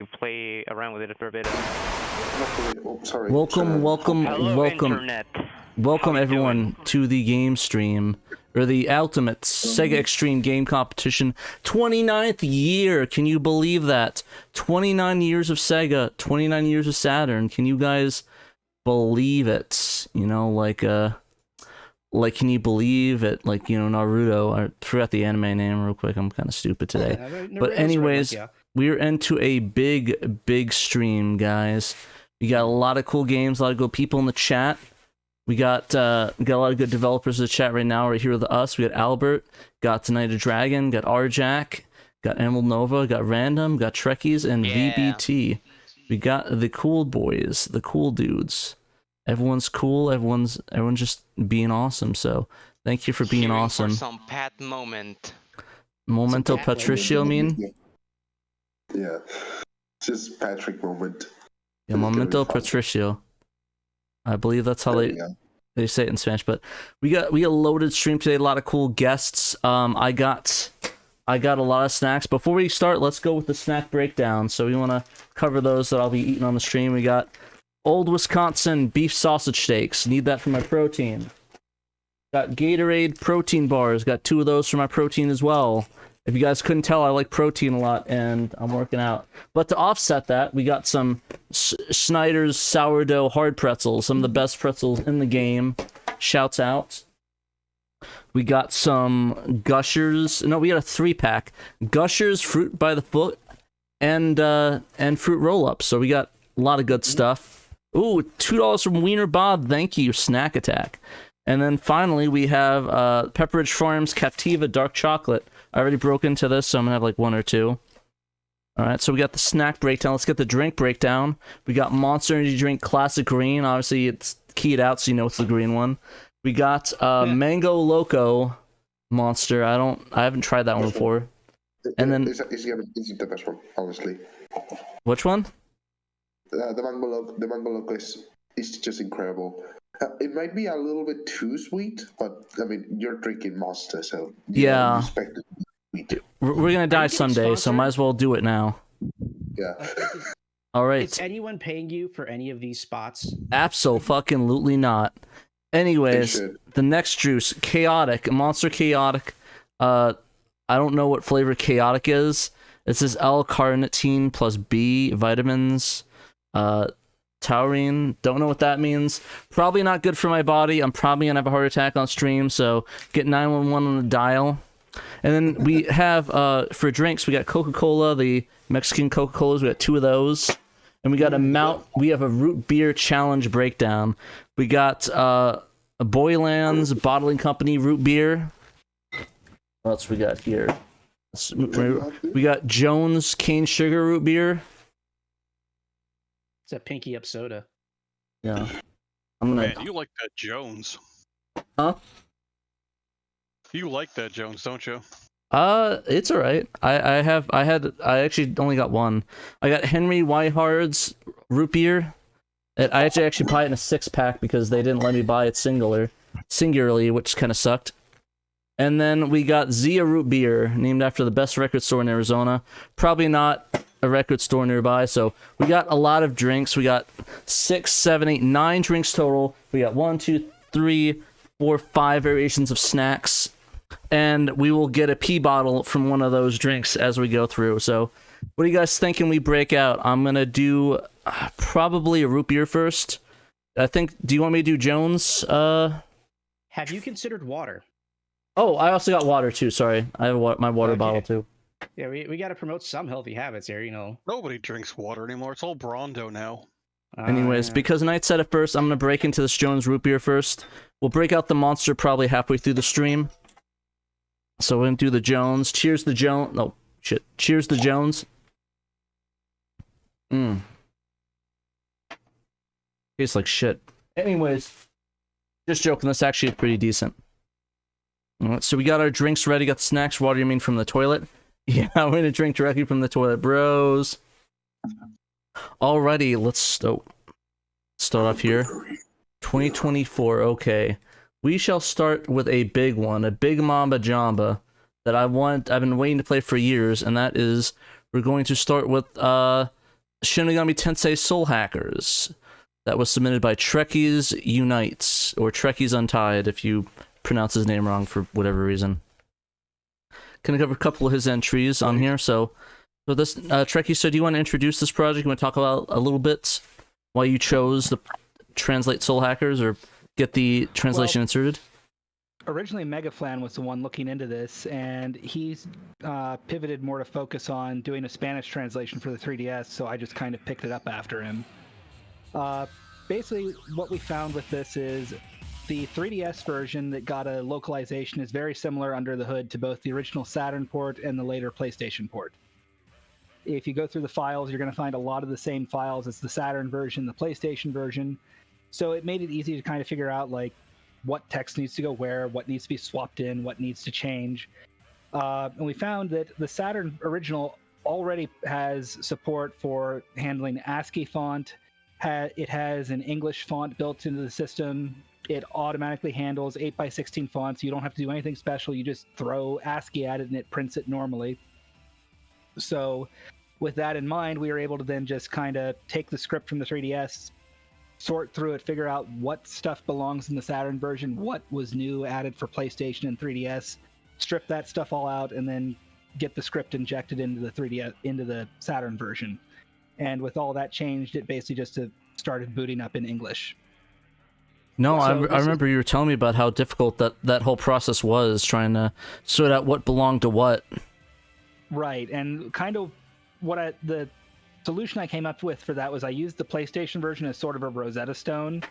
play around with it for a bit. Oh, sorry. Welcome everyone to the game stream, or the ultimate Sega Extreme Game Competition. 29th year, can you believe that? 29 years of Sega, 29 years of Saturn. Can you guys believe it? You know, like can you believe it? Like, you know, Naruto. I forgot the anime name real quick. I'm kind of stupid today. But anyways, we're into a big stream, guys. We got a lot of cool games, a lot of good people in the chat. We got a lot of good developers in the chat right now. Right here with us, we got Albert, got Tonight a Dragon, got Rjack, got Emerald Nova, got Random, got Trekkies, and VBT. We got the cool boys, the cool dudes. Everyone's cool. Everyone's just being awesome. So thank you for being awesome. For some Pat moment. Momento Patricio, mean? Yeah, just Patrick moment. Yeah, Momento Patricio. I believe that's how they say it in Spanish. But we got a loaded stream today. A lot of cool guests. I got a lot of snacks. Before we start, let's go with the snack breakdown. So we want to cover those that I'll be eating on the stream. We got Old Wisconsin beef sausage steaks. Need that for my protein. Got Gatorade protein bars. Got 2 of those for my protein as well. If you guys couldn't tell, I like protein a lot, and I'm working out. But to offset that, we got some Schneider's sourdough hard pretzels, some of the best pretzels in the game. Shouts out. We got some Gushers. No, we got a 3-pack. Gushers, Fruit by the Foot, and Fruit Roll-Ups. So we got a lot of good stuff. Ooh, $2 from Wiener Bob. Thank you, Snack Attack. And then finally, we have Pepperidge Farms Captiva Dark Chocolate. I already broke into this, so I'm gonna have like 1 or 2. Alright, so we got the snack breakdown. Let's get the drink breakdown. We got Monster Energy Drink Classic Green. Obviously, it's keyed out, so you know it's the green one. We got Mango Loco Monster. I haven't tried that one before. And then is the best one, honestly. Which one? The Mango Loco is just incredible. It might be a little bit too sweet, but I mean, you're drinking Monster, so yeah, expect it to be sweet. We're gonna die someday, so might as well do it now. Yeah. All right. Is anyone paying you for any of these spots? Absolutely not. Anyways, the next juice, Chaotic, Monster Chaotic. I don't know what flavor Chaotic is. It says L-carnitine plus B vitamins. Taurine, don't know what that means. Probably not good for my body. I'm probably gonna have a heart attack on stream, so get 911 on the dial. And then we have for drinks, we got Coca-Cola, the Mexican Coca-Colas. We got 2 of those, and we got we have a root beer challenge breakdown. We got Boylands Bottling Company root beer. What else we got here? We got Jones Cane Sugar root beer. It's a pinky up soda. Yeah. I'm gonna. Man, you like that Jones? Huh? You like that Jones, don't you? It's alright. I actually only got 1. I got Henry Weihard's root beer. I actually buy it in a 6-pack because they didn't let me buy it singularly, which kind of sucked. And then we got Zia root beer, named after the best record store in Arizona. Probably not a record store nearby, so we got a lot of drinks. We got 6, 7, 8, 9 drinks total. We got 1, 2, 3, 4, 5 variations of snacks, and we will get a pee bottle from one of those drinks as we go through. So what are you guys thinking we break out? I'm gonna do probably a root beer first. I think, do you want me to do Jones? Have you considered water? Oh, I also got water too, sorry. I have my water bottle too. Yeah, we got to promote some healthy habits here, you know. Nobody drinks water anymore. It's all Brondo now. Anyways, because Knight said it first, I'm going to break into this Jones root beer first. We'll break out the Monster probably halfway through the stream. So we're going to do the Jones. Cheers the Jones. No, shit. Cheers the Jones. Tastes like shit. Anyways, just joking. This actually is pretty decent. All right, so we got our drinks ready. Got the snacks. Water, you mean from the toilet? Yeah, we're gonna drink directly from the toilet, bros. Alrighty, let's start off here. 2024, okay. We shall start with a big one, a big Mamba Jamba that I've been waiting to play for years, and that is, we're going to start with Shin Megami Tensei Soul Hackers. That was submitted by Trekkies Unites, or Trekkies Untied, if you pronounce his name wrong for whatever reason. Gonna cover a couple of his entries on here. So this Trekkie, so do you want to introduce this project? You want to talk about a little bit why you chose to translate Soul Hackers or get the translation inserted? Originally, Megaflan was the one looking into this, and he's pivoted more to focus on doing a Spanish translation for the 3DS, so I just kind of picked it up after him. Basically, what we found with this is the 3DS version that got a localization is very similar under the hood to both the original Saturn port and the later PlayStation port. If you go through the files, you're going to find a lot of the same files as the Saturn version, the PlayStation version, so it made it easy to kind of figure out, like, what text needs to go where, what needs to be swapped in, what needs to change. And we found that the Saturn original already has support for handling ASCII font. It has an English font built into the system. It automatically handles 8x16 fonts. You don't have to do anything special. You just throw ASCII at it and it prints it normally. So with that in mind, we were able to then just kind of take the script from the 3DS, sort through it, figure out what stuff belongs in the Saturn version, what was new added for PlayStation and 3DS, strip that stuff all out, and then get the script injected into the 3DS, into the Saturn version. And with all that changed, it basically just started booting up in English. No, So I remember you were telling me about how difficult that whole process was, trying to sort out what belonged to what. Right, and kind of the solution I came up with for that was I used the PlayStation version as sort of a Rosetta Stone.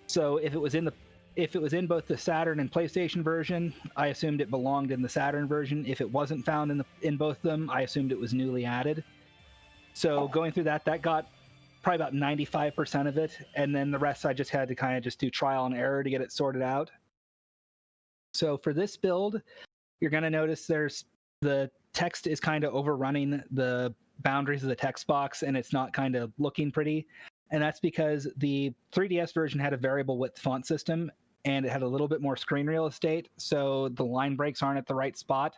So if it was in both the Saturn and PlayStation version, I assumed it belonged in the Saturn version. If it wasn't found in both of them, I assumed it was newly added. So going through that got probably about 95% of it, and then the rest I just had to kind of just do trial and error to get it sorted out. So for this build, you're going to notice the text is kind of overrunning the boundaries of the text box, and it's not kind of looking pretty. And that's because the 3DS version had a variable width font system, and it had a little bit more screen real estate, so the line breaks aren't at the right spot.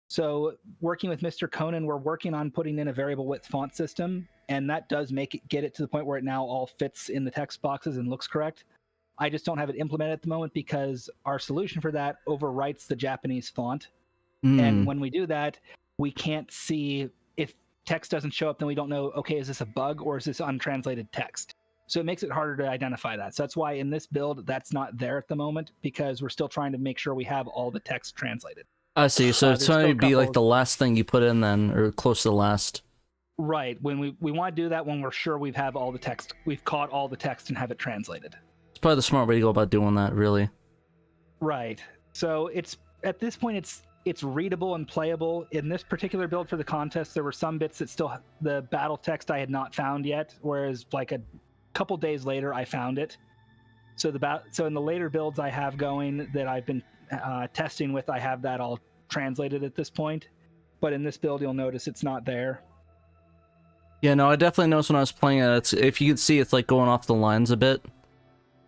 So working with Mr. Conan, we're working on putting in a variable width font system, and that does get it to the point where it now all fits in the text boxes and looks correct. I just don't have it implemented at the moment because our solution for that overwrites the Japanese font. And when we do that, we can't see if text doesn't show up, then we don't know, okay, is this a bug or is this untranslated text? So it makes it harder to identify that. So that's why in this build, that's not there at the moment, because we're still trying to make sure we have all the text translated. I see. So it's going to be like the last thing you put in then, or close to the last. Right. When we want to do that when we're sure we've all the text, we've caught all the text and have it translated. It's probably the smart way to go about doing that, really. Right. So at this point, it's readable and playable. In this particular build for the contest, there were some bits that the battle text I had not found yet, whereas like a couple days later I found it. So in the later builds I have going that I've been testing with, I have that all translated at this point. But in this build, you'll notice it's not there. Yeah, no, I definitely noticed when I was playing it. If you can see, it's like going off the lines a bit.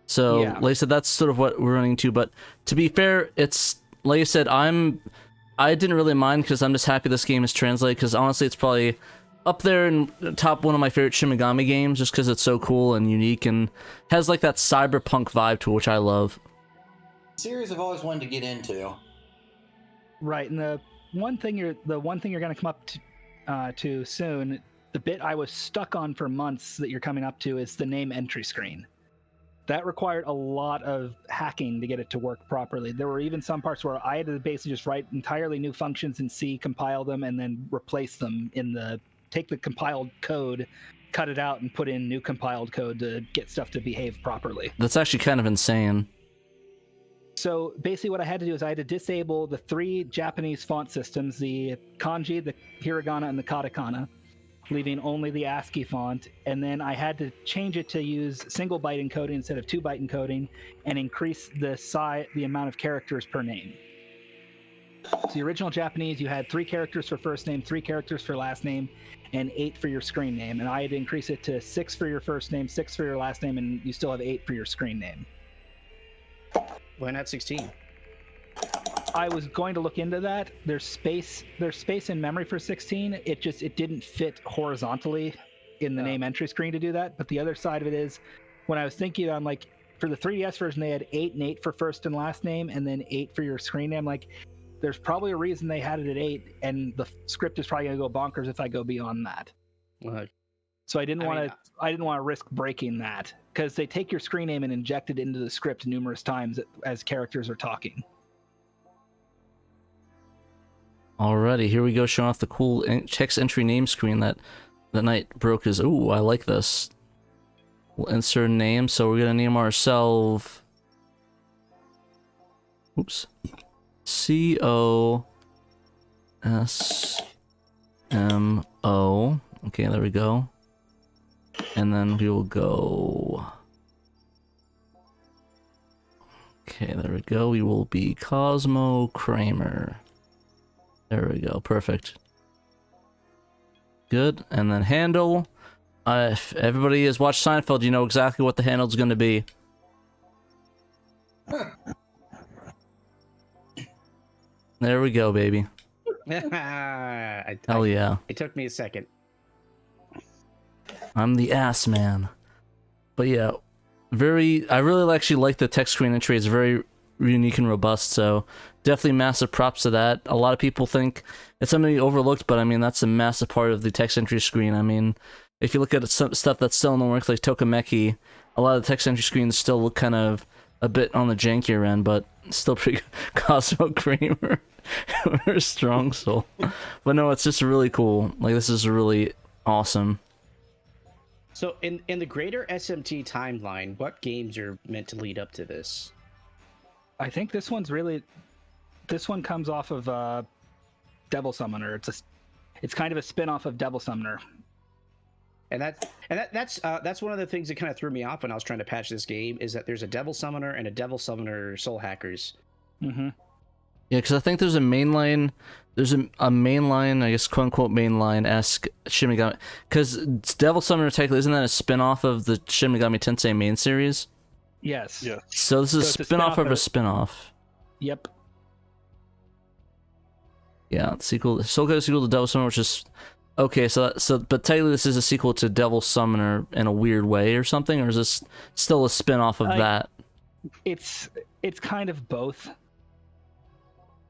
So, Yeah. like I said, that's sort of what we're running to. But to be fair, it's like I said, I didn't really mind because I'm just happy this game is translated. Because honestly, it's probably up there in top one of my favorite Shin Megami games, just because it's so cool and unique and has like that cyberpunk vibe to it, which I love. Series I've always wanted to get into. Right, and the one thing you're going to come up to soon, the bit I was stuck on for months that you're coming up to is the name entry screen. That required a lot of hacking to get it to work properly. There were even some parts where I had to basically just write entirely new functions in C, compile them, and then replace them take the compiled code, cut it out, and put in new compiled code to get stuff to behave properly. That's actually kind of insane. So basically what I had to do is I had to disable the 3 Japanese font systems, the kanji, the hiragana, and the katakana, leaving only the ASCII font, and then I had to change it to use single byte encoding instead of 2 byte encoding and increase the amount of characters per name. So the original Japanese, you had 3 characters for first name, 3 characters for last name, and 8 for your screen name, and I had to increase it to 6 for your first name, 6 for your last name, and you still have 8 for your screen name. Why not 16? I was going to look into that. There's space in memory for 16. It didn't fit horizontally in the name entry screen to do that. But the other side of it is, when I was thinking, I'm like, for the 3DS version, they had 8 and 8 for first and last name, and then 8 for your screen name. Like, there's probably a reason they had it at 8, and the script is probably gonna go bonkers if I go beyond that. So I didn't want to risk breaking that, because they take your screen name and inject it into the script numerous times as characters are talking. Alrighty, here we go, showing off the cool text entry name screen that the night broke is. Ooh, I like this. We'll insert a name, so we're gonna name ourselves. Oops. COSMO. Okay, there we go. And then we will go. Okay, there we go. We will be Cosmo Kramer. There we go. Perfect. Good. And then handle. If everybody has watched Seinfeld, you know exactly what the handle is going to be. There we go, baby. Hell yeah. It took me a second. I'm the ass man. But yeah, I really actually like the text screen entry. It's very unique and robust, so definitely massive props to that. A lot of people think it's something overlooked, but I mean, that's a massive part of the text entry screen. I mean, if you look at some stuff that's still in the works, like Tokimeki, a lot of the text entry screens still look kind of a bit on the jankier end, but still pretty good. Cosmo Kramer. We're strong soul. But no, it's just really cool. Like, this is really awesome. So in the greater SMT timeline, what games are meant to lead up to this? I think this one comes off of Devil Summoner. It's kind of a spin-off of Devil Summoner. And that's one of the things that kind of threw me off when I was trying to patch this game, is that there's a Devil Summoner and a Devil Summoner Soul Hackers. Mm-hmm. Yeah, because I think there's a mainline, I guess, quote-unquote mainline-esque Shin Megami, because Devil Summoner technically, isn't that a spin-off of the Shin Megami Tensei main series? Yes. Yeah. So this is a spin-off of a spin-off. Yep. Yeah, sequel, Soul sequel to Devil Summoner, which is okay. So but technically, this is a sequel to Devil Summoner in a weird way or something, or is this still a spin-off of that? It's kind of both.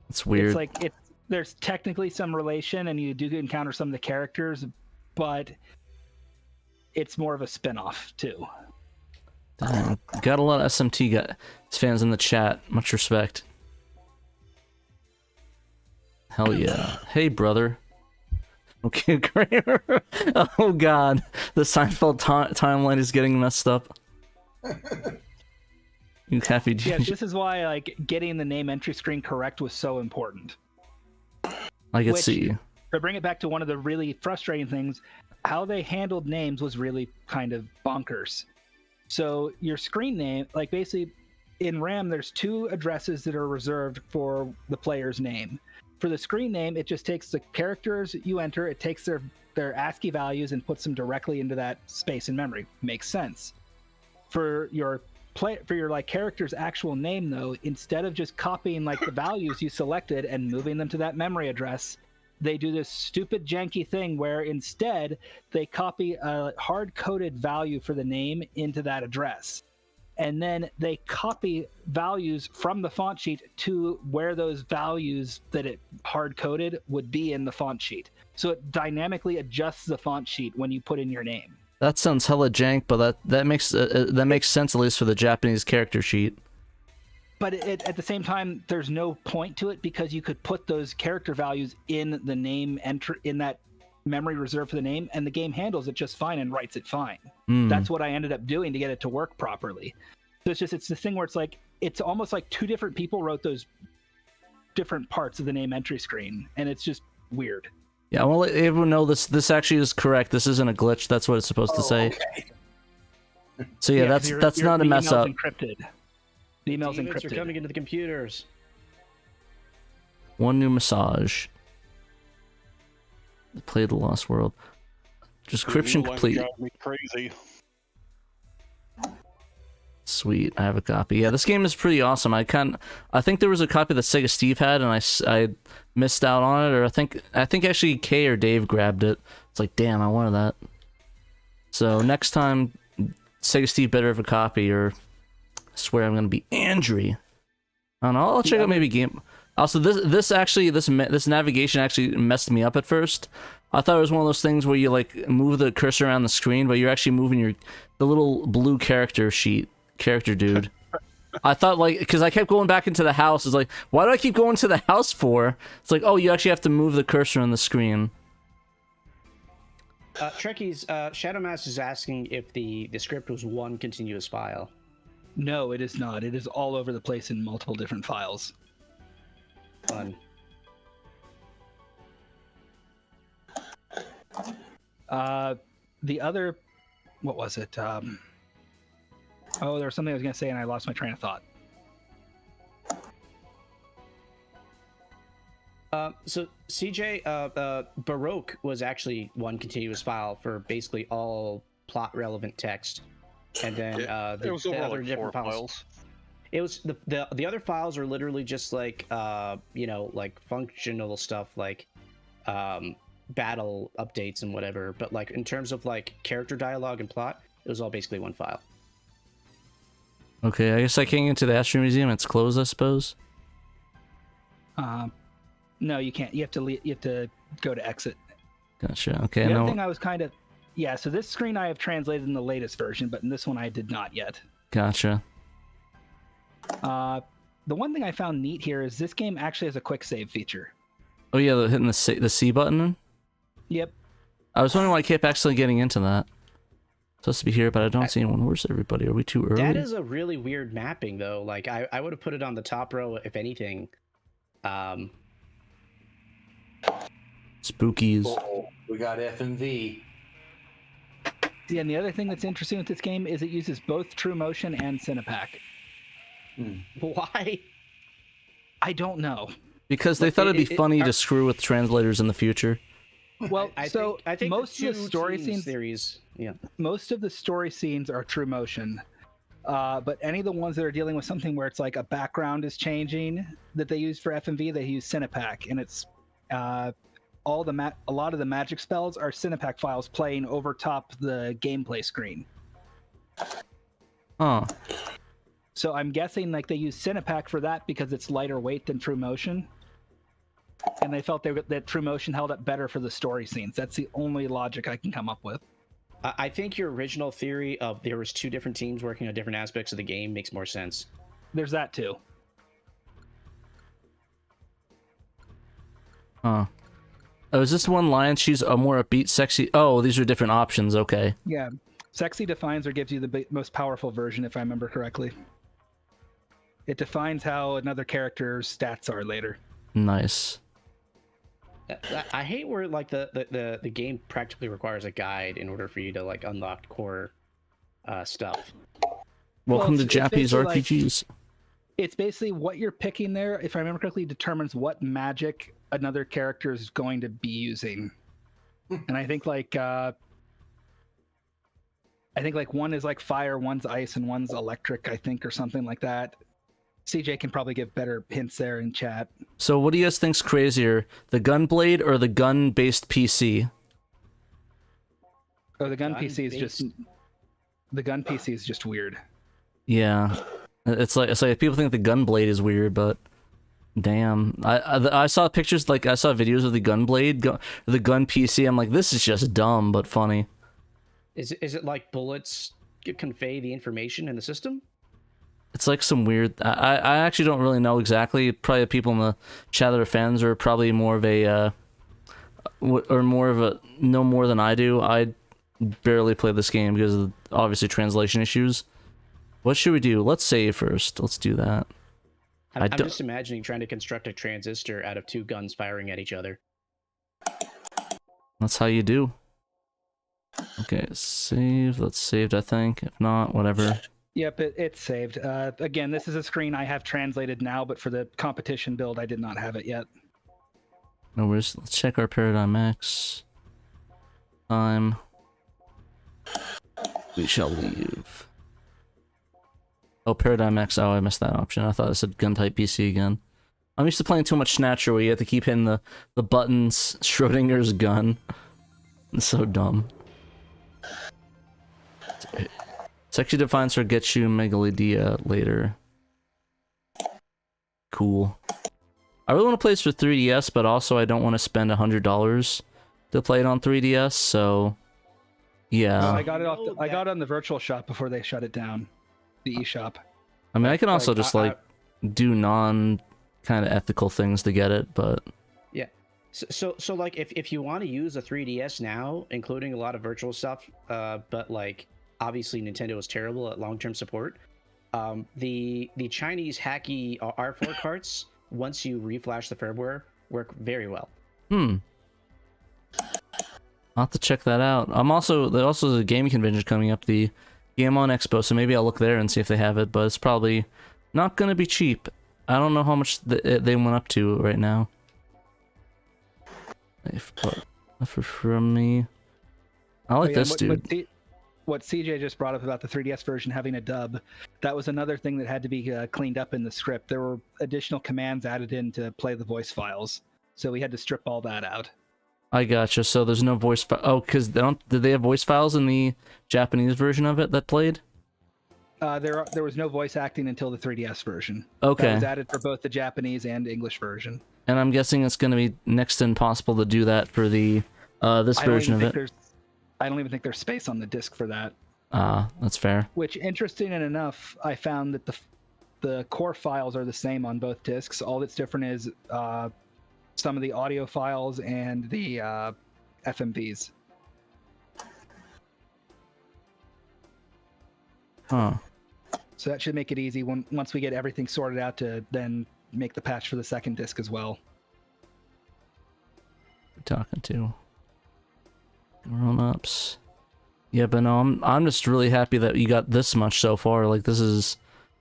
It's weird. It's like there's technically some relation, and you do encounter some of the characters, but it's more of a spin-off too. Damn, got a lot of SMT fans in the chat. Much respect. Hell yeah. Hey, brother. Okay, Kramer. Oh, God. The Seinfeld timeline is getting messed up. You happy G. Yeah, this is why like getting the name entry screen correct was so important. I can see. To bring it back to one of the really frustrating things, how they handled names was really kind of bonkers. So your screen name, like basically in RAM, there's 2 addresses that are reserved for the player's name. For the screen name, it just takes the characters you enter, it takes their ASCII values and puts them directly into that space in memory. Makes sense. For your like character's actual name, though, instead of just copying like the values you selected and moving them to that memory address, they do this stupid janky thing where instead they copy a hard-coded value for the name into that address. And then they copy values from the font sheet to where those values that it hard-coded would be in the font sheet. So it dynamically adjusts the font sheet when you put in your name. That sounds hella jank, but that makes sense, at least for the Japanese character sheet. But at the same time, there's no point to it, because you could put those character values in the name in that memory reserved for the name, and the game handles it just fine and writes it fine. That's what I ended up doing to get it to work properly. So it's the thing where it's almost like 2 different people wrote those different parts of the name entry screen, and it's just weird. Yeah, I want to let everyone know this actually is correct. This isn't a glitch. That's what it's supposed to say. Okay. So yeah, that's not a mess up. Encrypted. The email's Demons encrypted. are coming into the computers. One new massage. Play the Lost World. Description The new one complete. drives me crazy. Sweet, I have a copy. Yeah, this game is pretty awesome. I think there was a copy that Sega Steve had, and I missed out on it, or I think actually Kay or Dave grabbed it. It's like, damn, I wanted that. So next time, Sega Steve better have a copy, or I swear I'm gonna be angry. I don't know. I'll check out maybe game. Also, this navigation actually messed me up at first. I thought it was one of those things where you like move the cursor around the screen, but you're actually moving the little blue character dude. I thought like, because I kept going back into the house. It's like, why do I keep going to the house for? It's like, oh, you actually have to move the cursor on the screen. Trekkies, Shadow Master is asking if the script was one continuous file. No, it is not. It is all over the place in multiple different files. Fun. The other, what was it? Oh, there was something I was going to say and I lost my train of thought. So CJ, Baroque was actually one continuous file for basically all plot relevant text, and then it was the over other like different 4 files. files. It was the other files are literally just like like functional stuff like battle updates and whatever. But like in terms of like character dialogue and plot, it was all basically one file. Okay, I guess I can't get into the Astro Museum. It's closed, I suppose. No, you can't. You have to go to exit. Gotcha. Okay, The no. other thing I was kind of, yeah. So this screen I have translated in the latest version, but in this one I did not yet. Gotcha. The one thing I found neat here is this game actually has a quick save feature. Oh yeah, hitting the C button. Yep. I was wondering why I kept actually getting into that. Supposed to be here, but I don't see anyone. Where's everybody? Are we too early? That is a really weird mapping though. Like I would have put it on the top row if anything. Spookies. Oh, we got F and V. Yeah, and the other thing that's interesting with this game is it uses both True Motion and Cinepack. Why? I don't know. Because they thought it'd be funny to screw with translators in the future. Well, I think most of the story scenes, theories, yeah. most of the story scenes are True Motion, but any of the ones that are dealing with something where it's like a background is changing that they use for FMV, they use Cinepack, and it's a lot of the magic spells are Cinepack files playing over top the gameplay screen. Huh. So I'm guessing like they use Cinepack for that because it's lighter weight than True Motion. And they felt that True Motion held up better for the story scenes. That's the only logic I can come up with. I think your original theory of there was two different teams working on different aspects of the game makes more sense. There's that too. Huh. Oh, is this one line? She's a more upbeat, sexy. Oh, these are different options. Okay. Yeah. Sexy defines or gives you the most powerful version, if I remember correctly. It defines how another character's stats are later. Nice. I hate where like the game practically requires a guide in order for you to like unlock core stuff. Welcome to it's Japanese basically RPGs. It's basically what you're picking there, if I remember correctly, determines what magic another character is going to be using. And I think like one is like fire, one's ice, and one's electric, I think, or something like that. CJ can probably give better hints there in chat. So what do you guys think's crazier, the Gunblade or the gun-based PC? Oh, the gun PC is just weird. Yeah, it's like people think the Gunblade is weird, but damn, I saw pictures, like I saw videos of the Gunblade, the gun PC. I'm like, this is just dumb but funny. Is it like bullets convey the information in the system? It's like some weird. I actually don't really know exactly. Probably the people in the chat that are fans are probably more of a know more than I do. I barely play this game because of obviously translation issues. What should we do? Let's save first. Let's do that. I'm just imagining trying to construct a transistor out of two guns firing at each other. That's how you do. Okay, save. That's saved, I think. If not, whatever. Yep, it's saved. Again, this is a screen I have translated now, but for the competition build, I did not have it yet. No worries. Let's check our Paradigm X. Time. We shall leave. Oh, Paradigm X. Oh, I missed that option. I thought it said gun type PC again. I'm used to playing too much Snatcher where you have to keep hitting the buttons. Schrodinger's gun. It's so dumb. Sexy defines her Getchu Megalidia later. Cool. I really want to play this for 3DS, but also I don't want to spend $100 to play it on 3DS, so yeah. I got it off. I got it on the virtual shop before they shut it down, the eShop. I mean, I can also just do non kind of ethical things to get it, but yeah. So like if you want to use a 3DS now, including a lot of virtual stuff, but like obviously Nintendo is terrible at long-term support. The Chinese hacky R4 carts, once you reflash the firmware, work very well. I'll have to check that out. There's also a gaming convention coming up, the Game On Expo, so maybe I'll look there and see if they have it, but it's probably not gonna be cheap. I don't know how much they went up to right now. From me. I like this dude. What CJ just brought up about the 3DS version having a dub, that was another thing that had to be cleaned up in the script. There were additional commands added in to play the voice files, so we had to strip all that out. I gotcha. So there's no voice. Oh, because did they have voice files in the Japanese version of it that played? There was no voice acting until the 3DS version. Okay. That was added for both the Japanese and English version. And I'm guessing it's going to be next to impossible to do that for the this version of it. I don't even think there's space on the disc for that. That's fair. Which, interesting enough, I found that the core files are the same on both discs. All that's different is some of the audio files and the FMVs. Huh. So that should make it easy once we get everything sorted out to then make the patch for the second disc as well. Talking to grown-ups. Yeah, but no, I'm just really happy that you got this much so far. Like, this is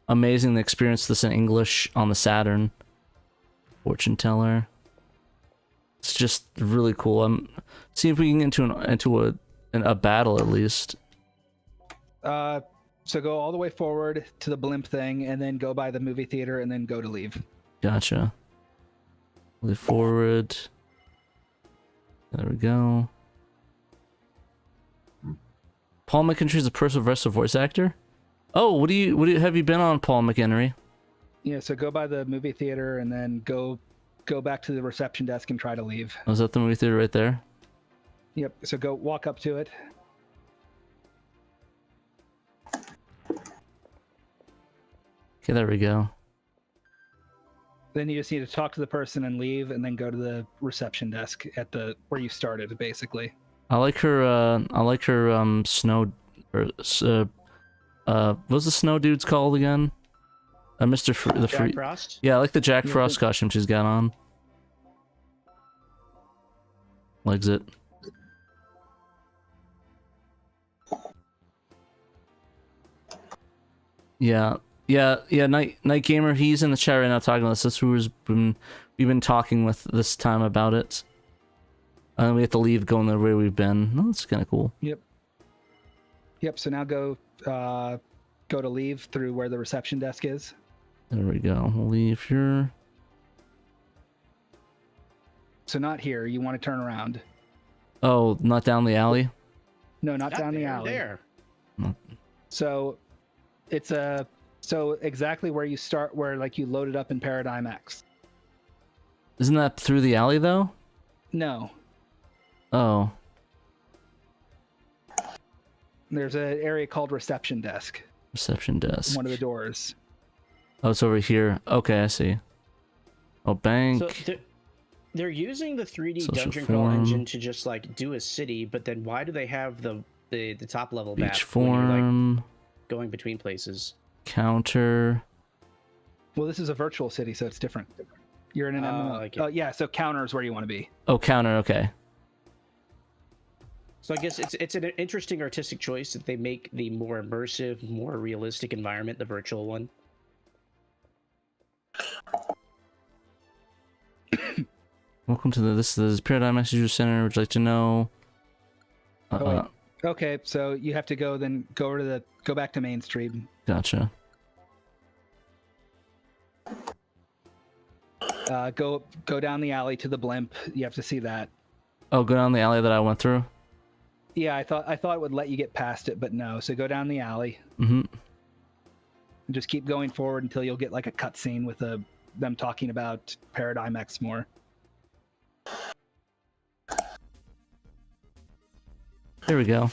amazing to experience this in English on the Saturn. Fortune teller. It's just really cool. See if we can get into a battle at least. So go all the way forward to the blimp thing, and then go by the movie theater, and then go to leave. Gotcha. Leave forward. There we go. Paul McHenry is a progressive voice actor. Oh, what do you have you been on, Paul McHenry? Yeah, so go by the movie theater, and then go back to the reception desk and try to leave. Oh, is that the movie theater right there? Yep. So go walk up to it. Okay, there we go. Then you just need to talk to the person and leave, and then go to the reception desk at where you started, basically. I like her. Snow. What's the snow dude's called again? Mr. Jack Frost? Yeah, I like the Jack Frost costume she's got on. Legs it. Yeah. Night Gamer. He's in the chat right now talking about this. That's who we've been talking with this time about it. And we have to leave going the way we've been. No, that's kind of cool. Yep. So now go to leave through where the reception desk is. There we go. We'll leave here. So not here. You want to turn around. Oh, not down the alley? No, not down the alley. There. So it's exactly where you start, where like you loaded up in Paradigm X. Isn't that through the alley though? No. Oh. There's an area called reception desk. Reception desk. One of the doors. Oh, it's over here. Okay, I see. Oh, bank. So they're using the 3D Social dungeon crawl form. engine to just like do a city, but then why do they have the top level map Beach when you're, form. like, going between places? Counter. Well, this is a virtual city, so it's different. You're in an MMO. Okay. Oh, yeah, so counter is where you want to be. Oh, counter. Okay. So I guess it's an interesting artistic choice that they make the more immersive, more realistic environment the virtual one. Welcome to this is Paradigm X User Center. Would you like to know? Okay, so you have to go back to Main Street. Gotcha. Go down the alley to the blimp. You have to see that. Oh, go down the alley that I went through. Yeah, I thought it would let you get past it, but no. So go down the alley. Mm-hmm. And just keep going forward until you'll get like a cutscene with them talking about Paradigm X more. There we go.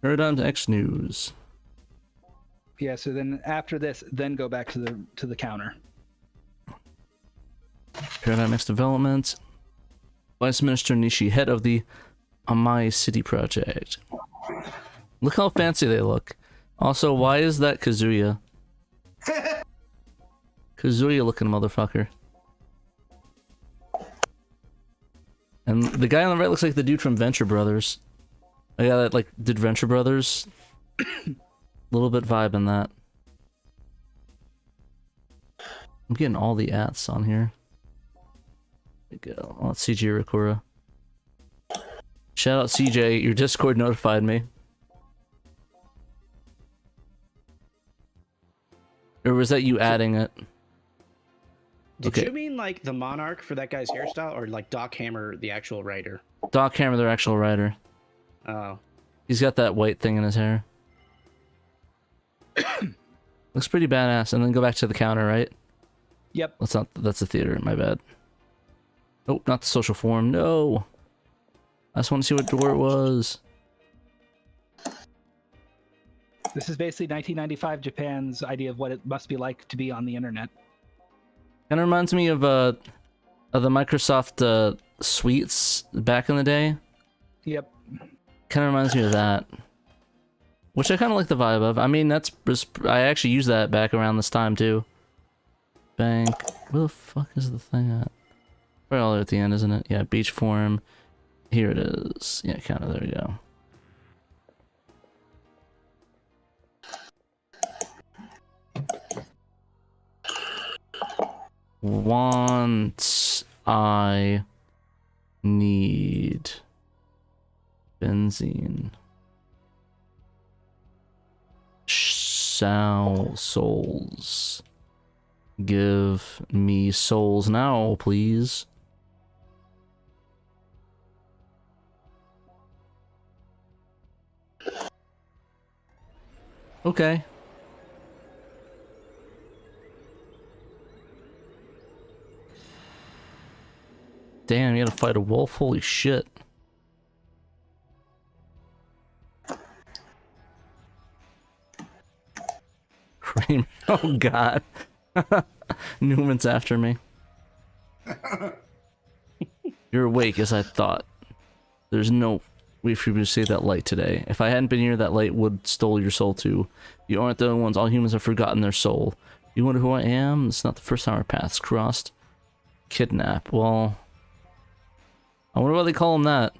Paradigm X news. Yeah. So then after this, then go back to the counter. Paradigm X development. Vice Minister Nishi, head of the Amai City project. Look how fancy they look. Also, why is that Kazuya? Kazuya looking motherfucker. And the guy on the right looks like the dude from Venture Brothers. A guy that like did Venture Brothers. Little bit vibe in that. I'm getting all the ats on here. There we go. Oh, it's CJ Rikura. Shout out CJ, your Discord notified me. Or was that you adding it? Did you mean like the Monarch for that guy's hairstyle, or like Doc Hammer, the actual writer? Doc Hammer, their actual writer. Oh. He's got that white thing in his hair. Looks pretty badass. And then go back to the counter, right? Yep. That's the theater, my bad. Nope, not the social forum. No. I just want to see what door it was. This is basically 1995 Japan's idea of what it must be like to be on the internet. Kind of reminds me of the Microsoft suites back in the day. Yep. Kind of reminds me of that. Which I kind of like the vibe of. I mean, I actually used that back around this time too. Bank. Where the fuck is the thing at? Right all there at the end, isn't it? Yeah, beach forum. Here it is. Yeah, kind of. There we go. Want I need benzene. Souls. Give me souls now, please. Okay. Damn, you gotta fight a wolf? Holy shit. Kramer. Oh god. Newman's after me. You're awake as I thought. There's no way for you to save that light today. If I hadn't been here, that light would stole your soul too. You aren't the only ones. All humans have forgotten their soul. You wonder who I am? It's not the first time our paths crossed. Kidnap. Well, I wonder why they call him that.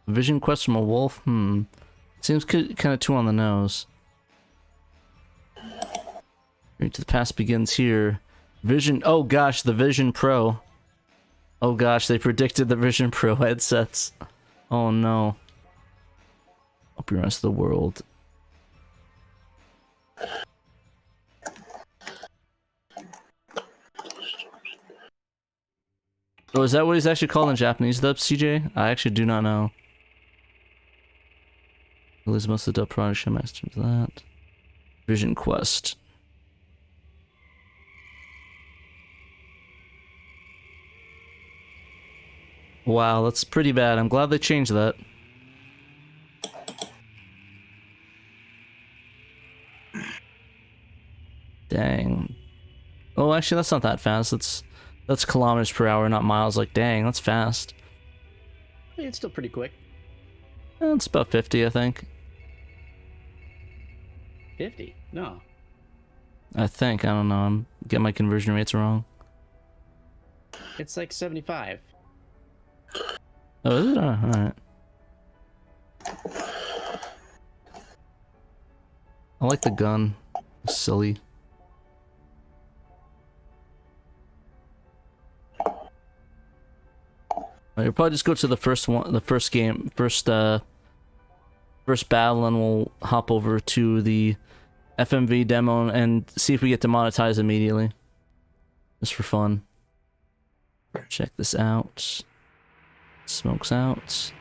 Vision quest from a wolf? Seems kind of too on the nose. Right to the past begins here. Vision. Oh gosh, the Vision Pro. Oh gosh, they predicted the Vision Pro headsets. Oh no. Hope you rest of the world. Oh, is that what he's actually called in Japanese dub, CJ? I actually do not know. Release most of the dub product master that. Vision Quest. Wow, that's pretty bad. I'm glad they changed that. Dang. Oh, actually, that's not that fast. That's kilometers per hour, not miles. Like, dang, that's fast. It's still pretty quick. It's about 50, I think. 50? No. I think. I don't know. I'm getting my conversion rates wrong. It's like 75. Oh, is it? Alright. I like the gun. It's silly. You'll probably just go to the first one, the first game, first battle, and we'll hop over to the FMV demo and see if we get demonetized immediately. Just for fun. Check this out. Smokes out.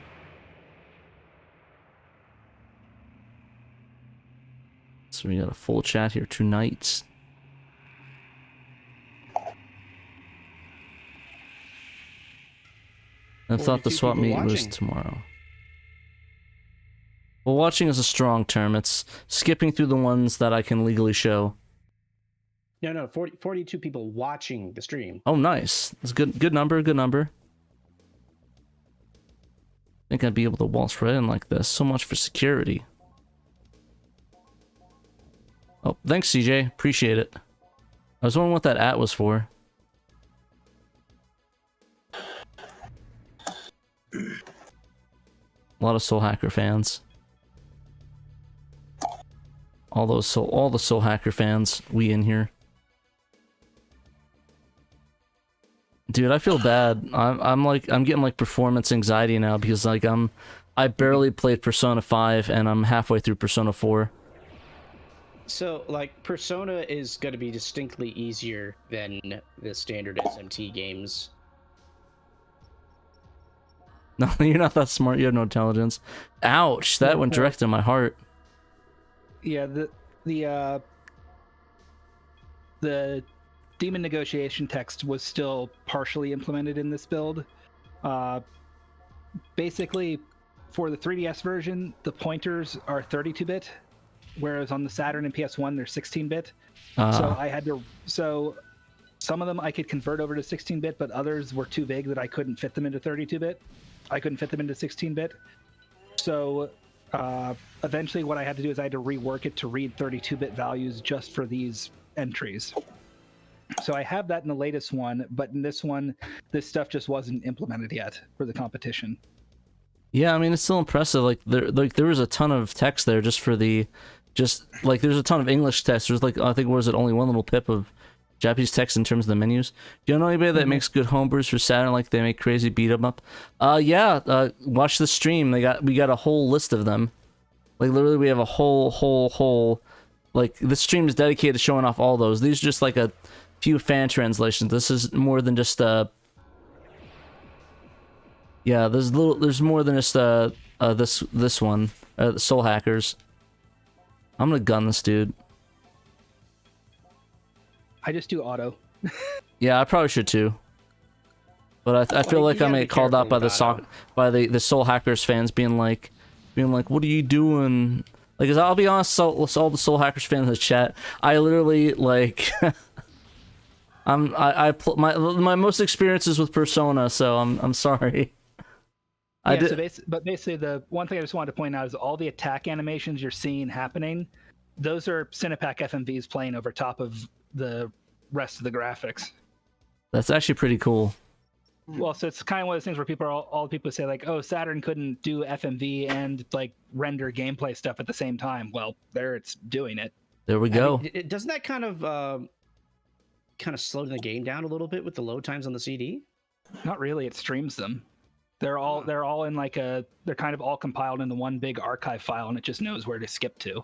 So we got a full chat here tonight. I thought the 42 swap people meet was watching. tomorrow. Well, watching is a strong term. It's skipping through the ones that I can legally show. No, 42 people watching the stream. Oh, nice. That's good number, good number. I think I'd be able to waltz right in like this. So much for security. Oh, thanks, CJ. Appreciate it. I was wondering what that at was for. A lot of Soul Hacker fans. All the Soul Hacker fans, we in here. Dude, I feel bad. I'm getting like performance anxiety now because like I barely played Persona 5 and I'm halfway through Persona 4. So, like, Persona is going to be distinctly easier than the standard SMT games. No, you're not that smart. You have no intelligence. Ouch! That went direct in my heart. Yeah, the demon negotiation text was still partially implemented in this build. Basically, for the 3DS version, the pointers are 32-bit, whereas on the Saturn and PS1 they're 16-bit. So I had to. So some of them I could convert over to 16-bit, but others were too big that I couldn't fit them into 32-bit. I couldn't fit them into 16-bit. So eventually what I had to do is I had to rework it to read 32-bit values just for these entries. So I have that in the latest one, but in this one, this stuff just wasn't implemented yet for the competition. Yeah, I mean it's still impressive. Like there was a ton of text there just for the, there's a ton of English text. There's like I think only one little pip of Japanese text in terms of the menus. Do you know anybody that makes good homebrews for Saturn? Like they make crazy beat 'em up. Watch the stream. We got a whole list of them. Like literally, we have a whole. Like the stream is dedicated to showing off all those. These are just like a few fan translations. This is more than just yeah, there's more than just this one. Soul Hackers. I'm gonna gun this dude. I just do auto. Yeah, I probably should too. But I feel like I may get called out by the Soul Hackers fans being like, what are you doing? Like, 'cause I'll be honest, all the Soul Hackers fans in the chat, I literally like, my most experiences with Persona, so I'm sorry. But basically, the one thing I just wanted to point out is all the attack animations you're seeing happening, those are Cinepack FMVs playing over top of the rest of the graphics. That's actually pretty cool. Well, so it's kind of one of those things where all people say like, oh, Saturn couldn't do FMV and like render gameplay stuff at the same time. Well, there it's doing it. There we go. I mean, doesn't that kind of slow the game down a little bit with the load times on the CD? Not really. It streams them. They're all in like they're kind of all compiled into one big archive file, and it just knows where to skip to.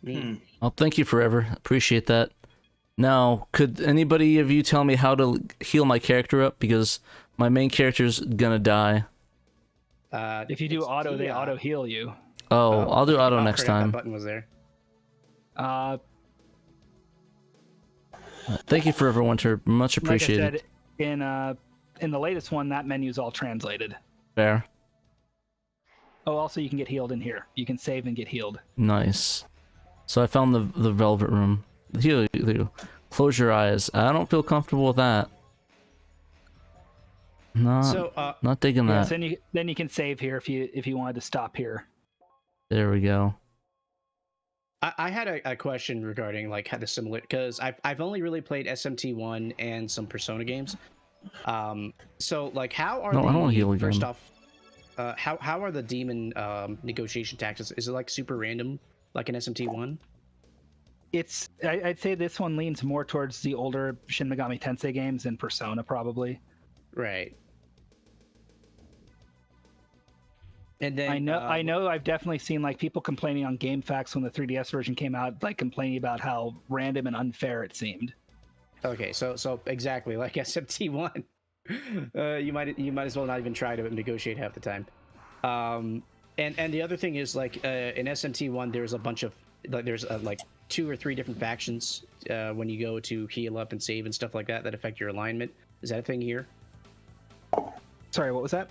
Well, thank you forever. Appreciate that. Now, could anybody of you tell me how to heal my character up? Because my main character's gonna die. If you do auto, they auto heal you. Oh, I'll do auto next time. That button was there. Thank you forever, Winter. Much appreciated. Like I said, in the latest one, that menu's all translated. Fair. Oh, also you can get healed in here. You can save and get healed. Nice. So I found the Velvet Room. Heal you. Close your eyes. I don't feel comfortable with that. Not digging that. Then you can save here if you wanted to stop here. There we go. I had a question regarding like how the similar, because I've only really played SMT1 and some Persona games. So like how are I don't want to heal first again. off, how are the demon negotiation tactics? Is it like super random like an SMT1? I'd say this one leans more towards the older Shin Megami Tensei games than Persona probably. Right. And then I know I've definitely seen like people complaining on GameFAQs when the 3DS version came out, like complaining about how random and unfair it seemed. Okay, so exactly like SMT1. You might as well not even try to negotiate half the time. And the other thing is like in SMT1, there's a bunch of like 2 or 3 different factions when you go to heal up and save and stuff like that affect your alignment. Is that a thing here? Sorry, what was that?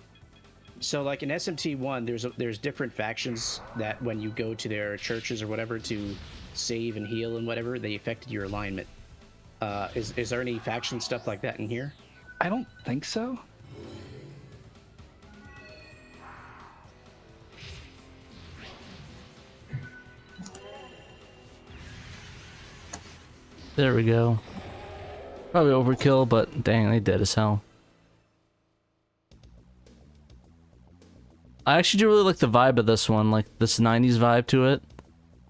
So like in SMT1, there's different factions that when you go to their churches or whatever to save and heal and whatever, they affected your alignment. Is there any faction stuff like that in here? I don't think so. There we go. Probably overkill, but dang, they dead as hell. I actually do really like the vibe of this one, like this 90s vibe to it.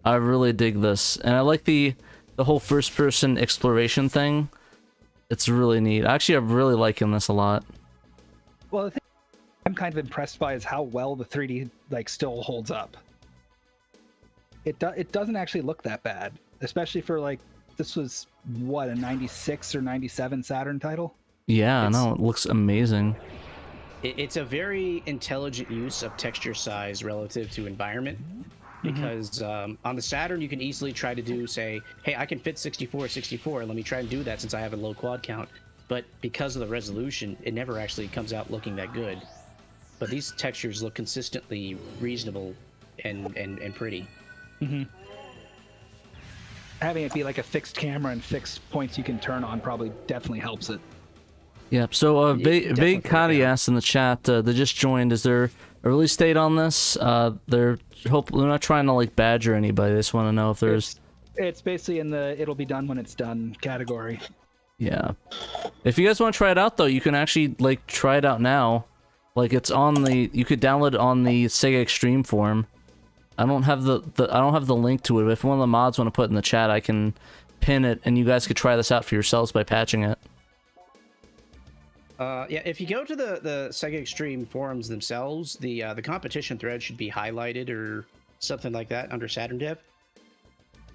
I really dig this, and I like the whole first-person exploration thing. It's really neat. Actually, I'm really liking this a lot. Well, the thing I'm kind of impressed by is how well the 3D like still holds up. It doesn't actually look that bad, especially for like this was what, a 96 or 97 Saturn title? Yeah, no, it looks amazing. It's a very intelligent use of texture size relative to environment, because on the Saturn you can easily try to do, say, hey, I can fit 64, let me try and do that since I have a low quad count. But because of the resolution, it never actually comes out looking that good. But these textures look consistently reasonable and pretty. Having it be like a fixed camera and fixed points you can turn on probably definitely helps it. Yep, so definitely Big Kadi asked in the chat, they just joined, is there a release date on this? They're not trying to like badger anybody, they just want to know if there's... It's basically in the it'll be done when it's done category. Yeah. If you guys want to try it out though, you can actually like try it out now. Like it's on the, you could download it on the Sega XTREME forum. I don't have I don't have the link to it, but if one of the mods want to put it in the chat, I can pin it and you guys could try this out for yourselves by patching it. Yeah, if you go to the Sega XTREME forums themselves, the competition thread should be highlighted or something like that under Saturn Dev.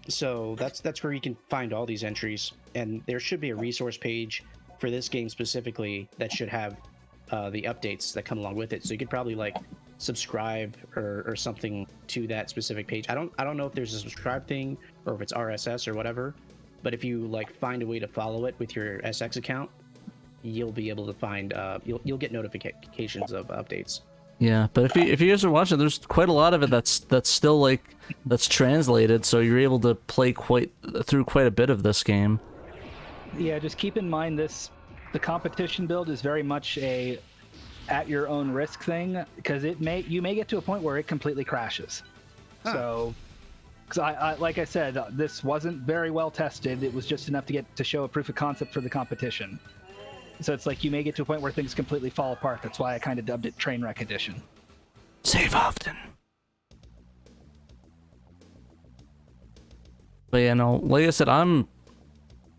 So that's where you can find all these entries, and there should be a resource page for this game specifically that should have the updates that come along with it. So you could probably like subscribe or something to that specific page. I don't know if there's a subscribe thing or if it's RSS or whatever, but if you like find a way to follow it with your SX account, you'll be able to find you'll get notifications of updates. Yeah, but if you guys are watching, there's quite a lot of it that's still like that's translated, so you're able to play through quite a bit of this game. Yeah, just keep in mind the competition build is very much a at your own risk thing, because you may get to a point where it completely crashes. So, because I like I said, this wasn't very well tested. It was just enough to show a proof of concept for the competition. So it's like you may get to a point where things completely fall apart. That's why I kind of dubbed it Trainwreck Edition. Save often. But yeah, no, like I said, I'm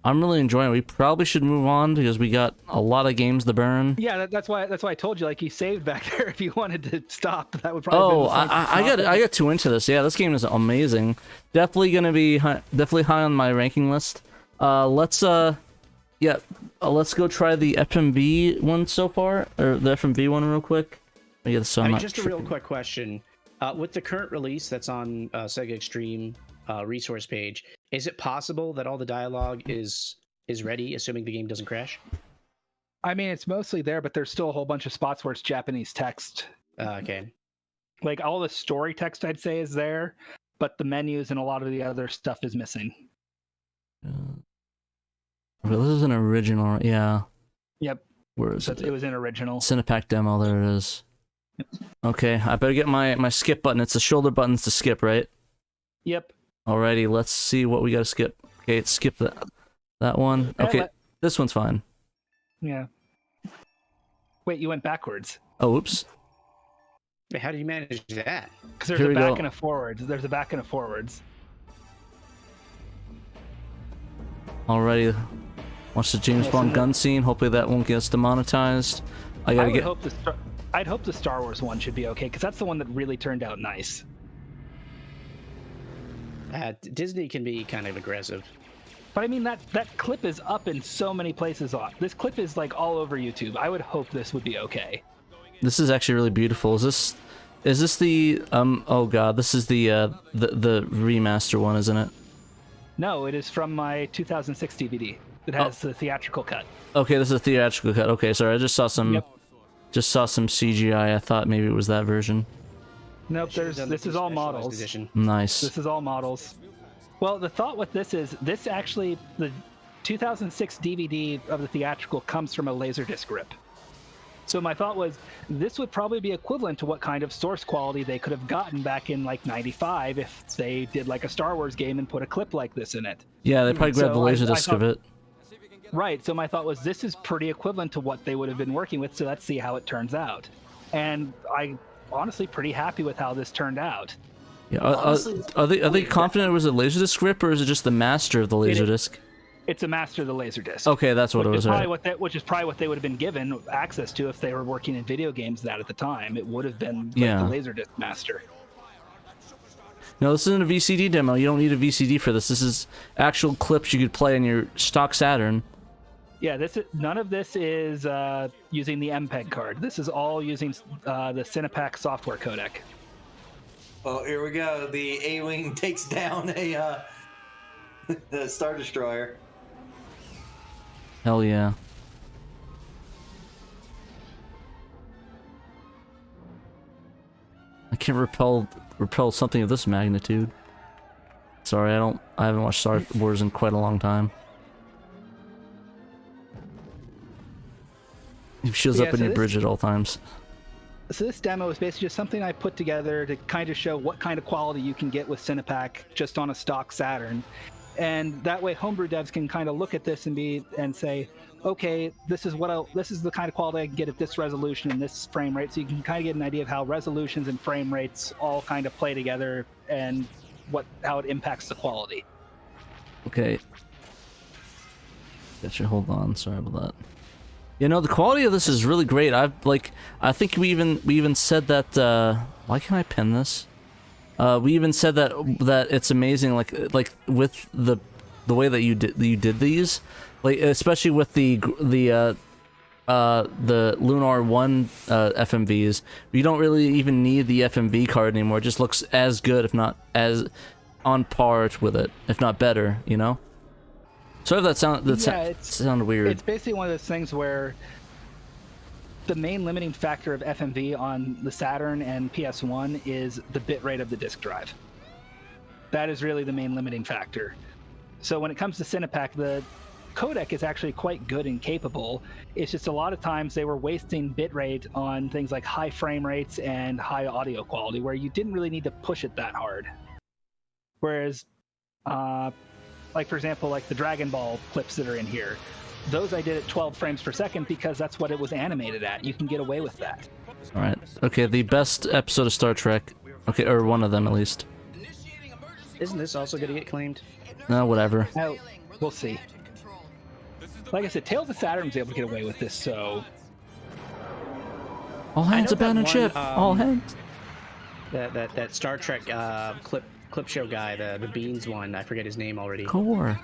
really enjoying it. We probably should move on because we got a lot of games to burn. Yeah, that's why I told you, like, you saved back there. If you wanted to stop, that would probably. I got too into this. Yeah, this game is amazing. Definitely gonna be definitely high on my ranking list. Let's go try the FMV one so far, or the FMV one real quick. Yeah, so just a real quick question. With the current release that's on Sega XTREME resource page, is it possible that all the dialogue is ready, assuming the game doesn't crash? I mean, it's mostly there, but there's still a whole bunch of spots where it's Japanese text. Okay. Like, all the story text, I'd say, is there, but the menus and a lot of the other stuff is missing. Well, this is an original, yeah. Yep. Where is it? It was an original. Cinepack demo, there it is. Okay, I better get my skip button. It's the shoulder buttons to skip, right? Yep. Alrighty, let's see what we gotta skip. Okay, skip that one. Okay, this one's fine. Yeah. Wait, you went backwards. Oh, oops. Wait, how do you manage that? Because there's a back and a forwards. There's a back and a forwards. Alrighty, watch the James Bond gun scene. Hopefully that won't get us demonetized. I'd hope the Star Wars one should be okay, because that's the one that really turned out nice. Disney can be kind of aggressive. But I mean, that clip is up in so many places. This clip is like all over YouTube. I would hope this would be okay. This is actually really beautiful. Is this the oh god, this is the remaster one, isn't it? No, it is from my 2006 DVD. It has the theatrical cut. Okay, this is a theatrical cut. Okay, sorry, I just saw some CGI. I thought maybe it was that version. Nope, this is all models. Edition. Nice. This is all models. Well, the thought with this is, the 2006 DVD of the theatrical comes from a Laserdisc rip. So my thought was, this would probably be equivalent to what kind of source quality they could have gotten back in like 95 if they did like a Star Wars game and put a clip like this in it. Yeah, they probably grabbed the Laserdisc of it. Right, so my thought was, this is pretty equivalent to what they would have been working with, so let's see how it turns out. And I'm honestly pretty happy with how this turned out. Yeah, are they confident it was a Laserdisc rip, or is it just the master of the Laserdisc? It's a master of the Laserdisc. Okay, that's what it was. Which is probably what they would have been given access to if they were working in video games at the time. It would have been like the Laserdisc master. No, this isn't a VCD demo. You don't need a VCD for this. This is actual clips you could play on your stock Saturn. Yeah, none of this is using the MPEG card. This is all using the Cinepack software codec. Oh, here we go. The A-Wing takes down a the Star Destroyer. Hell yeah. I can't repel something of this magnitude. Sorry, I haven't watched Star Wars in quite a long time. He shows up in your bridge at all times. So this demo is basically just something I put together to kind of show what kind of quality you can get with Cinepack just on a stock Saturn. And that way homebrew devs can kind of look at this and say, okay, this is the kind of quality I can get at this resolution and this frame rate. So you can kind of get an idea of how resolutions and frame rates all kind of play together and how it impacts the quality. Okay. Gotcha, hold on, sorry about that. You know, the quality of this is really great. I think we even said that. Why can't I pin this? We even said that it's amazing. Like with the way that you did these, like especially with the Lunar 1 FMVs. You don't really even need the FMV card anymore. It just looks as good, if not as on par with it, if not better. You know. Sorry if that sounded weird. It's basically one of those things where the main limiting factor of FMV on the Saturn and PS1 is the bitrate of the disk drive. That is really the main limiting factor. So when it comes to Cinepack, the codec is actually quite good and capable. It's just a lot of times they were wasting bitrate on things like high frame rates and high audio quality, where you didn't really need to push it that hard. Whereas like for example, like the Dragon Ball clips that are in here, those I did at 12 frames per second because that's what it was animated at. You can get away with that. All right. Okay, the best episode of Star Trek. Okay, or one of them at least. Isn't this also going to get claimed? No, whatever. We'll see. Like I said, Tales of Saturn was able to get away with this, so... All hands abandon ship! All hands! That Star Trek clip show guy, the Beans one, I forget his name already. Core.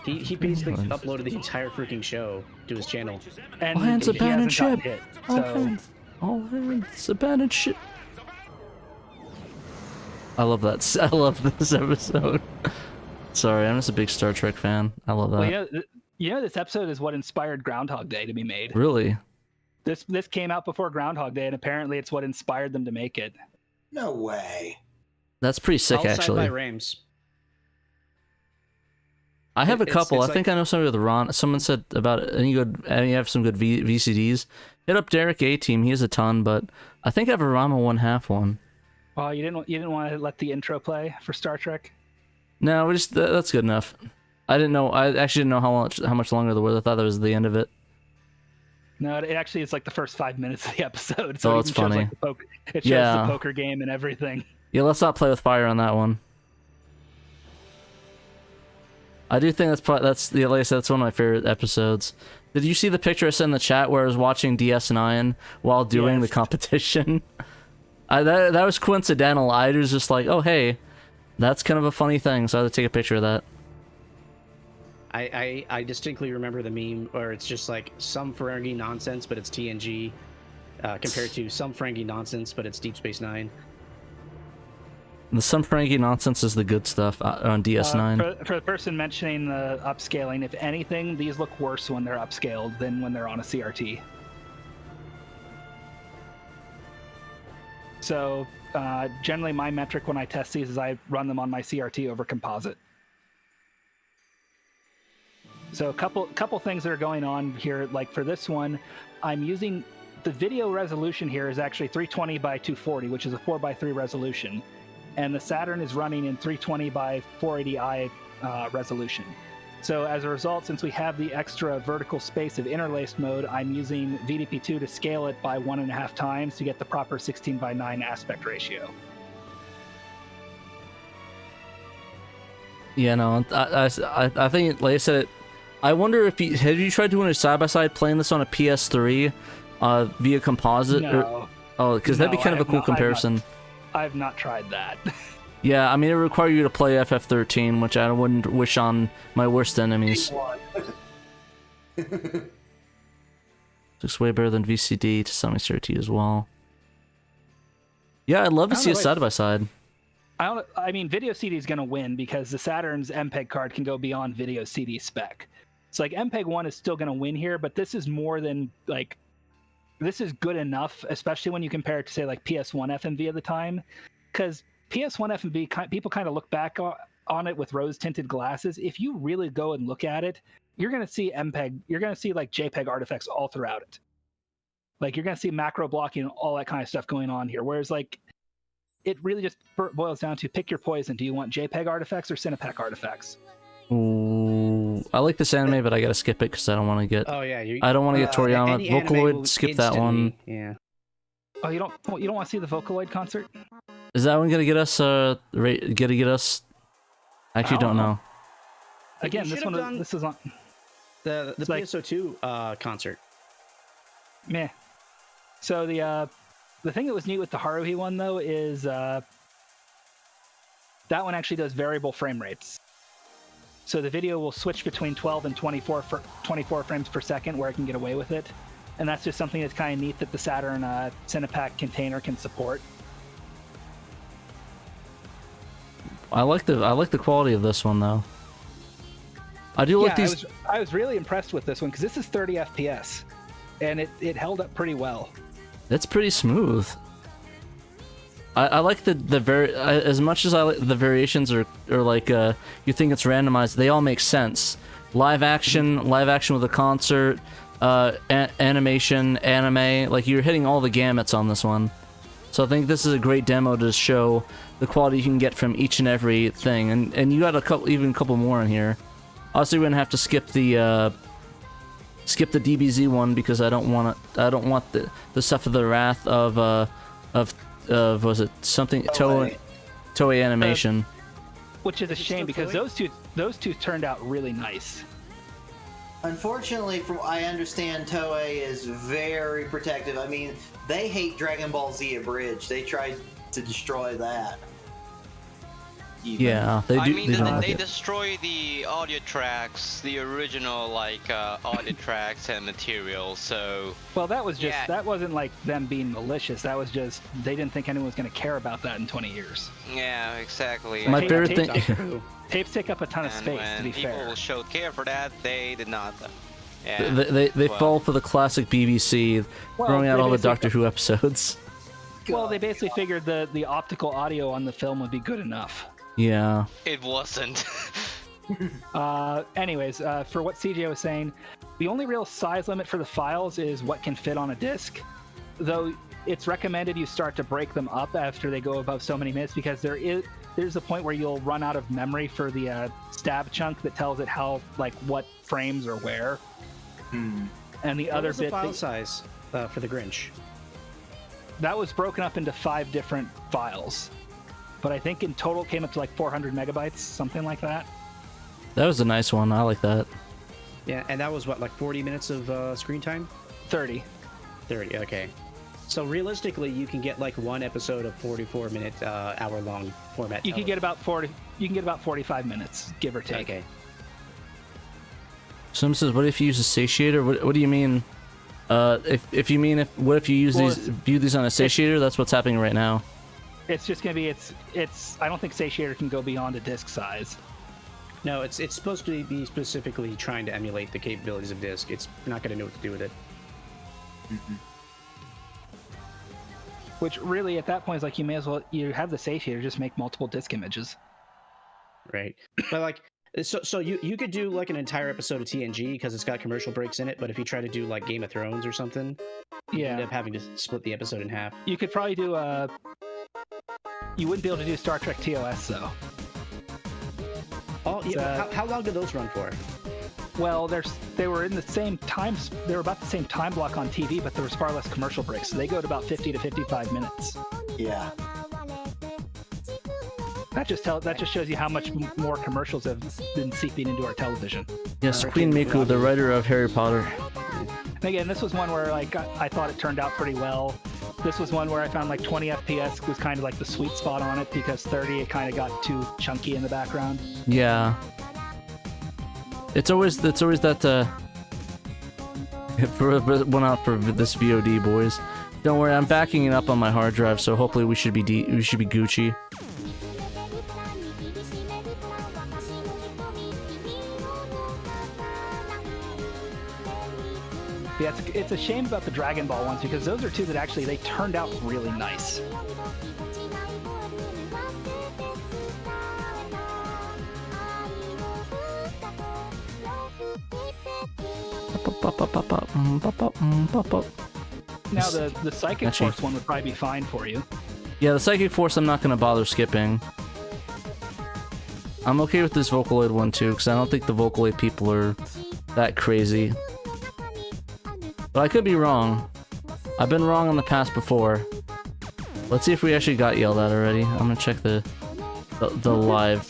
He basically uploaded the entire freaking show to his channel. And all hands abandon ship! All hands abandon ship! I love that. I love this episode. Sorry, I'm just a big Star Trek fan. I love that. Well, you know this episode is what inspired Groundhog Day to be made. Really? This came out before Groundhog Day, and apparently it's what inspired them to make it. No way. That's pretty sick, actually. By Rams. I have a couple. I think I know somebody with Ron. Someone said about it. And you have some good VCDs. Hit up Derek A Team. He has a ton, but I think I have a Rama 1/2 one. Oh, you didn't want to let the intro play for Star Trek? No, that's good enough. I didn't know. I actually didn't know how much longer there was. I thought that was the end of it. No, it actually is like the first 5 minutes of the episode. So it's funny. It shows the poker game and everything. Yeah, let's not play with fire on that one. I do think like I said, that's one of my favorite episodes. Did you see the picture I sent in the chat where I was watching DS9 while doing the competition? That was coincidental. I was just like, oh hey, that's kind of a funny thing, so I had to take a picture of that. I distinctly remember the meme where it's just like some Ferengi nonsense, but it's TNG, compared to some Ferengi nonsense, but it's Deep Space Nine. The some Ferengi nonsense is the good stuff on DS9. For the person mentioning the upscaling, if anything, these look worse when they're upscaled than when they're on a CRT. So generally my metric when I test these is I run them on my CRT over composite. So a couple things that are going on here, like for this one, I'm using the video resolution here is actually 320 by 240, which is a 4:3 resolution. And the Saturn is running in 320 by 480i resolution. So as a result, since we have the extra vertical space of interlaced mode, I'm using VDP2 to scale it by 1.5 times to get the proper 16:9 aspect ratio. Yeah, no, I think, like I said, I wonder if have you tried doing a side-by-side playing this on a PS3 via composite? No. Because that'd be kind of a cool comparison. I've not tried that. Yeah, I mean, it would require you to play FF13, which I wouldn't wish on my worst enemies. Looks way better than VCD to some extent as well. Yeah, I'd love to see a side-by-side. I mean, Video CD is going to win because the Saturn's MPEG card can go beyond Video CD spec. So, like, MPEG-1 is still going to win here, but this is more than, like, this is good enough, especially when you compare it to, say, like, PS1 FMV at the time. Because PS1 FMV, people kind of look back on it with rose-tinted glasses. If you really go and look at it, you're going to see MPEG, you're going to see, like, JPEG artifacts all throughout it. Like, you're going to see macro blocking and all that kind of stuff going on here. Whereas, like, it really just boils down to pick your poison. Do you want JPEG artifacts or Cinepack artifacts? Ooh, I like this anime, but I gotta skip it because I don't want to get. Oh yeah, I don't want to get Toriyama. Vocaloid, skip that one. Yeah. Oh, you don't want to see the Vocaloid concert? Is that one gonna get us? Get us? I actually don't know. Again, this is on the PSO2 concert. Meh. So the thing that was neat with the Haruhi one, though, is that one actually does variable frame rates. So the video will switch between 12 and 24 frames per second, where it can get away with it. And that's just something that's kind of neat that the Saturn Cinepack container can support. I like the quality of this one, though. I do like these. I was really impressed with this one because this is 30 FPS, and it held up pretty well. It's pretty smooth. I like as much as I like the variations are like you think it's randomized, they all make sense. Live action with a concert, animation, anime, like you're hitting all the gamuts on this one. So I think this is a great demo to show the quality you can get from each and every thing, and you got a couple more in here. Obviously, we're gonna have to skip the DBZ one because I don't want the stuff of the wrath of was it something Toei Animation, which is a shame because those two turned out really nice. Unfortunately, from what I understand, Toei is very protective. I mean, they hate Dragon Ball Z Abridged. They tried to destroy that. Yeah, they do. I mean, they destroy the audio tracks, the original audio tracks and material. So well, that was just that wasn't like them being malicious. That was just they didn't think anyone was going to care about that in 20 years. Yeah, exactly. My favorite thing. Tapes take up a ton of space. When to be fair, people showed care for that, they did not. Yeah. They fall for the classic BBC, throwing out all the Doctor Who episodes. Well, they basically figured the optical audio on the film would be good enough. Yeah. It wasn't. Anyways, for what CJ was saying, the only real size limit for the files is what can fit on a disc. Though it's recommended you start to break them up after they go above so many minutes because there's a point where you'll run out of memory for the stab chunk that tells it what frames are where. And the other bit. What was the file size for the Grinch? That was broken up into 5 different files. But I think in total it came up to like 400 megabytes, something like that. That was a nice one. I like that. Yeah, and that was what, like 40 minutes of screen time? 30. 30, okay. So realistically, you can get like one episode of 44-minute, hour-long format. You can get about 40. You can get about 45 minutes, give or take. Okay. Someone says, what if you use a satiator? What do you mean? If you mean what if you use view these on a satiator? That's what's happening right now. It's just gonna be it's. I don't think satiator can go beyond a disk size. No, it's supposed to be specifically trying to emulate the capabilities of disk. It's not going to know what to do with it. Which really, at that point, is like you may as well you have the satiator, just make multiple disk images. Right, but like so you could do like an entire episode of TNG because it's got commercial breaks in it. But if you try to do like Game of Thrones or something, you end up having to split the episode in half. You could probably do You wouldn't be able to do Star Trek TOS though. Oh, yeah. How long did those run for? Well, they were in the same times. They were about the same time block on TV, but there was far less commercial breaks. So they go to about 50 to 55 minutes. Yeah. That just shows you how much more commercials have been seeping into our television. Yes, Queen Miku, the writer of Harry Potter. And again, this was one where like I thought it turned out pretty well. This was one where I found like 20 FPS was kind of like the sweet spot on it because 30 it kind of got too chunky in the background. Yeah. It's always that one out for this VOD, boys. Don't worry, I'm backing it up on my hard drive, so hopefully we should be Gucci. Yeah, it's a shame about the Dragon Ball ones because those are two that actually they turned out really nice. Now the Psychic Force one would probably be fine for you. Yeah, the Psychic Force I'm not gonna bother skipping. I'm okay with this Vocaloid one too, because I don't think the Vocaloid people are that crazy. But I could be wrong. I've been wrong in the past before. Let's see if we actually got yelled at already. I'm gonna check the live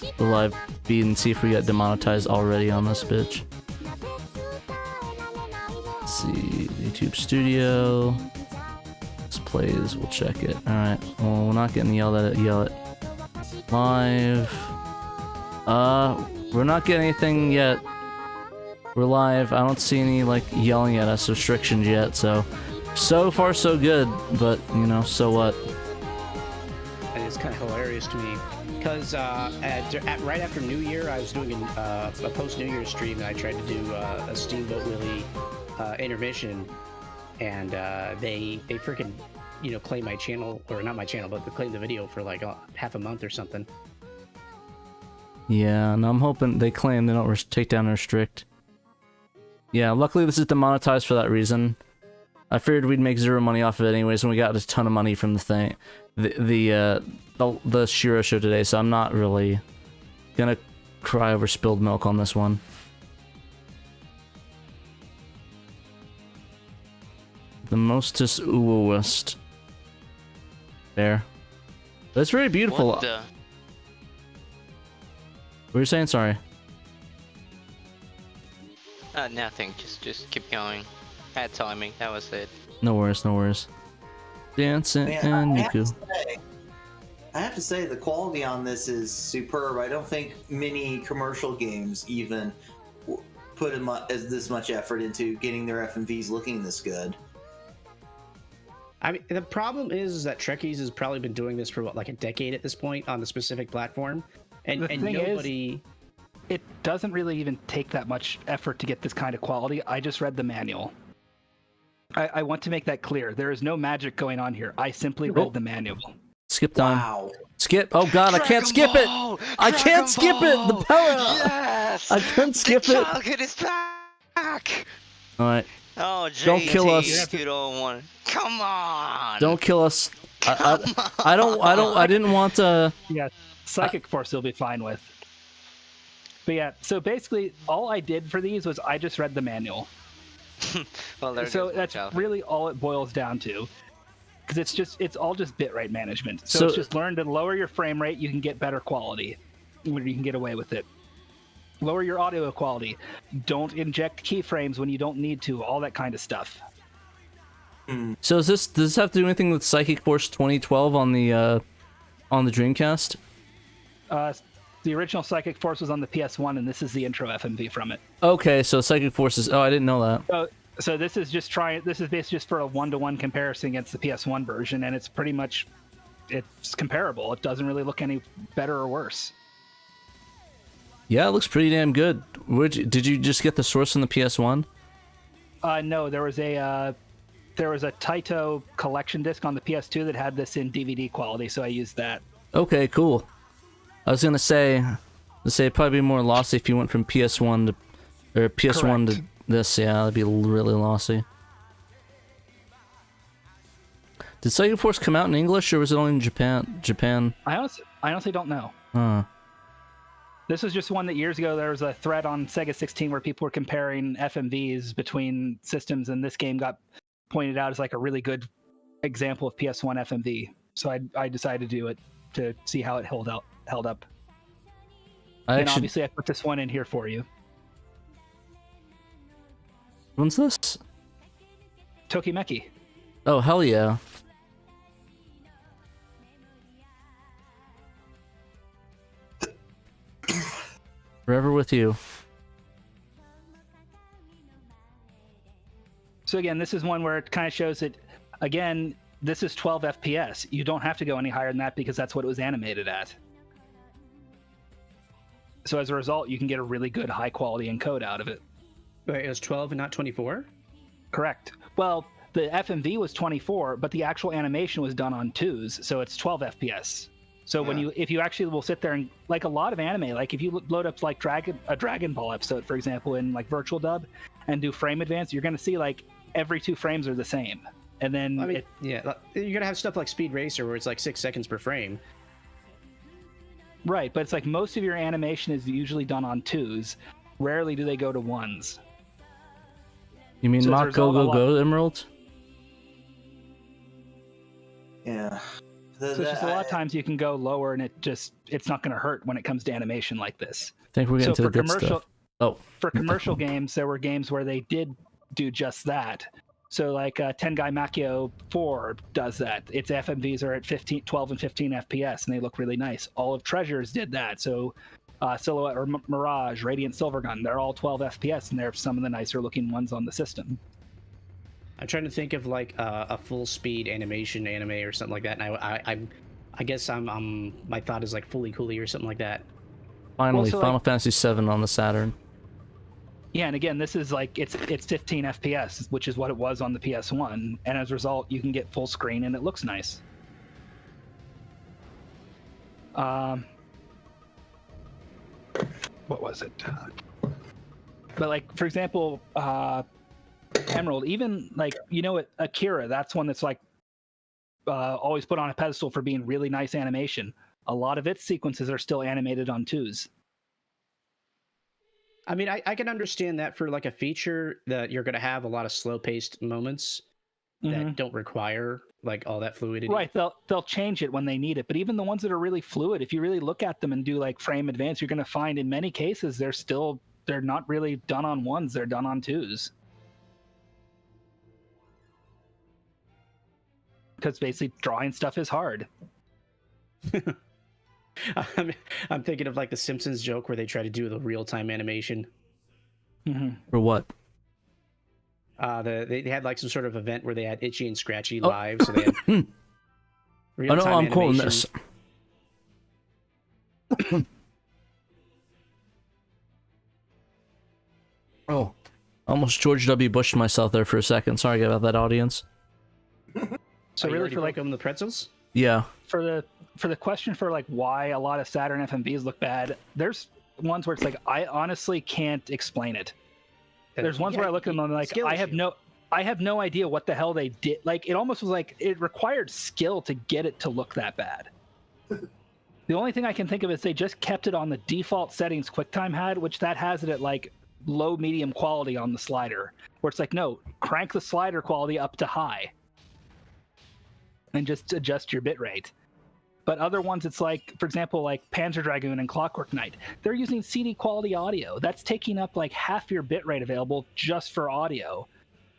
feed and see if we got demonetized already on this bitch. Let's see, YouTube Studio. This plays, we'll check it. Alright, well, we're not getting yelled at yet. Live. We're not getting anything yet. We're live. I don't see any, like, yelling at us restrictions yet, so far so good, but, you know, so what? And it's kind of hilarious to me, because right after New Year, I was doing a post-New Year stream, and I tried to do a Steamboat Willie intermission, and they freaking, you know, claimed my channel, or not my channel, but they claimed the video for, like, half a month or something. Yeah, and I'm hoping they claim they don't take down and restrict. Yeah, luckily this is demonetized for that reason. I figured we'd make zero money off of it anyways, and we got a ton of money from the thing, the SHIRO show today, so I'm not really gonna cry over spilled milk on this one. The mostest ooest. There. But it's very beautiful. What the? What were you saying? Sorry. Nothing. Just keep going. Bad timing. That was it. No worries, no worries. Dancing and Niku. I have to say the quality on this is superb. I don't think many commercial games even put this much effort into getting their FMVs looking this good. I mean, the problem is that Trekkies has probably been doing this for what, like a decade at this point on the specific platform, and nobody. It doesn't really even take that much effort to get this kind of quality. I just read the manual. I want to make that clear. There is no magic going on here. I simply read the manual. Skip down. Wow. Skip. Oh god, I can't skip it! I can't skip it! The power! Yes! I can't skip it! Childhood is back! Alright. Oh, JT, Don't kill us. You don't want. Come on! Don't kill us. I didn't want to. Yeah, Psychic Force you'll be fine with. But yeah, so basically all I did for these was I just read the manual. Well, so that's really all it boils down to. Because it's all just bitrate management. So it's just learn to lower your frame rate, you can get better quality. You can get away with it. Lower your audio quality. Don't inject keyframes when you don't need to, all that kind of stuff. So does this have to do anything with Psychic Force 2012 on the Dreamcast? The original Psychic Force was on the PS1, and this is the intro FMV from it. Okay, so Psychic Forces. Oh, I didn't know that. So this is just This is basically just for a 1-to-1 comparison against the PS1 version, and it's pretty much it's comparable. It doesn't really look any better or worse. Yeah, it looks pretty damn good. Did you just get the source from the PS1? No, there was a Taito collection disc on the PS2 that had this in DVD quality, so I used that. Okay, cool. I was gonna say it'd probably be more lossy if you went from PS1 to PS1 Correct. to this. Yeah, that'd be really lossy. Did Psychic Force come out in English or was it only in Japan? I honestly don't know. Huh. This was just one that years ago there was a thread on Sega 16 where people were comparing FMVs between systems, and this game got pointed out as like a really good example of PS1 FMV. So I decided to do it to see how it held up. Obviously I put this one in here for you. When's this? Tokimeki. Oh, hell yeah. Forever with you. So again, this is one where it kind of shows that, again, this is 12 FPS. You don't have to go any higher than that because that's what it was animated at. So as a result, you can get a really good high quality encode out of it. Wait, it was 12 and not 24? Correct. Well, the FMV was 24, but the actual animation was done on 2s, so it's 12 FPS. So if you actually will sit there and, like a lot of anime, like if you load up like a Dragon Ball episode, for example, in like virtual dub and do frame advance, you're going to see like every 2 frames are the same. And then you're going to have stuff like Speed Racer where it's like 6 seconds per frame. Right, but it's like most of your animation is usually done on 2s. Rarely do they go to 1s. You mean Mach Go Emerald? Yeah. So it's just a lot of times you can go lower and it's not going to hurt when it comes to animation like this. I think we're getting to the good stuff. Oh. For commercial games, there were games where they did do just that. So like Tengai Makio 4 does that. Its FMVs are at 12 and 15 FPS and they look really nice. All of Treasures did that. So Silhouette or Mirage, Radiant Silvergun, they're all 12 FPS and they're some of the nicer looking ones on the system. I'm trying to think of like a full speed animation anime or something like that, and I guess my thought is like Fully Cooley or something like that. Finally, Final Fantasy VII on the Saturn. Yeah, and again, this is like it's 15 FPS, which is what it was on the PS1, and as a result, you can get full screen and it looks nice. What was it? But like, for example, Emerald, even like, Akira, that's one that's like always put on a pedestal for being really nice animation. A lot of its sequences are still animated on 2s. I mean, I can understand that for like a feature that you're going to have a lot of slow-paced moments that don't require like all that fluidity. Right, they'll change it when they need it. But even the ones that are really fluid, if you really look at them and do like frame advance, you're going to find in many cases they're not really done on 1s, they're done on 2s. Because basically drawing stuff is hard. I'm thinking of like the Simpsons joke where they try to do the real-time animation. For what? They had like some sort of event where they had Itchy and Scratchy live, so they had real-time I'm quoting animation. this. Oh, almost George W. Bushed myself there for a second. Sorry about that, audience. So really, for like the pretzels? Yeah. For the question for like why a lot of Saturn FMVs look bad, there's ones where it's like I honestly can't explain it. There's ones where I look at them and I'm like I have no idea what the hell they did. Like it almost was like it required skill to get it to look that bad. The only thing I can think of is they just kept it on the default settings QuickTime had, which that has it at like low medium quality on the slider, where it's like no, crank the slider quality up to high and just adjust your bitrate. But other ones, it's like, for example, like Panzer Dragoon and Clockwork Knight, they're using CD quality audio. That's taking up like half your bitrate available just for audio.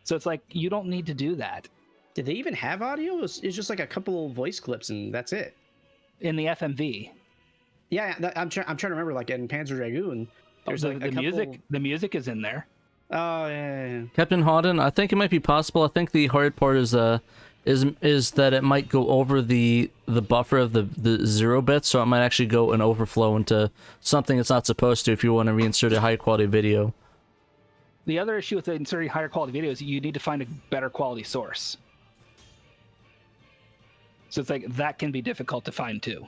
So it's like, you don't need to do that. Did they even have audio? It's just like a couple of voice clips and that's it. In the FMV. Yeah, I'm trying to remember. Like in Panzer Dragoon, there's the, like the a couple... music. The music is in there. Oh yeah. Captain Hawden, I think it might be possible. I think the hard part is that it might go over the buffer of the 0 bits, so it might actually go and overflow into something it's not supposed to if you want to reinsert a high quality video. The other issue with inserting higher quality videos, you need to find a better quality source. So it's like that can be difficult to find too.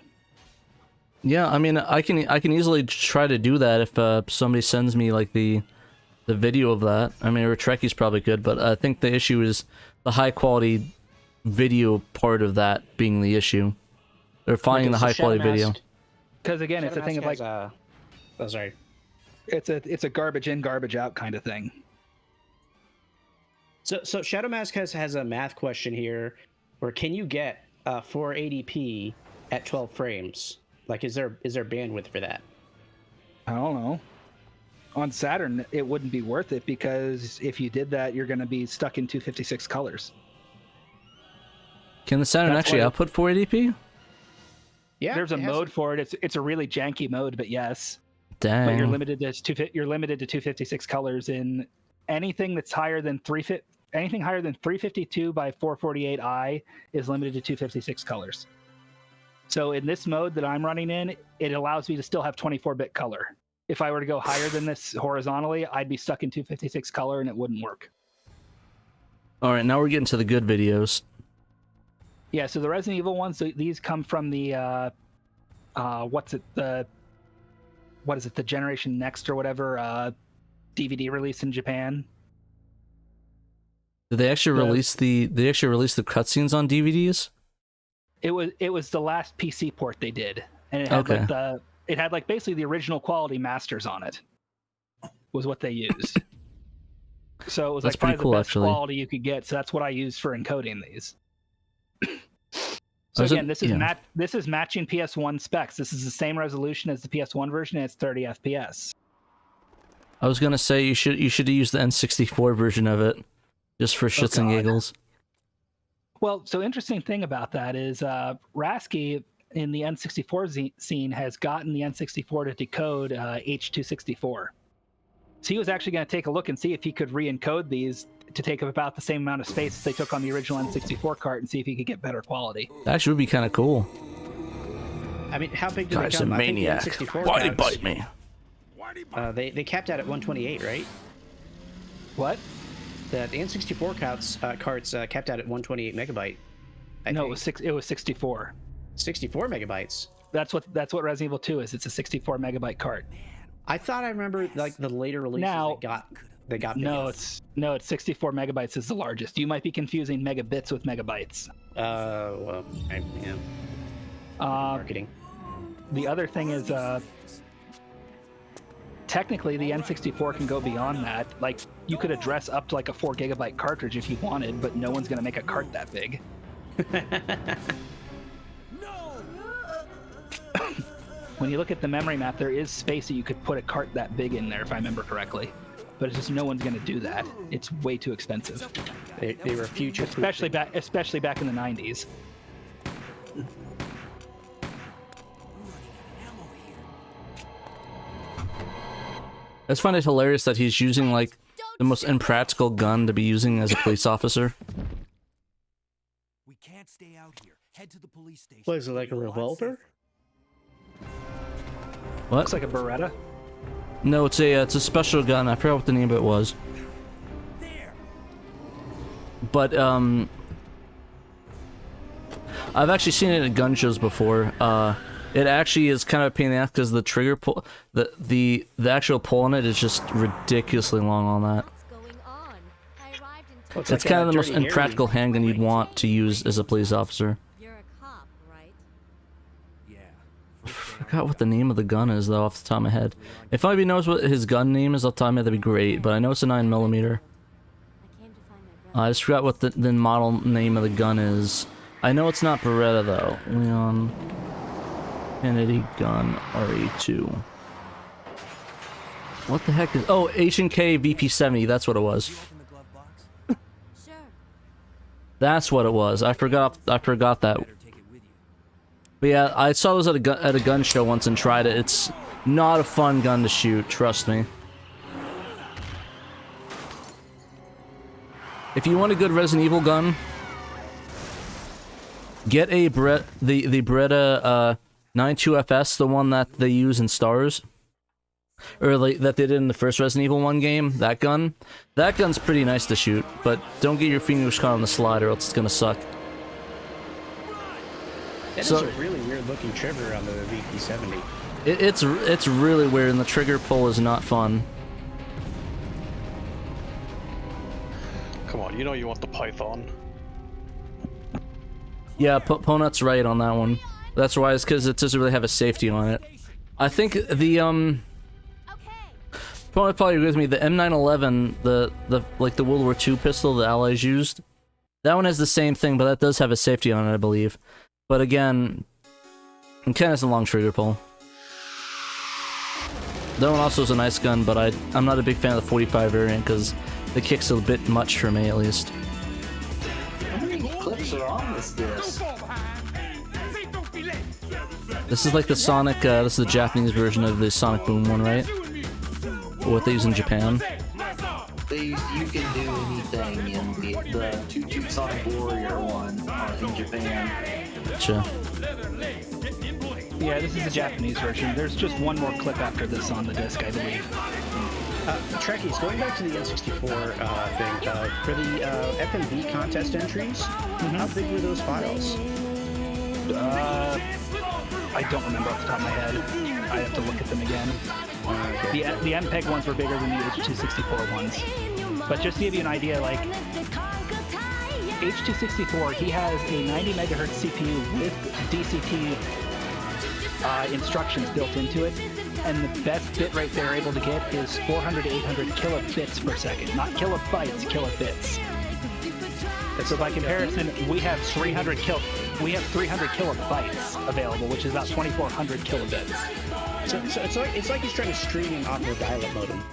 Yeah, I mean, I can easily try to do that if somebody sends me like the video of that. I mean, Retreki's probably good, but I think the issue is the high quality video part of that being the issue. Or finding the high quality video. Because again, it's a thing of like, oh, sorry. It's a garbage in, garbage out kind of thing. So Shadow Mask has a math question here, where can you get 480p at 12 frames? Like, is there bandwidth for that? I don't know. On Saturn, it wouldn't be worth it because if you did that, you're going to be stuck in 256 colors. Can the Saturn actually output 480p? Yeah, there's a mode for it. It's a really janky mode, but yes. Dang. But you're limited to 256 colors in anything that's higher than 352 by 448i is limited to 256 colors. So in this mode that I'm running in, it allows me to still have 24-bit color. If I were to go higher than this horizontally, I'd be stuck in 256 color and it wouldn't work. All right, now we're getting to the good videos. Yeah, so the Resident Evil ones, these come from the the Generation Next or whatever DVD release in Japan. Did they actually release the cutscenes on DVDs? It was the last PC port they did, and it had it had like basically the original quality masters on it. Was what they used. So it was That's like probably pretty cool, the best actually. quality you could get. So that's what I used for encoding these. So again, this is matching PS1 specs. This is the same resolution as the PS1 version, and it's 30 FPS. I was gonna say you should use the N64 version of it, just for shits and giggles. Well, so interesting thing about that is Rasky in the N64 scene has gotten the N64 to decode H.264. So he was actually going to take a look and see if he could re-encode these to take up about the same amount of space as they took on the original N64 cart and see if he could get better quality. That actually would be kind of cool. I mean, how big do Guy's they come? a maniac. Why'd he bite me? They capped out at 128, right? What? The N64 carts capped out at 128 megabyte. No, it was 64. 64 megabytes. That's what Resident Evil 2 is. It's a 64 megabyte cart. I thought I remember like the later releases they got no, it's 64 megabytes is the largest. You might be confusing megabits with megabytes. Well, yeah. Marketing. The other thing is technically the N64 can go beyond that. Like you could address up to like a 4 gigabyte cartridge if you wanted, but no one's going to make a cart that big. When you look at the memory map, there is space that you could put a cart that big in there, if I remember correctly. But it's just no one's going to do that. It's way too expensive. They were future, especially back in the 90s. I just find it hilarious that he's using like the most impractical gun to be using as a police officer. We can't stay out here. Head to the police station. What is it, like a revolver? What? Looks like a Beretta. No, it's a special gun. I forgot what the name of it was. But I've actually seen it at gun shows before. It actually is kind of a pain in the ass because the trigger pull, the actual pull on it is just ridiculously long on that. It's like kind of the most impractical handgun you'd want to use as a police officer. I forgot what the name of the gun is though off the top of my head. If anybody knows what his gun name is off the top of my head, that'd be great, but I know it's a 9mm. I just forgot what the model name of the gun is. I know it's not Beretta though. Leon Kennedy gun RE2. What the heck is... Oh, H&K VP70, that's what it was. That's what it was. I forgot that. But yeah, I saw those at a gun show once and tried it. It's not a fun gun to shoot, trust me. If you want a good Resident Evil gun, get a the Beretta 92FS, the one that they use in Stars. Or like, that they did in the first Resident Evil 1 game, that gun. That gun's pretty nice to shoot, but don't get your fingers caught on the slide or else it's gonna suck. That is a really weird looking trigger on the VP70. It's really weird, and the trigger pull is not fun. Come on, you know you want the Python. Yeah, Ponut's right on that one. That's why, it's because it doesn't really have a safety on it. I think the Ponut probably agree with me. The M911, the like the World War II pistol the Allies used, that one has the same thing, but that does have a safety on it, I believe. But again, it kind of has a long trigger pull. That one also is a nice gun, but I'm not a big fan of the 45 variant because the kick's a bit much for me, at least. How many clips are on this disc? This is like the Sonic, this is the Japanese version of the Sonic Boom one, right? Or what they use in Japan. You can do anything in the Toot Toot Sonic Warrior one in Japan. Gotcha. Yeah, this is the Japanese version. There's just one more clip after this on the disc, I believe. Trekkies, going back to the N64 thing, for the FMV contest entries, how big were those files? I don't remember off the top of my head. I have to look at them again. The MPEG ones were bigger than the H.264 ones. But just to give you an idea, like, H.264, he has a 90 megahertz CPU with DCT instructions built into it, and the best bit rate they're able to get is 400 to 800 kilobits per second. Not kilobytes, kilobits. So by comparison, we have 300 kilobytes available, which is about 2,400 kilobits. So it's like he's trying to stream off a dial-up modem.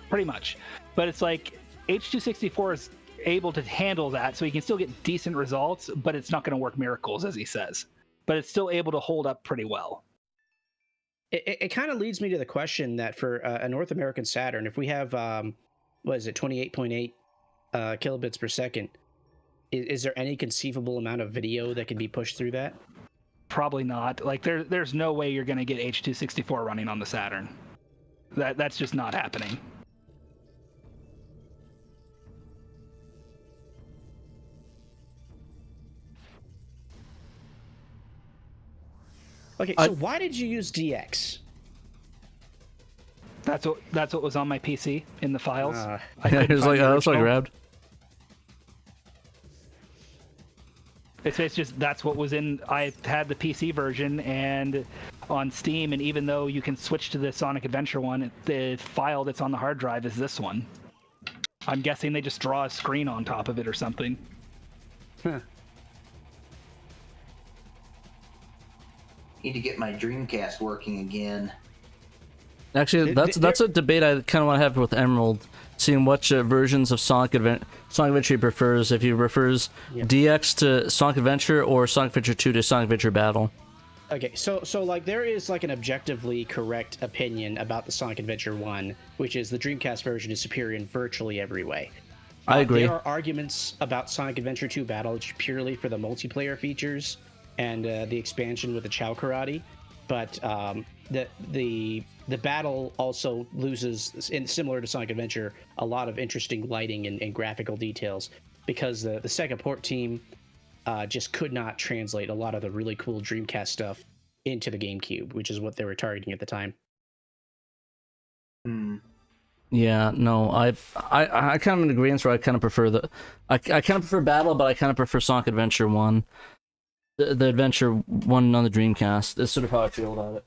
Pretty much. But it's like H.264 is able to handle that, so he can still get decent results, but it's not going to work miracles, as he says. But it's still able to hold up pretty well. It kind of leads me to the question that for a North American Saturn, if we have, 28.8 kilobits per second, is there any conceivable amount of video that can be pushed through that? Probably not. Like, there's no way you're going to get H.264 running on the Saturn. That's just not happening. Okay, so why did you use DX? That's what was on my PC in the files. It was like, that's what I grabbed. It's just that's what was in. I had the PC version and on Steam, and even though you can switch to the Sonic Adventure one, the file that's on the hard drive is this one. I'm guessing they just draw a screen on top of it or something. Huh. Need to get my Dreamcast working again. Actually, that's a debate I kind of want to have with Emerald, seeing what versions of Sonic Adventure he prefers. If he prefers DX to Sonic Adventure or Sonic Adventure 2 to Sonic Adventure Battle. Okay, so like there is like an objectively correct opinion about the Sonic Adventure 1, which is the Dreamcast version is superior in virtually every way. I agree. There are arguments about Sonic Adventure 2 Battle purely for the multiplayer features and the expansion with the Chow Karate, but the battle also loses, similar to Sonic Adventure, a lot of interesting lighting and graphical details because the Sega port team just could not translate a lot of the really cool Dreamcast stuff into the GameCube, which is what they were targeting at the time. Yeah, no, I kind of in agreement where I kind of prefer I kind of prefer Battle, but I kind of prefer Sonic Adventure 1. The Adventure 1 on the Dreamcast. That's sort of how I feel about it.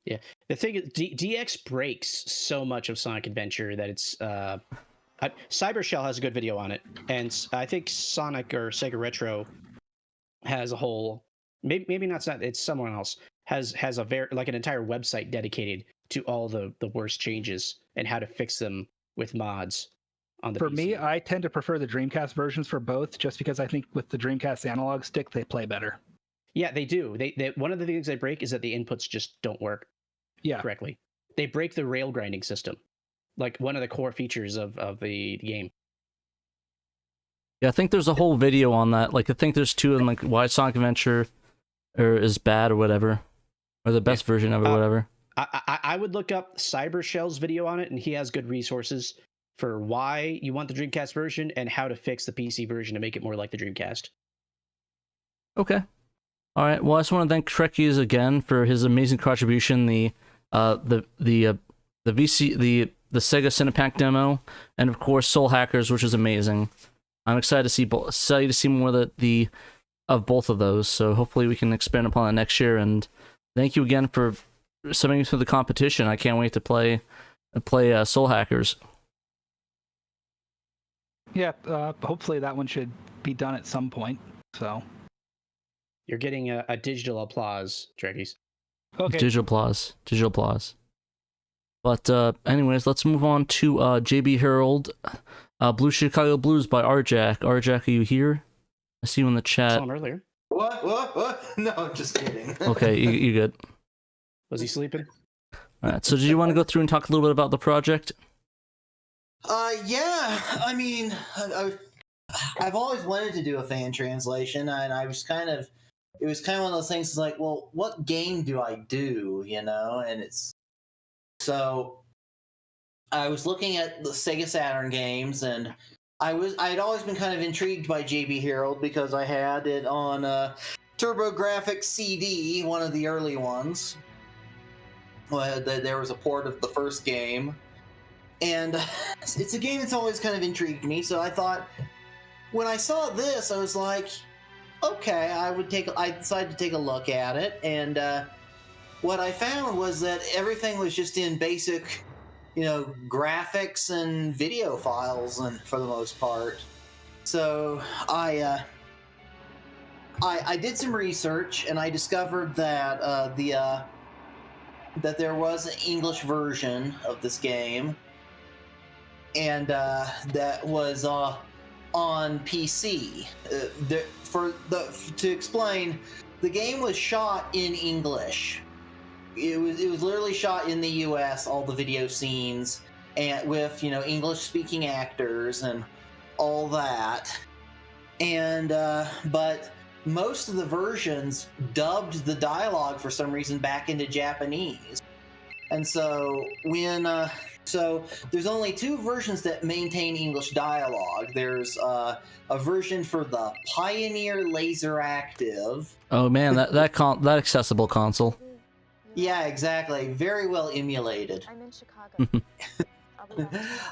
Yeah, the thing is, DX breaks so much of Sonic Adventure that it's Cybershell has a good video on it, and I think Sonic or Sega Retro has a whole, maybe not, it's someone else has a like an entire website dedicated to all the worst changes and how to fix them with mods. on the For PC. me, I tend to prefer the Dreamcast versions for both, just because I think with the Dreamcast analog stick, they play better. Yeah, they do. They one of the things they break is that the inputs just don't work correctly. They break the rail grinding system, like one of the core features of the game. Yeah, I think there's a whole video on that. Like, I think there's two of them, like why Sonic Adventure is bad or whatever, or the best version of it, whatever. I would look up Cybershell's video on it, and he has good resources for why you want the Dreamcast version and how to fix the PC version to make it more like the Dreamcast. Okay. All right. Well, I just want to thank Trekkies again for his amazing contribution. The Sega Cinepack demo, and of course Soul Hackers, which is amazing. I'm excited to see more of both of those. So hopefully we can expand upon that next year. And thank you again for submitting to the competition. I can't wait to play Soul Hackers. Yeah, hopefully that one should be done at some point. So you're getting a digital applause, Trekkies. Okay. Digital applause. But anyways, let's move on to JB Harold, Blue Chicago Blues by Arjack. Arjack, are you here? I see you in the chat. I saw him earlier. What? No, I'm just kidding. Okay, you good. Was he sleeping? All right, so do you want to go through and talk a little bit about the project? Yeah. I mean, I've always wanted to do a fan translation, and it was kind of one of those things. It's like, well, what game do I do? You know, and so I was looking at the Sega Saturn games, and I'd always been kind of intrigued by JB Harold because I had it on TurboGrafx CD, one of the early ones. There was a port of the first game, and it's a game that's always kind of intrigued me. So I thought, when I saw this, I was like, okay, I decided to take a look at it, and what I found was that everything was just in basic, graphics and video files, and for the most part. So I did some research, and I discovered that that there was an English version of this game, and that was on PC. To explain, the game was shot in English. It was literally shot in the U.S. All the video scenes, and with English-speaking actors and all that. And but most of the versions dubbed the dialogue for some reason back into Japanese. And so so there's only two versions that maintain English dialogue. There's a version for the Pioneer Laser Active. Oh man, that accessible console. Yeah, exactly. Very well emulated. I'm in Chicago.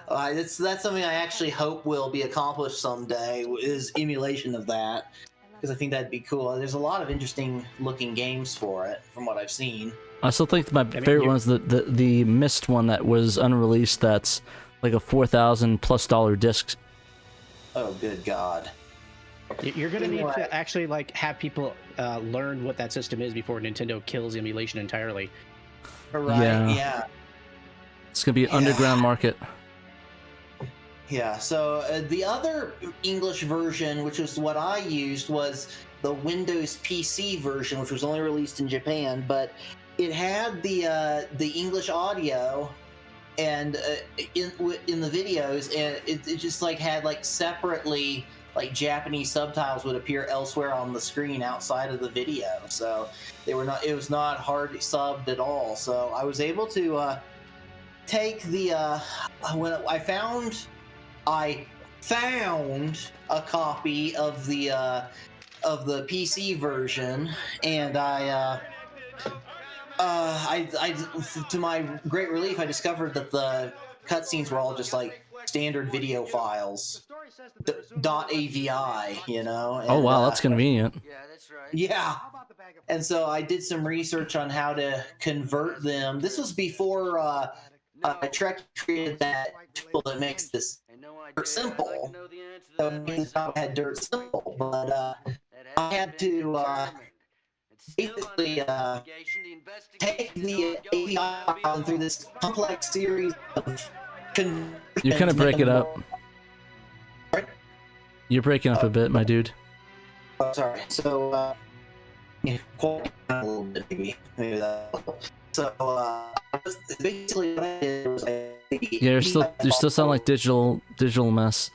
That's something I actually hope will be accomplished someday, is emulation of that, because I think that'd be cool. There's a lot of interesting looking games for it, from what I've seen. I still think my favorite one is the Myst one that was unreleased. That's like a $4,000+ disc. Oh, good God! You're gonna need to actually have people learn what that system is before Nintendo kills emulation entirely. Right? Yeah. It's gonna be an underground market. Yeah. So the other English version, which was what I used, was the Windows PC version, which was only released in Japan, but it had the English audio and in the videos, and it just had separately Japanese subtitles would appear elsewhere on the screen outside of the video. So it was not hard subbed at all. So I was able to take when I found a copy of the PC version, and I to my great relief, I discovered that the cutscenes were all just standard video files, .avi, And, oh wow, that's convenient. Yeah, that's right. Yeah, and so I did some research on how to convert them. This was before Trek created that tool that makes this dirt simple. So I had dirt simple, but I had to basically take the API file through this complex series of You kind of break it up. You're breaking up a bit, my dude. Oh, sorry. So, quality down a little bit, maybe that. So, basically, what I did was Yeah, you still sound like digital mess.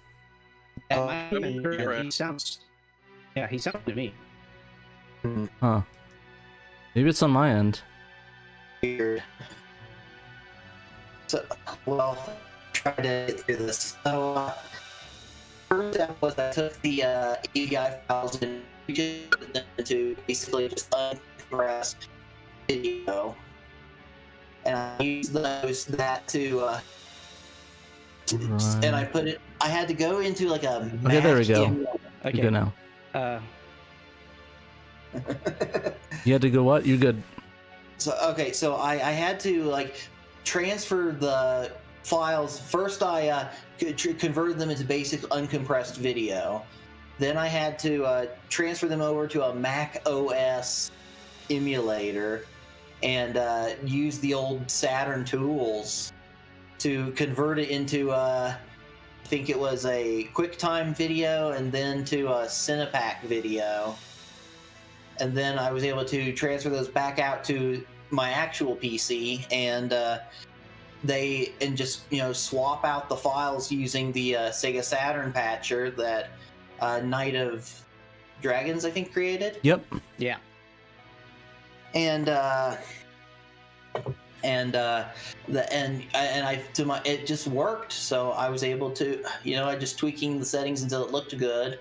He sounds. Yeah, he sounds to me. Huh. Maybe it's on my end. Weird. So, well, try to get through this. So, first step was I took the API files and put them into basically just uncompressed video, and I used that to. Right. And I put it. I had to go into like a. Okay, there we go. Okay. You're good now. You had to go what? You're good. So okay, so I had to like transfer the files. First, I converted them into basic uncompressed video. Then I had to transfer them over to a Mac OS emulator and use the old Saturn tools to convert it into I think it was a QuickTime video and then to a Cinepack video. And then I was able to transfer those back out to my actual PC and just swap out the files using the Sega Saturn patcher that Night of Dragons I think created. Yep. Yeah. And it just worked. So I was able to I just tweaking the settings until it looked good.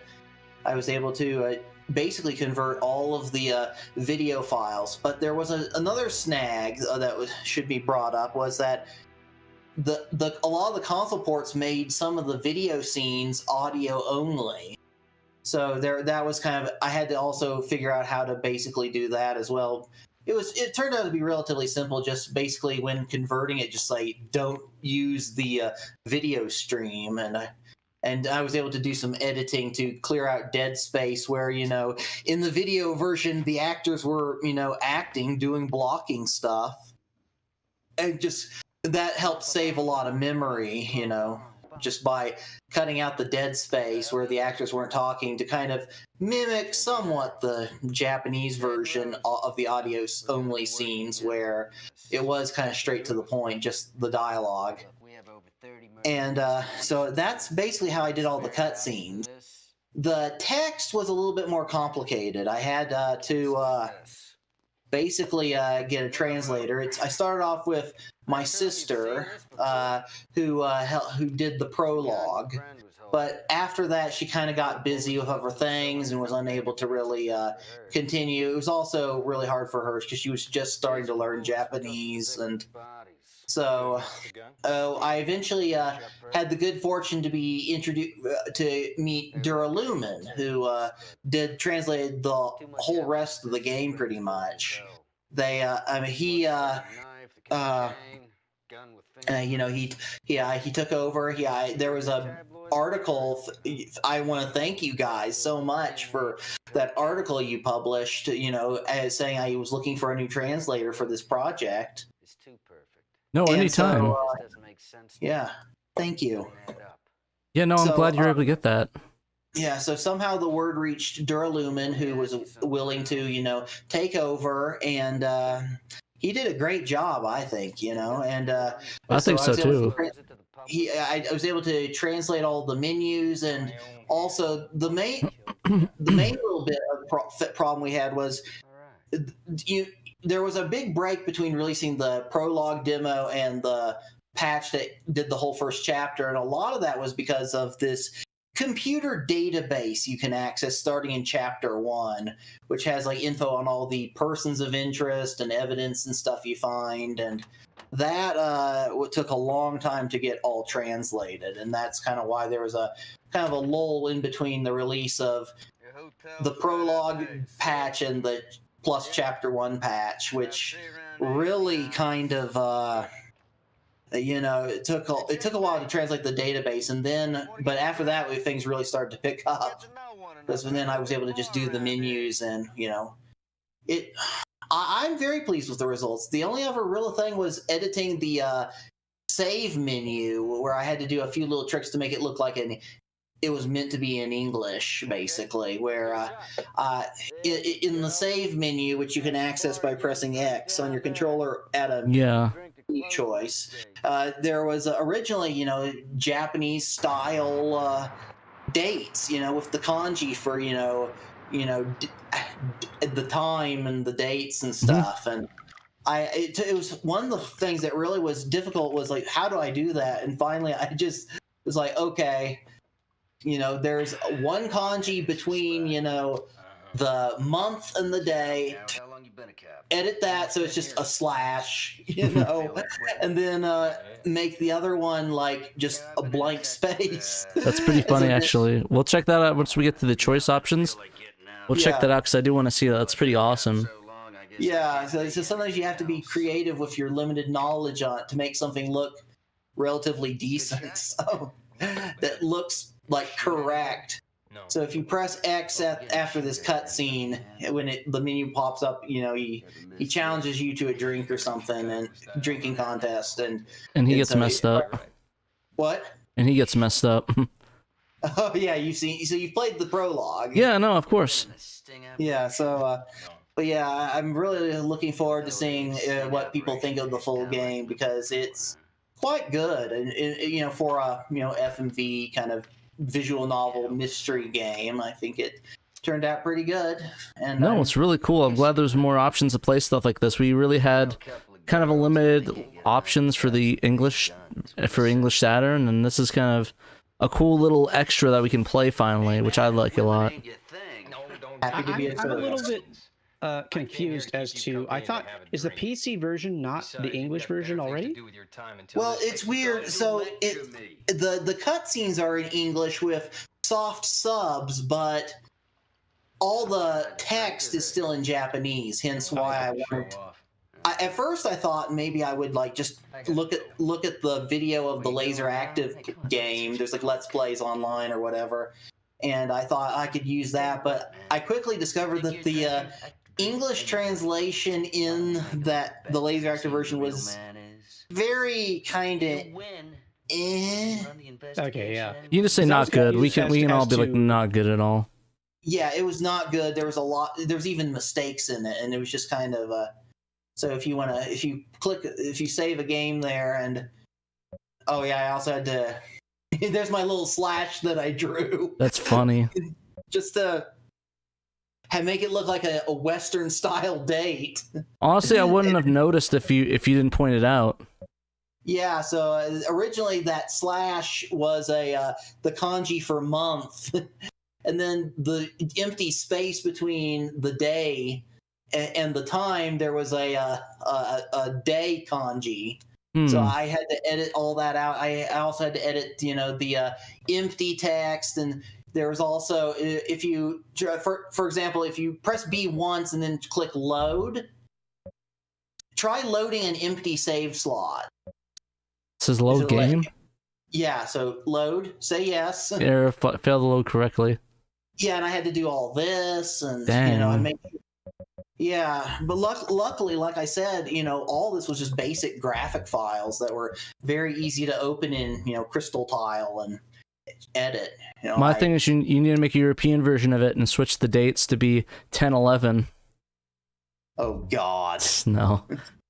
I was able to basically convert all of the video files, but there was another snag that should be brought up, was that a lot of the console ports made some of the video scenes audio only. So that was kind of, I had to also figure out how to basically do that as well. It turned out to be relatively simple. Just basically when converting it, just like don't use the video stream, and I was able to do some editing to clear out dead space where, in the video version, the actors were, acting, doing blocking stuff. And just, that helped save a lot of memory, just by cutting out the dead space where the actors weren't talking to kind of mimic somewhat the Japanese version of the audio-only scenes where it was kind of straight to the point, just the dialogue. And so that's basically how I did all the cutscenes. The text was a little bit more complicated. I had to basically get a translator. I started off with my sister, who did the prologue. But after that, she kind of got busy with other things and was unable to really continue. It was also really hard for her because she was just starting to learn Japanese, and so I eventually had the good fortune to be introduced to meet Duralumin, who translated the whole rest of the game pretty much. He took over. There was a article. I want to thank you guys so much for that article you published. As saying I was looking for a new translator for this project. No, anytime. Yeah, thank you. Yeah, no, I'm glad you're able to get that. Yeah, so somehow the word reached Duralumin, who was willing to, take over, and he did a great job, I think, and I think so too. I was able to translate all the menus, and also the main little bit of problem we had was there was a big break between releasing the prologue demo and the patch that did the whole first chapter, and a lot of that was because of this computer database you can access starting in chapter 1, which has like info on all the persons of interest and evidence and stuff you find, and that took a long time to get all translated, and that's kind of why there was a kind of a lull in between the release of the prologue patch and the plus chapter 1 patch, which really kind of it took a while to translate the database, but after that things really started to pick up, because then I was able to just do the menus, and I'm very pleased with the results. The only other real thing was editing the save menu, where I had to do a few little tricks to make it look like an it was meant to be in English, basically, where in the save menu, which you can access by pressing X on your controller at a choice, there was originally, you know, Japanese style dates, you know, with the kanji for, you know, the time and the dates and stuff, and it was one of the things that really was difficult was like, how do I do that? And finally, I just was like, okay, you know, there's one kanji between, you know, the month and the day. Edit that so it's just a slash, you know, and then make the other one like just a blank space. That's pretty funny, actually. We'll check that out once we get to the choice options. We'll check that out because I do want to see that. That's pretty awesome. Yeah, so sometimes you have to be creative with your limited knowledge on it to make something look relatively decent, so that looks like correct. So if you press X after this cutscene, when the menu pops up, you know, he challenges you to a drink or something, and drinking contest, and he gets messed up. What? And he gets messed up. Oh yeah, so you've played the prologue. Yeah, no, of course. Yeah, so but yeah, I'm really looking forward to seeing what people think of the full game, because it's quite good, and you know, for a, you know, FMV kind of visual novel mystery game, I think it turned out pretty good. And no, it's really cool. I'm glad there's more options to play stuff like this. We really had kind of a limited options for the English Saturn, and this is kind of a cool little extra that we can play finally, which I like a lot. Happy to be I'm a little bit confused as to, I thought, is the PC version not the English version already? Well, it's weird. So the cutscenes are in English with soft subs, but all the text is still in Japanese. Hence why I wanted. At first, I thought maybe I would like just look at the video of the Laser Active game. There's like Let's Plays online or whatever, and I thought I could use that. But I quickly discovered that the English translation in the Laser Active version was very kind of Okay, yeah. You can just say not good. We can all be like not good at all. Yeah, it was not good. There was even mistakes in it, and it was just kind of so if you save a game there, and oh yeah, I also had to there's my little slash that I drew. That's funny. Just to make it look like a Western style date. Honestly, I wouldn't have noticed if you didn't point it out. Yeah, so originally that slash was the kanji for month, and then the empty space between the day and the time, there was a day kanji. So I had to edit all that out. I also had to edit, you know, the empty text, and there was also, if you, for example, if you press B once and then click load, try loading an empty save slot. It says load game? Yeah, so load, say yes. Error, failed to load correctly. Yeah, and I had to do all this, and Dang. you know, and make. Yeah, but luckily, like I said, you know, all this was just basic graphic files that were very easy to open in, you know, Crystal Tile and edit. You know, My thing is you need to make a European version of it and switch the dates to be 10/11. Oh God. No,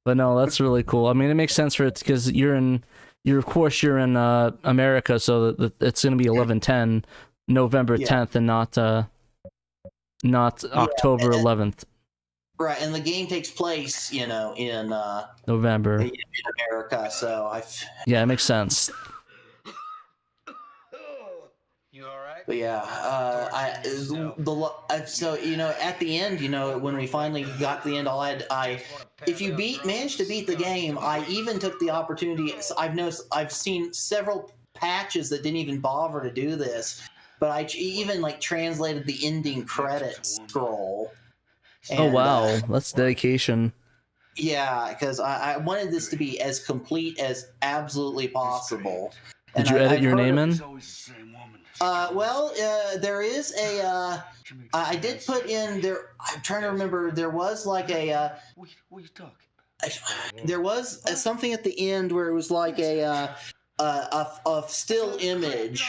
but no, that's really cool. I mean, it makes sense for it because you're in America, so that it's going to be 11/10, November 10th, and not October 11th. Right, and the game takes place, you know, in November in America. So yeah, it makes sense. You all right? But yeah, so you know, at the end, you know, when we finally got to the end, if you managed to beat the game, I even took the opportunity. I've seen several patches that didn't even bother to do this, but I even like translated the ending credits scroll. And, oh wow, that's dedication. Yeah, because I wanted this to be as complete as absolutely possible. Did you edit your name in? Well, there is a. I did put in there. I'm trying to remember. There was like a. There was something at the end where it was like a. a still image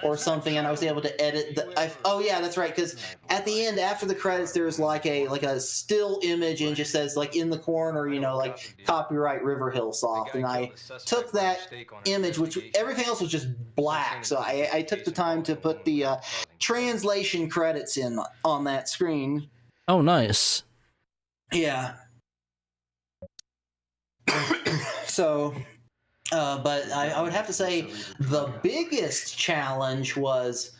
or something, and I was able to edit oh yeah, that's right, because at the end, after the credits, there's like a still image and just says like in the corner, like copyright River Hill Soft, and I took that image, which everything else was just black, so I took the time to put the translation credits in on that screen. Oh, nice. Yeah. So, but I would have to say the biggest challenge was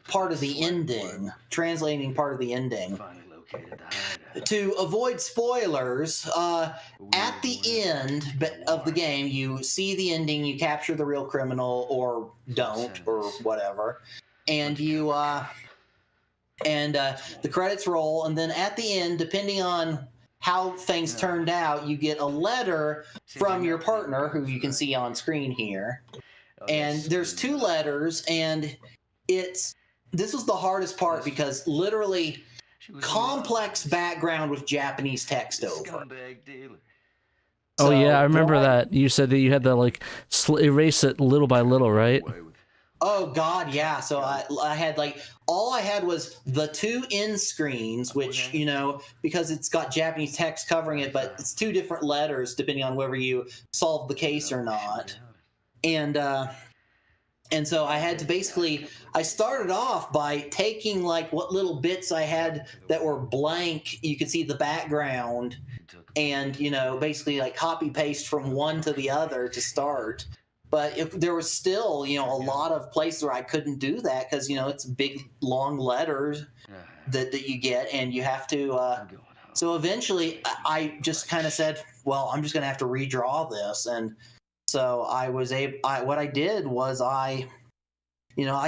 part of the ending, translating part of the ending. To avoid spoilers, at the end of the game, you see the ending, you capture the real criminal, or don't, or whatever, and you the credits roll, and then at the end, depending on how things turned out, you get a letter from your partner, who you can see on screen here. And there's 2 letters, and this was the hardest part because literally complex background with Japanese text over. Oh yeah, I remember that. You said that you had to like erase it little by little, right? Oh God, yeah. So I had all I had was the 2 end screens, which because it's got Japanese text covering it, but it's 2 different letters depending on whether you solve the case or not. And so I had to I started off by taking what little bits I had that were blank. You could see the background, and basically copy paste from one to the other to start. But if there was still, a lot of places where I couldn't do that because, it's big, long letters that you get, and you have to. So eventually, I just kind of said, "Well, I'm just going to have to redraw this." And so I was what I did was I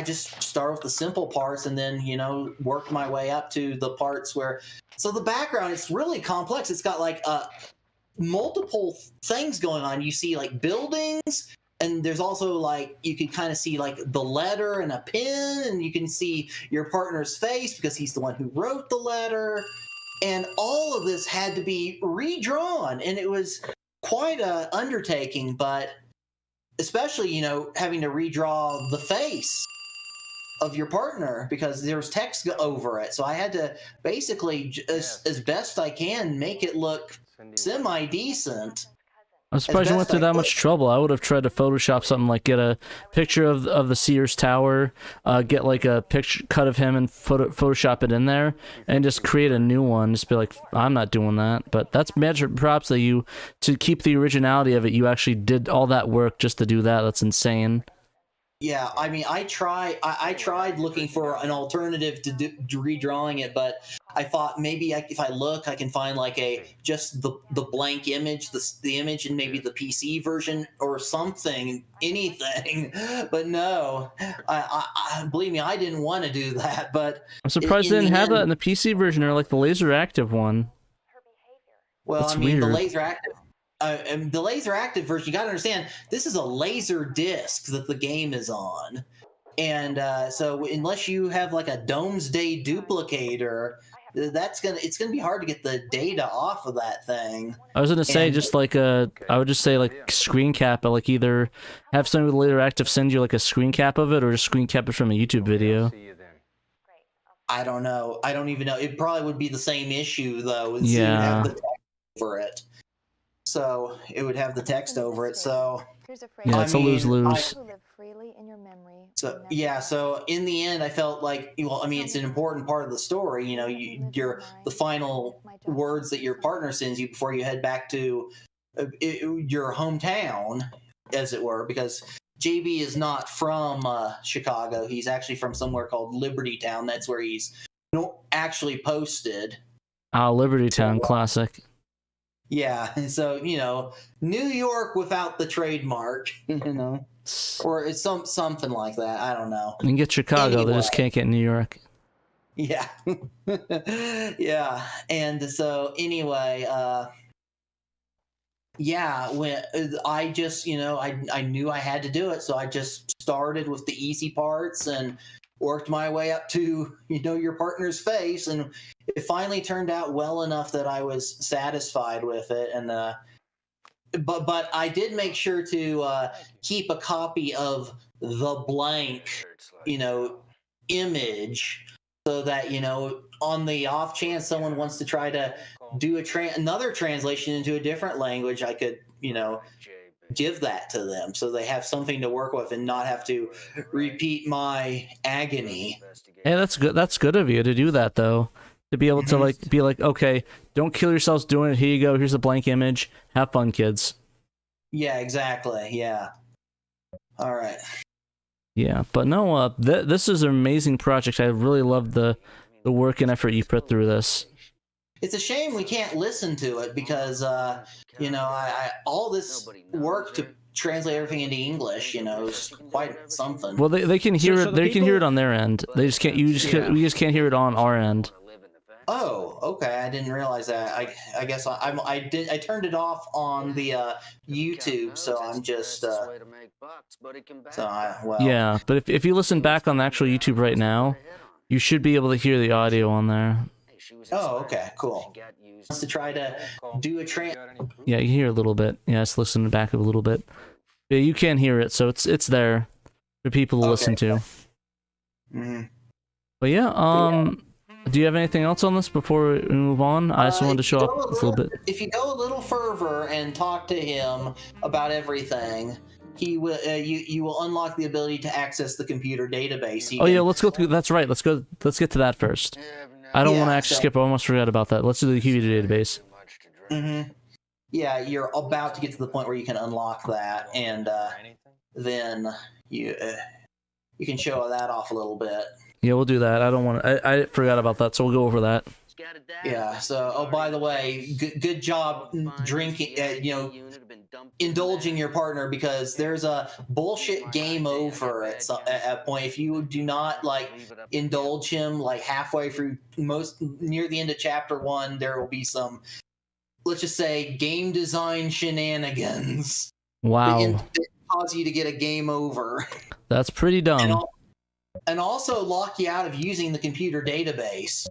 just started with the simple parts, and then worked my way up to the parts where. So the background, it's really complex. It's got multiple things going on. You see buildings. And there's also you can kind of see the letter and a pen, and you can see your partner's face because he's the one who wrote the letter. And all of this had to be redrawn, and it was quite a undertaking, but especially, having to redraw the face of your partner because there was text over it. So I had to basically, as best I can, make it look semi-decent. I'm surprised you went through that much trouble. I would have tried to Photoshop something get a picture of the Sears Tower, get a picture cut of him and Photoshop it in there, and just create a new one. Just be I'm not doing that. But that's magic props that to keep the originality of it, you actually did all that work just to do that. That's insane. Yeah, I mean, I tried looking for an alternative to redrawing it, but I thought maybe if I look, I can find just the blank image, the image, and maybe the PC version or something, anything. But no, I believe me, I didn't want to do that. But I'm surprised they didn't have that in the PC version or the laser active one. Well, That's I mean, weird. the laser active. And the laser active version, you got to understand, this is a laser disc that the game is on, and so unless you have a Doomsday duplicator, it's gonna be hard to get the data off of that thing. I was gonna say I would just say screen cap, but either have somebody with laser active send you a screen cap of it, or just screen cap it from a YouTube video. I don't know. I don't even know. It probably would be the same issue though. Yeah. You'd have the text for it. So it would have the text over it. So yeah, it's a lose-lose. So yeah, so in the end, I felt it's an important part of the story. The final words that your partner sends you before you head back to your hometown, as it were, because JB is not from Chicago. He's actually from somewhere called Liberty Town. That's where he's actually posted. Liberty Town, classic. Yeah, so New York without the trademark, or it's something like that. I don't know. You can get Chicago, anyway. They just can't get New York. Yeah, yeah, and so anyway, when I just I knew I had to do it, so I just started with the easy parts and worked my way up to your partner's face, and it finally turned out well enough that I was satisfied with it. And but I did make sure to keep a copy of the blank, image, so that on the off chance someone wants to try to do another translation into a different language, I could give that to them so they have something to work with and not have to repeat my agony. Hey, that's good. That's good of you to do that, though. To be able to be like, okay, don't kill yourselves doing it. Here you go. Here's a blank image. Have fun, kids. Yeah, exactly. Yeah. All right. Yeah, but no, this is an amazing project. I really love the work and effort you put through this. It's a shame we can't listen to it because, I all this work to translate everything into English, is quite something. Well, they can hear it. They can hear it on their end. They just can't. We just can't hear it on our end. Oh, okay. I didn't realize that. I guess I turned it off on the YouTube, so I'm just. Yeah, but if you listen back on the actual YouTube right now, you should be able to hear the audio on there. Oh, okay, cool. Wants to try to do a Yeah, you hear a little bit. Yeah, just listen back a little bit. Yeah, you can hear it, so it's there for people to listen to. Mm-hmm. But yeah, do you have anything else on this before we move on? I just wanted to show off a little bit. If you go a little further and talk to him about everything, he will. You will unlock the ability to access the computer database. Yeah, let's go through. That's right. Let's get to that first. I don't want to actually skip. I almost forgot about that. Let's do the computer database. Mm-hmm. Yeah, you're about to get to the point where you can unlock that, and then you can show that off a little bit. Yeah, we'll do that. I don't want to. I forgot about that, so we'll go over that. Yeah. So, by the way, good job drinking. Indulging your partner, because there's a bullshit game over at a point if you do not indulge him halfway through, near the end of chapter 1. There will be some, let's just say, game design shenanigans. Wow. That cause you to get a game over. That's pretty dumb. And also lock you out of using the computer database.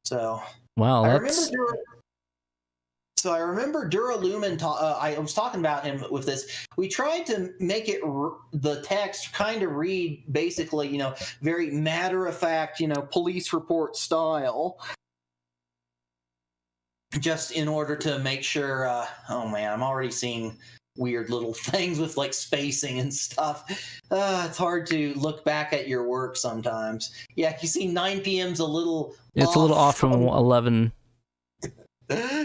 So wow, I remember Duralumin. I was talking about him with this. We tried to make it the text kind of read basically, very matter of fact, police report style. Just in order to make sure. Oh man, I'm already seeing weird little things with spacing and stuff. It's hard to look back at your work sometimes. Yeah, you see 9 p.m.'s a little. It's a little off from 11.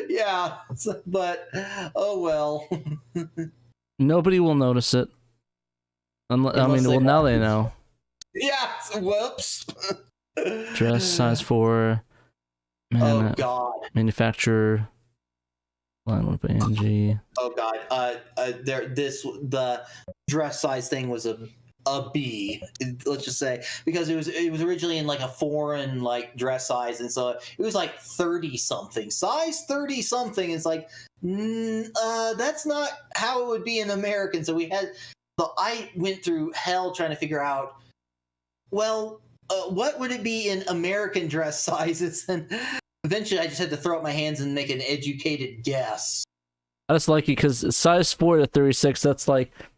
Yeah, but oh well. Nobody will notice it. Now they know. Yeah, whoops. Dress size 4. Oh God. Manufacturer. Line up ANG. Oh God. The dress size thing was a B, let's just say, because it was originally in a foreign dress size, and so it was 30 something, size 30 something. It's that's not how it would be in American. So I went through hell trying to figure out, what would it be in American dress sizes, and eventually I just had to throw up my hands and make an educated guess. I just like it because size 4 to 36, that's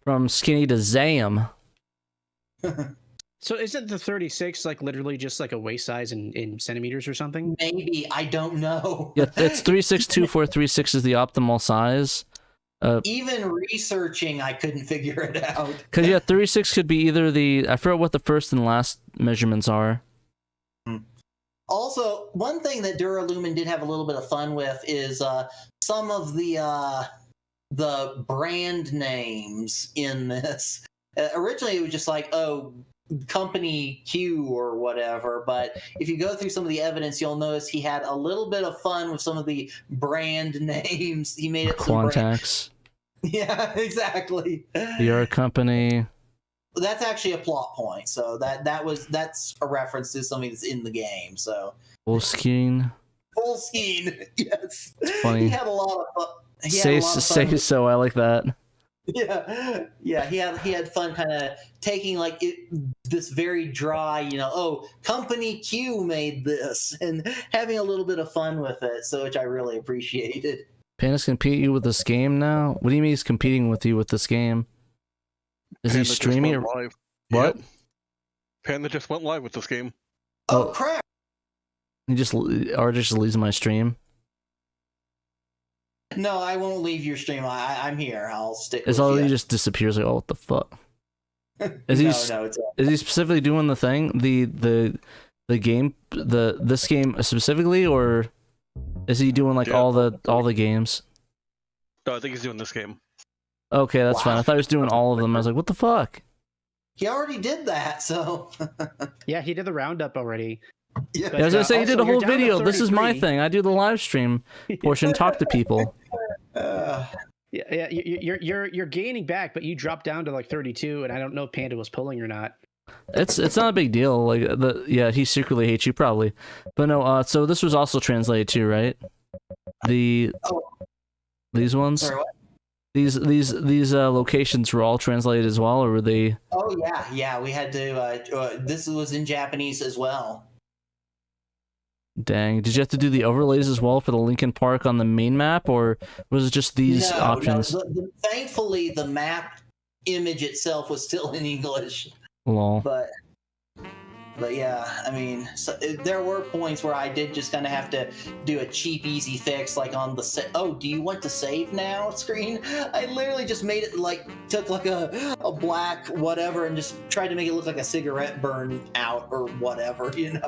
from skinny to Zam. So isn't the 36 literally just a waist size in centimeters or something? Maybe, I don't know. Yeah, it's 362436 is the optimal size. Even researching, I couldn't figure it out. Because 36 could be either I forget what the first and last measurements are. Also, one thing that Duralumin did have a little bit of fun with is some of the brand names in this. Originally, it was just Company Q or whatever, but if you go through some of the evidence, you'll notice he had a little bit of fun with some of the brand names. He made up some Quantax. Yeah, exactly. Your company. That's actually a plot point, so that's a reference to something that's in the game. So Fullscreen. Yes. It's funny. He had a lot of fun. Say so. I like that. Yeah. He had fun, kind of taking this very dry, Company Q made this, and having a little bit of fun with it. So, which I really appreciated. Panda's competing you with this game now? What do you mean he's competing with you with this game? Is he Panda just streaming it? went live. What? Yep. Panda just went live with this game. Oh crap! He just leaves my stream. No, I won't leave your stream. I'm here. I'll stick. It's with all you. he just disappears. Like, oh, what the fuck? Is he? No, it's is he specifically doing the thing? The game? This game specifically, or is he doing like all the games? No, I think he's doing this game. Okay, that's fine. I thought he was doing all of them. I was like, what the fuck? He already did that, so. Yeah, he did the roundup already. Yeah, I was gonna say he did a also, whole you're down to video. This is my 33. thing. I do the live stream portion, talk to people. Yeah, you're gaining back, but you dropped down to like 32, and I don't know if Panda was pulling or not. It's not a big deal. Like he secretly hates you probably, but no. So this was also translated too, right? These ones. Sorry, what? These locations were all translated as well, or were they? Oh yeah. We had to. This was in Japanese as well. Dang! Did you have to do the overlays as well for the Lincoln Park on the main map, or was it just these options? No. Thankfully, the map image itself was still in English. Lol. But yeah, I mean, there were points where I did just kind of have to do a cheap, easy fix, like on the oh, do you want to save now screen? I literally just made it took like a black whatever and just tried to make it look like a cigarette burn out or whatever, Yeah,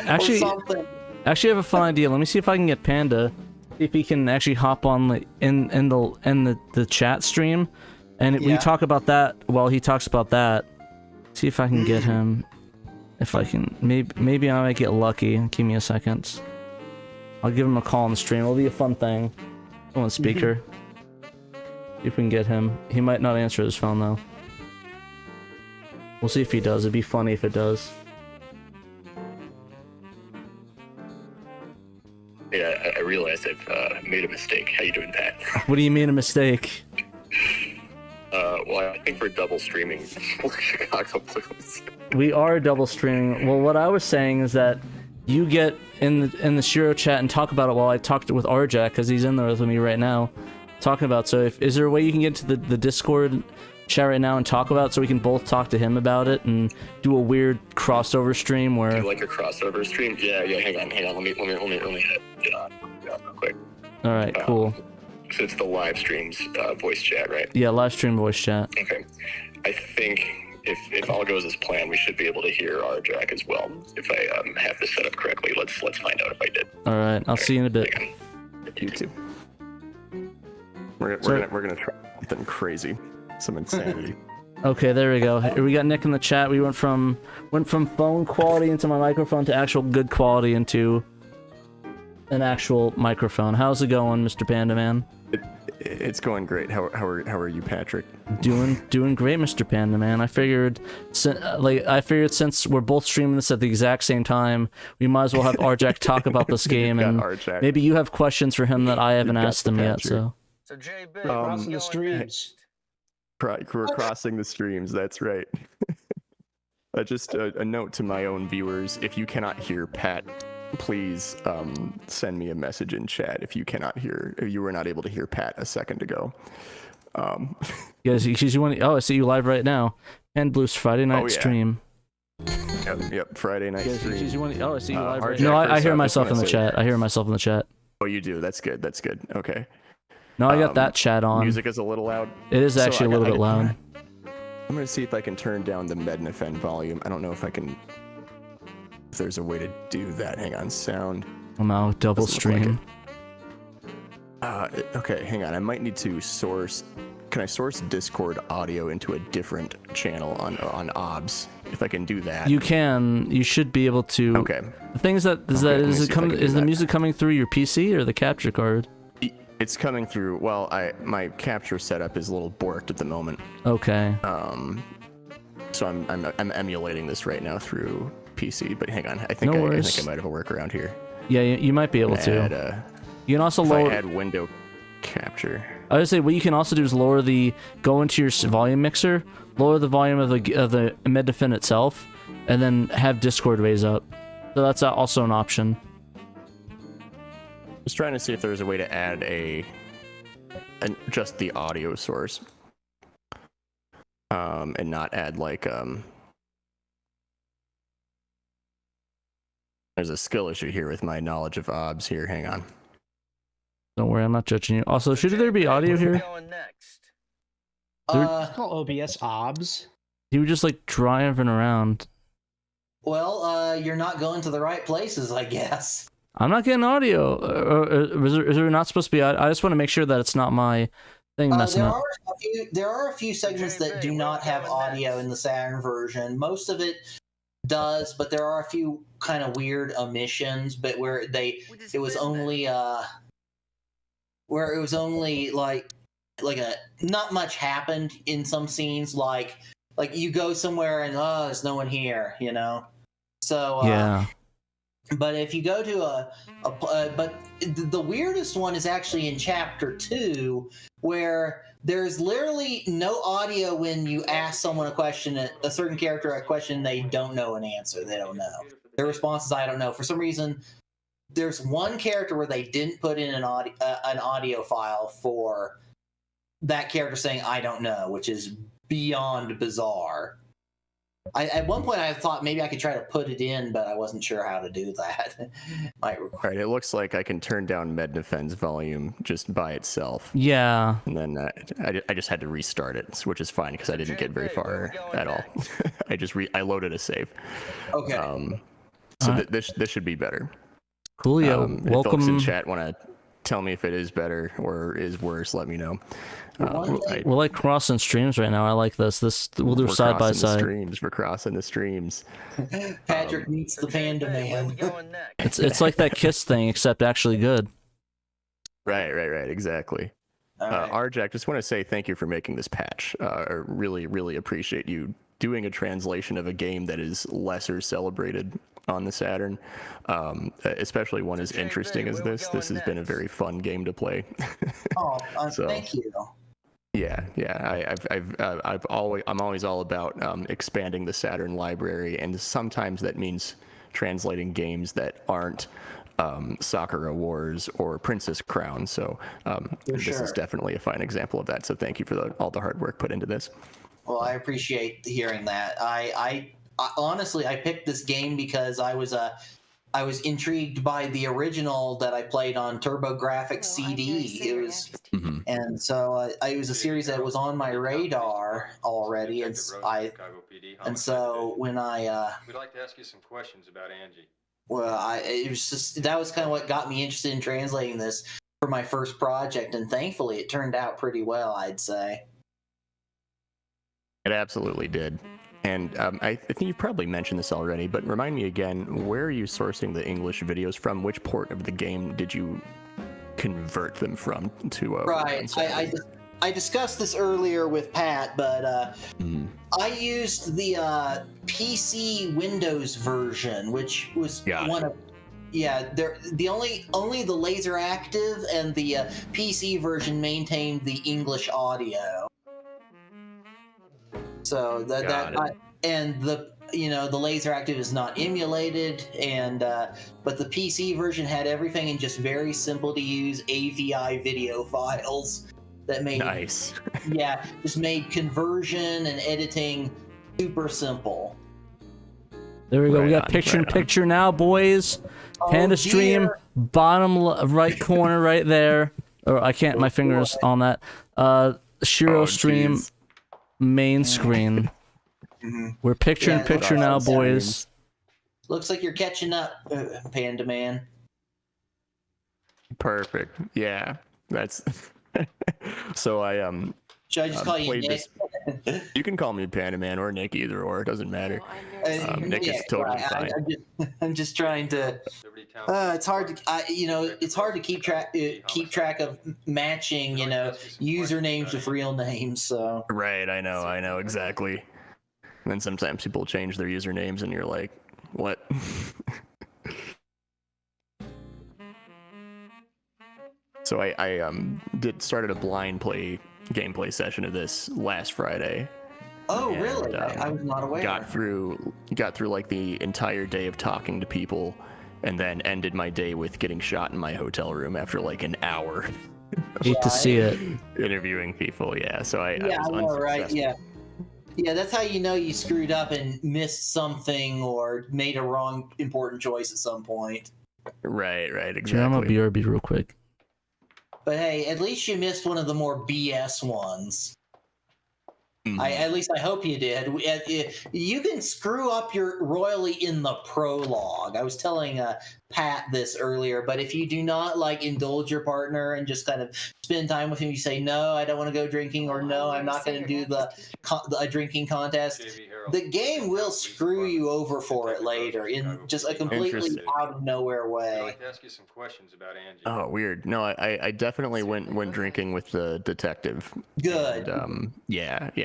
actually, or something. Actually, I have a fun idea. Let me see if I can get Panda, see if he can actually hop on in the chat stream, and we talk about that while he talks about that. See if I can get him. If I can, maybe I might get lucky. Give me a second. I'll give him a call on the stream. It'll be a fun thing. Go on speaker. See if we can get him. He might not answer his phone though. We'll see if he does. It'd be funny if it does. Yeah, I realized I've made a mistake. How you doing, Pat? What do you mean a mistake? Well, I think we're double streaming Chicago Blues. We are double streaming. Well, what I was saying is that you get in the SHIRO chat and talk about it while I talked with RJack, because he's in there with me right now, talking about. So, is there a way you can get to the Discord chat right now and talk about it, so we can both talk to him about it and do a weird crossover stream where? Do like a crossover stream? Yeah. Hang on. Let me get on real quick. All right, cool. So it's the live streams voice chat, right? Yeah, live stream voice chat. Okay. I think if all goes as planned, we should be able to hear our Jack as well. If I have this set up correctly, let's find out if I did. All right, I'll see you in a bit. You too. We're gonna try something crazy, some insanity. Okay, there we go. We got Nick in the chat. We went from phone quality into my microphone to actual good quality into an actual microphone. How's it going, Mr. Panda Man? It's going great. How are you, Patrick? Doing great, Mr. Panda Man. I figured since we're both streaming this at the exact same time, we might as well have RJack talk about this game, and maybe you have questions for him that I haven't asked him yet. So JB, crossing the streams. We're crossing the streams. That's right. Just a note to my own viewers: if you cannot hear Pat, please send me a message in chat if you were not able to hear Pat a second ago. Yeah, you want? Oh, I see you live right now. And Blues Friday night stream. Yep, Friday night stream. Oh, I see you live right now. No, I hear myself in the chat. I hear myself in the chat. Oh, you do? That's good. Okay. No, I got that chat on. Music is a little loud. It is actually a little bit loud. I'm gonna see if I can turn down the Mednafen volume. I don't know if there's a way to do that. Hang on, sound. I'm out. Double stream. Okay, hang on. I might need to source. Can I source Discord audio into a different channel on OBS? If I can do that. You can. You should be able to. Okay. The thing is is the music coming through your PC or the capture card? It's coming through. Well, my capture setup is a little borked at the moment. Okay. So I'm emulating this right now through PC. But hang on, I think I might have a workaround here. Yeah, you might be able to. You can also lower. I add window capture. I would say what you can also do is go into your volume mixer, lower the volume of the Mednafen itself, and then have Discord raise up. So that's also an option. I was trying to see if there was a way to add a and just the audio source, and not add like There's a skill issue here with my knowledge of OBS here. Hang on. Don't worry, I'm not judging you. Also, should there be audio here? It's called OBS OBS. You were just like driving around. Well, you're not going to the right places, I guess. I'm not getting audio. Is there not supposed to be audio? I just want to make sure that it's not my thing messing up. There are a few segments that do not have audio in the Saturn version. Most of it does, but there are a few kind of weird omissions, but where it was only like a not much happened in some scenes, like you go somewhere and there's no one here, you know. So yeah. But if you go to but the weirdest one is actually in chapter 2, where there's literally no audio when you ask someone a certain character a question they don't know an answer. They don't know. Their response is I don't know. For some reason, there's one character where they didn't put in an audio file for that character saying I don't know, which is beyond bizarre. At one point I thought maybe I could try to put it in, but I wasn't sure how to do that. Alright, it looks like I can turn down Mednafen's volume just by itself. Yeah. And then I just had to restart it, which is fine because I didn't get very far at all. I loaded a save. Okay. So this should be better. Coolio. If Welcome. folks in chat want to tell me if it is better or is worse, let me know. We're like crossing streams right now. I like this. We'll do side by side. We're crossing the streams. Patrick meets the Panda Man. It's like that Kiss thing, except actually good. Right, exactly. Right. Arjack, just want to say thank you for making this patch. I really, really appreciate you doing a translation of a game that is lesser celebrated on the Saturn, especially one as interesting as this. This has been a very fun game to play. Thank you. Yeah. I'm always all about expanding the Saturn library, and sometimes that means translating games that aren't Sakura Wars or Princess Crown. So this is definitely a fine example of that. So thank you for all the hard work put into this. Well, I appreciate hearing that. I honestly, I picked this game because I was intrigued by the original that I played on TurboGrafx CD. It was, and so it was a series that was on my radar already, and so when we'd like to ask you some questions about Angie. Well, it was just that was kind of what got me interested in translating this for my first project, and thankfully it turned out pretty well, I'd say. It absolutely did. And I think you've probably mentioned this already, but remind me again, where are you sourcing the English videos from? Which port of the game did you convert them from to? Right. I discussed this earlier with Pat, but I used the PC Windows version, which was one of only the laser active and the PC version maintained the English audio. So the laser active is not emulated, and but the PC version had everything in just very simple to use AVI video files that made just made conversion and editing super simple. There we go. We got picture in picture now, boys. Panda stream, bottom right corner right there. Or I can't. My fingers on that. SHIRO stream. Main screen. We're picture in picture now, boys. Looks like you're catching up, Panda Man. Perfect. Yeah, that's. So should I just call you Nick? You can call me Panda Man or Nick, either or. It doesn't matter. Nick is totally fine. I'm just trying to. It's hard to, it's hard to keep track of matching, usernames with real names. So. Right, I know exactly. And then sometimes people change their usernames, and you're like, what? So I started a blind gameplay session of this last Friday. Oh, really? I was not aware. Got through like the entire day of talking to people, and then ended my day with getting shot in my hotel room after like an hour. Hate to see it. Interviewing people, yeah. So I Yeah, was I know, right? unsuccessful. Yeah, that's how you know you screwed up and missed something or made a wrong important choice at some point. Right, exactly. Yeah, I'm a BRB real quick. But hey, at least you missed one of the more BS ones. At least I hope you did. You can screw up your royally in the prologue. I was telling Pat this earlier, but if you do not indulge your partner and just kind of spend time with him, you say, no, I don't want to go drinking, or no, I'm not going to do a drinking contest. The game will screw you over for it later in just a completely out of nowhere way. I'd like to ask you some questions about Angie. Oh, weird. No, I definitely went drinking with the detective. Good. And,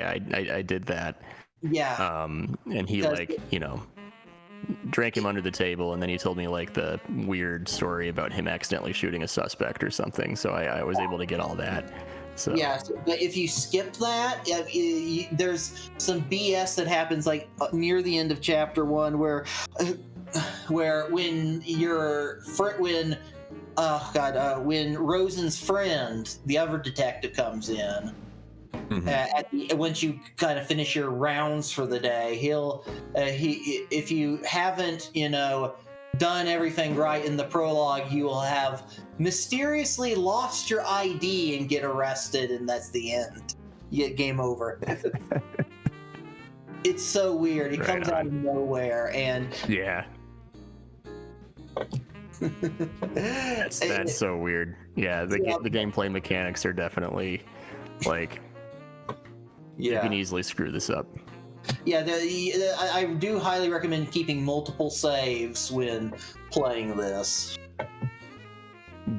I did that. Yeah. And he drank him under the table, and then he told me the weird story about him accidentally shooting a suspect or something. So I was able to get all that. So. Yeah, but if you skip that, there's some BS that happens near the end of chapter 1 where when Rosen's friend, the other detective, comes in. Once you kind of finish your rounds for the day, if you haven't done everything right in the prologue, you will have mysteriously lost your ID and get arrested, and that's the end. You get game over. It's so weird. It comes out of nowhere, and yeah. That's so weird. Yeah, the gameplay mechanics are definitely you can easily screw this up. Yeah, I do highly recommend keeping multiple saves when playing this.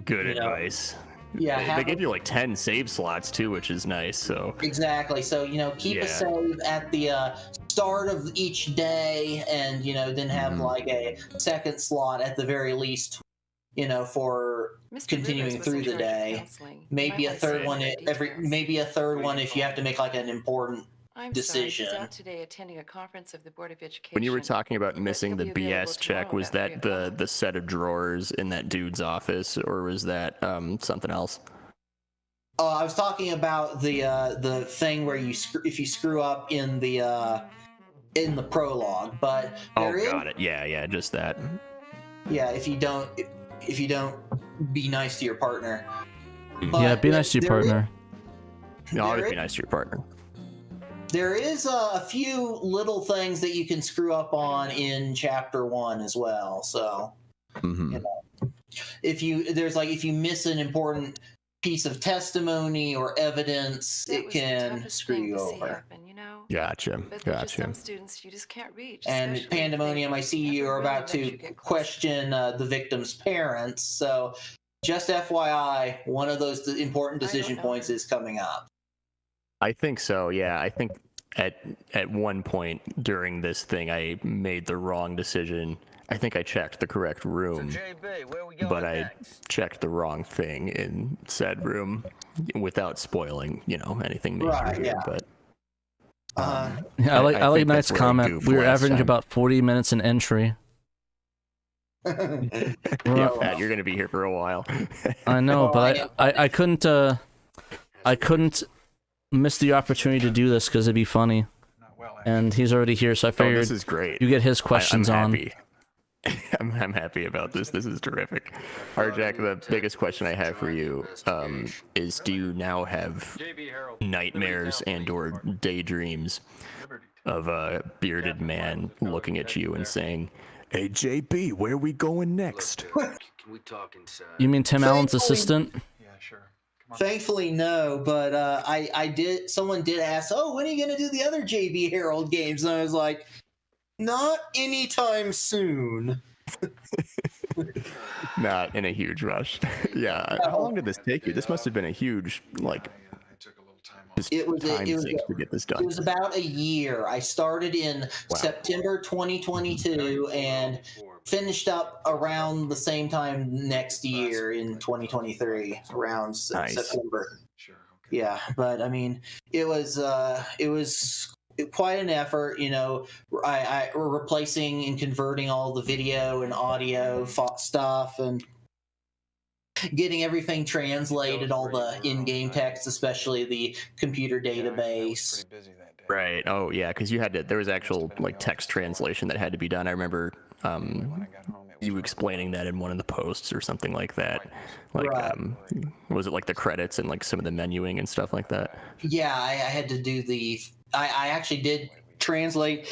Good advice. Yeah, they give you 10 save slots too, which is nice. So exactly. So keep a save at the start of each day, and then have a second slot at the very least, for continuing through the day. Maybe a third one if you have to make an important decision. Sorry, he's out today attending a conference of the Board of Education. When you were talking about missing the BS check, was that the set of drawers in that dude's office, or was that something else? I was talking about the thing where if you screw up in the prologue, but got it. Yeah, just that. Yeah, if you don't be nice to your partner. But be nice to your partner. Always be nice to your partner. There is a few little things that you can screw up on in chapter 1 as well. So, if you miss an important piece of testimony or evidence, it can screw you over. Gotcha. Some students you just can't reach. And Pandemonium, I see you are about to question the victim's parents. So, just FYI, one of those important decision points is coming up. I think so, yeah. I think at one point during this thing, I made the wrong decision. I think I checked the correct room, but I checked the wrong thing in said room without spoiling, anything major. Right, yeah. But I like Knight's comment. We were averaging about 40 minutes an entry. Yeah, Pat, you're gonna be here for a while. I know, but I couldn't miss the opportunity to do this because it'd be funny. And he's already here, so I figured this is great. You get his questions I'm on. happy. I'm happy about this. This is terrific. Jack, the biggest question I have for you is: do you now have nightmares and/or daydreams of a bearded man looking at you and saying, "Hey, JB, where are we going next?" Can we talk inside? You mean Tim Allen's assistant? Yeah, sure. Thankfully, no, but I did. Someone did ask, "Oh, when are you going to do the other JB Harold games?" And I was like, "Not anytime soon." Not in a huge rush. Yeah. How long did this take you? This must have been a huge It was to get this done. It was about a year. I started in September 2022 and finished up around the same time next year in 2023, around September. Sure. Okay. Yeah, but I mean, it was quite an effort. I replacing and converting all the video and audio stuff, and getting everything translated, all the in-game text, especially the computer database. Right. Oh, yeah, because you had to. There was actual like text translation that had to be done. I remember you explaining that in one of the posts or something like that. Like, was it like the credits and like some of the menuing and stuff like that? Yeah, I had to do the. I actually did translate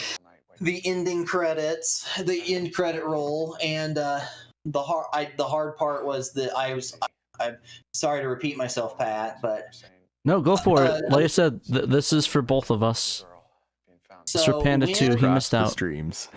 the ending credits, the end credit roll, and the hard part was that I'm sorry to repeat myself, Pat, but No, go for it. Like I said, this is for both of us. So it's for Panda 2. He missed out. Streams.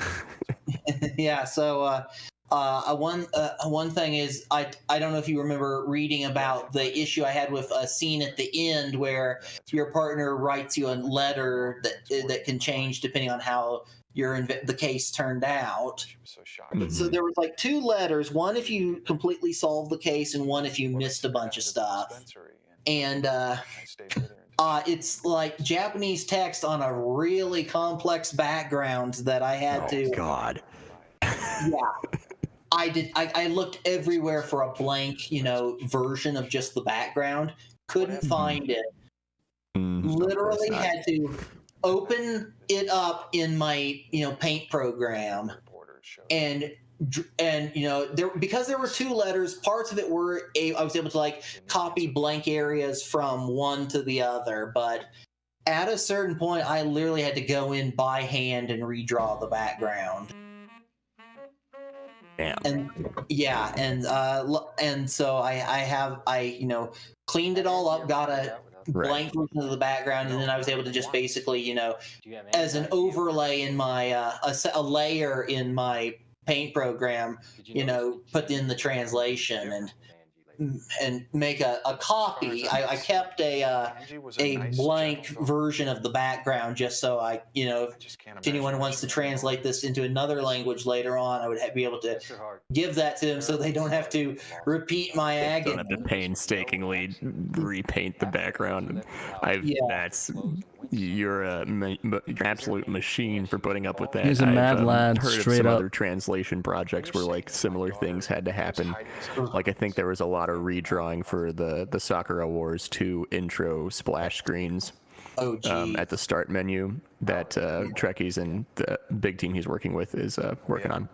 Yeah. So one thing is I don't know if you remember reading about the issue I had with a scene at the end where your partner writes you a letter that can change depending on how the case turned out. So there was like 2 letters, one if you completely solved the case and one if you missed a bunch of stuff. And it's like Japanese text on a really complex background that I had to. Oh God. Yeah. I did. I looked everywhere for a blank, version of just the background. Couldn't find it. Literally had to open it up in my, Paint program, and because there were 2 letters, parts of it were I was able to like copy blank areas from one to the other, but at a certain point, I literally had to go in by hand and redraw the background. Damn. And so I cleaned it all up, got a blank version of the background, and then I was able to just basically, as an overlay in my a layer in my Paint program, put in the translation and make a copy. I kept a blank version of the background just so if anyone wants to translate this into another language later on, I would be able to give that to them so they don't have to repeat my agony. Don't have to painstakingly repaint the background. You're an absolute machine for putting up with that. He's a mad lad, heard straight of some up. other translation projects where like similar things had to happen. Like I think there was a lot of redrawing for the Sakura Wars 2 intro splash screens at the start menu that Trekkies and the big team he's working with is working on.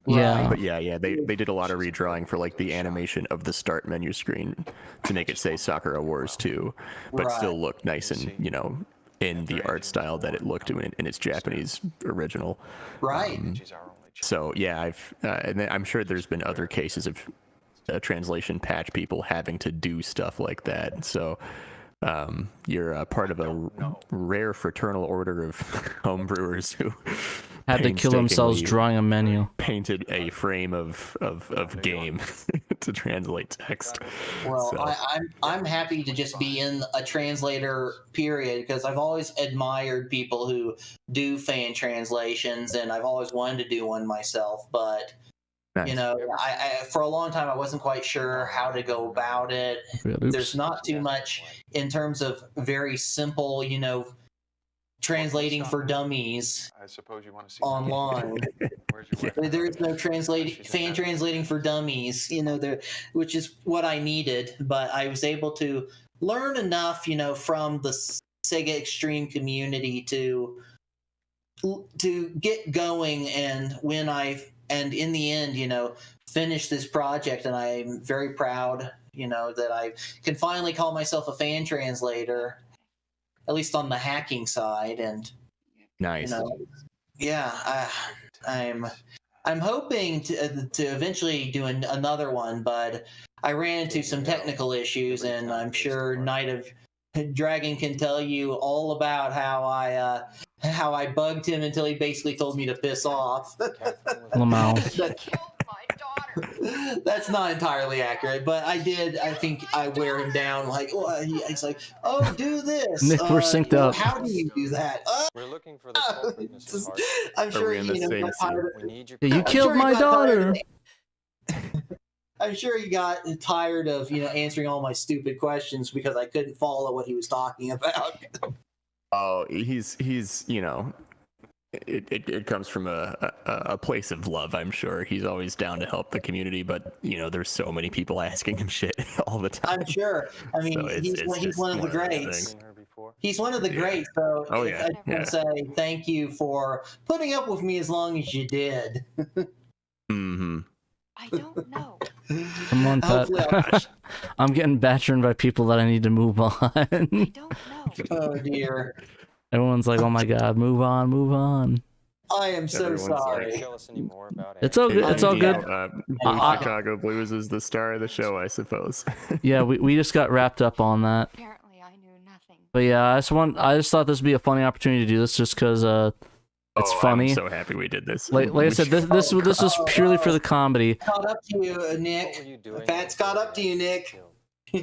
Yeah. But they did a lot of redrawing for like the animation of the start menu screen to make it say Sakura Wars 2, but still look nice and in the art style that it looked in its Japanese original. Right. So yeah, and then I'm sure there's been other cases of translation patch people having to do stuff like that. So you're part of a rare fraternal order of homebrewers who had to kill themselves drawing a menu. Painted a frame of game to translate text. Well, so. I'm happy to just be in a translator period because I've always admired people who do fan translations, and I've always wanted to do one myself. But nice. I for a long time I wasn't quite sure how to go about it. There's not too much in terms of very simple, translating for dummies. I suppose you want to see online. There is no fan translating for dummies, which is what I needed. But I was able to learn enough, from the Sega XTREME community to get going. And and in the end, finish this project, and I'm very proud, that I can finally call myself a fan translator, at least on the hacking side. And nice. I'm hoping to eventually do another one, but I ran into some technical issues, and I'm sure Knight of Dragon can tell you all about how I bugged him until he basically told me to piss off. Lamau. That's not entirely accurate, but I think I wear him down. Like, he's like, "Oh, do this." Nick, we're synced up. How do you do that? We're looking for the I'm sure you killed my daughter. I'm sure he got tired of answering all my stupid questions because I couldn't follow what he was talking about. Oh, he's It comes from a place of love, I'm sure. He's always down to help the community, but there's so many people asking him shit all the time. I'm sure. I mean, So he's one of the greats. He's one of the greats. So Oh, if yeah, I can say thank you for putting up with me as long as you did. Mm-hmm. I don't know. Come on, Pat. I'm getting battered by people that I need to move on. I don't know. Oh dear. Everyone's like, "Oh my God, move on, move on." I am so sorry. It's all good. It's all good. Blue Chicago Blues is the star of the show, I suppose. Yeah, we just got wrapped up on that. Apparently, I knew nothing. But yeah, I just thought this would be a funny opportunity to do this, just because it's funny. I'm so happy we did this. Like I said, this was purely for the comedy. Caught up to you, Nick. Pat's caught up to you, Nick.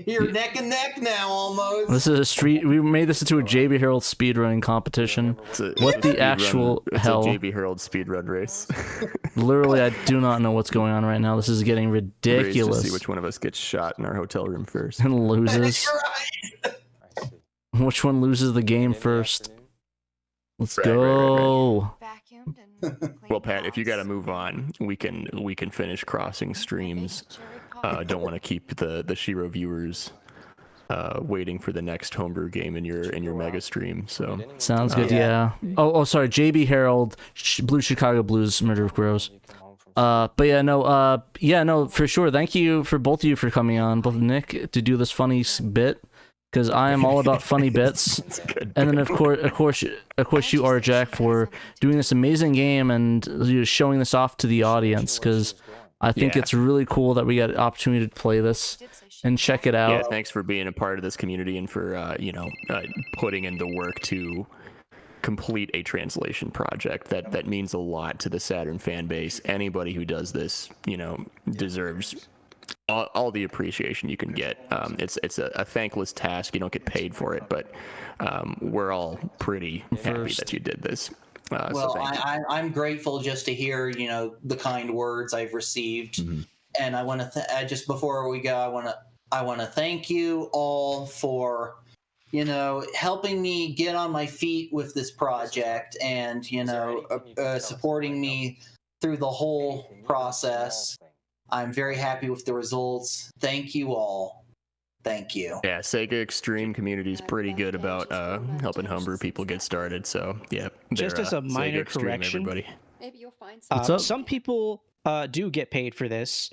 You're neck and neck now, almost. This is a street. We made this into a JB Harold speedrunning competition. What the actual hell? It's a JB Harold speedrun race. Literally, I do not know what's going on right now. This is getting ridiculous. To see which one of us gets shot in our hotel room first and loses. Which one loses the game first? Let's go. Well, Pat, if you got to move on, we can finish crossing streams. Don't want to keep the SHIRO viewers waiting for the next homebrew game in your mega stream. So sounds good. Yeah. Oh, sorry. JB Harold, Blue Chicago Blues, Murder of Crows. But yeah, no, for sure. Thank you for both of you for coming on, both Nick to do this funny bit, because I am all about funny bits. And then of course you are Jack for doing this amazing game and showing this off to the audience, because I think it's really cool that we got an opportunity to play this and check it out. Yeah, thanks for being a part of this community and for putting in the work to complete a translation project that means a lot to the Saturn fan base. Anybody who does this, deserves all the appreciation you can get. It's a thankless task. You don't get paid for it, but we're all pretty happy that you did this. Well, I'm grateful just to hear, the kind words I've received, and I want to just before we go, I want to thank you all for, helping me get on my feet with this project, and supporting me through the whole process. I'm very happy with the results. Thank you all. Thank you. Yeah, Sega XTREME community is pretty good about helping homebrew people get started. So yeah, just as a minor correction, everybody. Maybe you'll find some people do get paid for this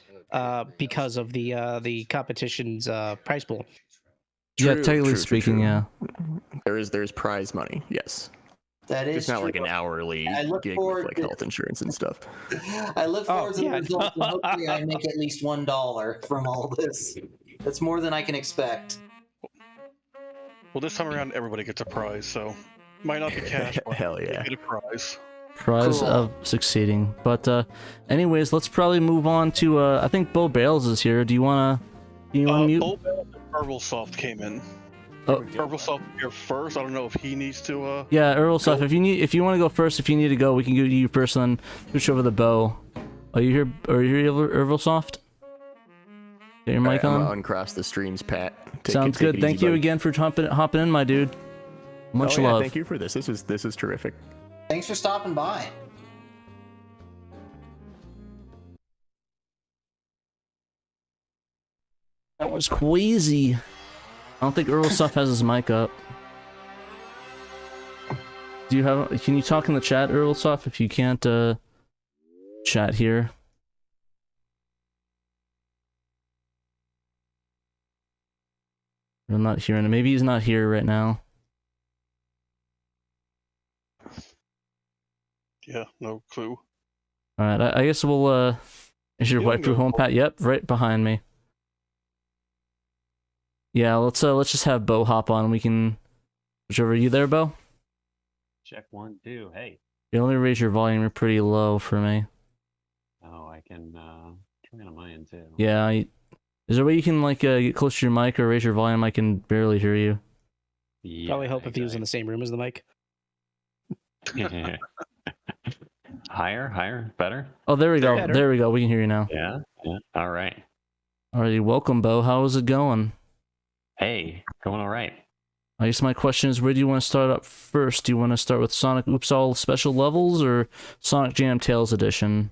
because of the competition's prize pool. Yeah, technically speaking, yeah. There's prize money. Yes. That is it's not true. like an hourly gig with like health insurance and stuff. I look forward to the results, and hopefully I make at least $1 from all this. That's more than I can expect. Well, this time around, everybody gets a prize, so might not be cash, but hell yeah, get a prize. Prize of succeeding. But anyways, let's probably move on to I think Bo Bales is here. Do you wanna mute? Bo Bales and Ervilsoft came in. Ervilsoft here first. I don't know if he needs to. Yeah, Ervilsoft. If you want to go first, if you need to go, we can go to you first, and then switch over to Bo. Are you here? Are you here, Ervilsoft? Get your mic on. Uncross the streams, Pat. Sounds good. Thank you again for hopping in, my dude. Much love. Thank you for this. This is terrific. Thanks for stopping by. That was queasy. I don't think Ervilsoft has his mic up. Can you talk in the chat, Ervilsoft, if you can't chat here? I'm not hearing it. Maybe he's not here right now. Yeah, no clue. Alright, I guess we'll is your wife home, Pat? Yep, right behind me. Yeah, let's just have Bo hop on. We can switch over. You there, Bo? Check 1, 2. Hey. You only raise your volume. You're pretty low for me. Oh, I can turn on my end too. Yeah. Is there a way you can get closer to your mic or raise your volume? I can barely hear you. Yeah, Probably hope if he was in the same room as the mic. Higher, better. Oh, there we go. Better. There we go. We can hear you now. Yeah. All right. Alrighty, welcome, Bo. How is it going? Hey, going all right. I guess my question is, where do you want to start up first? Do you want to start with Sonic Oops All Special Levels or Sonic Jam Tales Edition?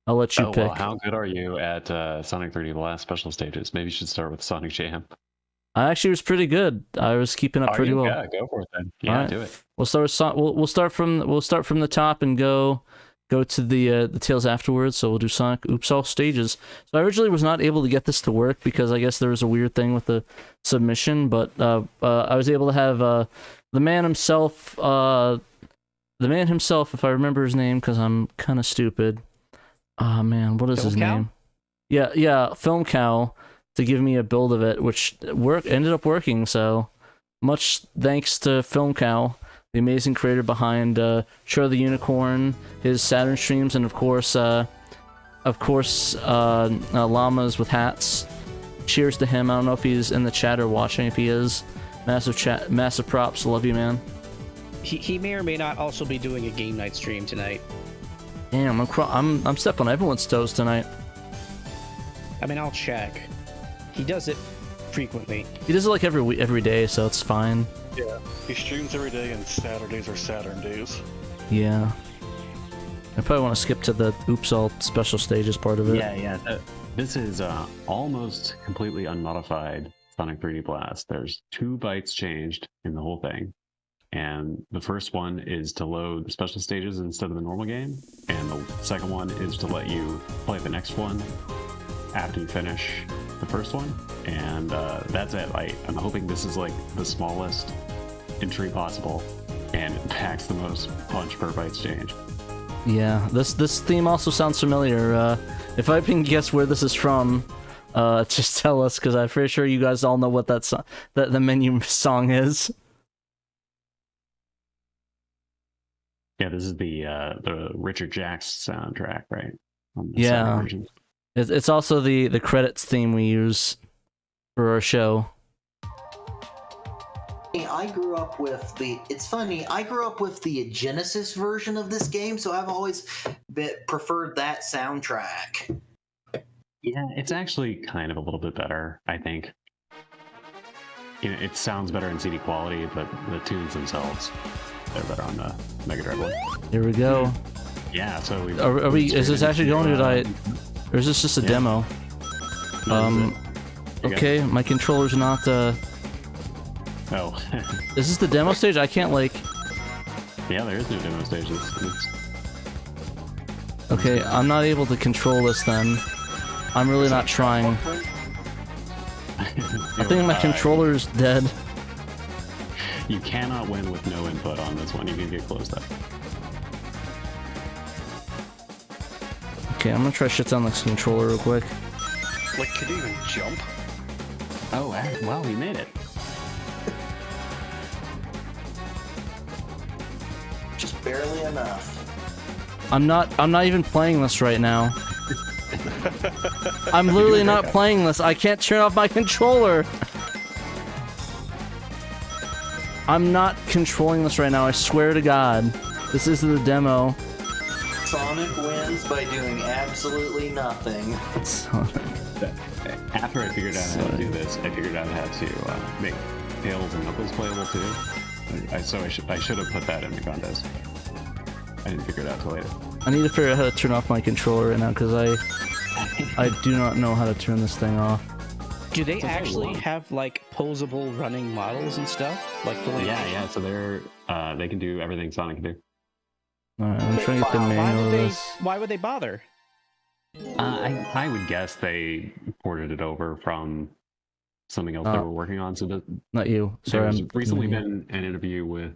I'll let you pick. Well, how good are you at Sonic 3D, the last special stages? Maybe you should start with Sonic Jam. I actually was pretty good. I was keeping up pretty well. Yeah, go for it then. Yeah, do it. We'll start with we'll start from the top and go to the Tales afterwards. So we'll do Sonic Oops All stages. So I originally was not able to get this to work because I guess there was a weird thing with the submission, but I was able to have the man himself, if I remember his name, because I'm kind of stupid. Ah man, what is his name? Yeah, Film Cow, to give me a build of it, which ended up working. So much thanks to Film Cow, the amazing creator behind SHIRO the Unicorn, his Saturn streams, and of course, Llamas with Hats. Cheers to him. I don't know if he's in the chat or watching. If he is, massive props. Love you, man. He may or may not also be doing a game night stream tonight. Damn, I'm stepping on everyone's toes tonight. I mean, I'll check. He does it frequently. He does it like every day, so it's fine. Yeah, he streams every day, and Saturdays are Saturn days. Yeah. I probably want to skip to the Oops All special stages part of it. Yeah. This is almost completely unmodified Sonic 3D Blast. There's 2 bytes changed in the whole thing. And the first one is to load the special stages instead of the normal game. And the second one is to let you play the next one after you finish the first one. And that's it. I'm hoping this is like the smallest entry possible, and it packs the most punch per bytes change. Yeah, this theme also sounds familiar. If I can guess where this is from, just tell us, because I'm pretty sure you guys all know what that the menu song is. Yeah, this is the Richard Jacks soundtrack, right? Yeah, it's also the credits theme we use for our show. I grew up with it's funny, I grew up with the Genesis version of this game, so I've always preferred that soundtrack. Yeah, it's actually kind of a little bit better, I think. You know, it sounds better in CD quality, but the tunes themselves, they're better on the Mega Drive one. Here we go. Yeah, so are we? Is this actually going or is this just a demo? Okay, my controller's not. Oh. Is this the demo stage? I can't like. Yeah, there is no demo stage. Okay, I'm not able to control this then. I'm really not trying. I think my controller's dead. You cannot win with no input on this one. You can get close though. Okay, I'm gonna try shut down this controller real quick. Like, could you even jump? Oh, wow, he made it. Just barely enough. I'm not even playing this right now. I'm literally not playing this. I can't turn off my controller. I'm not controlling this right now. I swear to God. This is the demo. Sonic wins by doing absolutely nothing. After I figured out how to do this, I figured out how to make Tails and Knuckles playable too. I should have put that in the contest. I didn't figure it out till later. I need to figure out how to turn off my controller right now because I do not know how to turn this thing off. Do they actually have like posable running models and stuff? Like yeah. So they can do everything Sonic can do. Alright, I'm trying to get the manual of this. Why would they bother? I would guess they ported it over from something else they were working on. So not you. Sorry, there's recently been an interview with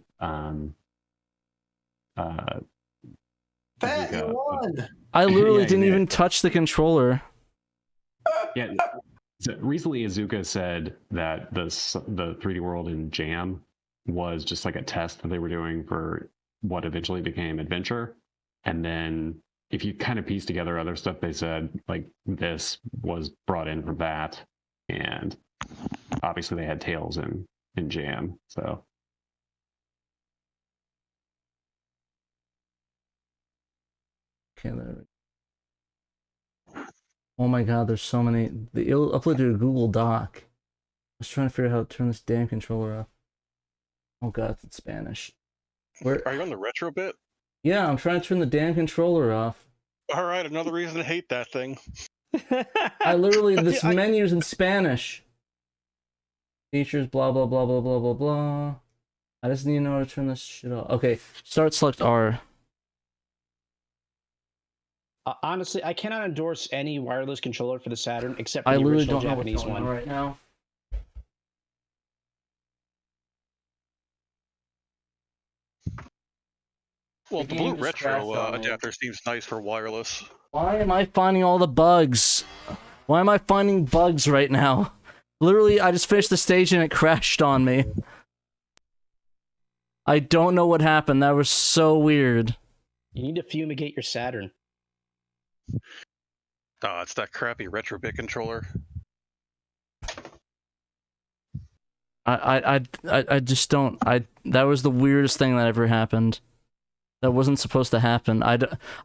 Pat, you won. I literally didn't even touch the controller. Yeah. So recently, Azuka said that the 3D World in Jam was just like a test that they were doing for what eventually became Adventure. And then if you kind of piece together other stuff they said, like this was brought in from that. And obviously they had Tails in Jam. So. Okay, there. Oh my God, there's so many. It'll upload to a Google Doc. I was trying to figure out how to turn this damn controller off. Oh god, it's in Spanish. Where? Are you on the retro bit? Yeah, I'm trying to turn the damn controller off. All right, another reason to hate that thing. I literally, this menu's in Spanish. Features, blah, blah, blah, blah, blah, blah, blah. I just need to know how to turn this shit off. Okay, start select R. Honestly, I cannot endorse any wireless controller for the Saturn except for I the literally original don't know Japanese what's going one. on right now. Well, The the game blue just crashed retro on me. adapter seems nice for wireless. Why am I finding all the bugs? Why am I finding bugs right now? Literally, I just finished the stage and it crashed on me. I don't know what happened. That was so weird. You need to fumigate your Saturn. Ah, it's that crappy retro bit controller. I just don't. That was the weirdest thing that ever happened. That wasn't supposed to happen.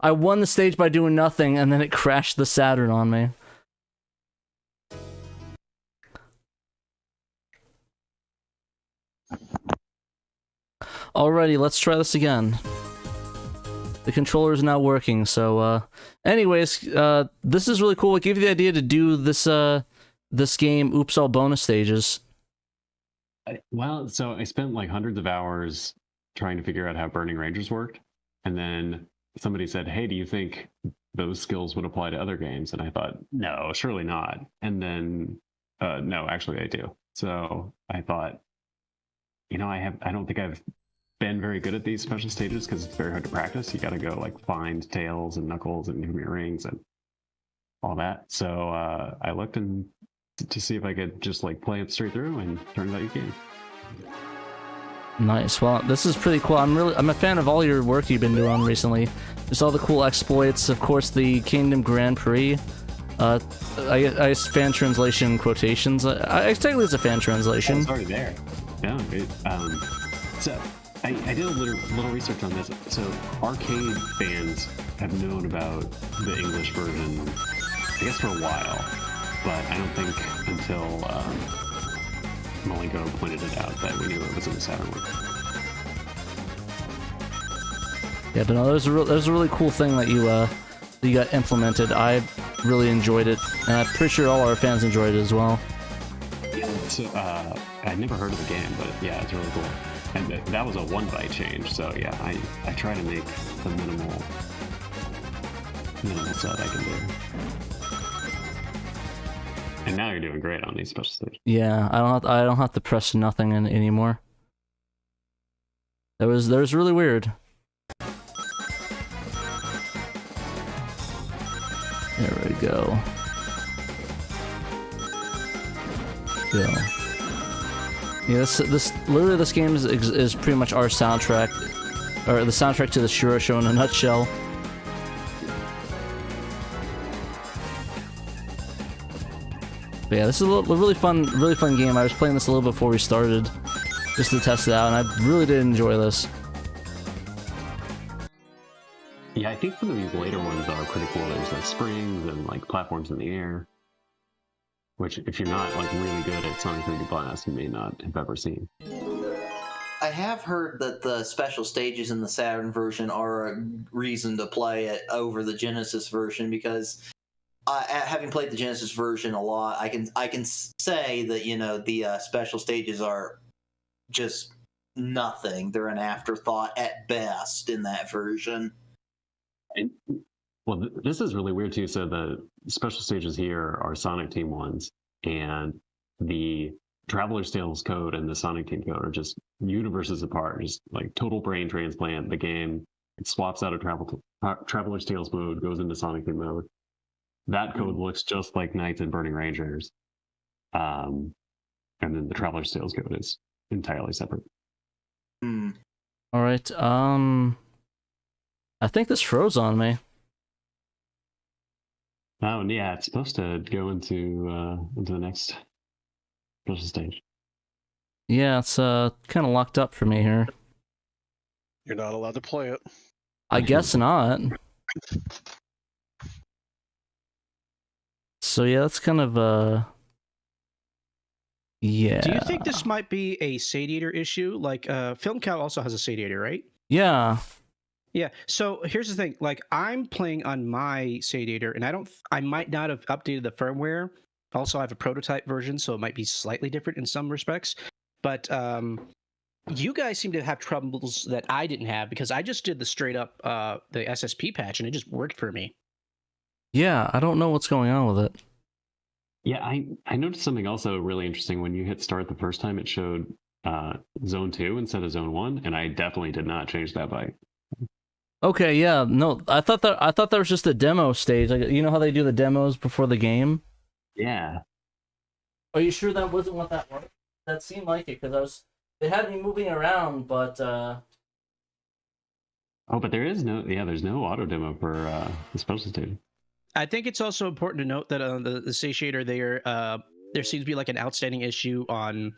I won the stage by doing nothing, and then it crashed the Saturn on me. Alrighty, let's try this again. The controller is now working, so, anyways, this is really cool. What gave you the idea to do this, this game, Oops All Bonus Stages? Well, so I spent like hundreds of hours trying to figure out how Burning Rangers worked, and then somebody said, hey, do you think those skills would apply to other games? And I thought, no, surely not. And then, no, actually I do. So I thought, you know, I don't think I've been very good at these special stages because it's very hard to practice. You got to go like find Tails and Knuckles and Nuclear Rings and all that. So I looked and to see if I could just like play it straight through, and turns out you can. Nice. Well, this is pretty cool. I'm a fan of all your work you've been doing recently. Just all the cool exploits. Of course, the Kingdom Grand Prix. I guess fan translation quotations. Technically, it's a fan translation. It's already there. Yeah. So I did a little research on this. So arcade fans have known about the English version, I guess, for a while, but I don't think until Malenko pointed it out that we knew it was in the Saturn one. Yeah, but no, that was a really cool thing that you got implemented. I really enjoyed it, and I'm pretty sure all our fans enjoyed it as well. Yeah, so I'd never heard of the game, but yeah, it's really cool. And that was a 1-byte change, so yeah, I try to make the minimal set I can do. And now you're doing great on these special stages. Yeah, I don't have to press nothing anymore. That was really weird. There we go. Yeah. Yeah, this game is pretty much our soundtrack, or the soundtrack to the SHIRO show in a nutshell. But yeah, this is a really fun game. I was playing this a little before we started, just to test it out, and I really did enjoy this. Yeah, I think some of these later ones are pretty cool. There's like springs and like platforms in the air, which if you're not like really good at Sonic 3D Blast, you may not have ever seen. I have heard that the special stages in the Saturn version are a reason to play it over the Genesis version, because having played the Genesis version a lot, I can say that, you know, the special stages are just nothing. They're an afterthought at best in that version. And, well, this is really weird too. So the special stages here are Sonic Team ones, and the Traveler's Tales code and the Sonic Team code are just universes apart. Just like total brain transplant. The game, it swaps out of Traveler's Tales mode, goes into Sonic Team mode. That code looks just like Knights and Burning Rangers. And then the Traveler's Tales code is entirely separate. Alright, I think this froze on me. Oh, and yeah, it's supposed to go into the next special stage. Yeah, it's kind of locked up for me here. You're not allowed to play it. I guess not. So yeah, that's kind of Yeah. Do you think this might be a satiator issue? Like, Film Cow also has a satiator, right? Yeah. Yeah. So here's the thing. Like, I'm playing on my satiator, and I might not have updated the firmware. Also, I have a prototype version, so it might be slightly different in some respects. But you guys seem to have troubles that I didn't have because I just did the straight up the SSP patch, and it just worked for me. Yeah, I don't know what's going on with it. Yeah, I noticed something also really interesting. When you hit start the first time, it showed zone 2 instead of zone 1, and I definitely did not change that byte. Okay, yeah, no, I thought that was just a demo stage. Like, you know how they do the demos before the game? Yeah. Are you sure that wasn't what that was? That seemed like it, because they had me moving around, but Oh, but there's no auto demo for the special stage. I think it's also important to note that on the satiator, there seems to be like an outstanding issue on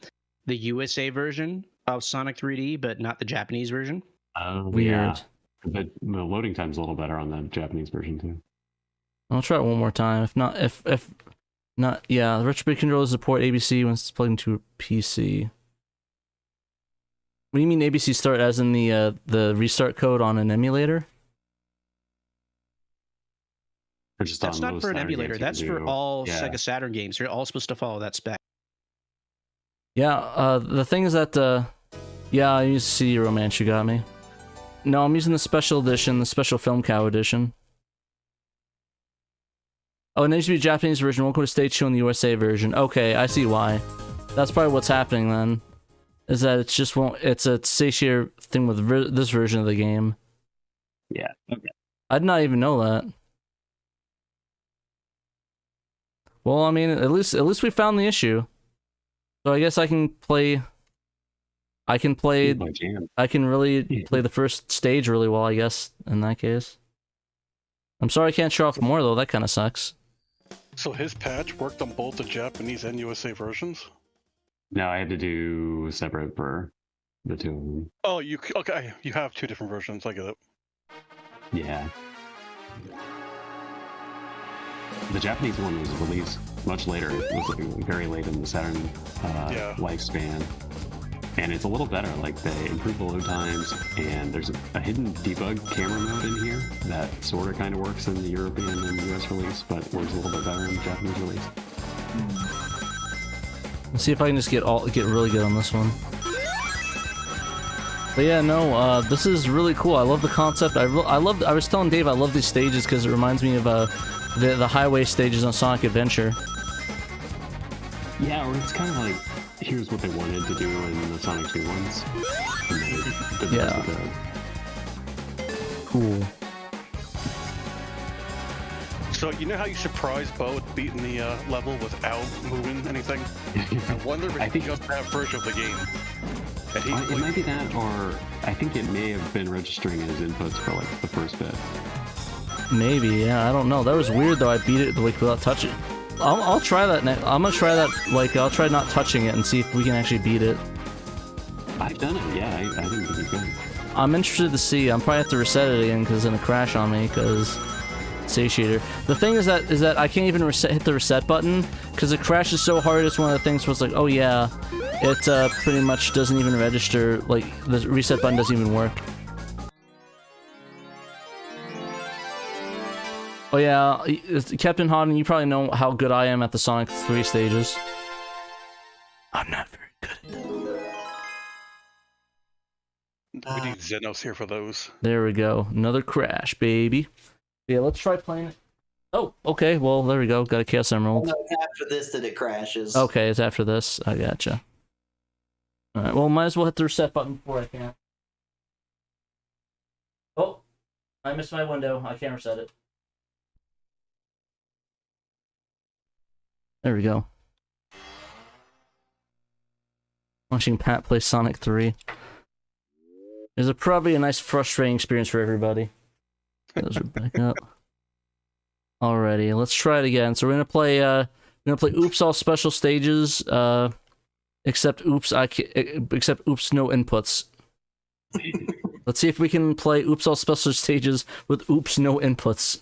the USA version of Sonic 3D, but not the Japanese version. Oh, weird. Yeah. But the loading time's a little better on the Japanese version too. I'll try it one more time. If not, yeah, the retrobit controllers support ABC when it's plugged into a PC. What do you mean ABC start as in the restart code on an emulator? That's not for an emulator. That's for all Sega Saturn games. You're all supposed to follow that spec. Yeah, the thing is that, yeah, I used CD Romance, you got me. No, I'm using the special edition, the special Film Cow edition. Oh, and there used to be a Japanese version, welcome to stage 2 in the USA version. Okay, I see why. That's probably what's happening then. Is that it's just it's a satiator thing with this version of the game. Yeah, okay. I did not even know that. Well, I mean, at least we found the issue. So I guess I can play. I can really play the first stage really well, I guess, in that case. I'm sorry I can't show off more though. That kind of sucks. So his patch worked on both the Japanese and USA versions? No, I had to do separate for the two of them. Oh, you have two different versions. I get it. Yeah. The Japanese one was released much later. It was like very late in the Saturn lifespan. And it's a little better. Like, they improved the load times, and there's a hidden debug camera mode in here that sort of kind of works in the European and US release, but works a little bit better in the Japanese release. Let's see if I can just get really good on this one. But yeah, no, this is really cool. I love the concept. I was telling Dave I love these stages because it reminds me of the highway stages on Sonic Adventure. Yeah, or it's kind of like, here's what they wanted to do in the Sonic 2 ones. Yeah. Cool. So, you know how you surprise Bo with beating the level without moving anything? I wonder if it's just that version of the game. It might be that, or I think it may have been registering his inputs for like the first bit. Maybe, yeah, I don't know. That was weird though. I beat it like without touching. I'll try that next. I'm gonna try that. Like, I'll try not touching it and see if we can actually beat it. I've done it. Yeah, I think it'd be good. I'm interested to see. I'm probably have to reset it again because it's gonna crash on me because satiator. The thing is that I can't even hit the reset button because it crashes so hard. It's one of the things where it's like, oh yeah, it pretty much doesn't even register. Like, the reset button doesn't even work. Oh yeah, Captain Hodden, you probably know how good I am at the Sonic 3 stages. I'm not very good at that. We need Xenos here for those. There we go. Another crash, baby. Yeah, let's try playing it. Oh, okay, well, there we go. Got a Chaos Emerald. No, it's after this that it crashes. Okay, it's after this. I gotcha. Alright, well, might as well hit the reset button before I can. Oh, I missed my window. I can't reset it. There we go. Watching Pat play Sonic 3. There's probably a nice frustrating experience for everybody. Those are back up. Alrighty, let's try it again. So we're gonna play Oops all special stages, except Oops no inputs. Let's see if we can play Oops all special stages with Oops no inputs.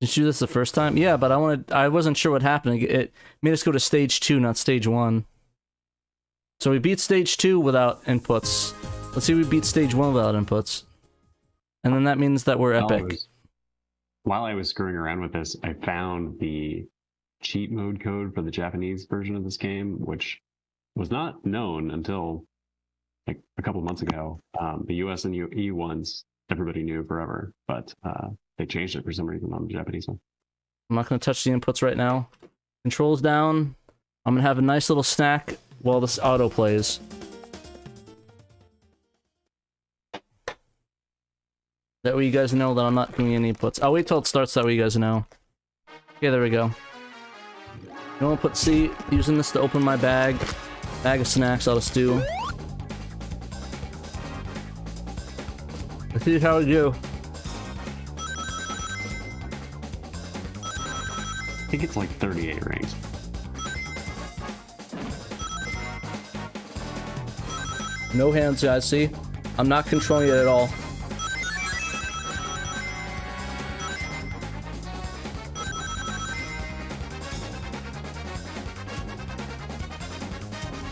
Did you do this the first time? Yeah, but I wasn't sure what happened. It made us go to stage 2, not stage 1. So we beat stage 2 without inputs. Let's see if we beat stage 1 without inputs. And then that means that we're epic. While I was screwing around with this, I found the cheat mode code for the Japanese version of this game, which was not known until like a couple months ago. The US and EU ones, everybody knew forever, but they changed it for some reason on the Japanese one. I'm not going to touch the inputs right now. Controls down. I'm going to have a nice little snack while this auto plays. That way you guys know that I'm not doing any inputs. I'll wait till it starts, that way you guys know. Okay, there we go. You want to put C, using this to open my bag of snacks out of stew. Let's see how we do. I think it's like 38 rings. No hands, guys, see? I'm not controlling it at all.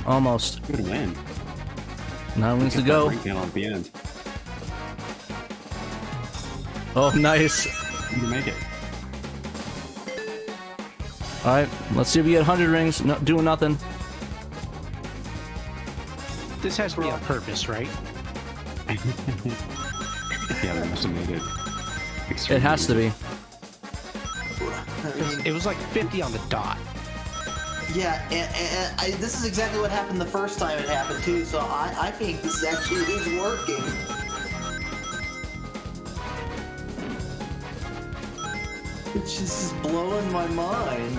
Almost. Good win. 9 wins to go. At the end. Oh, nice. You can make it. Alright, let's see if we get 100 rings. No, doing nothing. This has to be on purpose, right? Yeah, they must have made it. It has to be. It was like 50 on the dot. Yeah, and this is exactly what happened the first time it happened too, so I think this actually is working. It's just blowing my mind.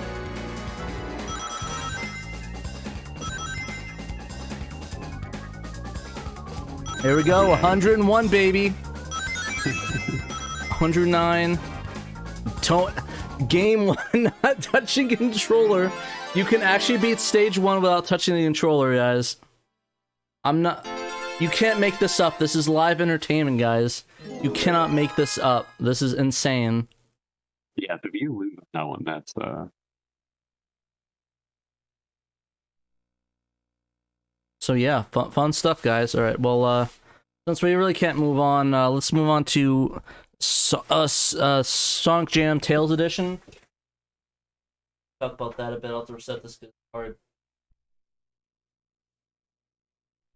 Here we go, 101, baby. 109. Game 1, not touching controller. You can actually beat stage 1 without touching the controller, guys. You can't make this up. This is live entertainment, guys. You cannot make this up. This is insane. Yeah, the view loop, that one, that's So yeah, fun stuff, guys. All right, well, since we really can't move on, let's move on to Sonic Jam Tales Edition. Talk about that a bit. I'll have to reset this because it's hard.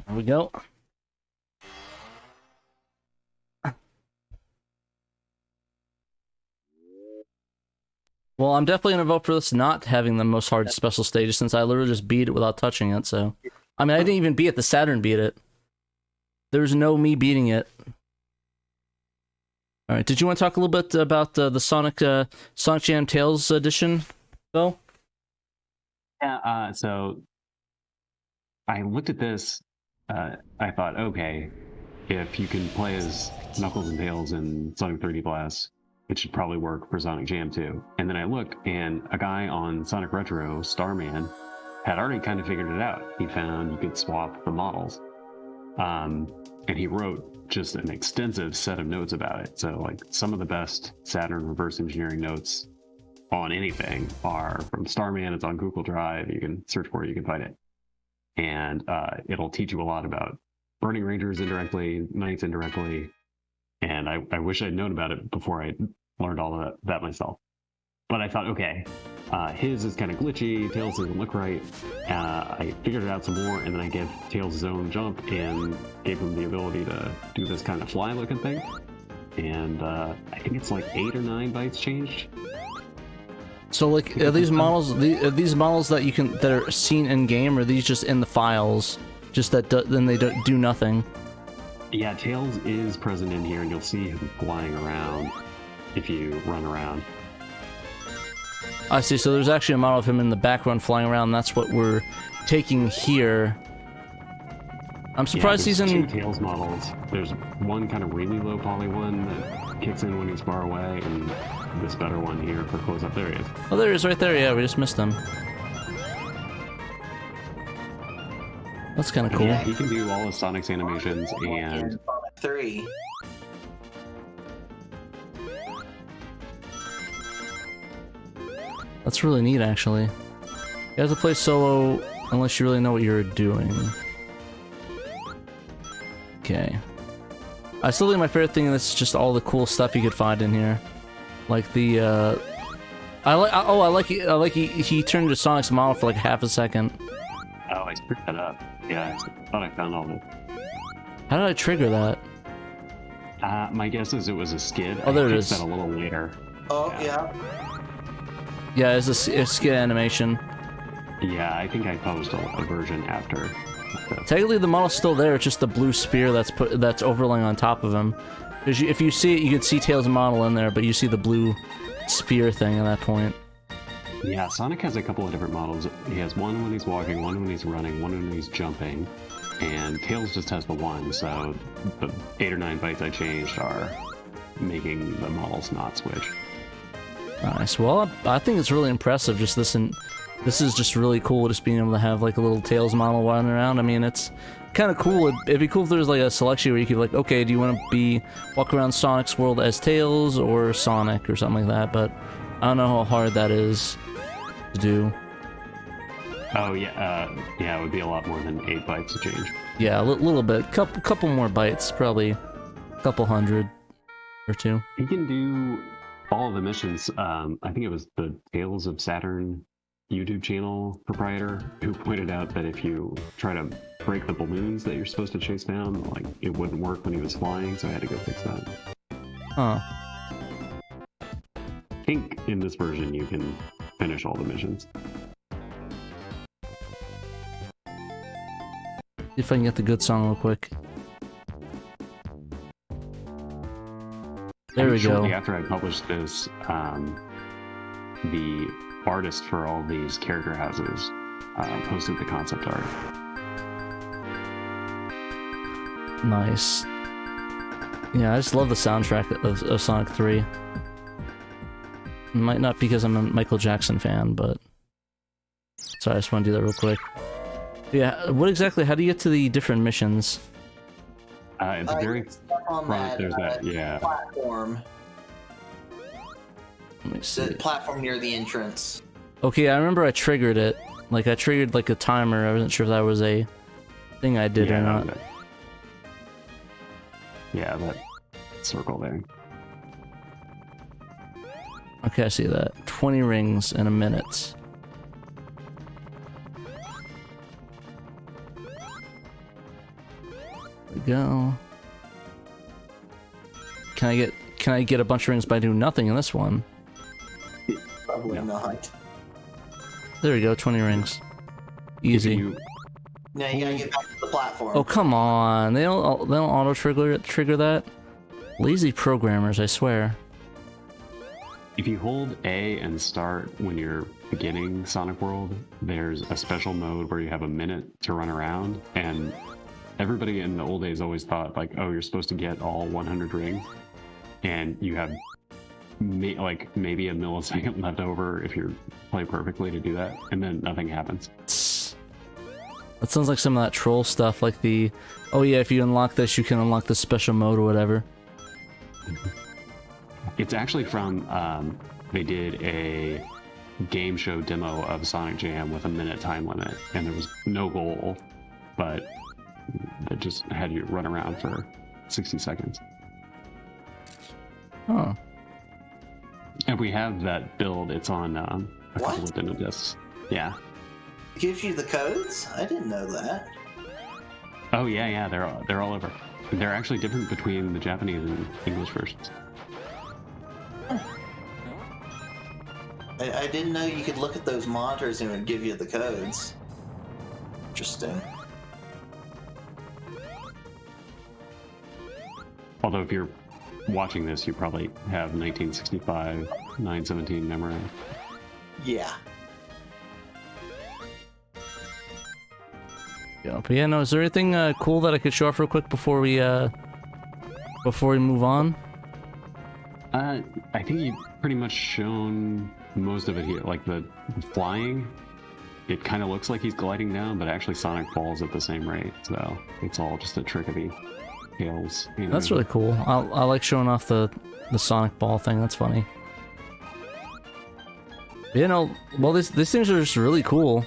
There we go. Well, I'm definitely gonna vote for this not having the most hard special stages since I literally just beat it without touching it. So, I mean, I didn't even beat it. The Saturn beat it. There's no me beating it. All right. Did you want to talk a little bit about the Sonic Jam Tales edition, Phil? Yeah. So I looked at this. I thought, okay, if you can play as Knuckles and Tails in Sonic 3D Blast, it should probably work for Sonic Jam too. And then I looked, and a guy on Sonic Retro, Starman, had already kind of figured it out. He found you could swap the models. And he wrote just an extensive set of notes about it. So, like, some of the best Saturn reverse engineering notes on anything are from Starman. It's on Google Drive. You can search for it, you can find it. And it'll teach you a lot about Burning Rangers indirectly, Knights indirectly. And I wish I'd known about it before I learned all of that myself. But I thought, okay, his is kind of glitchy, Tails doesn't look right. I figured it out some more, and then I gave Tails his own jump and gave him the ability to do this kind of fly-looking thing. And I think it's like 8 or 9 bytes changed. So, like, are these models that you can that are seen in game, or are these just in the files? Just that then they don't do nothing. Yeah, Tails is present in here, and you'll see him flying around if you run around. I see, so there's actually a model of him in the background flying around, and that's what we're taking here. I'm surprised he's in... 2 Tails models. There's one kind of really low poly one that kicks in when he's far away, and this better one here for close-up. There he is. Oh, there he is right there, yeah, we just missed him. That's kind of cool. Yeah, he can do all of Sonic's animations and... Sonic 3. That's really neat, actually. You have to play solo unless you really know what you're doing. Okay. I still think my favorite thing is just all the cool stuff you could find in here. Like the, I like he turned into Sonic's model for like half a second. Oh, I screwed that up. Yeah, I thought I found all of it. How did I trigger that? My guess is it was a skid. Oh, there I it fixed is. that a little later. Oh, yeah. Yeah, it's a skid animation. Yeah, I think I posed a version after. Technically, the model's still there. It's just the blue spear that's overlaying on top of him. Because if you see it, you can see Tails' model in there, but you see the blue spear thing at that point. Yeah, Sonic has a couple of different models. He has one when he's walking, one when he's running, one when he's jumping, and Tails just has the one. So the 8 or 9 bytes I changed are making the models not switch. Nice. Well, I think it's really impressive. Just this is just really cool. Just being able to have like a little Tails model running around. I mean, it's kind of cool. It'd be cool if there was like a selection where you could like, okay, do you want to walk around Sonic's world as Tails or Sonic or something like that? But I don't know how hard that is to do. Oh yeah, yeah, it would be a lot more than 8 bytes to change. Yeah, a little bit. Couple more bytes, probably a couple hundred or two. You can do all of the missions. I think it was the Tales of Saturn YouTube channel proprietor who pointed out that if you try to break the balloons that you're supposed to chase down, like it wouldn't work when he was flying, so I had to go fix that. Huh. I think in this version you can finish all the missions. See if I can get the good song real quick. There we go. Shortly after I published this, the artist for all these character houses posted the concept art. Nice. Yeah, I just love the soundtrack of Sonic 3. Might not because I'm a Michael Jackson fan, but... Sorry, I just want to do that real quick. Yeah, how do you get to the different missions? At the very on front, there's that, yeah. platform. Let me see. The platform near the entrance. Okay, I remember I triggered it. Like, I triggered, like, a timer. I wasn't sure if that was a thing I did or not. Yeah, that circle there. Okay, I see that. 20 rings in a minute. There we go. Can I get a bunch of rings by doing nothing in this one? Probably not. There we go, 20 rings. Easy. No, you gotta get back to the platform. Oh, come on. They don't auto trigger that? Lazy programmers, I swear. If you hold A and start when you're beginning Sonic World, there's a special mode where you have a minute to run around, and everybody in the old days always thought, like, oh, you're supposed to get all 100 rings, and you have maybe a millisecond left over if you play perfectly to do that, and then nothing happens. That sounds like some of that troll stuff, like the, oh yeah, if you unlock this, you can unlock this special mode or whatever. It's actually from, they did a game show demo of Sonic Jam with a minute time limit, and there was no goal, but they just had you run around for 60 seconds. Oh. And we have that build, it's on a couple of demo discs. Yeah. It gives you the codes? I didn't know that. Oh yeah, they're all over. They're actually different between the Japanese and English versions. I didn't know you could look at those monitors and it would give you the codes. Interesting. Although if you're watching this, you probably have 1965 917 memorized. Yeah. Yeah, but yeah, no, is there anything cool that I could show off real quick before we move on? I think you've pretty much shown most of it here. Like the flying, it kind of looks like he's gliding down, but actually Sonic falls at the same rate, so it's all just a trick of the Tails. That's really cool. I like showing off the Sonic ball thing. That's funny. Well, these things are just really cool.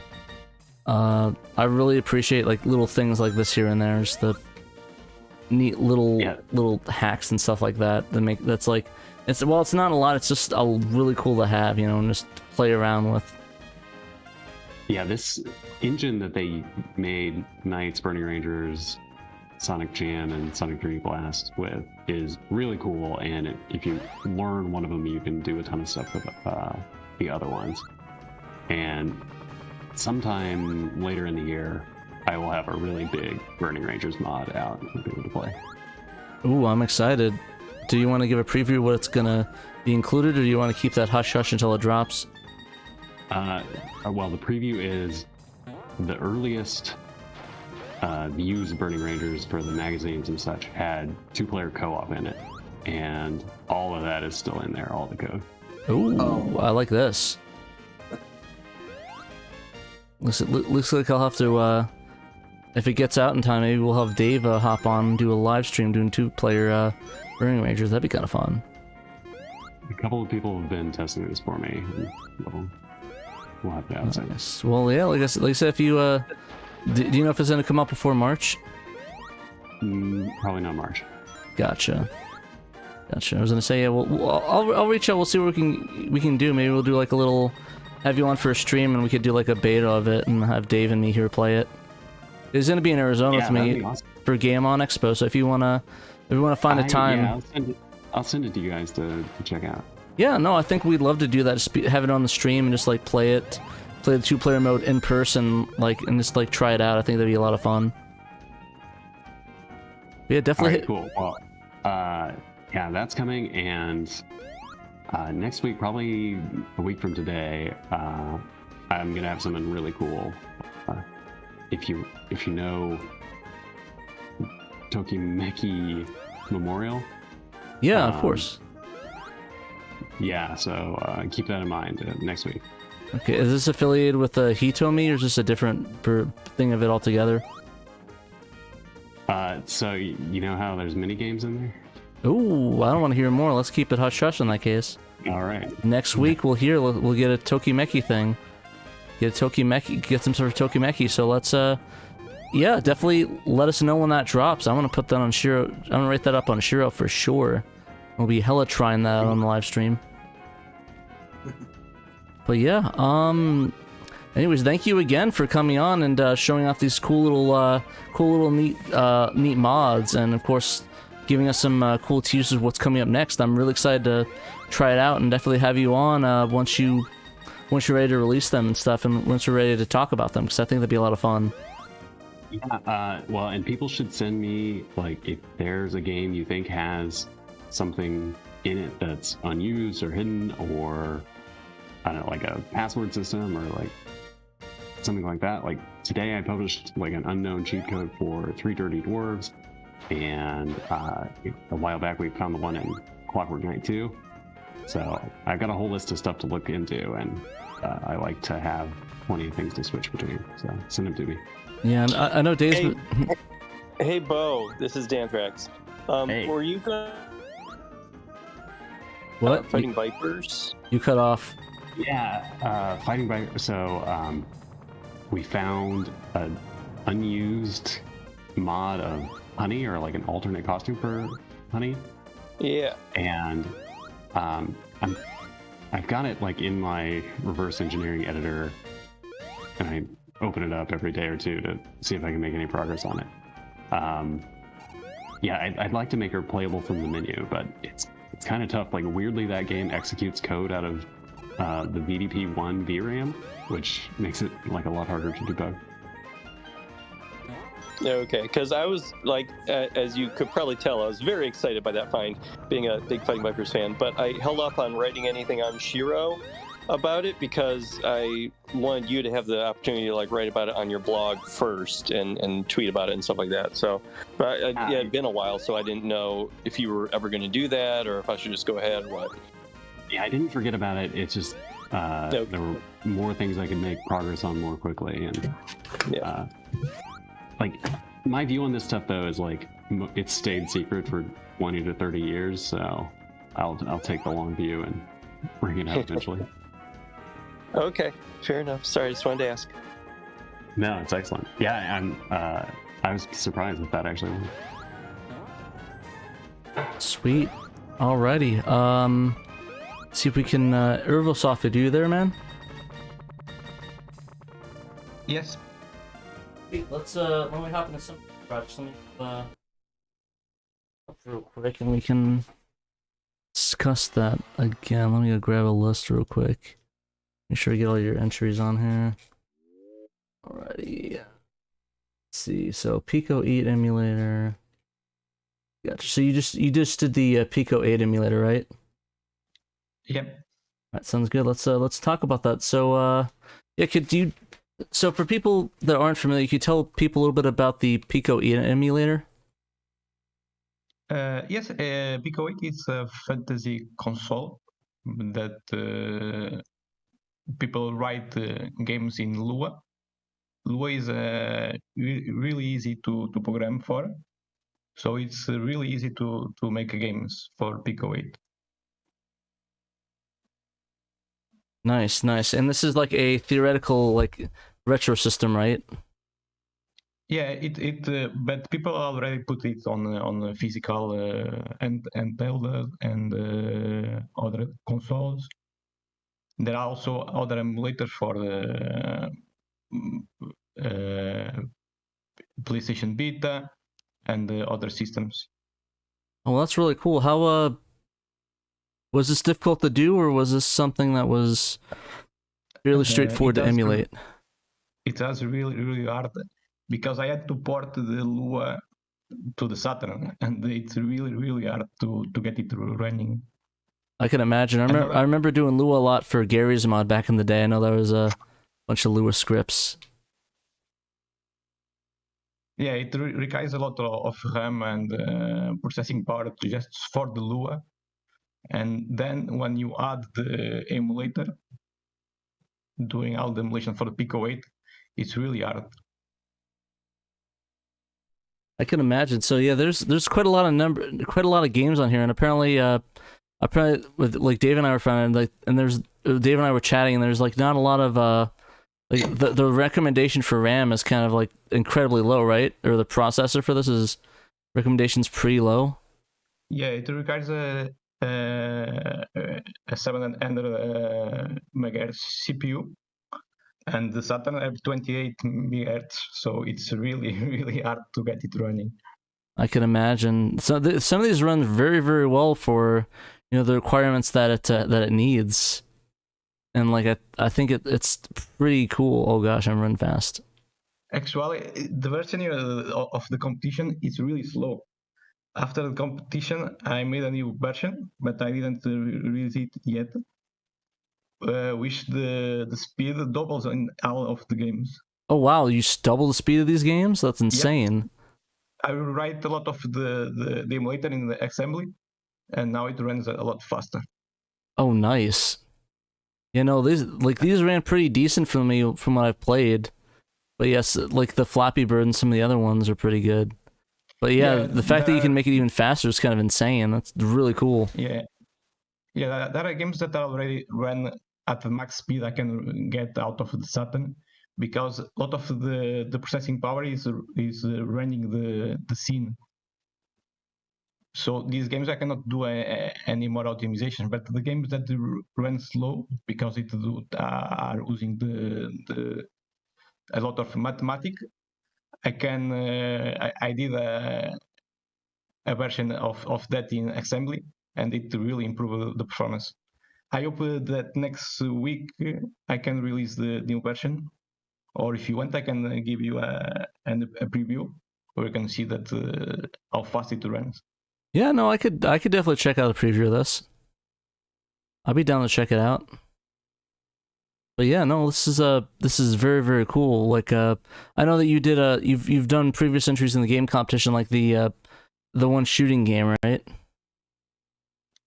I really appreciate like little things like this here and there, just the neat little hacks and stuff like that. That's like it's not a lot. It's just really cool to have, and just play around with. Yeah, this engine that they made Knights, Burning Rangers, Sonic Jam, and Sonic 3D Blast with is really cool. And if you learn one of them, you can do a ton of stuff with the other ones. And sometime later in the year, I will have a really big Burning Rangers mod out and be able to play. Ooh, I'm excited. Do you want to give a preview of what's gonna be included, or do you want to keep that hush hush until it drops? Well, the preview is the earliest views of Burning Rangers for the magazines and such had 2-player co-op in it, and all of that is still in there, all the code. Ooh, I like this. Looks like I'll have to, if it gets out in time, maybe we'll have Dave hop on and do a live stream doing 2-player Burning Rangers. That'd be kind of fun. A couple of people have been testing this for me. And we'll have to outside. Nice. Well, yeah, like I said, if you, do you know if it's going to come out before March? Probably not March. Gotcha. I was going to say, yeah, I'll reach out. We'll see what we can do. Maybe we'll do like a little, have you on for a stream, and we could do like a beta of it and have Dave and me here play it. He's going to be in Arizona with me for Game On Expo, so if you want to find a time. Yeah, I'll send it to you guys to check out. Yeah, no, I think we'd love to do that. Just have it on the stream and just like play the 2-player mode in person, and just like try it out. I think that'd be a lot of fun. But yeah, definitely. Right, cool. Well, yeah, that's coming, and next week, probably a week from today, I'm gonna have something really cool. If you know Tokimeki Memorial. Yeah, of course. Yeah, so keep that in mind next week. Okay, is this affiliated with Hitomi, or is this a different thing of it altogether? So you know how there's mini games in there? Ooh, I don't want to hear more. Let's keep it hush hush in that case. All right. Next week we'll get a Tokimeki thing. Get some sort of Tokimeki. So let's yeah, definitely let us know when that drops. I'm gonna put that on SHIRO. I'm gonna write that up on SHIRO for sure. We'll be hella trying that on the live stream. But yeah, anyways, thank you again for coming on and showing off these cool little neat mods, and of course giving us some cool teasers of what's coming up next. I'm really excited to try it out and definitely have you on once you're ready to release them and stuff, and once we're ready to talk about them, because I think that'd be a lot of fun. Yeah, well, and people should send me, like, if there's a game you think has something in it that's unused or hidden, or I don't know, like a password system or like something like that. Like today I published like an unknown cheat code for 3 Dirty Dwarves, and a while back we found the one in Clockwork Knight 2. So I've got a whole list of stuff to look into, and I like to have plenty of things to switch between, so send them to me. Yeah, and I know Dave's... Hey, Bo, this is Danthrax. Hey. Were you going What? Fighting Vipers? You cut off. Yeah, Fighting Vipers. So we found an unused mod of Honey, or like an alternate costume for Honey. Yeah. And I've got it like in my reverse engineering editor, and I open it up every day or two to see if I can make any progress on it. Yeah, I'd like to make her playable from the menu, but it's kind of tough. Like weirdly, that game executes code out of the VDP1 VRAM, which makes it like a lot harder to debug. Okay, because I was like, as you could probably tell, I was very excited by that find, being a big Fighting Vipers fan, but I held off on writing anything on SHIRO about it because I wanted you to have the opportunity to like write about it on your blog first and tweet about it and stuff like that. So it had been a while, so I didn't know if you were ever going to do that or if I should just go ahead or what. Yeah, I didn't forget about it. It's just there were more things I could make progress on more quickly, and like my view on this stuff though is like it's stayed secret for 20 to 30 years, so I'll take the long view and bring it out eventually. Okay, fair enough. Sorry, I just wanted to ask. No, it's excellent. Yeah, I was surprised with that actually. Sweet. Alrighty. See if we can. Irvosoft, are you there, man? Yes. Wait, let's let me hop into some projects. Let me up real quick, and we can discuss that again. Let me go grab a list real quick. Make sure I get all your entries on here. Alrighty. Let's see. So Pico-8 emulator. Gotcha. So you just did the Pico-8 emulator, right? Yep. That sounds good. Let's talk about that. So yeah, so for people that aren't familiar, could you tell people a little bit about the Pico-8 emulator? Yes, Pico-8 is a fantasy console that people write games in Lua. Lua is really easy to program for, so it's really easy to make games for Pico-8. Nice, nice. And this is like a theoretical like retro system, right? Yeah, but people already put it on physical and other consoles. There are also other emulators for the PlayStation Vita and other systems. Oh, that's really cool. How was this difficult to do, or was this something that was fairly straightforward to emulate? It was really hard because I had to port the Lua to the Saturn, and it's really hard to get it running. I can imagine. I remember doing Lua a lot for Gary's mod back in the day. I know there was a bunch of Lua scripts. Yeah, it requires a lot of RAM and processing power just for the Lua. And then when you add the emulator, doing all the emulation for the Pico-8, it's really hard. I can imagine. So yeah, there's quite a lot of games on here, and apparently with like Dave and I were finding like, and Dave and I were chatting, and there's like not a lot of like the recommendation for RAM is kind of like incredibly low, right? Or the processor for this is recommendations pretty low. Yeah, it requires a 700 megahertz CPU, and the Saturn have 28 megahertz, so it's really hard to get it running. I can imagine. So some of these run very well for the requirements that it needs, and like I think it's pretty cool. Oh gosh, I'm running fast. Actually, the version of the competition is really slow. After the competition, I made a new version, but I didn't release it yet. Which the speed doubles in all of the games. Oh wow, you double the speed of these games? That's insane. Yep. I write a lot of the emulator in the assembly, and now it runs a lot faster. Oh nice. These ran pretty decent for me from what I've played. But yes, like the Flappy Bird and some of the other ones are pretty good. But yeah, the fact that you can make it even faster is kind of insane. That's really cool. Yeah, there are games that are already run at the max speed I can get out of the Saturn, because a lot of the processing power is running the scene. So these games I cannot do any more optimization, but the games that run slow because it are using a lot of mathematics, I can I did a version of that in assembly, and it really improved the performance. I hope that next week I can release the new version, or if you want, I can give you a preview where you can see that how fast it runs. Yeah, no, I could definitely check out a preview of this. I'll be down to check it out. But yeah, no, this is very cool. Like I know that you did you've done previous entries in the game competition, like the one shooting game, right?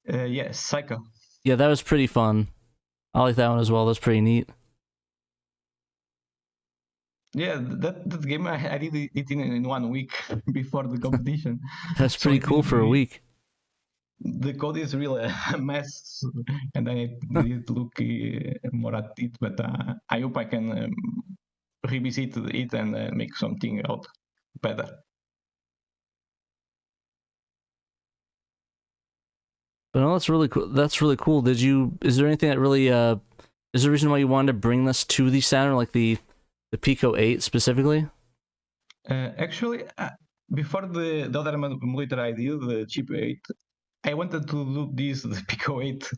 Yeah, Psycho. Yeah, that was pretty fun. I like that one as well. That's pretty neat. Yeah, that game I did it in 1 week before the competition. That's pretty cool for a week. the code is really a mess, and I need to look more at it. But I hope I can revisit it and make something out better. But no, that's really cool. That's really cool. Is there anything that really is there a reason why you wanted to bring this to the Saturn, like the Pico-8 specifically? Actually, before the other emulator I did, the Chip 8, I wanted to do the Pico-8,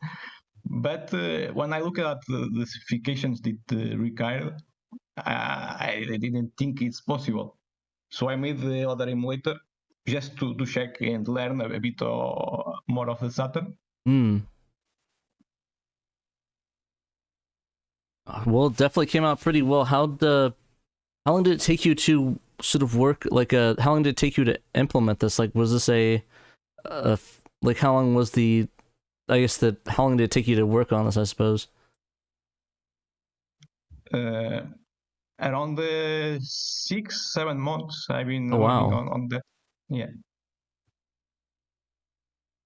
but when I look at the specifications that required, I didn't think it's possible. So I made the other emulator just to check and learn a bit more of the Saturn. Well, it definitely came out pretty well. How long did it take you to sort of work? Like, how long did it take you to implement this? Like, was this like, how long was the? I guess how long did it take you to work on this? I suppose. Around the 6-7 months, I've been Oh, wow. working on that. Yeah.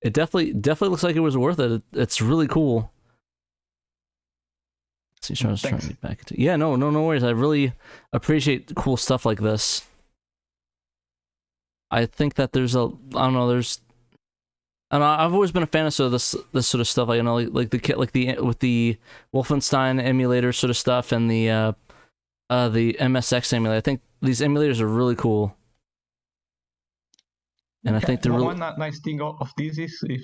It definitely looks like it was worth it. It's really cool. So trying to get back into. Yeah, no worries. I really appreciate cool stuff like this. I think that there's I've always been a fan of sort of this sort of stuff. Like, with the Wolfenstein emulator sort of stuff and the MSX emulator. I think these emulators are really cool. And I think they're really... One nice thing of this is if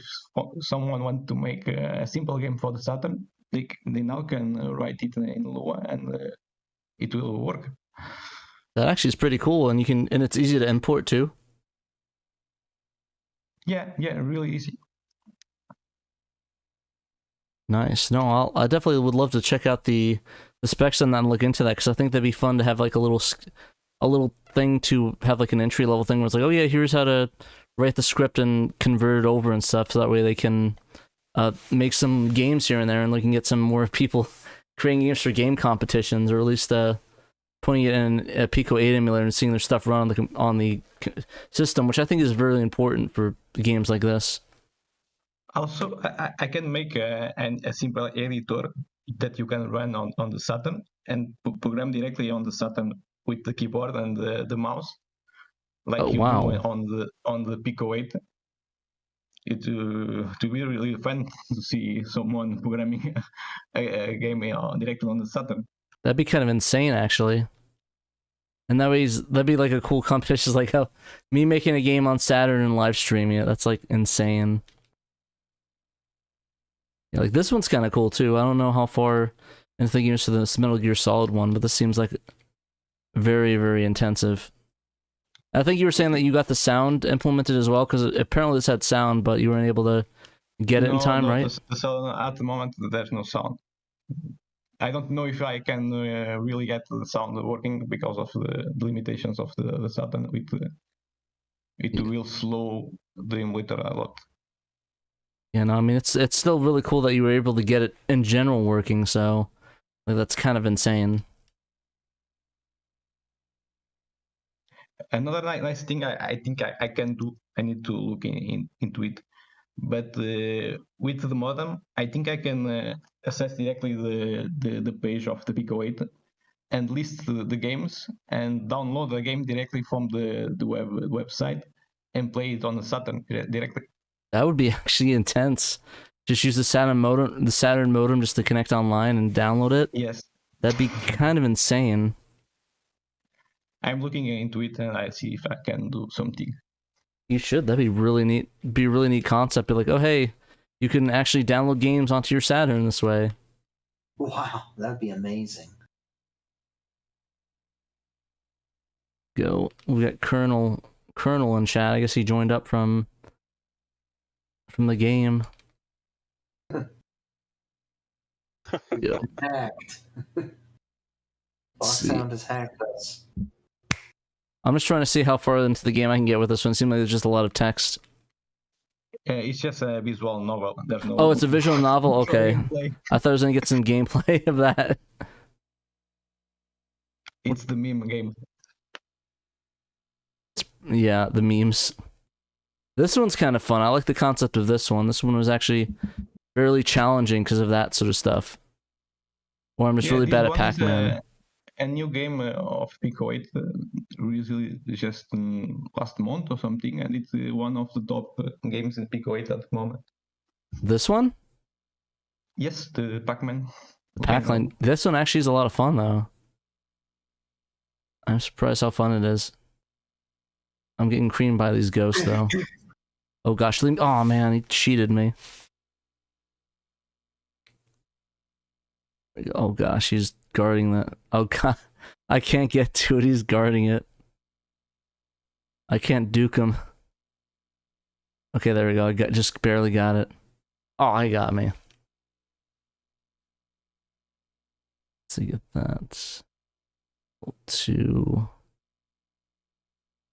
someone wants to make a simple game for the Saturn, they now can write it in Lua and it will work. That actually is pretty cool, and it's easy to import too. Yeah, really easy. Nice. No, I definitely would love to check out the specs on that and look into that, because I think that'd be fun to have like a little thing to have like an entry level thing where it's like, oh yeah, here's how to write the script and convert it over and stuff, so that way they can make some games here and there, and we can get some more people creating games for game competitions, or at least putting it in a Pico-8 emulator and seeing their stuff run on the system, which I think is very important for games like this. Also, I can make a simple editor that you can run on the Saturn and program directly on the Saturn with the keyboard and the mouse, like do on the Pico-8. It to be really fun to see someone programming a game directly on the Saturn. That'd be kind of insane, actually. And that'd be like a cool competition, like how me making a game on Saturn and live streaming it. That's like insane. Yeah, like this one's kind of cool too. I don't know how far into the games to this Metal Gear Solid one, but this seems like very, very intensive. I think you were saying that you got the sound implemented as well, because apparently this had sound, but you weren't able to get it in time, right? The sound, at the moment, there's no sound. I don't know if I can really get the sound working because of the limitations of the Saturn. It will slow the emulator a lot. Yeah, no, I mean, it's still really cool that you were able to get it in general working, so like, that's kind of insane. Another nice thing I think I can do, I need to look into it, but with the modem, I think I can access directly the page of the Pico-8 and list the games and download the game directly from the website and play it on the Saturn directly. That would be actually intense. Just use the Saturn modem just to connect online and download it? Yes. That'd be kind of insane. I'm looking into it and I see if I can do something. You should. That'd be really neat. Be a really neat concept. Be like, oh hey, you can actually download games onto your Saturn this way. Wow, that'd be amazing. Go. We got Colonel in chat. I guess he joined up from the game. Yeah. Hacked. Foxhound has hacked us. I'm just trying to see how far into the game I can get with this one. It seems like there's just a lot of text. It's just a visual novel. There's no. Oh, it's a visual novel? Okay. I thought I was going to get some gameplay of that. It's the meme game. Yeah, the memes. This one's kind of fun. I like the concept of this one. This one was actually fairly challenging because of that sort of stuff. Or I'm just really this bad at one is Pac-Man. a new game of Pico-8, released just last month or something, and it's one of the top games in Pico-8 at the moment. This one? Yes, the Pac-Man. Pac-Man. This one actually is a lot of fun, though. I'm surprised how fun it is. I'm getting creamed by these ghosts, though. Oh gosh, oh man, he cheated me. Oh gosh, he's guarding that. Oh god, I can't get to it, he's guarding it. I can't duke him. Okay, there we go, just barely got it. Oh, he got me. Let's get that. Level 2.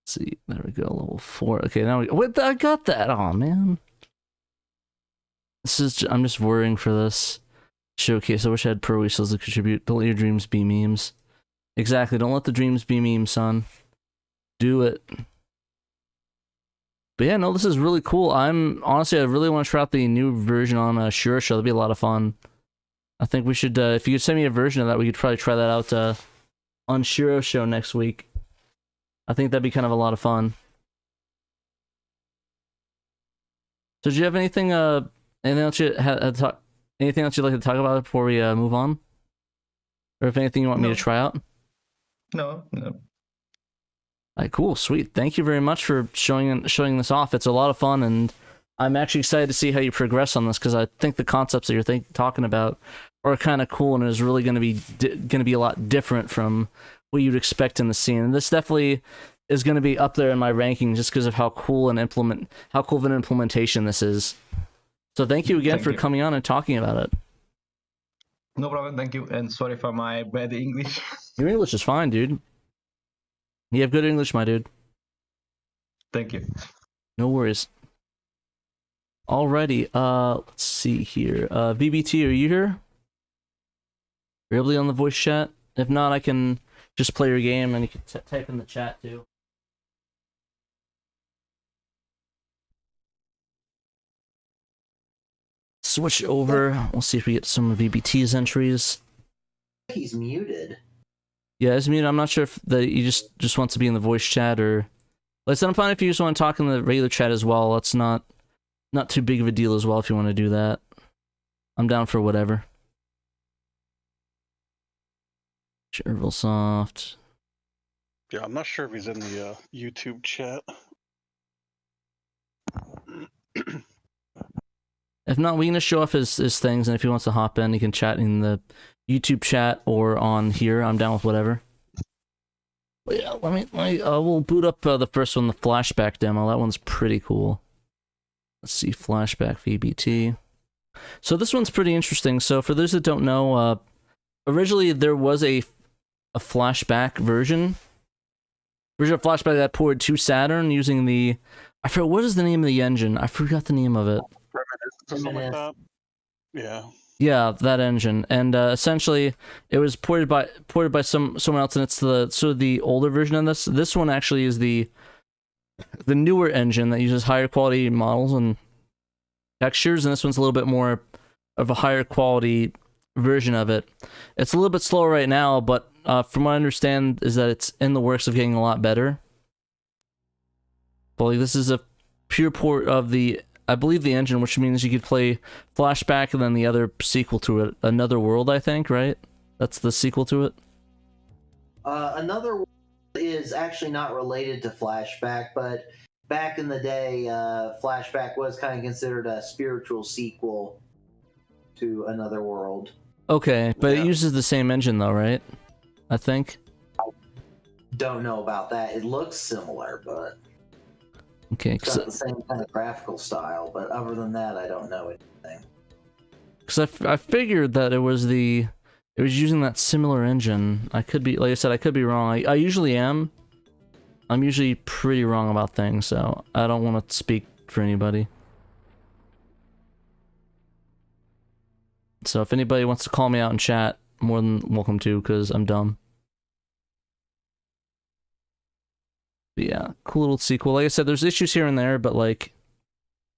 Let's see, there we go, level 4. Okay, now wait, I got that. Oh man, I'm just worrying for this showcase. I wish I had pro whistles to contribute. Don't let your dreams be memes. Exactly, don't let the dreams be memes, son. Do it. But yeah, no, this is really cool. Honestly, I really want to try out the new version on SHIRO Show. That'd be a lot of fun. I think we should, if you could send me a version of that, we could probably try that out on SHIRO Show next week. I think that'd be kind of a lot of fun. So, do you have anything else anything else you'd like to talk about before we move on? Or if anything you want me to try out? No. Alright, cool, sweet. Thank you very much for showing this off. It's a lot of fun, and I'm actually excited to see how you progress on this, because I think the concepts that you're talking about are kind of cool, and is really going to be a lot different from what you'd expect in the scene. And this definitely is going to be up there in my ranking just because of how cool of an implementation this is. So thank you again for coming on and talking about it. No problem, thank you, and sorry for my bad English. Your English is fine, dude. You have good English, my dude. Thank you. No worries. Alrighty, let's see here. VBT, are you here? Are you able to be on the voice chat? If not, I can just play your game and you can type in the chat too. Switch over. We'll see if we get some of VBT's entries. He's muted. Yeah, he's muted. I'm not sure if he just wants to be in the voice chat or... Like I said, I'm fine if you just want to talk in the regular chat as well. That's not too big of a deal as well if you want to do that. I'm down for whatever. Chervilsoft. Yeah, I'm not sure if he's in the YouTube chat. If not, we can just show off his things, and if he wants to hop in, he can chat in the YouTube chat or on here. I'm down with whatever. But yeah, we'll boot up the first one, the Flashback demo. That one's pretty cool. Let's see, Flashback VBT. So this one's pretty interesting. So for those that don't know, originally there was a Flashback version of Flashback that ported to Saturn using the... I forgot, what is the name of the engine? I forgot the name of it. Something like that. Yeah. Yeah, that engine, and essentially it was ported by someone else, and it's the older version of this. This one actually is the newer engine that uses higher quality models and textures, and this one's a little bit more of a higher quality version of it. It's a little bit slower right now, but from what I understand is that it's in the works of getting a lot better. But like, this is a pure port of the, I believe, the engine, which means you could play Flashback and then the other sequel to it, Another World, I think, right? That's the sequel to it? Another World is actually not related to Flashback, but back in the day, Flashback was kind of considered a spiritual sequel to Another World. Okay, but it uses the same engine though, right? I think. Don't know about that. It looks similar, but... Okay, it's got the same kind of graphical style, but other than that, I don't know anything. Because I figured that it was using that similar engine. I could be, like I said, I could be wrong. I usually am. I'm usually pretty wrong about things, so I don't want to speak for anybody. So if anybody wants to call me out in chat, more than welcome to, because I'm dumb. But yeah, cool little sequel. Like I said, there's issues here and there, but like,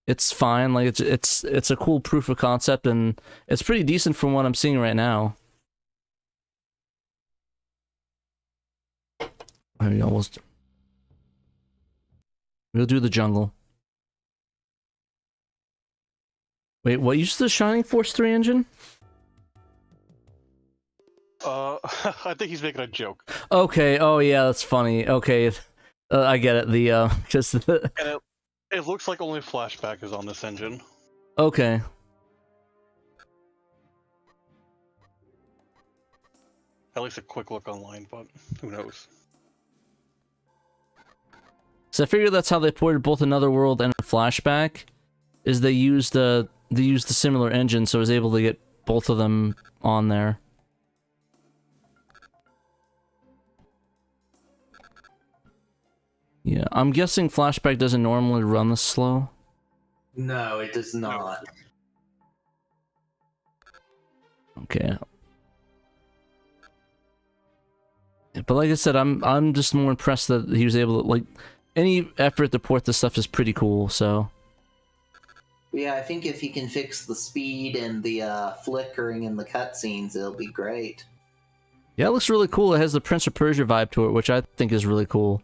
it's fine. Like it's a cool proof of concept, and it's pretty decent from what I'm seeing right now. I almost. We'll do the jungle. Wait, what used the Shining Force 3 engine? I think he's making a joke. Okay. Oh yeah, that's funny. Okay, I get it. The just the... And it looks like only Flashback is on this engine. Okay. At least a quick look online, but who knows? So I figured that's how they ported both Another World and Flashback, is they used a similar engine, so I was able to get both of them on there. Yeah, I'm guessing Flashback doesn't normally run this slow. No, it does not. Okay. But like I said, I'm just more impressed that he was able to, like, any effort to port this stuff is pretty cool, so. Yeah, I think if he can fix the speed and the flickering in the cutscenes, it'll be great. Yeah, it looks really cool. It has the Prince of Persia vibe to it, which I think is really cool.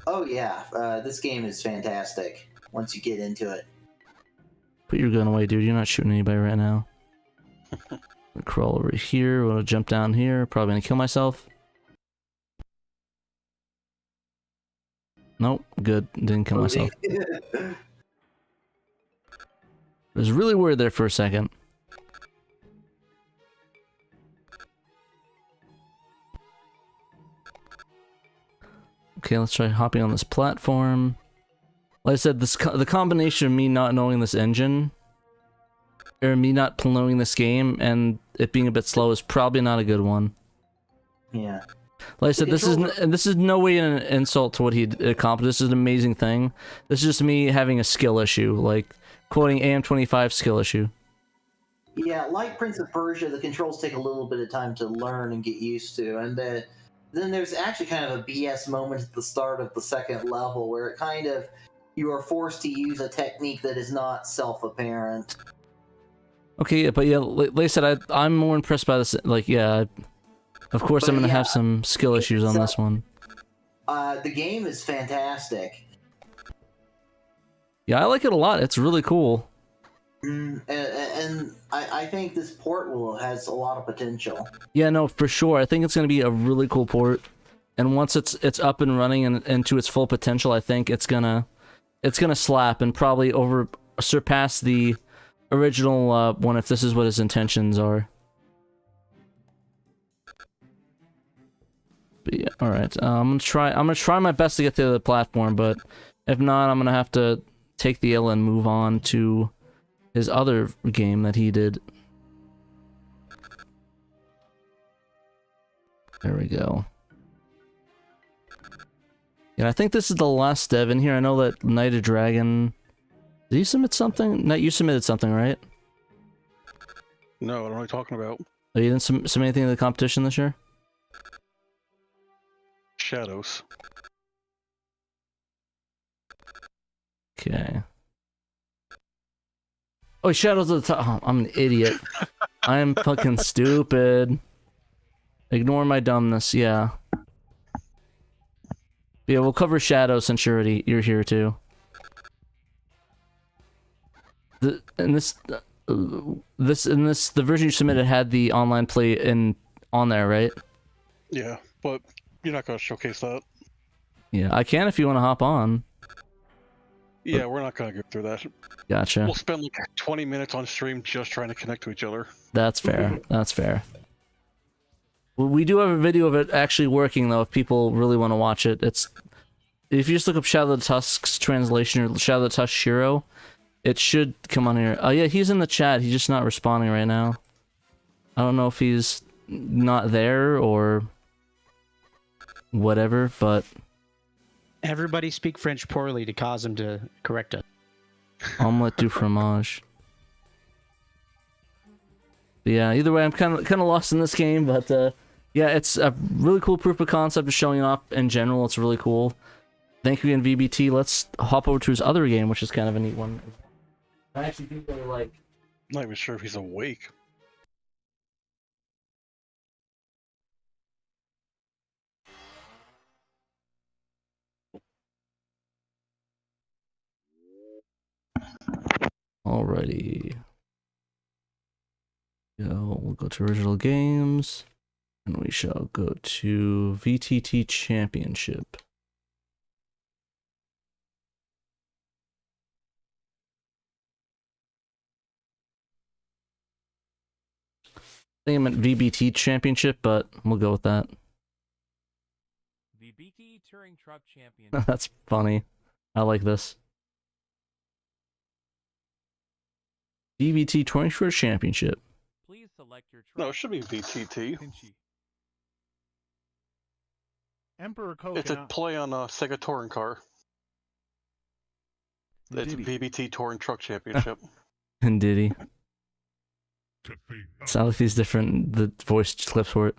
Oh yeah, this game is fantastic once you get into it. Put your gun away, dude. You're not shooting anybody right now. We'll crawl over here. We'll jump down here. Probably gonna kill myself. Nope. Good. Didn't kill myself. I was really worried there for a second. Okay, let's try hopping on this platform. Like I said, the combination of me not knowing this engine, or me not knowing this game, and it being a bit slow is probably not a good one. Yeah. Like I said, this is no way an insult to what he accomplished. This is an amazing thing. This is just me having a skill issue, like quoting AM25 skill issue. Yeah, like Prince of Persia, the controls take a little bit of time to learn and get used to, and then there's actually kind of a BS moment at the start of the second level where it kind of, you are forced to use a technique that is not self-apparent. Okay, but yeah, like I said, I'm more impressed by this. Like, yeah, of course I'm gonna have some skill issues on this one. The game is fantastic. Yeah, I like it a lot. It's really cool. And I think this port has a lot of potential. Yeah, no, for sure. I think it's gonna be a really cool port, and once it's up and running and to its full potential, I think it's gonna slap and probably surpass the original one if this is what his intentions are. But yeah, all right. I'm gonna try my best to get to the platform, but if not, I'm gonna have to take the L and move on to his other game that he did. There we go. Yeah, I think this is the last dev in here. I know that Night of Dragon... Did you submit something? No, you submitted something, right? No, what am I talking about? Oh, you didn't submit anything to the competition this year? Shadows. Okay. Oh, Shadows at the top. Oh, I'm an idiot. I am fucking stupid. Ignore my dumbness, yeah. Yeah, we'll cover Shadows since you're here too. The version you submitted had the online play on there, right? Yeah, but you're not gonna showcase that. Yeah, I can if you want to hop on. Yeah, we're not gonna go through that. Gotcha. We'll spend like 20 minutes on stream just trying to connect to each other. That's fair. That's fair. Well, we do have a video of it actually working though. If people really want to watch it, if you just look up Shadow of the Tusk's translation or Shadow of the Tusk SHIRO, it should come on here. Oh yeah, he's in the chat. He's just not responding right now. I don't know if he's not there or whatever, but everybody speak French poorly to cause him to correct us. Omelette du fromage. But yeah, either way, I'm kind of lost in this game, but yeah, it's a really cool proof of concept of showing off in general. It's really cool. Thank you again, VBT. Let's hop over to his other game, which is kind of a neat one. I actually think they're like... I'm not even sure if he's awake. Alrighty. We'll go to original games, and we shall go to VTT Championship. I think I meant VBT Championship, but we'll go with that. VBT Touring Truck Championship. That's funny. I like this. VBT Touring Truck Championship. Please select your truck. No, it should be VTT. Emperor Coke. It's a play on a Sega Touring car. It's VBT Touring Truck Championship. And Diddy. Sound like these the voice clips for it.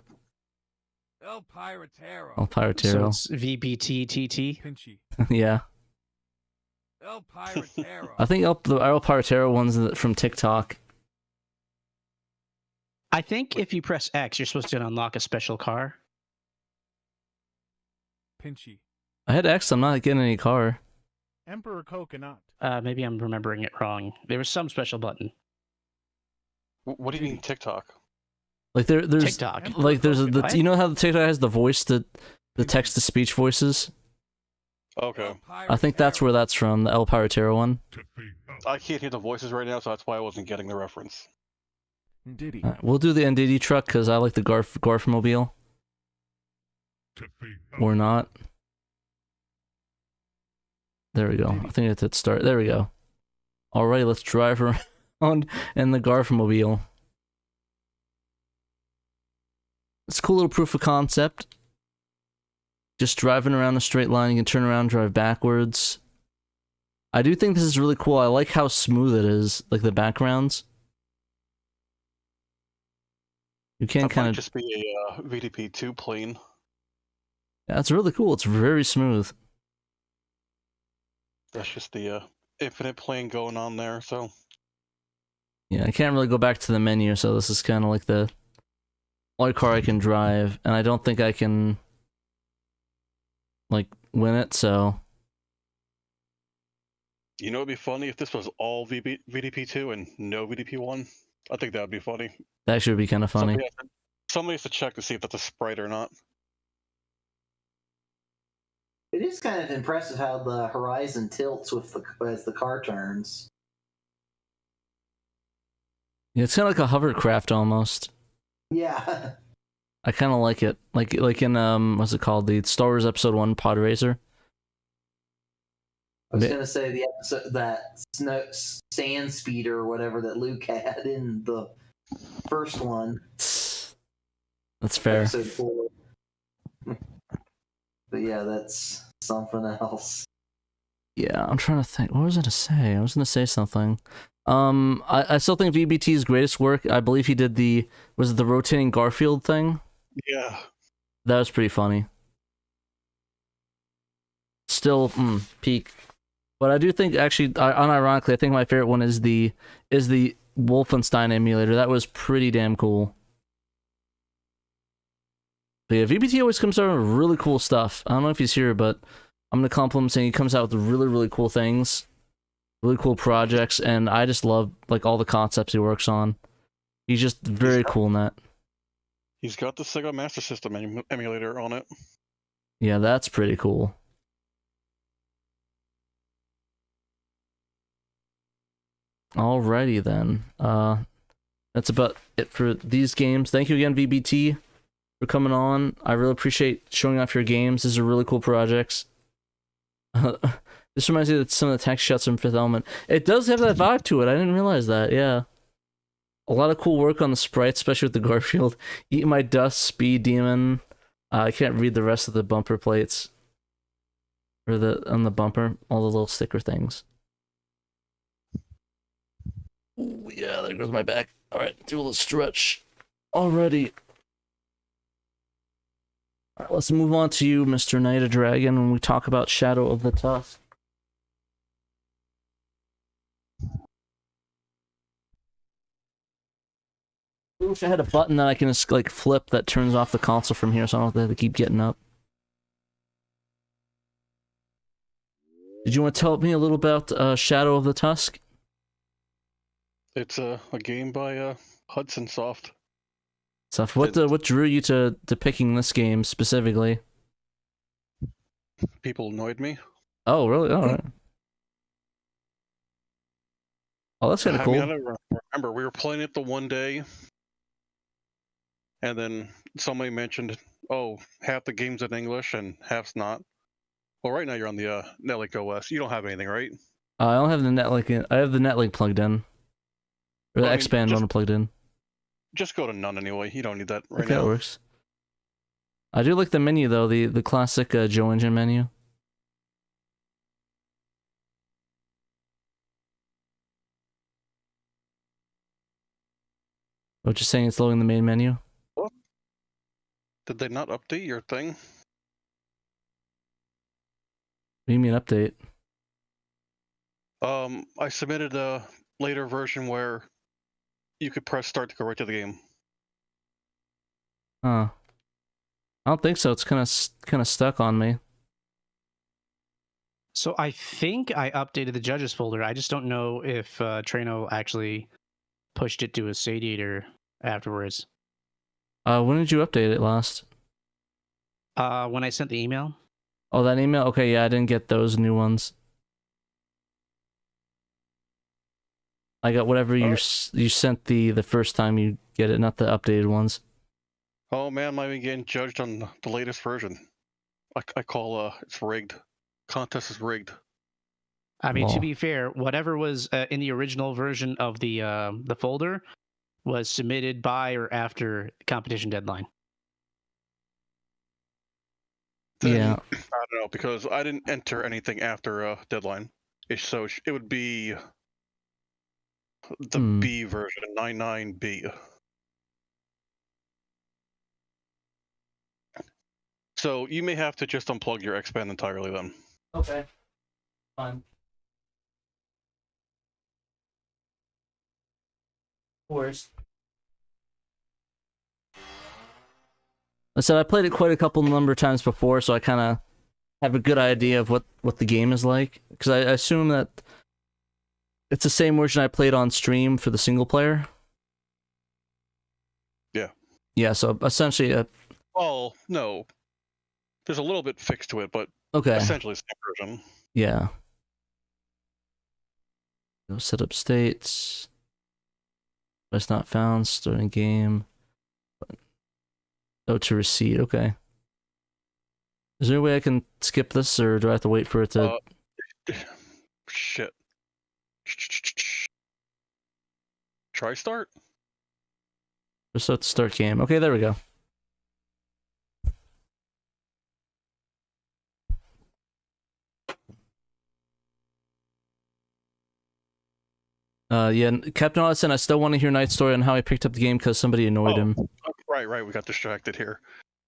El Piratero. El Piratero. So it's VBT Pinchy. Yeah. El Piratero. I think the El Piratero one's from TikTok. I think if you press X, you're supposed to unlock a special car. Pinchy. I had X, I'm not getting any car. Emperor Coconut. Maybe I'm remembering it wrong. There was some special button. What do you mean TikTok? Like there's TikTok. Like there's you know how the TikTok has the voice, the text to speech voices. Okay. I think that's where that's from, the El Piratero one. I can't hear the voices right now, so that's why I wasn't getting the reference. Diddy. Right, we'll do the NDD truck because I like the Garfmobile. Or not. There we go. I think it's at start. There we go. Alright, let's drive around in the Garfmobile. It's a cool little proof of concept. Just driving around a straight line, you can turn around, drive backwards. I do think this is really cool. I like how smooth it is, like the backgrounds. You can kind of just be a VDP2 plane. Yeah, it's really cool. It's very smooth. That's just the infinite plane going on there. So yeah, I can't really go back to the menu, so this is kind of like the only car I can drive, and I don't think I can like win it. So you know, it'd be funny if this was all VDP2 and no VDP1. I think that would be funny. That actually would be kind of funny. Somebody has to check to see if that's a sprite or not. It is kind of impressive how the horizon tilts with as the car turns. Yeah, it's kind of like a hovercraft almost. Yeah. I kind of like it, like in what's it called, the Star Wars Episode 1 Pod Racer. I was gonna say the episode that sand speeder or whatever that Luke had in the first one. That's fair. Episode 4. But yeah, that's something else. Yeah, I'm trying to think. What was I to say? I was gonna say something. I still think VBT's greatest work. I believe he did the rotating Garfield thing. Yeah. That was pretty funny. Still, peak. But I do think, actually, unironically, I think my favorite one is the Wolfenstein emulator. That was pretty damn cool. But yeah, VBT always comes out with really cool stuff. I don't know if he's here, but I'm gonna compliment him saying he comes out with really, really cool things, really cool projects, and I just love like all the concepts he works on. He's just very cool in that. He's got the Sega Master System emulator on it. Yeah, that's pretty cool. Alrighty then. That's about it for these games. Thank you again, VBT, for coming on. I really appreciate showing off your games. These are really cool projects. This reminds me of some of the text shots from Fifth Element. It does have that vibe to it. I didn't realize that. Yeah. A lot of cool work on the sprites, especially with the Garfield. Eat My Dust, Speed Demon. I can't read the rest of the bumper plates. Or on the bumper, all the little sticker things. Ooh, yeah, there goes my back. Alright, do a little stretch. Alrighty. All right, let's move on to you, Mr. Knight of Dragon, when we talk about Shadow of the Tusk. I wish I had a button that I can just, like, flip that turns off the console from here, so I don't have to keep getting up. Did you want to tell me a little about Shadow of the Tusk? It's a game by Hudson Soft. Stuff. What drew you to picking this game specifically? People annoyed me. Oh, really? All right. Oh, that's kind of cool. I remember we were playing it the one day, and then somebody mentioned, "Oh, half the game's in English and half's not." Well, right now you're on the Netlink OS. You don't have anything, right? I don't have the netlink. I have the netlink plugged in, or the X-Band one plugged in. Just go to none anyway. You don't need that right Okay, now. that works. I do like the menu though, the classic Joe Engine menu. Oh, just saying it's loading the main menu. What? Did they not update your thing? What do you mean update? I submitted a later version where you could press start to go right to the game. Huh. I don't think so. It's kind of stuck on me. So I think I updated the judges folder. I just don't know if Trayno actually pushed it to a Sadiator afterwards. When did you update it last? When I sent the email. Oh, that email? Okay, yeah, I didn't get those new ones. I got whatever you sent the first time you get it, not the updated ones. Oh man, I'm not even getting judged on the latest version. I call it's rigged. Contest is rigged. I mean, to be fair, whatever was in the original version of the folder was submitted by or after the competition deadline. Yeah. I don't know, because I didn't enter anything after deadline. So it would be the B version, 99B. So you may have to just unplug your X-Band entirely then. Okay. Fine. Worst. I said I played it quite a couple number of times before, so I kind of have a good idea of what the game is like. Because I assume that it's the same version I played on stream for the single player. Yeah. Yeah, so essentially... Oh, no. There's a little bit fixed to it, but okay. Essentially the same version. Yeah. Go set up states. It's not found. Starting game. Oh, to receipt. Okay. Is there a way I can skip this, or do I have to wait for it to... Shit. Try start? Just have to start game. Okay, there we go. Yeah, Captain Addison, I still want to hear Knight's story on how he picked up the game because somebody annoyed him. Right, we got distracted here.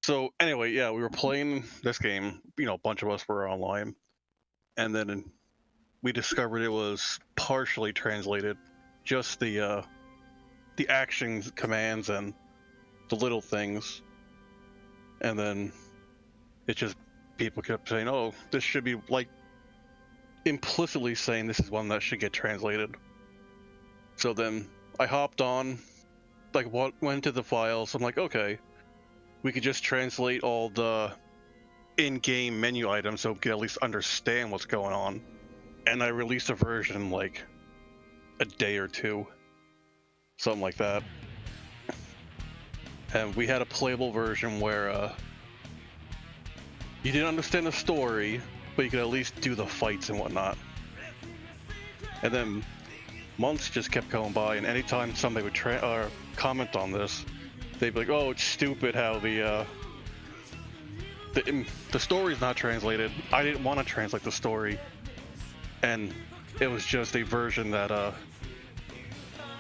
So, anyway, yeah, we were playing this game, a bunch of us were online, and then we discovered it was partially translated, just the actions, commands, and the little things, and then it just, people kept saying, oh, this should be, like, implicitly saying this is one that should get translated. So then I hopped on, like, went to the files. I'm like, okay, we could just translate all the in-game menu items so we could at least understand what's going on. And I released a version like a day or two, something like that. And we had a playable version where you didn't understand the story, but you could at least do the fights and whatnot. And then months just kept going by, and anytime somebody would comment on this, they'd be like, "Oh, it's stupid how the story's not translated. I didn't want to translate the story, and it was just a version that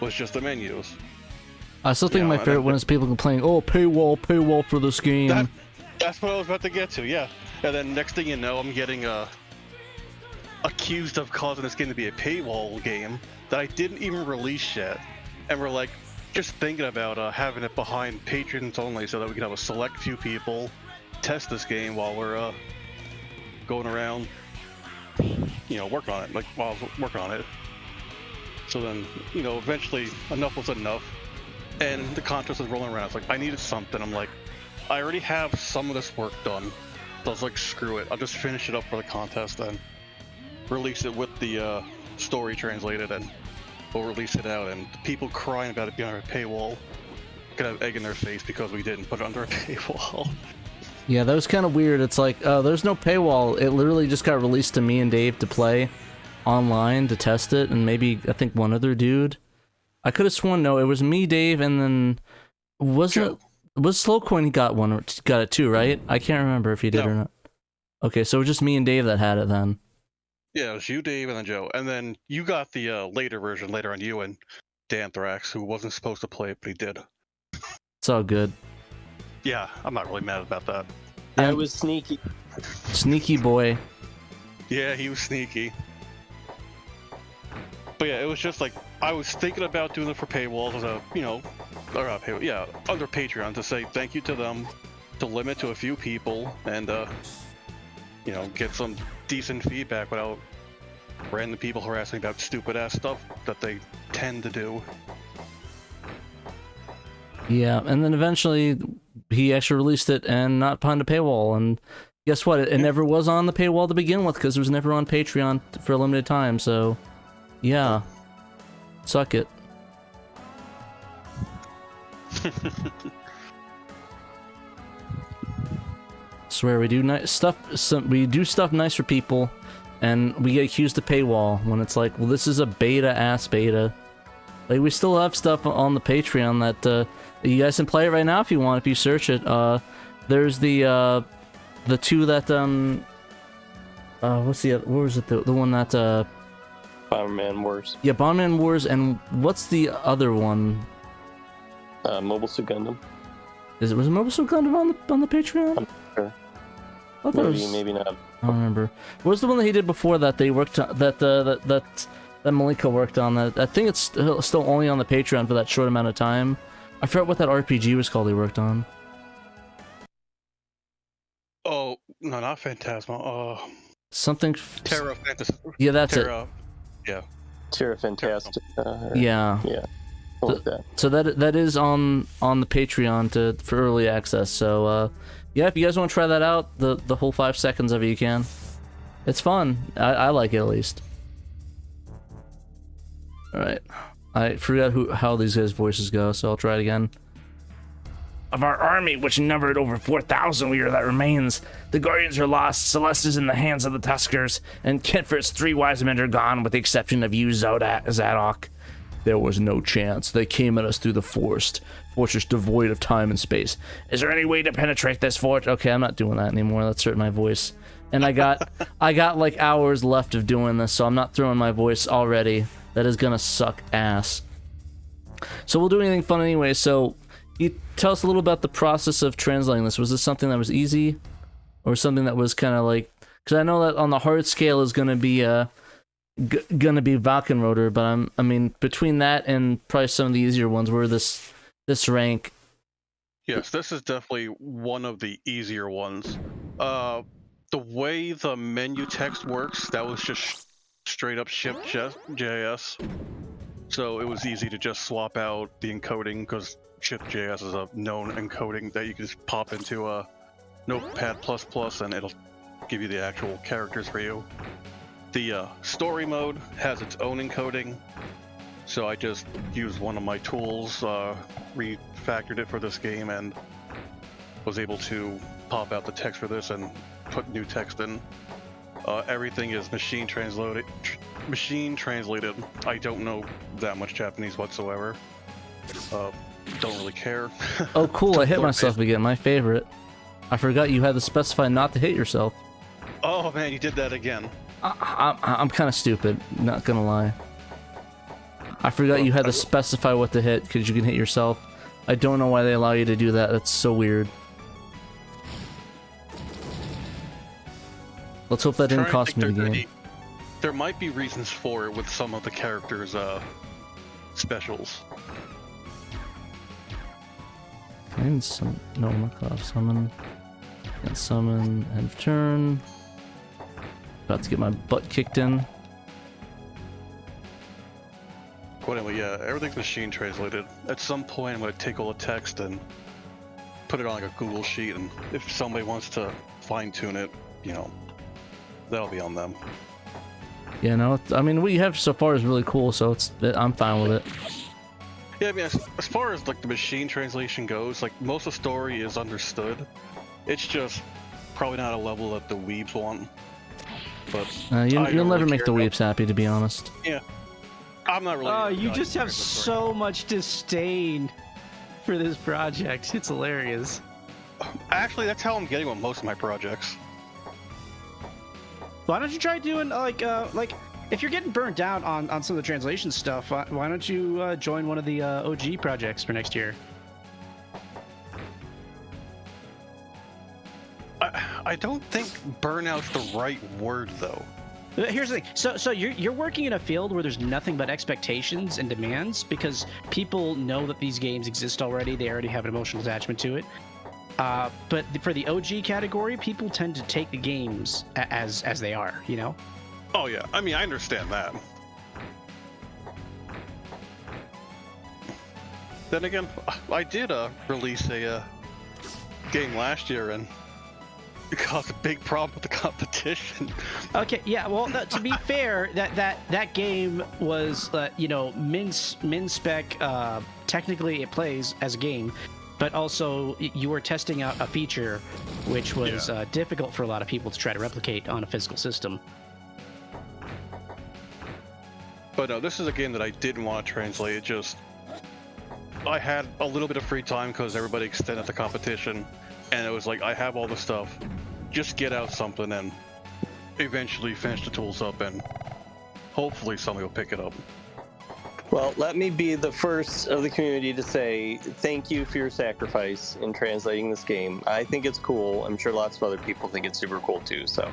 was just the menus." I still think my favorite one is people complaining, "Oh, paywall for this game." That's what I was about to get to, yeah. And then next thing you know, I'm getting accused of causing this game to be a paywall game that I didn't even release yet. And we're like, just thinking about having it behind patrons only so that we can have a select few people test this game while we're going around, working on it, like while I was working on it. So then, eventually enough was enough. And the contest was rolling around. It's like, I needed something. I'm like, I already have some of this work done. So I was like, screw it. I'll just finish it up for the contest and release it with the story translated, and we'll release it out. And the people crying about it being under a paywall gonna have egg in their face because we didn't put it under a paywall. Yeah, that was kind of weird. It's like, there's no paywall. It literally just got released to me and Dave to play online to test it, and maybe, I think, one other dude. I could have sworn, no, it was me, Dave, and then wasn't it? Was Slowcoin he got it too, right? I can't remember if he did or not. Okay, so it was just me and Dave that had it then. Yeah, it was you, Dave, and then Joe. And then you got the later version later on, you and Danthrax, who wasn't supposed to play it, but he did. It's all good. Yeah, I'm not really mad about that. I was sneaky. Sneaky boy. Yeah, he was sneaky. But yeah, it was just like, I was thinking about doing it for paywalls as a, or not paywall, yeah, under Patreon to say thank you to them, to limit to a few people, and, get some decent feedback without random people harassing about stupid-ass stuff that they tend to do. Yeah, and then eventually he actually released it and not behind a paywall, and guess what? It never was on the paywall to begin with because it was never on Patreon for a limited time, so yeah. Suck it. Swear we do nice stuff. We do stuff nice for people, and we get accused of paywall when it's like, well, this is a beta-ass beta. Like, we still have stuff on the Patreon that you guys can play it right now if you want. If you search it, there's the two that what was it? The one that Bomberman Wars. Yeah, Bomberman Wars, and what's the other one? Mobile Suit Gundam. Was it Mobile Suit Gundam on the Patreon? I'm sure. Maybe not. I don't remember. What was the one that he did before that they worked on, that Malika worked on? That I think it's still only on the Patreon for that short amount of time. I forgot what that RPG was called he worked on. Oh, no, not Phantasma. Something. Terra Fantasy. Yeah, that's Terra, it. Yeah. Terra Fantastic. Yeah. Yeah. Like that. So that is on the Patreon for early access. So yeah, if you guys want to try that out, the whole 5 seconds of it, you can. It's fun. I like it at least. All right, I forgot how these guys' voices go, so I'll try it again. Of our army, which numbered over 4,000 we are that remains, the Guardians are lost, Celeste is in the hands of the Tuskers, and Kentford's 3 wise men are gone, with the exception of you, Zadok. There was no chance. They came at us through the fortress devoid of time and space. Is there any way to penetrate this fort? Okay, I'm not doing that anymore. Let's hurt my voice. And I got like hours left of doing this, so I'm not throwing my voice already. That is gonna suck ass. So we'll do anything fun anyway. So you tell us a little about the process of translating this. Was this something that was easy, or something that was kind of like? Because I know that on the hard scale is gonna be Valkenroder, but I mean between that and probably some of the easier ones, where this rank. Yes, this is definitely one of the easier ones. The way the menu text works, that was just straight up Shift.js. So it was easy to just swap out the encoding because Shift.js is a known encoding that you can just pop into a Notepad++ and it'll give you the actual characters for you. The story mode has its own encoding, so I just used one of my tools, refactored it for this game, and was able to pop out the text for this and put new text in. Everything is machine translated. I don't know that much Japanese whatsoever. Don't really care. Oh, cool! I hit myself again. My favorite. I forgot you had to specify not to hit yourself. Oh man, you did that again. I'm kind of stupid, not gonna lie. I forgot you had to specify what to hit because you can hit yourself. I don't know why they allow you to do that. That's so weird. Let's hope that didn't Trying to cost me think the there- game. There might be reasons for it with some of the characters' specials. And some no Markov summon. And summon end of turn. About to get my butt kicked in. But anyway, yeah, everything's machine translated. At some point, I'm going to take all the text and put it on like a Google sheet, and if somebody wants to fine tune it, you know, that'll be on them. Yeah, no, I mean, what you have so far is really cool, so I'm fine with it. Yeah, I mean, as far as like the machine translation goes, like most of the story is understood. It's just probably not a level that the weebs want. But You'll never make the weeps happy, to be honest. Yeah, I'm not really. Oh, you just have so much disdain for this project. It's hilarious. Actually, that's how I'm getting with most of my projects. Why don't you try doing like if you're getting burnt out on some of the translation stuff, why don't you join one of the OG projects for next year? I don't think burnout's the right word, though. Here's the thing. So you're working in a field where there's nothing but expectations and demands because people know that these games exist already. They already have an emotional attachment to it. But for the OG category, people tend to take the games as they are, you know? Oh yeah, I mean, I understand that. Then again, I did release a game last year, and it caused a big problem with the competition. Okay, yeah. Well, to be fair, that game was min spec. Technically, it plays as a game, but also you were testing out a feature which was difficult for a lot of people to try to replicate on a physical system. But no, this is a game that I didn't want to translate. It just, I had a little bit of free time because everybody extended the competition, and it was like, I have all the stuff, just get out something and eventually finish the tools up, and hopefully somebody will pick it up. Well, let me be the first of the community to say thank you for your sacrifice in translating this game. I think it's cool. I'm sure lots of other people think it's super cool too, so.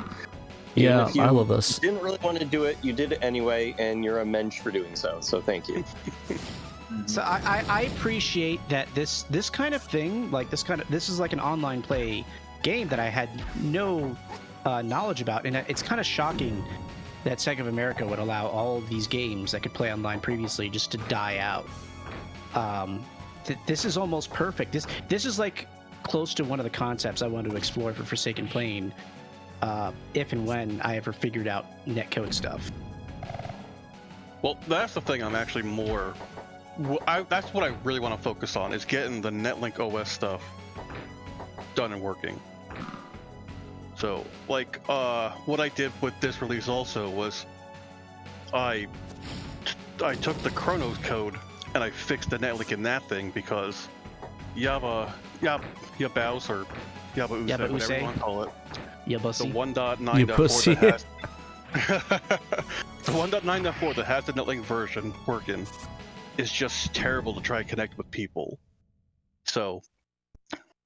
Yeah, I love this. You didn't really want to do it, you did it anyway, and you're a mensch for doing so, so thank you. So I appreciate that this kind of thing, this is like an online play game that I had no knowledge about, and it's kind of shocking that Sega of America would allow all of these games that could play online previously just to die out. This is almost perfect. This is like close to one of the concepts I want to explore for Forsaken Plain, if and when I ever figured out netcode stuff. Well, that's the thing I'm actually more... that's what I really want to focus on, is getting the Netlink OS stuff done and working. So, like, what I did with this release also was I took the Chronos code and I fixed the netlink in that thing because Yabaus or Yabause, whatever you want to call it. Yabussy. The 1.9.4 that has the 1.9.4 that has the netlink version working is just terrible to try and connect with people. So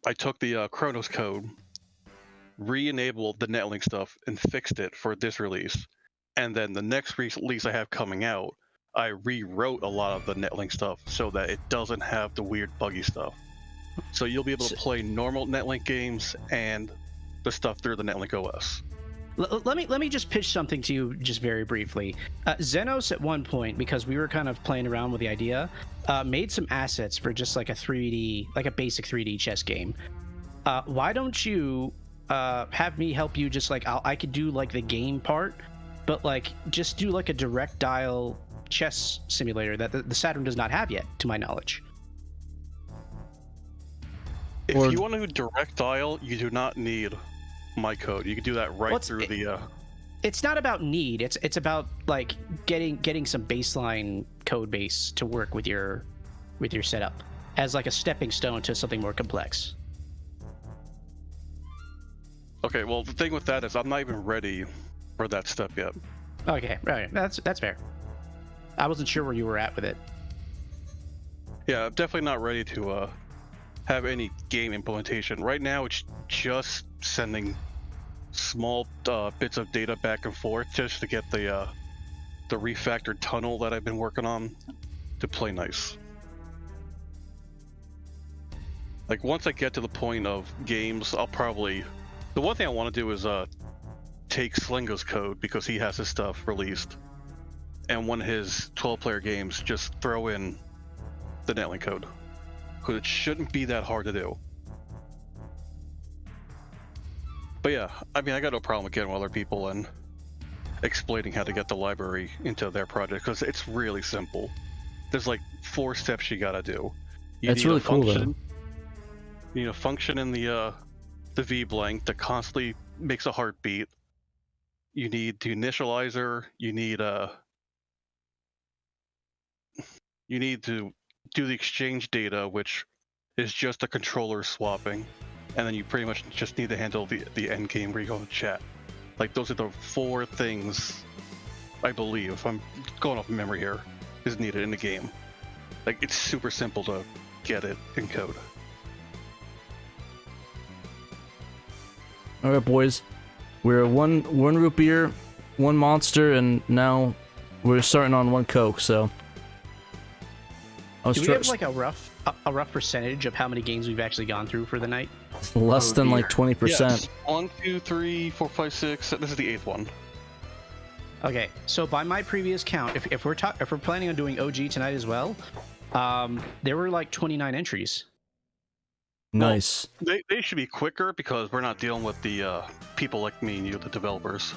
I took the Chronos code, re-enabled the netlink stuff, and fixed it for this release. And then the next release I have coming out, I rewrote a lot of the netlink stuff so that it doesn't have the weird buggy stuff. So you'll be able to play normal netlink games and the stuff through the netlink OS. Let me just pitch something to you just very briefly. Xenos at one point, because we were kind of playing around with the idea, made some assets for just like a 3D, like a basic 3D chess game. Why don't you have me help you? Just like I could do like the game part, but like just do like a direct dial chess simulator that the Saturn does not have yet, to my knowledge. If you want to direct dial, you do not need my code. You can do that right through the. It's not about need. It's about like getting some baseline code base to work with your setup as like a stepping stone to something more complex. Okay, well the thing with that is I'm not even ready for that step yet. Okay, right. That's fair. I wasn't sure where you were at with it. Yeah, I'm definitely not ready to have any game implementation. Right now it's just sending small bits of data back and forth just to get the refactored tunnel that I've been working on to play nice. Like once I get to the point of games, I'll probably... The one thing I want to do is take Slingo's code because he has his stuff released. And one of his 12-player games, just throw in the netlink code. Because it shouldn't be that hard to do. But yeah, I mean, I got no problem with getting with other people and explaining how to get the library into their project, because it's really simple. There's like 4 steps you gotta do. That's really cool, though. You need a function in the V-blank that constantly makes a heartbeat. You need the initializer. You need to do the exchange data, which is just a controller swapping, and then you pretty much just need to handle the end game where you go to chat. Like those are the 4 things, I believe, if I'm going off memory here, is needed in the game. Like it's super simple to get it in code. All right, boys, we're one root beer, 1 monster, and now we're starting on 1 Coke. So, do we have like a rough percentage of how many games we've actually gone through for the night? Less than like 20%. Yes. 1, 2, 3, 4, 5, 6. This is the 8th one. Okay, so by my previous count, if we're planning on doing OG tonight as well, there were like 29 entries. Nice. Well, they should be quicker because we're not dealing with the people like me and you, the developers.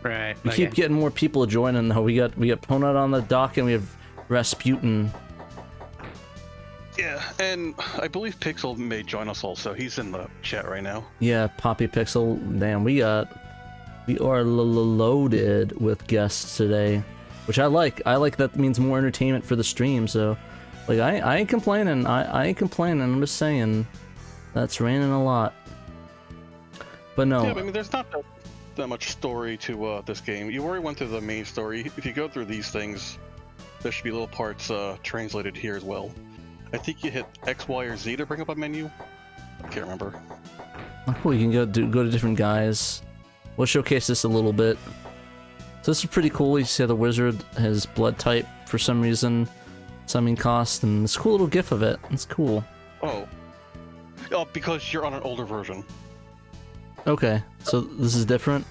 Right. We keep getting more people joining though. We got Ponut on the dock and we have Rasputin. Yeah, and I believe Pixel may join us also. He's in the chat right now. Yeah, Poppy Pixel. Damn, we are loaded with guests today, which I like. I like that means more entertainment for the stream. So, like, I ain't complaining. I ain't complaining. I'm just saying that's raining a lot. But no. Yeah, I mean, there's not that much story to this game. You already went through the main story. If you go through these things, there should be little parts translated here as well. I think you hit X, Y, or Z to bring up a menu. I can't remember. Oh, cool. You can go to different guys. We'll showcase this a little bit. So this is pretty cool. You see the wizard has blood type for some reason, summon cost, and this cool little gif of it. It's cool. Oh, because you're on an older version. Okay, so this is different.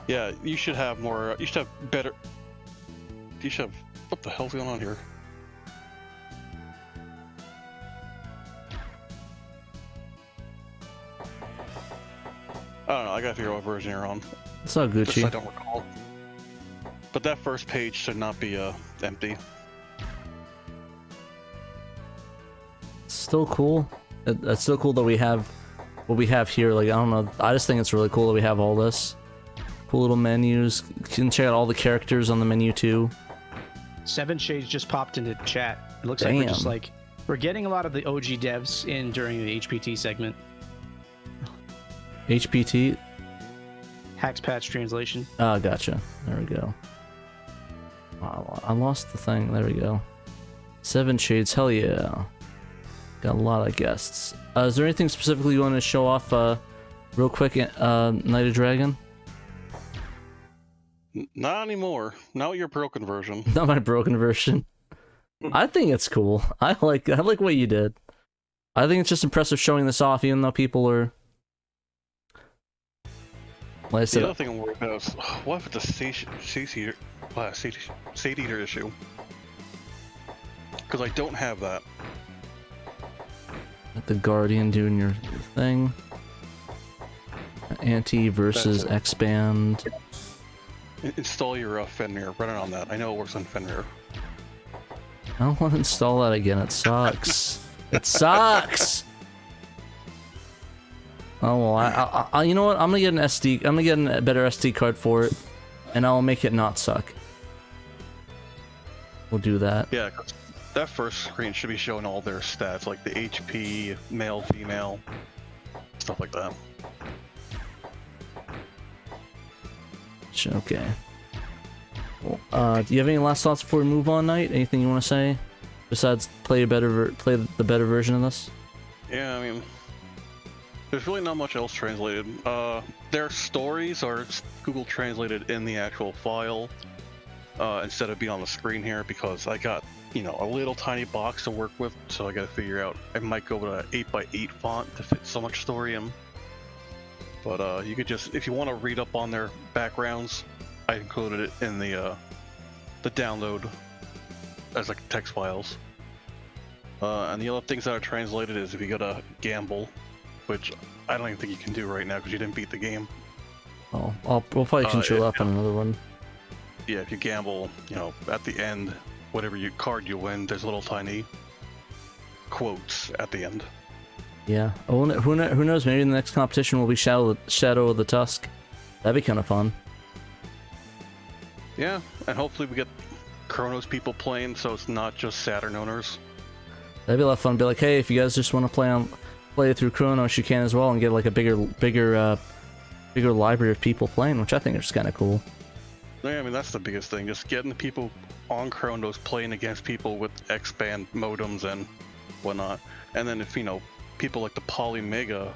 Yeah, you should have more. You should have better. You should have. What the hell's going on here? I don't know. I gotta figure out what version you're on. It's not Gucci. Just I don't recall. But that first page should not be empty. It's still cool. It's still cool that we have what we have here. Like, I don't know. I just think it's really cool that we have all this. Cool little menus. You can check out all the characters on the menu too. 7 Shades just popped into chat. It looks like we're getting a lot of the OG devs in during the HPT segment. HPT? Hacks Patch Translation. Oh, gotcha. There we go. Oh, I lost the thing. There we go. 7 Shades. Hell yeah. Got a lot of guests. Is there anything specifically you want to show off real quick, Night of Dragon? Not anymore. Not your broken version. Not my broken version. I think it's cool. I like what you did. I think it's just impressive showing this off, even though people are. Like I said, the other thing I'm worried about is what if it's a Sate Eater issue? Because I don't have that. The Guardian doing your thing. Anti versus X-Band. Install your Fenrir. Run it on that. I know it works on Fenrir. I don't want to install that again. It sucks. It sucks. Oh well, I you know what? I'm gonna get an SD. I'm gonna get a better SD card for it, and I'll make it not suck. We'll do that. Yeah, 'cause that first screen should be showing all their stats, like the HP, male, female, stuff like that. Okay. Well, do you have any last thoughts before we move on, Knight? Anything you want to say besides play the better version of this? Yeah, I mean, There's really not much else translated. Their stories are Google translated in the actual file instead of being on the screen here because I got, a little tiny box to work with, so I got to figure out. I might go with an 8x8 font to fit so much story in. But you could just, if you want to read up on their backgrounds, I included it in the download as like text files. And the other things that are translated is if you go to gamble, which I don't even think you can do right now because you didn't beat the game. Oh, we'll probably control up on another one. Yeah, if you gamble, at the end, whatever card you win, there's little tiny quotes at the end. Yeah. Oh, who knows? Maybe the next competition will be Shadow of the Tusk. That'd be kind of fun. Yeah, and hopefully we get Chronos people playing, so it's not just Saturn owners. That'd be a lot of fun. Be like, hey, if you guys just want to play through Chronos, you can as well, and get like a bigger library of people playing, which I think is kind of cool. Yeah, I mean that's the biggest thing, just getting the people on Chronos playing against people with X-band modems and whatnot. And then if people like the Polymega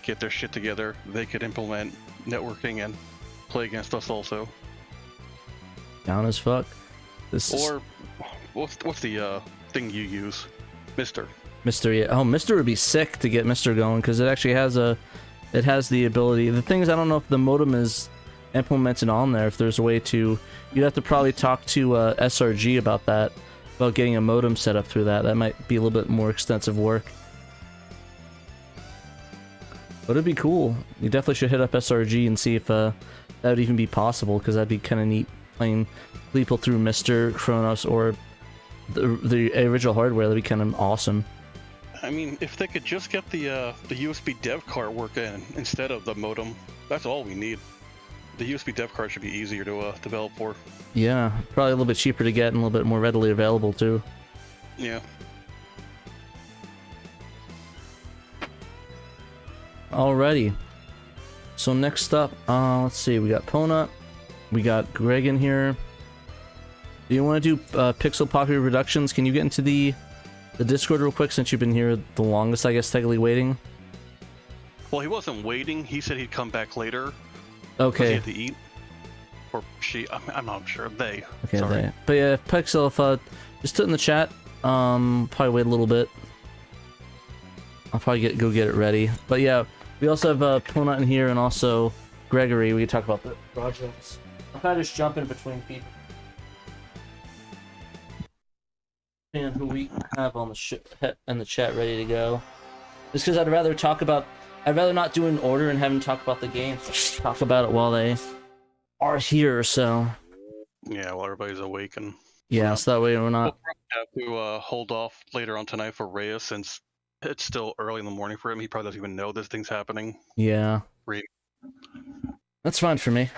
get their shit together, they could implement networking and play against us also. Down as fuck. Or what's the thing you use? Mister. Yeah. Oh, Mister would be sick to get Mister going because it actually has the ability. The thing is, I don't know if the modem is implemented on there. If there's a way to, you'd have to probably talk to SRG about that, about getting a modem set up through that. That might be a little bit more extensive work. But it'd be cool. You definitely should hit up SRG and see if that would even be possible, because that'd be kind of neat playing people through Mister, Chronos, or the original hardware. That'd be kind of awesome. I mean, if they could just get the USB dev card working instead of the modem, that's all we need. The USB dev card should be easier to develop for. Yeah, probably a little bit cheaper to get and a little bit more readily available too. Yeah. Alrighty. So next up, let's see, we got Ponut, we got Greg in here. Do you want to do Pixel Poppy Reductions? Can you get into the Discord real quick, since you've been here the longest, I guess, technically waiting? Well, he wasn't waiting. He said he'd come back later. Okay. He had to eat. Or she. I'm not sure. They. Okay, Sorry. they. But yeah, Pixel, if just put in the chat. Probably wait a little bit. I'll probably go get it ready. But yeah, we also have Ponut in here, and also Gregory. We can talk about the projects. I'm kind of just jumping between people. And who we have on the chat ready to go. Just because I'd rather not do an order and have them talk about the game. Talk about it while they are here, so. Yeah, while everybody's awake and. Yeah, so that way we're not. We'll probably have to hold off later on tonight for Reyes, since it's still early in the morning for him. He probably doesn't even know this thing's happening. Yeah. That's fine for me.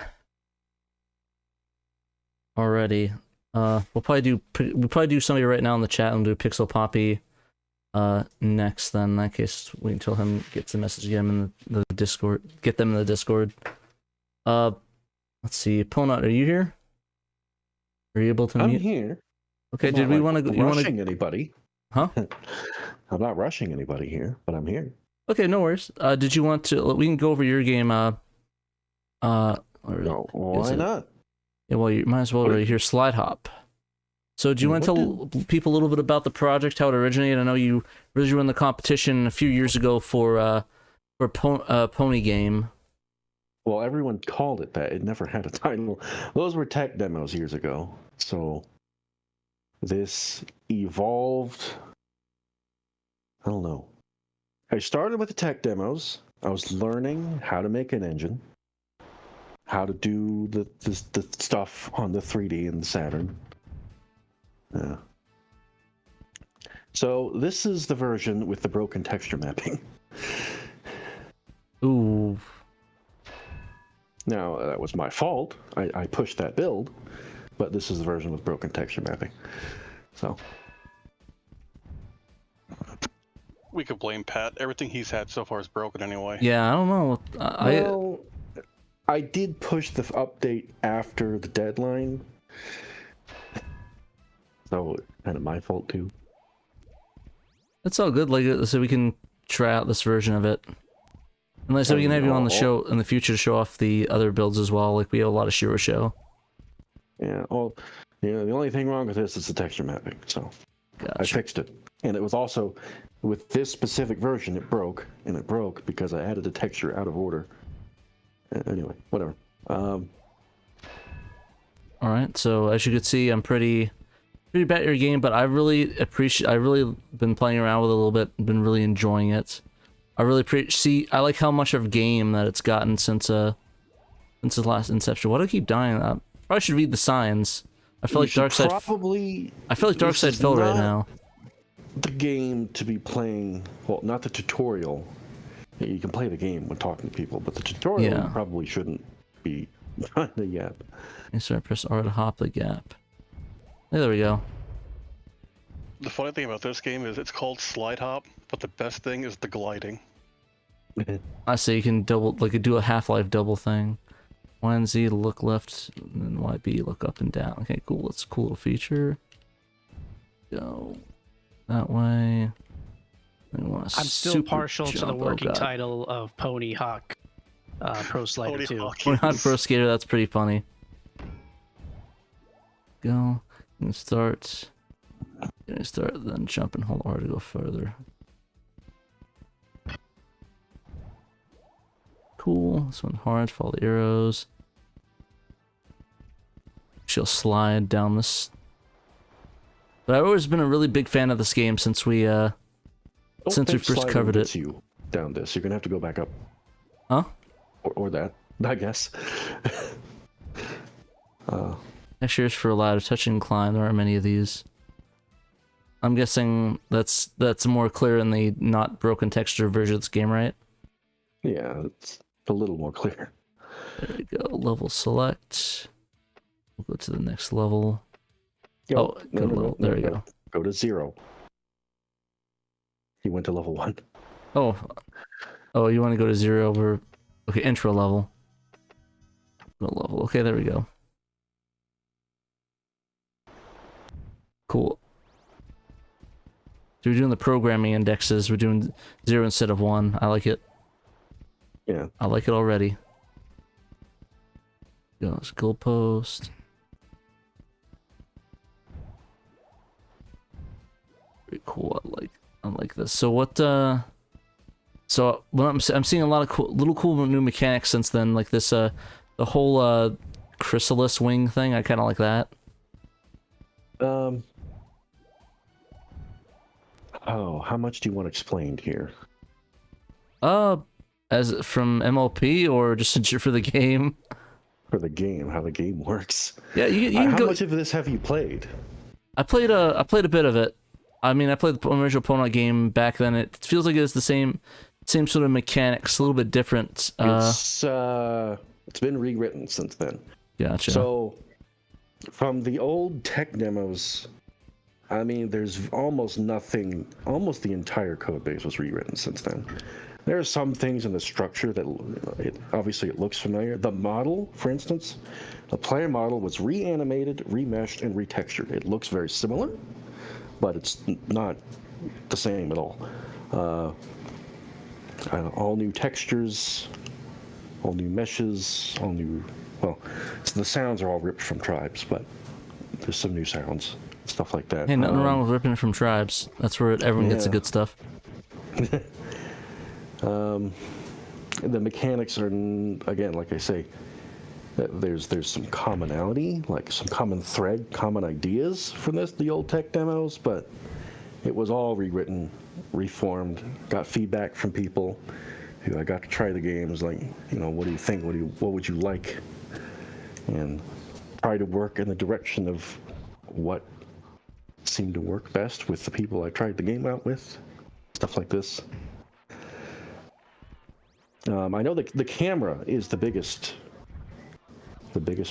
Alrighty. We'll probably do somebody right now in the chat and do Pixel Poppy next. Then in that case, wait until him gets the message. Get him in the Discord. Get them in the Discord. Let's see. Ponut, are you here? Are you able to? I'm mute? here. Okay. I'm Did not, we want to? You want rushing anybody? Huh? I'm not rushing anybody here, but I'm here. Okay, no worries. Did you want to? We can go over your game. No, why not? Yeah, well, you might as well hear Slide Hop. So do you want to tell people a little bit about the project, how it originated? I know you really won the competition a few years ago for Pony Game. Well, everyone called it that. It never had a title. Those were tech demos years ago. So this evolved. I don't know. I started with the tech demos. I was learning how to make an engine, how to do the stuff on the 3D and the Saturn. Yeah. So this is the version with the broken texture mapping. Ooh. Now, that was my fault. I pushed that build, but this is the version with broken texture mapping. So. We could blame Pat. Everything he's had so far is broken anyway. Yeah, I don't know. Well, I did push the update after the deadline. So, kind of my fault too. It's all good. Like, so we can try out this version of it. And like I said, we can have you on the all- show in the future to show off the other builds as well. Like we have a lot of SHIRO show. Yeah. Well, the only thing wrong with this is the texture mapping. So I fixed it, and it was also with this specific version it broke, and it broke because I added the texture out of order. Anyway, whatever. All right. So as you can see, I'm pretty bad at your game, but I really been playing around with it a little bit. Been really enjoying it. I really I like how much of game that it's gotten since the last Inception. Why do I keep dying? I probably should read the signs. I feel like Dark Side. Probably. I feel like Dark Side Phil right now. The game to be playing. Well, not the tutorial. You can play the game when talking to people, but the tutorial you probably shouldn't be trying to yet. And so I press R to hop the gap. Hey, there we go. The funny thing about this game is it's called slide hop, but the best thing is the gliding. I see you can do a Half-Life double thing. Y and Z look left, and then YB look up and down. Okay, cool. That's a cool little feature. Go that way. I'm still partial to the working title of Pony Hawk Pro Slider 2. Pony Hawk Pro Skater, that's pretty funny. Go. And start. Then jump and hold R to go further. Cool. This one hard. Follow the arrows. She'll slide down this. But I've always been a really big fan of this game since we first covered it. You down this, you're gonna have to go back up. Huh? Or that, I guess. Textures for a ladder, touch and climb. There aren't many of these. I'm guessing that's more clear in the not broken texture version of this game, right? Yeah, it's a little more clear. There we go. Level select. We'll go to the next level. Go there we go. Go to 0. He went to level 1. Oh, you want to go to 0? Okay, intro level. No level. Okay, there we go. Cool. So we're doing the programming indexes. We're doing 0 instead of 1. I like it. Yeah. I like it already. Go skill post. Very cool. I like this. So what? So when I'm seeing a lot of cool new mechanics since then, like this the whole chrysalis wing thing. I kind of like that. Oh, how much do you want explained here? As from MLP or just for the game? For the game, how the game works. Yeah, you can how go. Much of this have you played? I played a bit of it. I mean, I played the original Pony game back then. It feels like it's the same sort of mechanics, a little bit different. It's been rewritten since then. Gotcha. So, from the old tech demos, I mean, there's almost nothing. Almost the entire code base was rewritten since then. There are some things in the structure that obviously it looks familiar. The model, for instance, the player model was reanimated, remeshed, and retextured. It looks very similar, but it's not the same at all. All new textures, all new meshes, all new. Well, so the sounds are all ripped from Tribes, but there's some new sounds, stuff like that. Hey, nothing wrong with ripping it from Tribes. That's where everyone gets the good stuff. The mechanics are, again, like I say, there's some commonality, like some common thread, common ideas from the old tech demos, but it was all rewritten, reformed, got feedback from people who I got to try the games, like, what do you think? What would you like? And try to work in the direction of what seemed to work best with the people I tried the game out with, stuff like this. I know the camera is the biggest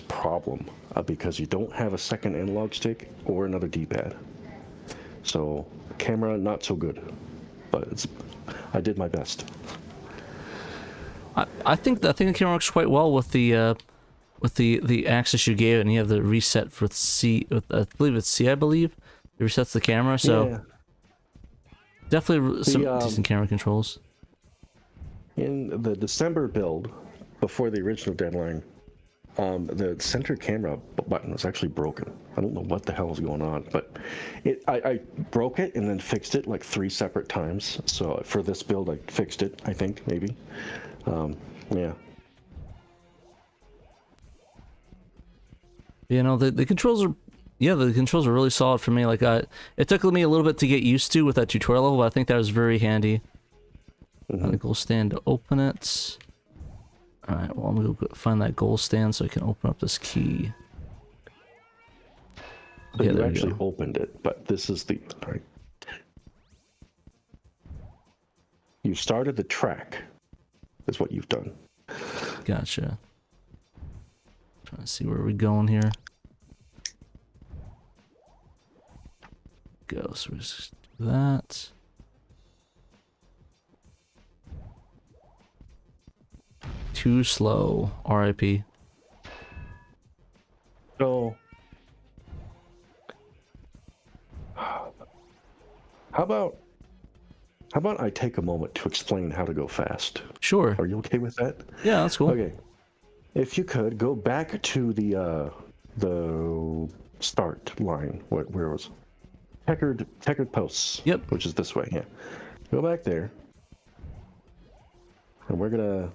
problem because you don't have a second analog stick or another D-pad. So camera not so good, but I did my best. I think the camera works quite well with the axis you gave it, and you have the reset with C. I believe it's C. It resets the camera, so yeah. Definitely some decent camera controls. in the December build, before the original deadline, the center camera button was actually broken. I don't know what the hell is going on, but I broke it and then fixed it like 3 separate times. So for this build, I fixed it, I think, maybe. Yeah. You know, the controls are, the controls are really solid for me. Like, it took me a little bit to get used to with that tutorial level, but I think that was very handy. The gold stand to open it. Alright, well, I'm gonna go find that gold stand so I can open up this key. So you actually opened it, but this is the... Right. You started the track, is what you've done. Gotcha. Trying to see where we're going here. Go, so we just do that. Too slow. RIP. So, how about I take a moment to explain how to go fast? Sure. Are you okay with that? Yeah, that's cool. Okay. If you could go back to the start line. Where was checkered posts? Yep. Which is this way. Yeah. Go back there, and we're gonna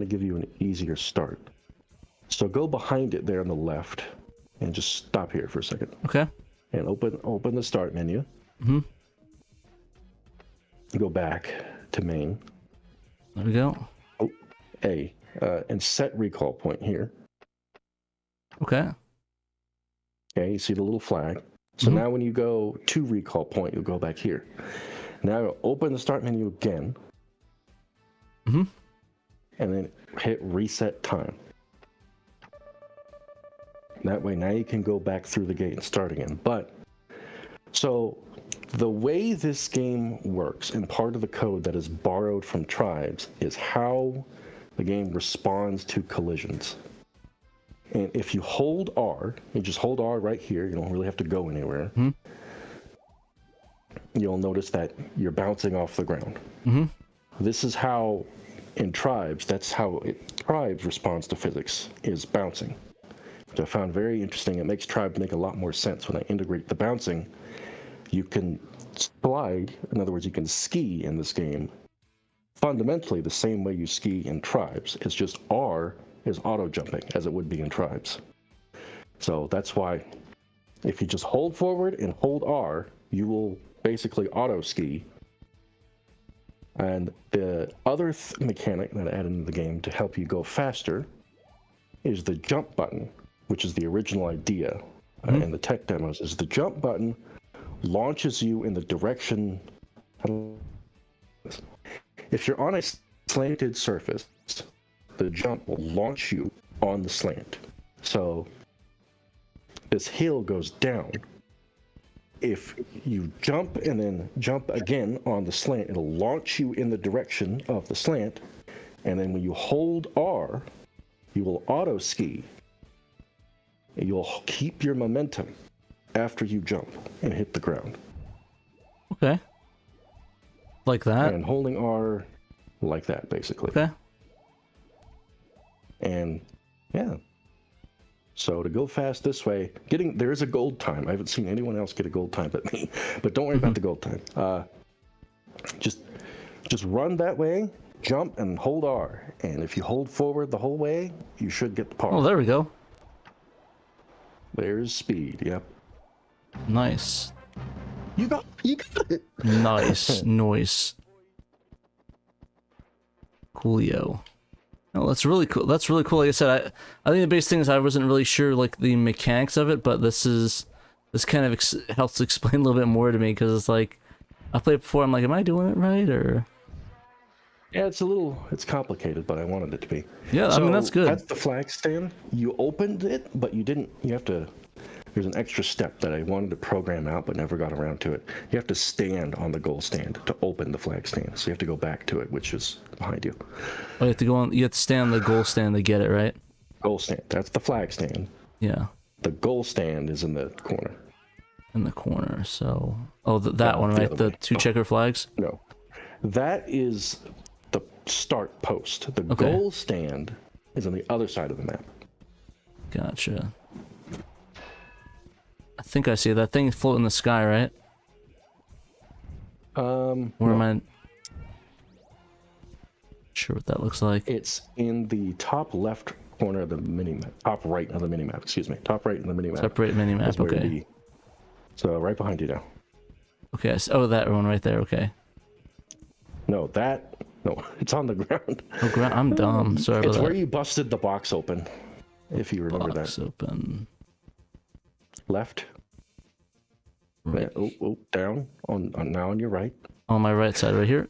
give you an easier start. So go behind it there on the left, and just stop here for a second. Okay. And open the start menu. Mm-hmm. Go back to main. There we go. Oh, A. And set recall point here. Okay. Okay, you see the little flag. So now when you go to recall point, you'll go back here. Now open the start menu again. Mm-hmm. And then hit reset time. That way now you can go back through the gate and start again. But, so the way this game works, and part of the code that is borrowed from Tribes, is how the game responds to collisions. And if you hold R, you just hold R right here, you don't really have to go anywhere. You'll notice that you're bouncing off the ground. This is how, in Tribes, that's how Tribes responds to physics, is bouncing. Which I found very interesting. It makes Tribes make a lot more sense when I integrate the bouncing. You can slide, in other words, you can ski in this game fundamentally the same way you ski in Tribes. It's just R is auto jumping as it would be in Tribes. So that's why if you just hold forward and hold R, you will basically auto ski. And the other mechanic that I added into the game to help you go faster is the jump button, which is the original idea in the tech demos. Is the jump button launches you in the direction. If you're on a slanted surface, the jump will launch you on the slant. So this hill goes down. If you jump and then jump again on the slant, it'll launch you in the direction of the slant. And then when you hold R, you will auto ski. And you'll keep your momentum after you jump and hit the ground. Okay. Like that? And holding R like that, basically. Okay. And yeah. So to go fast this way, there is a gold time. I haven't seen anyone else get a gold time but me. But don't worry about the gold time. Just run that way, jump, and hold R. And if you hold forward the whole way, you should get the par. Oh, there we go. There's speed. Yep. Nice. You got it. Nice. Nice. Coolio. Oh, that's really cool. That's really cool. Like I said, I think the biggest thing is I wasn't really sure like the mechanics of it, but this kind of helps explain a little bit more to me because it's like I played before. I'm like, am I doing it right or? Yeah, it's complicated, but I wanted it to be. Yeah, I mean that's good. That's the flag stand. You opened it, but you didn't. You have to. There's an extra step that I wanted to program out, but never got around to it. You have to stand on the goal stand to open the flag stand. So you have to go back to it, which is behind you. Oh, you have to go on. You have to stand on the goal stand to get it, right? Goal stand. That's the flag stand. Yeah. The goal stand is in the corner. In the corner. So, that one, right? The two checker flags. No, that is the start post. The Okay. goal stand is on the other side of the map. Gotcha. I think I see that thing floating in the sky, right? Where am I? Sure what that looks like. It's in the top left corner of the minimap. Top right of the minimap, excuse me. Top right of the minimap. Top right minimap, That's where it'd okay. be. So right behind you now. Okay, oh, that one right there, okay. No, it's on the ground. Oh, I'm dumb. Sorry about It's that. where you busted the box open, if you remember Box that. open. Left. Right. Oh, down. On now on your right. On my right side, right here.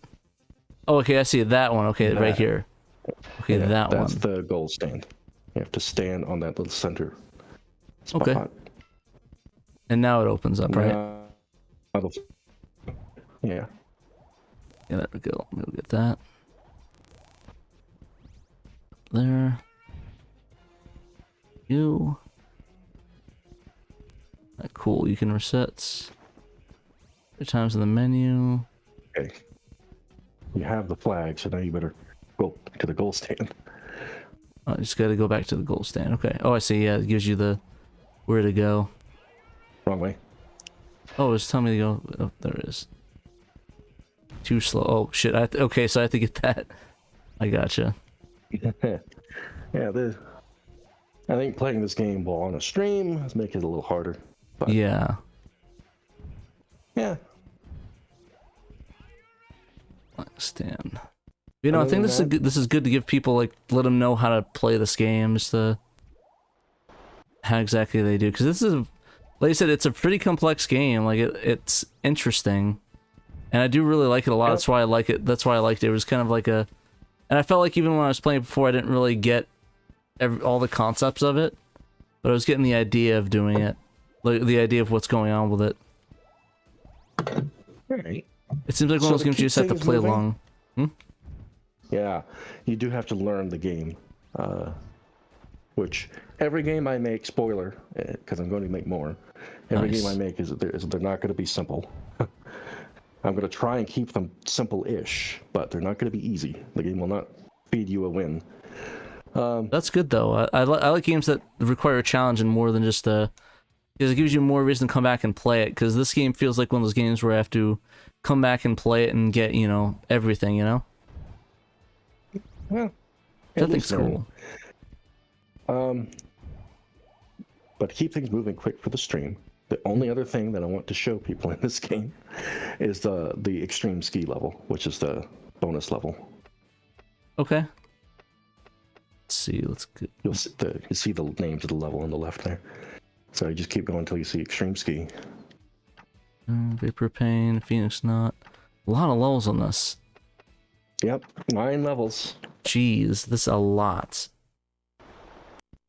Oh, okay, I see that one. Okay, right here. Okay, Yeah, that that's one. the goal stand. You have to stand on that little center spot. Okay. And now it opens up, right? Yeah. Yeah, there we go. Let me go get that. There. You. Cool, you can reset 3 times in the menu. Okay. You have the flag, so now you better go to the goal stand. I just gotta go back to the goal stand. Okay. Oh, I see. Yeah, it gives you the where to go. Wrong way. Oh, it's telling me to go. Oh, there it is. Too slow. Oh shit. Okay, so I have to get that. I gotcha. Yeah, I think playing this game while on a stream is making it a little harder. But yeah. Yeah. Stand. You know, I think this is good to give people, like, let them know how to play this game, just how exactly they do, because this is, like I said, it's a pretty complex game. Like it's interesting, and I do really like it a lot. That's why I like it. That's why I liked it. It was kind of like and I felt like even when I was playing before, I didn't really get all the concepts of it, but I was getting the idea of doing it, like the idea of what's going on with it. Alright. It seems like one of those games you just have to play along. Yeah, you do have to learn the game, which every game I make, spoiler, because I'm going to make more, every game I make they're not going to be simple. I'm going to try and keep them simple-ish, but they're not going to be easy. The game will not feed you a win. That's good though. I like games that require a challenge and more than just because it gives you more reason to come back and play it. Because this game feels like one of those games where I have to come back and play it and get everything. Well, that thing's cool. But to keep things moving quick for the stream, the only other thing that I want to show people in this game is the extreme ski level, which is the bonus level. Okay. Let's see. Let's get. You see the names of the level on the left there. So you just keep going until you see extreme ski. Vapor Pain, Phoenix Knot. A lot of levels on this. Yep, 9 levels. Jeez, this is a lot.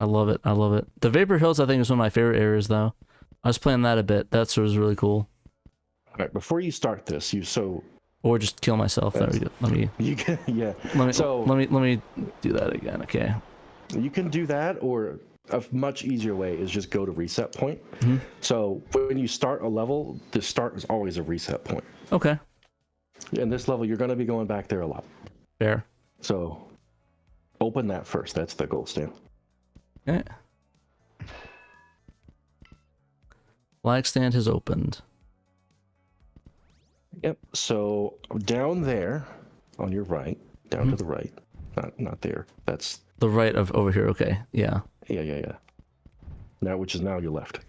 I love it. I love it. The Vapor Hills, I think, is one of my favorite areas, though. I was playing that a bit. That was really cool. All right, before you start this, or just kill myself. There we go. Let me. You can, yeah. Let me do that again. Okay. You can do that, or a much easier way is just go to reset point. Mm-hmm. So when you start a level, the start is always a reset point. Okay. In this level, you're going to be going back there a lot. Fair. So open that first. That's the goal stand. Okay. Flag stand has opened. Yep. So down there, on your right, down to the right, not there. That's the right of over here. Okay. Yeah. Yeah. Now, which is now your left.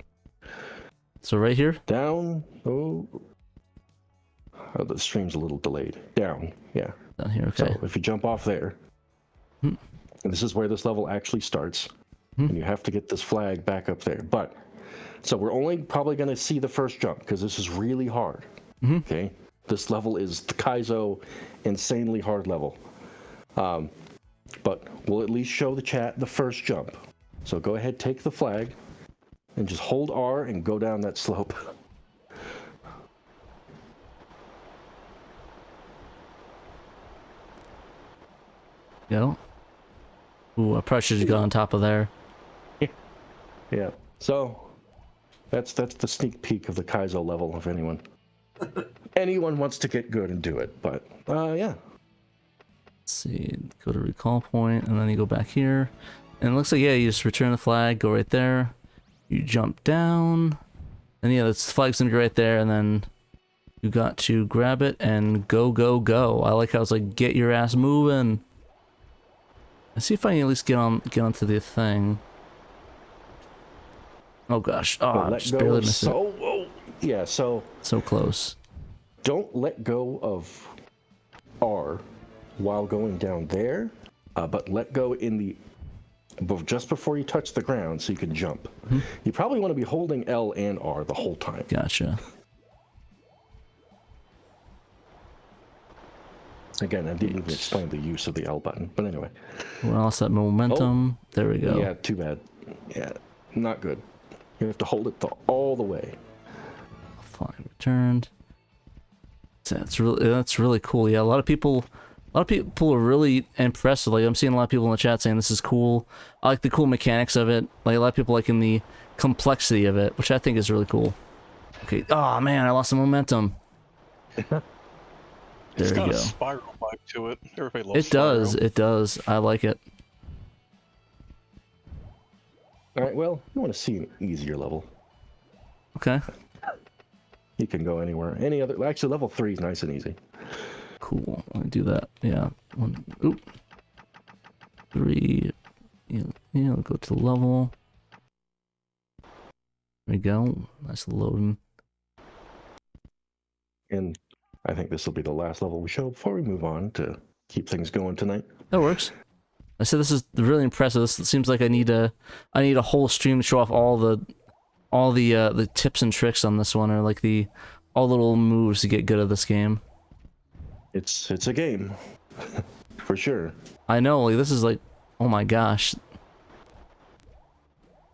So right here. Down. Oh, the stream's a little delayed. Down. Yeah. Down here. Okay. So if you jump off there, and this is where this level actually starts, and you have to get this flag back up there. But so we're only probably going to see the first jump because this is really hard. Okay. This level is the Kaizo insanely hard level. But we'll at least show the chat the first jump. So go ahead, take the flag, and just hold R and go down that slope. Go. Ooh, I probably should have gone on top of there. Yeah. So that's the sneak peek of the Kaizo level, if anyone wants to get good and do it. But yeah. Let's see, go to recall point, and then you go back here. And it looks like, yeah, you just return the flag, go right there. You jump down. And yeah, the flag's gonna be right there, and then you got to grab it and go, go, go. I like how it's like, get your ass moving. Let's see if I can at least get onto the thing. Oh gosh, I just barely missed it. Oh, yeah, so close. Don't let go of R while going down there, but let go in the just before you touch the ground so you can jump. You probably want to be holding L and R the whole time. Gotcha. Again, I didn't even explain the use of the L button, but anyway. Well, else that momentum. Oh, there we go. Yeah, too bad. Yeah, not good. You have to hold it all the way. Flag returned. That's really cool. Yeah, a lot of people are really impressed. Like, I'm seeing a lot of people in the chat saying this is cool. I like the cool mechanics of it. Like, a lot of people liking the complexity of it, which I think is really cool. Okay. Oh man, I lost some momentum. It's There got we a go. spiral vibe to it. Everybody loves It does. spiral. It does. I like it. All right. Well, you want to see an easier level. Okay. You can go anywhere. Any other? Actually, level 3 is nice and easy. Cool. Let me do that. Yeah. 1. Oop. 3. Yeah. Go to the level. There we go. Nice loading. And I think this will be the last level we show before we move on to keep things going tonight. That works. I said this is really impressive. This seems like I need a whole stream to show off all the tips and tricks on this one, or like all the little moves to get good at this game. It's a game, for sure. I know. Like, this is like, oh my gosh.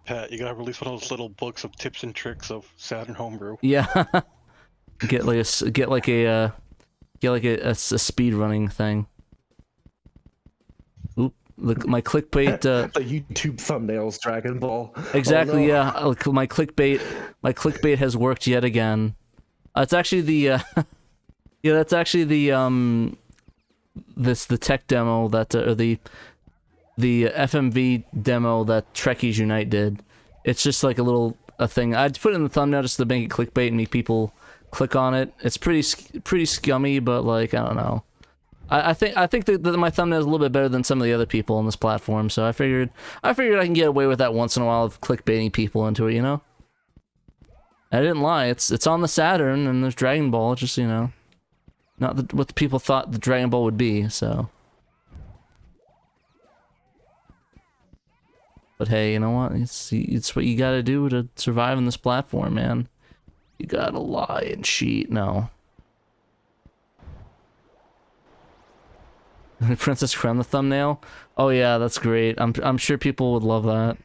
Pat, you gotta release one of those little books of tips and tricks of Saturn homebrew. Yeah. get like a speed running thing. Oop. Look, my clickbait. The YouTube thumbnails, Dragon Ball. Exactly. Oh, no. Yeah. Look, my clickbait has worked yet again. It's actually the. Yeah, that's actually the the tech demo that or the FMV demo that Trekkies Unite did. It's just like a thing. I'd put it in the thumbnail just to make it clickbait and make people click on it. It's pretty scummy, but like, I don't know. I think that my thumbnail is a little bit better than some of the other people on this platform, so I figured I can get away with that once in a while of clickbaiting people into it, you know? I didn't lie. It's on the Saturn and there's Dragon Ball. It's just, you know, not what the people thought the Dragon Ball would be, so. But hey, you know what? It's what you gotta do to survive on this platform, man. You gotta lie and cheat. No. Princess Crown the thumbnail? Oh yeah, that's great. I'm sure people would love that.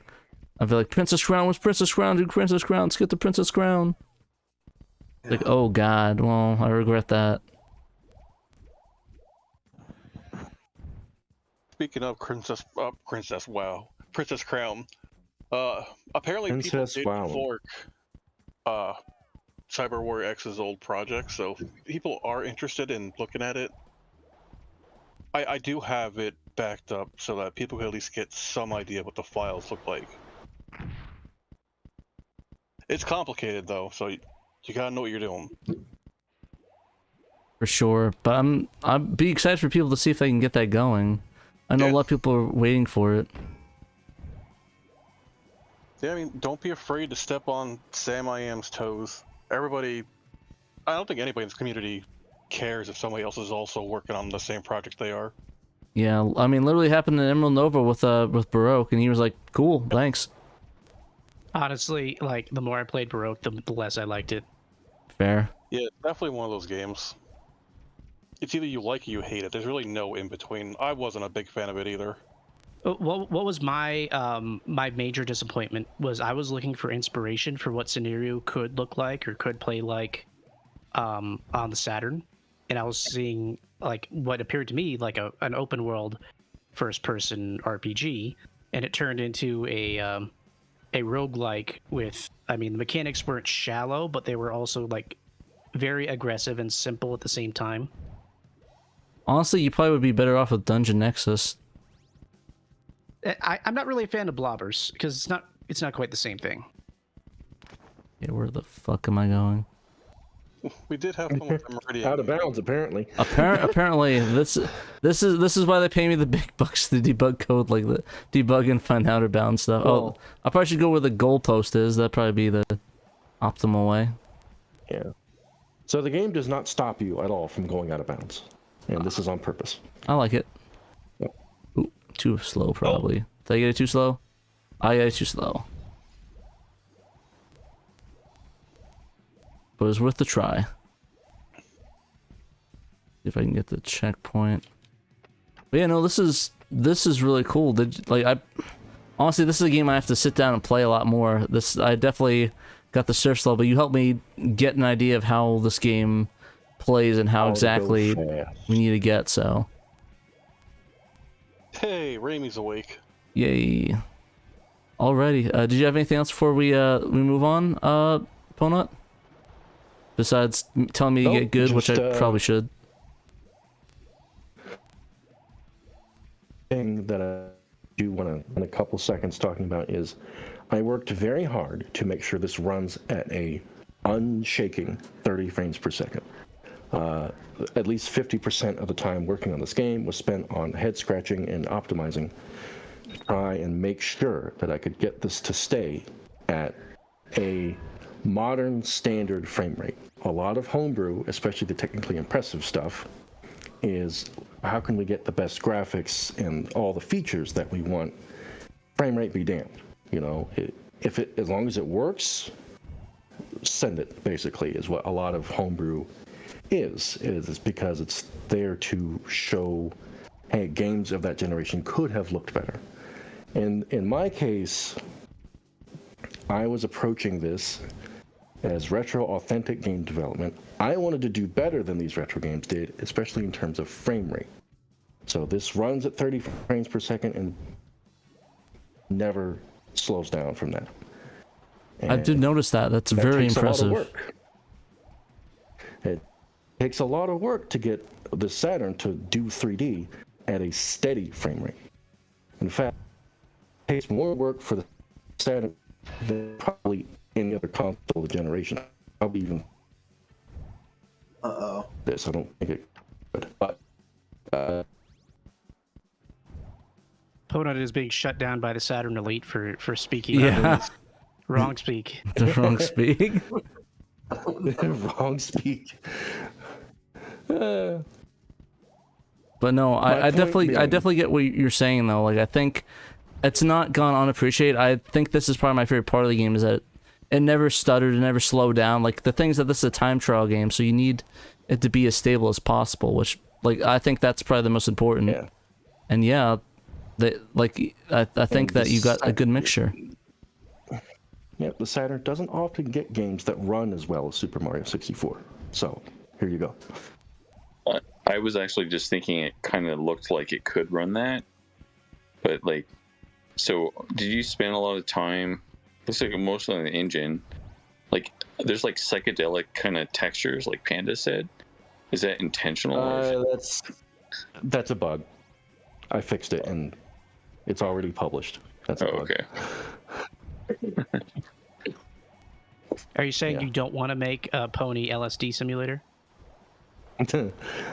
I'd be like, Princess Crown, what's Princess Crown? Dude, Princess Crown, let's get the Princess Crown. Yeah. Like, oh god, well, I regret that. Speaking of Princess Crown. Apparently Princess people Wow. did fork Cyber Warrior X's old project, so people are interested in looking at it. I do have it backed up so that people can at least get some idea of what the files look like. It's complicated though, so you gotta know what you're doing. For sure, but I'd be excited for people to see if they can get that going. I know a lot of people are waiting for it. Yeah, I mean, don't be afraid to step on Sam I Am's toes. Everybody, I don't think anybody in this community cares if somebody else is also working on the same project they are. Yeah, I mean, literally happened in Emerald Nova with Baroque, and he was like, "Cool, thanks." Honestly, like, the more I played Baroque, the less I liked it. Fair. Yeah, definitely one of those games. It's either you like it or you hate it. There's really no in between. I wasn't a big fan of it either. What was my my major disappointment was I was looking for inspiration for what scenario could look like or could play like on the Saturn, and I was seeing like what appeared to me like an open world first person RPG, and it turned into a roguelike with, I mean, the mechanics weren't shallow, but they were also like very aggressive and simple at the same time. Honestly, you probably would be better off with Dungeon Nexus. I'm not really a fan of blobbers because it's not quite the same thing. Yeah, where the fuck am I going? We did have fun with them already. Out of bounds, apparently. Apparently, this is why they pay me the big bucks to debug code like the debug and find out of bound stuff. Oh, I probably should go where the goalpost is. That'd probably be the optimal way. Yeah. So the game does not stop you at all from going out of bounds, and this is on purpose. I like it. Yep. Ooh, too slow probably. Did I get it too slow? I got it too slow. But it was worth the try. See if I can get the checkpoint. But yeah, no, this is really cool. Honestly, this is a game I have to sit down and play a lot more. I definitely got the surf slow, but you helped me get an idea of how this game plays and how exactly we need to get. So. Hey, Raimi's awake. Yay! Alrighty. Did you have anything else before we move on, Ponut? Besides telling me to get good, which I probably should. Thing that I do want to spend a couple seconds talking about is I worked very hard to make sure this runs at a unshaking 30 frames per second. At least 50% of the time working on this game was spent on head scratching and optimizing to try and make sure that I could get this to stay at a modern standard frame rate. A lot of homebrew, especially the technically impressive stuff, is how can we get the best graphics and all the features that we want? Frame rate be damned. You know, as long as it works, send it. Basically, is what a lot of homebrew is because it's there to show, hey, games of that generation could have looked better. And in my case, I was approaching this as retro authentic game development. I wanted to do better than these retro games did, especially in terms of frame rate. So this runs at 30 frames per second and never slows down from that. And I did notice that. That's very impressive. It takes a lot of work to get the Saturn to do 3D at a steady frame rate. In fact, it takes more work for the Saturn than probably any other console of the generation. Probably even this. I don't think it could. But Ponut is being shut down by the Saturn Elite for speaking. Yeah. Wrong speak. The wrong speak. Wrong speak. But no, I definitely get what you're saying though. Like I think it's not gone unappreciated. I think this is probably my favorite part of the game is that it never stuttered, it never slowed down. Like the things that this is a time trial game, so you need it to be as stable as possible. Which like I think that's probably the most important. Yeah. And yeah, I think that you got a good mixture. Yeah, the Saturn doesn't often get games that run as well as Super Mario 64. So here you go. I was actually just thinking it kind of looked like it could run that, but like, so did you spend a lot of time? Looks like mostly on the engine. Like, there's like psychedelic kind of textures, like Panda said. Is that intentional? That's a bug. I fixed it and it's already published. That's a bug. Okay. Are you saying you don't want to make a Pony LSD simulator?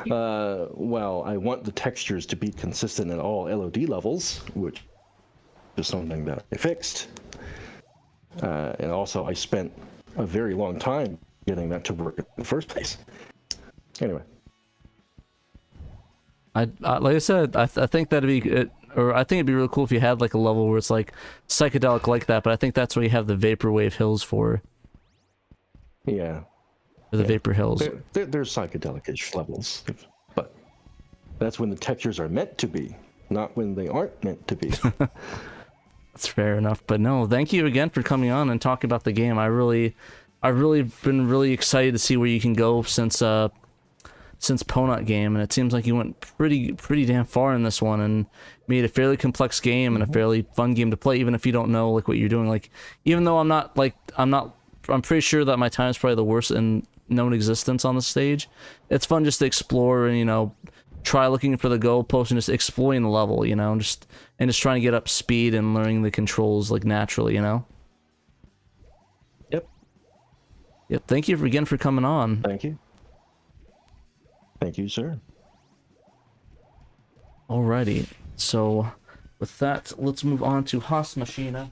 Well, I want the textures to be consistent at all LOD levels, which is something that I fixed. And also, I spent a very long time getting that to work in the first place. Anyway. Like I said, I think that'd be it, or I think it'd be really cool if you had like a level where it's like psychedelic like that. But I think that's what you have the Vaporwave Hills for. Yeah. Or the Vapor Hills. There's psychedelic-ish levels, but that's when the textures are meant to be, not when they aren't meant to be. That's fair enough. But no, thank you again for coming on and talking about the game. I've really been really excited to see where you can go since Ponut game, and it seems like you went pretty damn far in this one and made a fairly complex game and a fairly fun game to play, even if you don't know like what you're doing. Like, even though I'm pretty sure that my time is probably the worst in known existence on the stage. It's fun just to explore and try looking for the goalpost and just exploring the level, you know, and just trying to get up speed and learning the controls like naturally, you know. Yep. Thank you again for coming on. Thank you. Thank you, sir. Alrighty. So, with that, let's move on to Haasmaschine.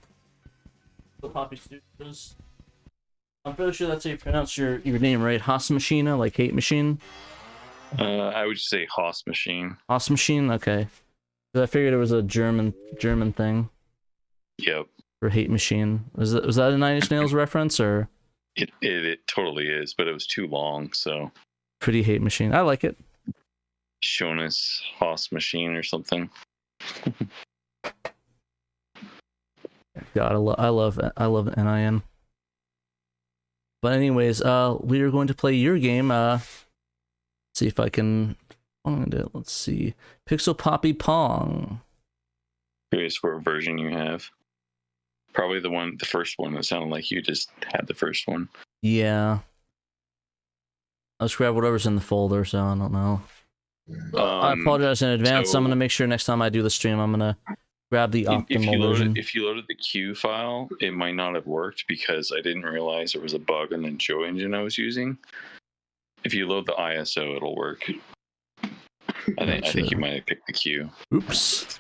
The Poppy Studios. I'm pretty sure that's how you pronounce your name, right? Haasmaschine, like hate machine? I would just say Haas machine. Haas machine? Okay. So I figured it was a German thing. Yep. For hate machine. Was that a Nine Inch Nails reference, or? It totally is, but it was too long, so. Pretty hate machine. I like it. Jonas Haas machine or something. God, I love NIN. But anyways, we are going to play your game. See if I can find it. Let's see. Pixel Poppy Pong. Curious what version you have. Probably the first one. It sounded like you just had the first one. Yeah. Let's grab whatever's in the folder, so I don't know. I apologize in advance. I'm going to make sure next time I do the stream, I'm going to grab the optimal version. If you loaded the Q file, it might not have worked because I didn't realize there was a bug in the Joe engine I was using. If you load the ISO, it'll work. I think you might have picked the Q. Oops.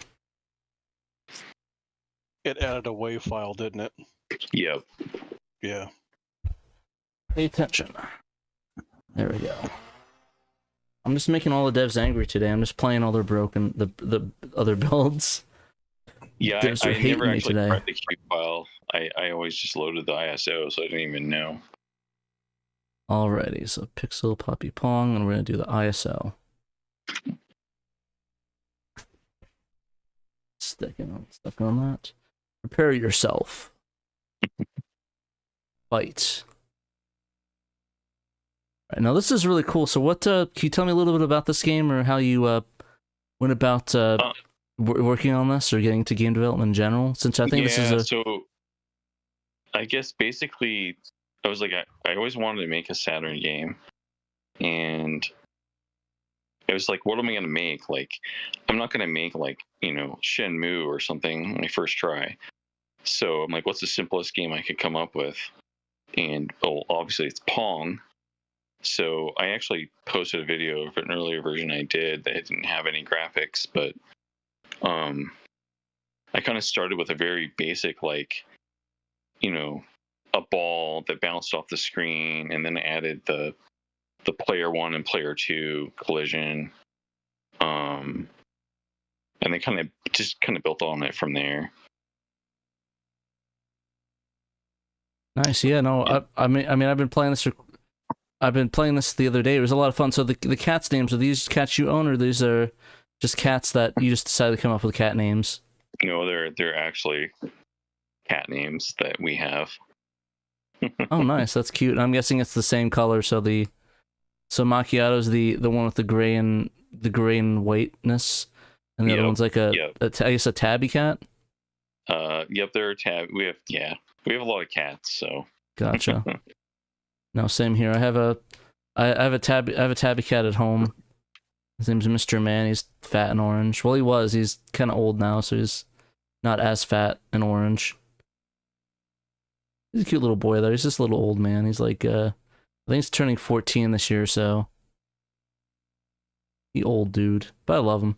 It added a WAV file, didn't it? Yep. Yeah. Pay attention. There we go. I'm just making all the devs angry today. I'm just playing all their broken the other builds. Yeah, Devs I are hating never me actually today. tried the Q file. I always just loaded the ISO, so I didn't even know. Alrighty, so Pixel Poppy Pong, and we're gonna do the ISO. Stuck on that. Prepare yourself. Fight. Right, now this is really cool. So what can you tell me a little bit about this game, or how you went about working on this, or getting to game development in general? Since I think this is a... So I guess basically I was like, I always wanted to make a Saturn game, and it was like, what am I going to make? Like, I'm not going to make like, Shenmue or something on my first try. So I'm like, what's the simplest game I could come up with? And obviously it's Pong. So I actually posted a video of an earlier version I did that didn't have any graphics, but I kind of started with a very basic, like, a ball that bounced off the screen, and then added the player 1 and player 2 collision, and then kind of built on it from there. Nice. Yeah. No. I mean, I've been playing this. I've been playing this the other day. It was a lot of fun. So the cats' names, are these cats you own, or these are just cats that you just decided to come up with cat names? No, they're actually cat names that we have. Oh, nice. That's cute. I'm guessing it's the same color. So Macchiato's the one with the gray and whiteness, and the other one's like I guess a tabby cat. Yep, they're a tab. We have a lot of cats. So gotcha. No, same here. I have a tabby cat at home. His name's Mr. Man. He's fat and orange. Well, he was. He's kind of old now, so he's not as fat and orange. He's a cute little boy, though. He's just a little old man. He's like, I think he's turning 14 this year, so. He old dude. But I love him.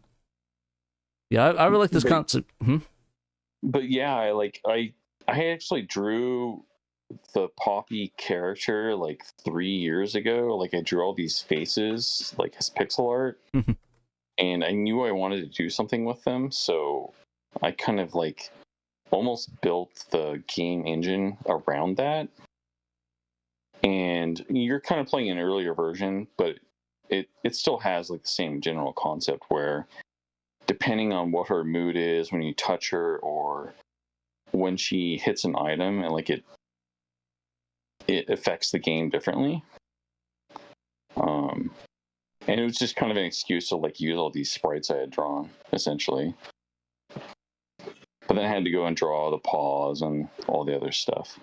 Yeah, I really like this concept. But yeah, I actually drew the Poppy character like 3 years ago. Like, I drew all these faces like as pixel art, and I knew I wanted to do something with them, so I kind of like almost built the game engine around that. And you're kind of playing an earlier version, but it still has like the same general concept where, depending on what her mood is when you touch her, or when she hits an item, and like it affects the game differently. And it was just kind of an excuse to like use all these sprites I had drawn, essentially. But then I had to go and draw the paws and all the other stuff.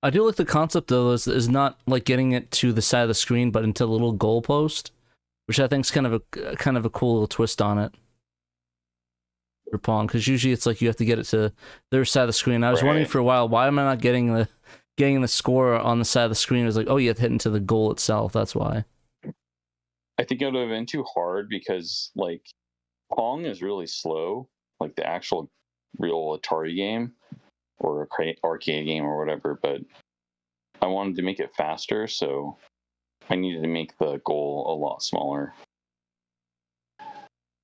I do like the concept, though, is not like getting it to the side of the screen, but into a little goalpost, which I think is kind of a cool little twist on it for Pong, because usually it's like you have to get it to their side of the screen. I was wondering for a while, why am I not getting the score on the side of the screen? It was like, oh, you have to hit into the goal itself. That's why. I think it would have been too hard because like Pong is really slow, like the actual real Atari game or arcade game or whatever, but I wanted to make it faster, so I needed to make the goal a lot smaller.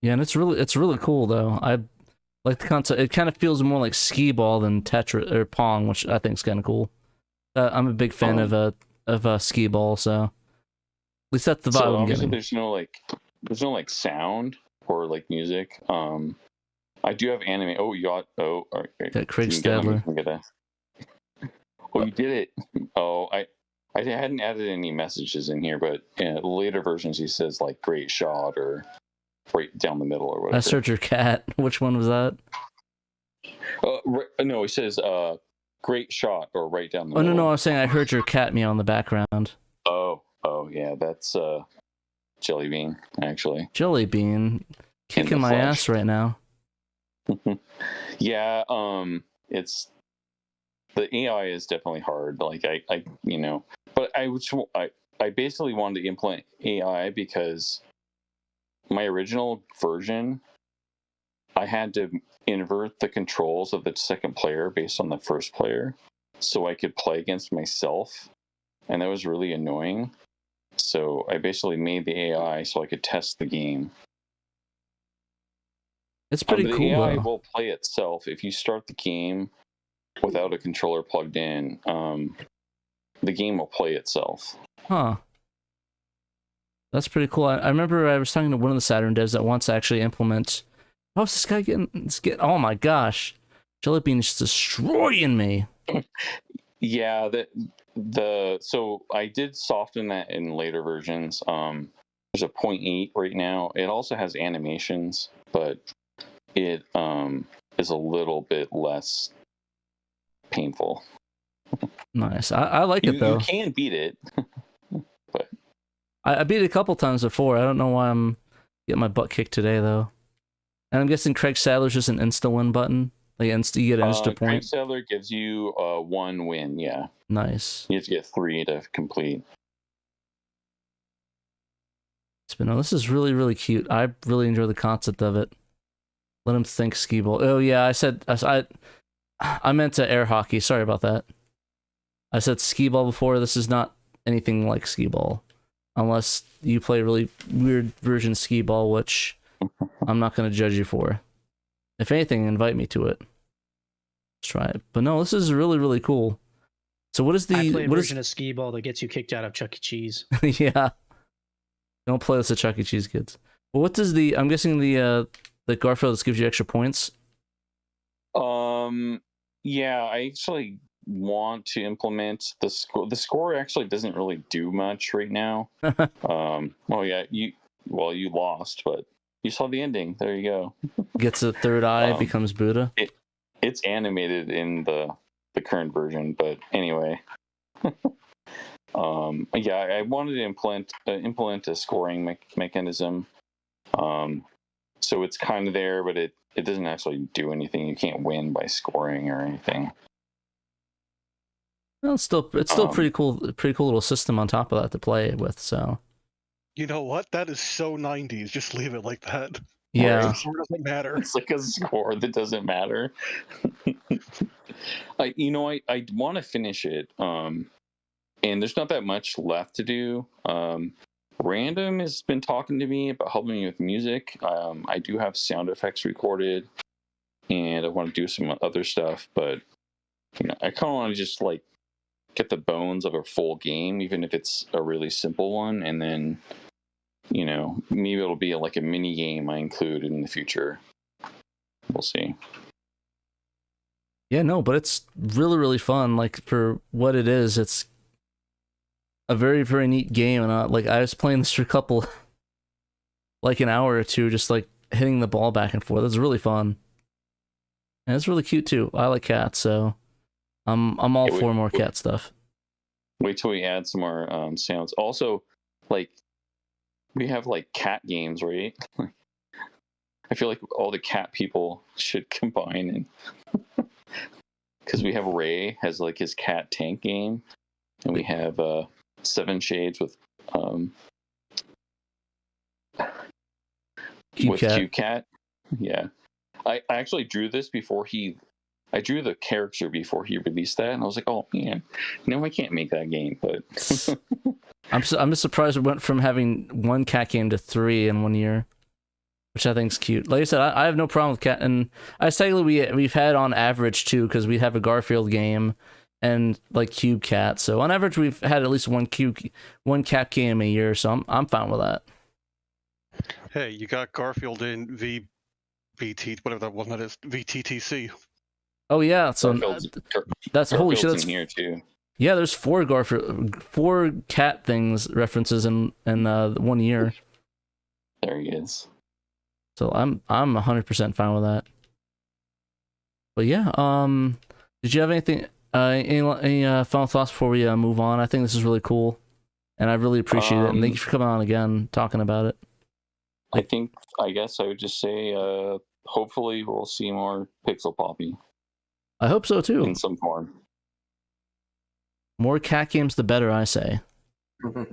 Yeah, and it's really cool though. I like the concept. It kind of feels more like skee ball than Tetris or Pong, which I think is kind of cool. I'm a big fan of skee ball, so at least that's the vibe So I'm obviously getting. there's no like sound or like music. I do have anime. Oh, you got That Craig Stadler. Oh, you did it. Oh, I hadn't added any messages in here, but in later versions he says like great shot or right down the middle or whatever. I searched your cat. Which one was that? No, he says great shot or right down the Oh middle. no, I was saying I heard your cat meow in the background. Oh yeah, that's Jelly Bean actually. Jelly Bean kicking my ass right now. Yeah, it's the AI is definitely hard. Like I you know, but I basically wanted to implement AI because my original version, I had to invert the controls of the second player based on the first player, so I could play against myself, and that was really annoying. So I basically made the AI so I could test the game. It's pretty cool. The AI though. will play itself if you start the game without a controller plugged in. The game will play itself. Huh. That's pretty cool. I remember I was talking to one of the Saturn devs that wants to actually implement. How's this guy getting? Oh my gosh, Jelly Bean is destroying me. Yeah, so I did soften that in later versions. There's a 0.8 right now. It also has animations, but it is a little bit less painful. Nice. I like it though. You can beat it, but I beat it a couple times before. I don't know why I'm getting my butt kicked today though. And I'm guessing Craig Sadler's just an insta win button. Like you get an insta Craig point. Sadler gives you 1 win. Yeah. Nice. You have to get 3 to complete. No, this is really, really cute. I really enjoy the concept of it. Let him think skee ball. Oh yeah, I meant to air hockey. Sorry about that. I said skee ball before. This is not anything like skee ball, unless you play a really weird version of skee ball, which I'm not going to judge you for. If anything, invite me to it. Let's try it. But no, this is really, really cool. So what is the I play a version of skee ball that gets you kicked out of Chuck E. Cheese. Yeah. Don't play this at Chuck E. Cheese, kids. Well, what does I'm guessing the Garfield just gives you extra points? Yeah, I actually want to implement the score. The score actually doesn't really do much right now. Oh yeah, you lost, but you saw the ending. There you go. Gets a third eye, becomes Buddha. It's animated in the current version, but anyway. Yeah, I wanted to implement a scoring mechanism. So it's kind of there, but it doesn't actually do anything. You can't win by scoring or anything. Well, it's still pretty cool little system on top of that to play with. So, you know what? That is so 90s. Just leave it like that. Yeah, it doesn't matter. It's like a score that doesn't matter. I want to finish it. And there's not that much left to do. Random has been talking to me about helping me with music. I do have sound effects recorded, and I want to do some other stuff. But I kind of want to just like get the bones of a full game, even if it's a really simple one, and then maybe it'll be like a mini game I include in the future. We'll see. Yeah, no, but it's really, really fun. Like for what it is, it's a very, very neat game, and I was playing this for a couple, like an hour or two, just like hitting the ball back and forth. It's really fun, and it's really cute too. I like cats, so I'm all for more cat stuff. Wait till we add some more sounds. Also, like we have like cat games, right? I feel like all the cat people should combine, and because we have Ray has like his cat tank game, and we have Seven Shades with Q-Cat. Yeah, I actually drew this before I drew the character before he released that, and I was like, oh man, no, I can't make that game. But I'm just surprised we went from having one cat game to 3 in 1 year, which I think is cute. Like I said, I have no problem with cat, and I say we've had on average 2 because we have a Garfield game and like Cube Cat. So on average, we've had at least one cat game a year. So I'm fine with that. Hey, you got Garfield in VTT, whatever that one that is, VTTC. Oh yeah, so that's holy shit. That's in here too. Yeah, there's 4 cat things references in 1 year. There he is. So I'm 100% fine with that. But yeah, did you have anything? Any final thoughts before we move on? I think this is really cool, and I really appreciate it. And thank you for coming on again, talking about it. I guess I would just say, hopefully we'll see more Pixel Poppy. I hope so too. In some form. More cat games, the better, I say. But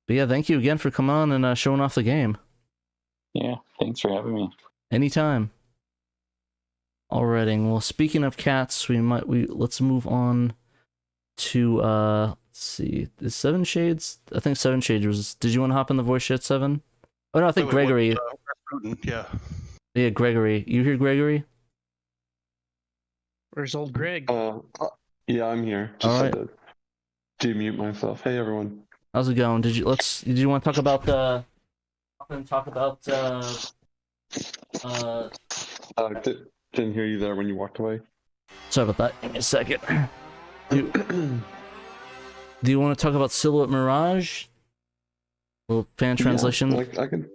yeah, thank you again for coming on and showing off the game. Yeah, thanks for having me. Anytime. Alrighty, well, speaking of cats, let's move on to let's see, is Seven Shades? I think Seven Shades was. Did you want to hop in the voice chat, Seven? Oh no, I think Gregory. Yeah. Yeah, Gregory. You hear Gregory? Where's old Greg? Yeah, I'm here. Just had to demute myself. Hey, everyone. How's it going? Did you want to talk about didn't hear you there when you walked away. Sorry about that. Give me a second. Do you want to talk about Silhouette Mirage? Little fan translation. Yeah, I can.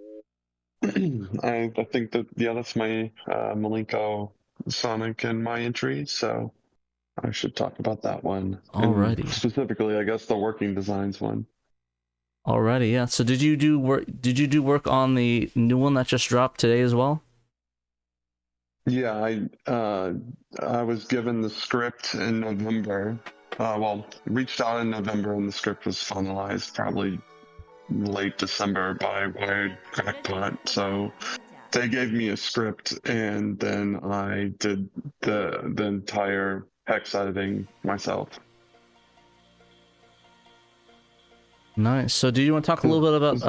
I think that that's my Malenko Sonic and my entry, so I should talk about that one. Alrighty. And specifically, I guess the working designs one. Alrighty, yeah. So did you do work? Did you do work on the new one that just dropped today as well? Yeah, I was given the script in November. Reached out in November, and the script was finalized probably late December by Wired Crackpot. So they gave me a script, and then I did the entire hex editing myself. Nice. So do you want to talk a little bit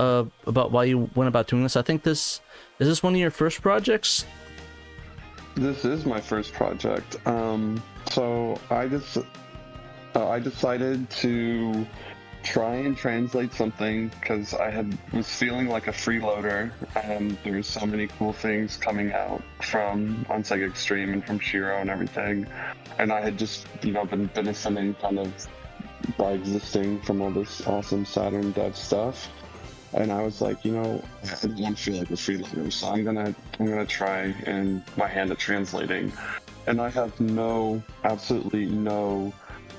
about why you went about doing this? I think is this one of your first projects? This is my first project. So I decided to try and translate something because I was feeling like a freeloader, and there's so many cool things coming out on Sega XTREME and from SHIRO and everything, and I had just been benefiting kind of by existing from all this awesome Saturn dev stuff. And I was like, I don't want to feel like a freeloader, so I'm gonna try and my hand at translating. And I have absolutely no,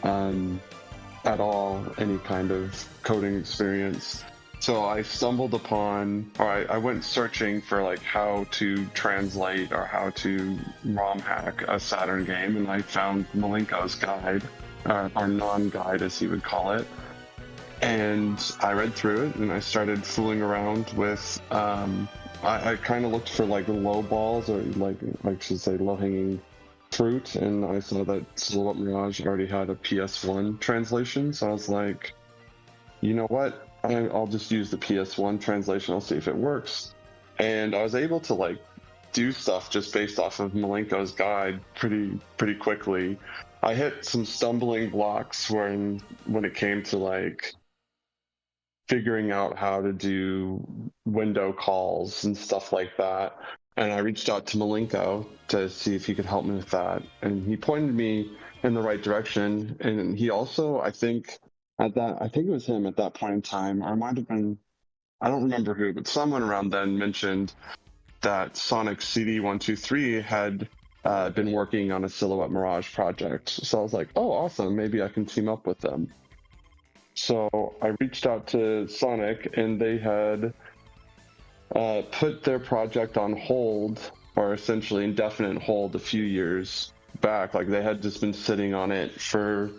at all, any kind of coding experience. So I stumbled upon, or I went searching for like how to translate or how to ROM hack a Saturn game, and I found Malenko's guide, or non-guide as he would call it. And I read through it, and I started fooling around with, I kind of looked for like low balls, or like I should say low-hanging fruit, and I saw that Silhouette Mirage already had a PS1 translation, so I was like, you know what, I'll just use the PS1 translation, I'll see if it works. And I was able to like do stuff just based off of Malenko's guide pretty quickly. I hit some stumbling blocks when it came to like figuring out how to do window calls and stuff like that. And I reached out to Malenko to see if he could help me with that. And he pointed me in the right direction. And he also, I think it was him at that point in time, or it might have been, I don't remember who, but someone around then mentioned that Sonic CD123 had been working on a Silhouette Mirage project. So I was like, oh, awesome. Maybe I can team up with them. So I reached out to Sonic, and they had put their project on hold, or essentially indefinite hold, a few years back. Like they had just been sitting on it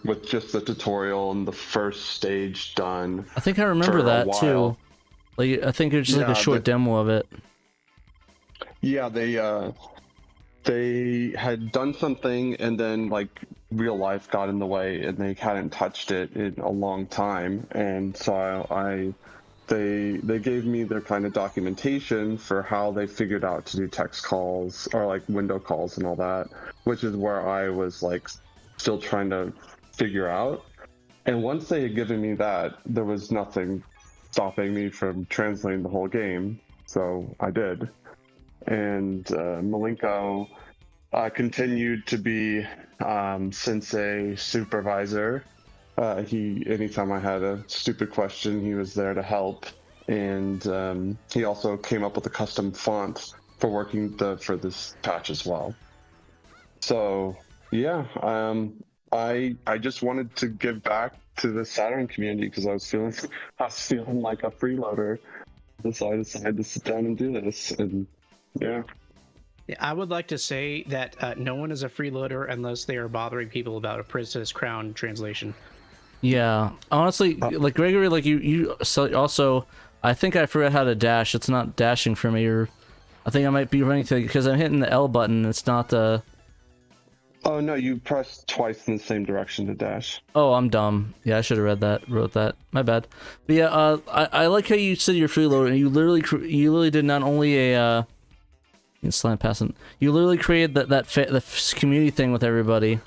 with just the tutorial and the first stage done. I think I remember that too. Like I think it was just like a short demo of it. Yeah, they had done something, and then like real life got in the way, and they hadn't touched it in a long time. And so they gave me their kind of documentation for how they figured out to do text calls or like window calls and all that, which is where I was like still trying to figure out. And once they had given me that, there was nothing stopping me from translating the whole game. So I did. And Malenko continued to be Sensei supervisor. Anytime I had a stupid question, he was there to help. And he also came up with a custom font for working for this patch as well. So yeah, I just wanted to give back to the Saturn community because I was feeling like a freeloader. And so I decided to sit down and do this. And yeah. I would like to say that no one is a freeloader unless they are bothering people about a Princess Crown translation. Yeah, honestly, like Gregory, like you also, I think I forgot how to dash. It's not dashing for me, or I think I might be running to because I'm hitting the L button. It's not the. Oh no, you pressed twice in the same direction to dash. Oh, I'm dumb. Yeah, I should have wrote that. My bad. But yeah, I like how you said you're freeloader, and you literally did not only a slant passing. You literally created the community thing with everybody.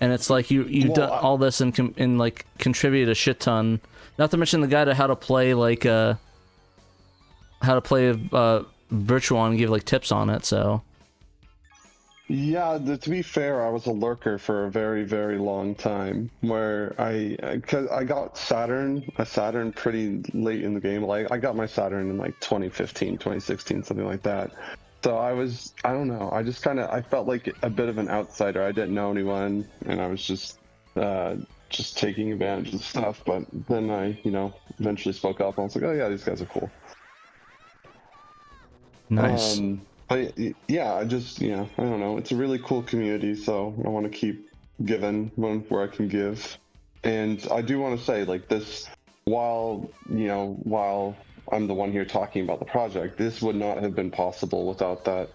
And it's like you've done all this and like contributed a shit ton. Not to mention the guy to how to play Virtual and give like tips on it. So yeah, to be fair, I was a lurker for a very, very long time. Where because I got a Saturn pretty late in the game. Like I got my Saturn in like 2015, 2016, something like that. So I don't know, I felt like a bit of an outsider. I didn't know anyone, and I was just taking advantage of stuff. But then I, eventually spoke up, and I was like, oh yeah, these guys are cool. Nice. But yeah, I don't know. It's a really cool community, so I want to keep giving where I can give. And I do want to say, like this, while I'm the one here talking about the project, this would not have been possible without that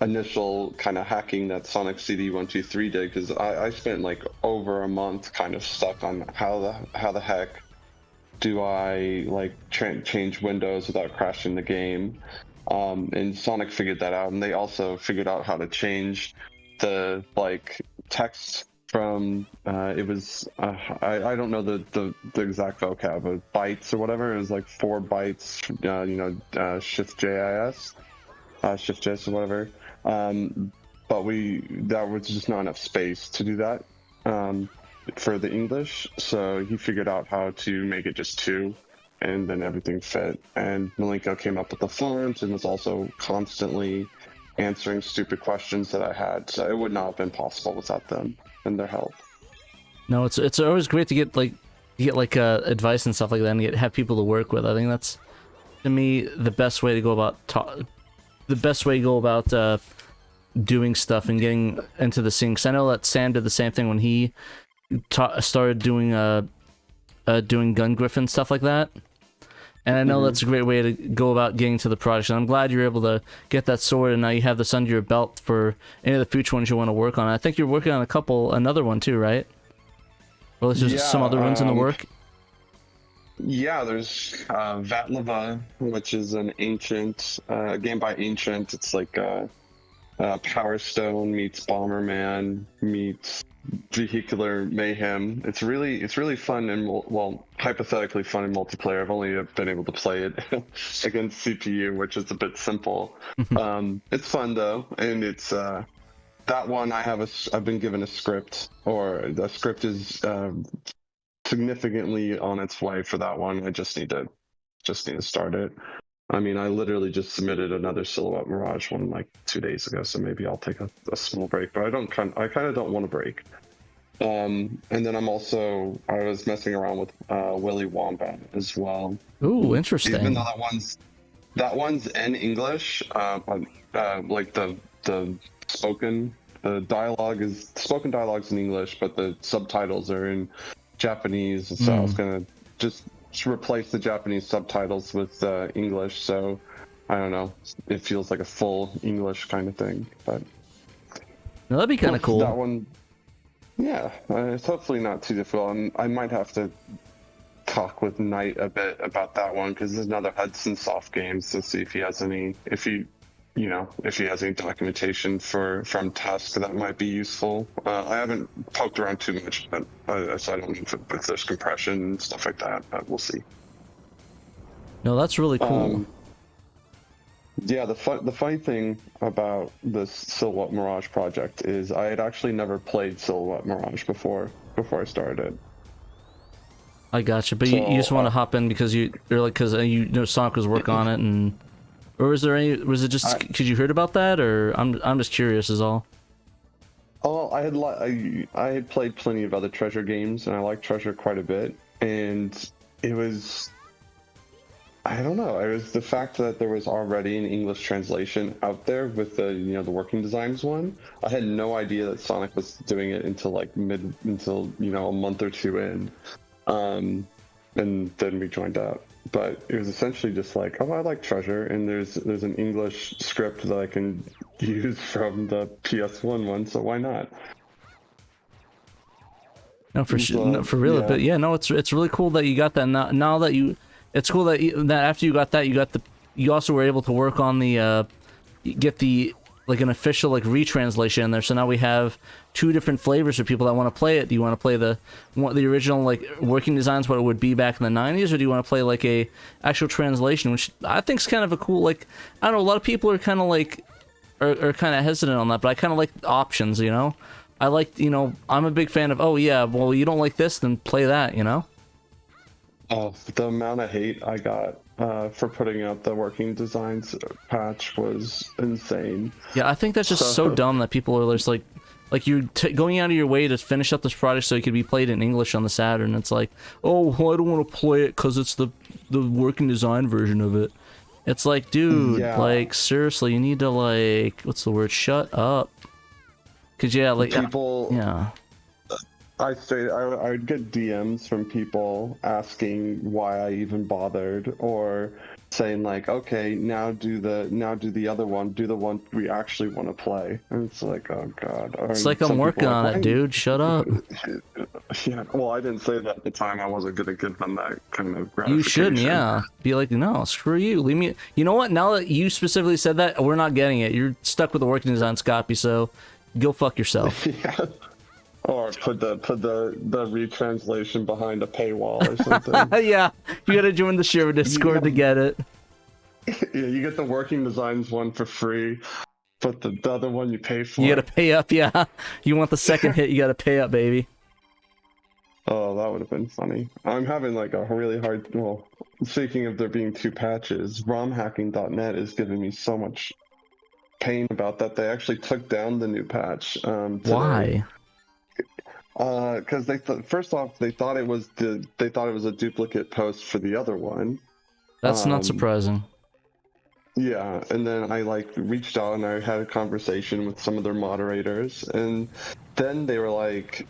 initial kind of hacking that Sonic CD123 did, because I spent like over a month kind of stuck on how the heck do I like change windows without crashing the game. And Sonic figured that out, and they also figured out how to change the like text from it was I don't know the exact vocab, but bytes or whatever. It was like 4 bytes, shift JIS or whatever. But that was just not enough space to do that for the English. So he figured out how to make it just 2, and then everything fit. And Malenko came up with the font and was also constantly answering stupid questions that I had. So it would not have been possible without them and their help. No, it's always great to get advice and stuff like that, and have people to work with. I think that's, to me, the best way to go about doing stuff and getting into the scene. 'Cause I know that Sam did the same thing when he started doing Gun Griffin stuff like that. And I know that's a great way to go about getting to the project. And I'm glad you're able to get that sorted, and now you have this under your belt for any of the future ones you want to work on. I think you're working on another one too, right? Or is there some other ones in the work? Yeah, there's Vatlava, which is an ancient game by Ancient. It's like Power Stone meets Bomberman meets Vehicular Mayhem. It's really fun and hypothetically fun in multiplayer. I've only been able to play it against CPU, which is a bit simple. It's fun though, and it's that one I've been given a script, or the script is significantly on its way for that one. I just need to start it. I mean, I literally just submitted another Silhouette Mirage one like 2 days ago, so maybe I'll take a small break. But I kind of don't want to break. And then I was messing around with Willy Wombat as well. Ooh, interesting. Even though that one's in English, like the spoken dialogue's in English, but the subtitles are in Japanese. So I was gonna just replace the Japanese subtitles with English. So I don't know. It feels like a full English kind of thing, but no, that'd be kind of cool. That one, yeah, it's hopefully not too difficult. And I might have to talk with Knight a bit about that one because there's another Hudson Soft Games to see if he has any documentation from Tusk that might be useful. I haven't poked around too much, but so I don't know if there's compression and stuff like that, but we'll see. No, that's really cool. Yeah, the funny thing about this Silhouette Mirage project is I had actually never played Silhouette Mirage before I started it. I gotcha, but you just want to hop in because you know Sonic was working on it, or was it just because you heard about that, or I'm just curious is all. Oh, I had played plenty of other Treasure games, and I like Treasure quite a bit, and it was, I don't know, it was the fact that there was already an English translation out there with the the Working Designs one. I had no idea that Sonic was doing it until a month or two in. And then we joined up, but it was essentially just like, oh, I like Treasure, and there's an English script that I can use from the PS1 one, so why not? No, for real, yeah. But yeah, no, it's really cool that you got that. Now that it's cool that after you got that, you also were able to work on the get the an official retranslation in there. So now we have two different flavors for people that want to play it. Do you want to play the original Working Designs, what it would be back in the 90s, or do you want to play a actual translation, which I think is kind of a cool I don't know, a lot of people are kind of are kind of hesitant on that, but I kind of like options, I like, I'm a big fan of, oh yeah, well, you don't like this, then play that, Oh, the amount of hate I got for putting out the Working Designs patch was insane. Yeah, I think that's just so dumb that people are just you're going out of your way to finish up this project so it could be played in English on the Saturn. It's like, oh, I don't want to play it because it's the Working Design version of it. It's like, dude, yeah. Seriously, you need to what's the word? Shut up. Cause yeah, people. Yeah. I would get DMs from people asking why I even bothered, or saying okay, now do the other one, do the one we actually want to play. And it's like, oh god. It's like I'm working on it, dude. Shut up. Yeah, well, I didn't say that at the time. I wasn't gonna give them that kind of gratification. You shouldn't, yeah. Be like, no, screw you. Leave me. You know what? Now that you specifically said that, we're not getting it. You're stuck with the Working Designs copy, so go fuck yourself. Yeah. Or put the retranslation behind a paywall or something. Yeah, you gotta join the SHIRO Discord to get it. Yeah, you get the Working Designs one for free, but the other one you pay for. You gotta pay up, yeah. You want the second hit, you gotta pay up, baby. Oh, that would have been funny. I'm having a really hard. Well, speaking of there being two patches, romhacking.net is giving me so much pain about that. They actually took down the new patch. Why? Because first off, they thought it was a duplicate post for the other one. That's not surprising. Yeah, and then I reached out and I had a conversation with some of their moderators, and then they're like,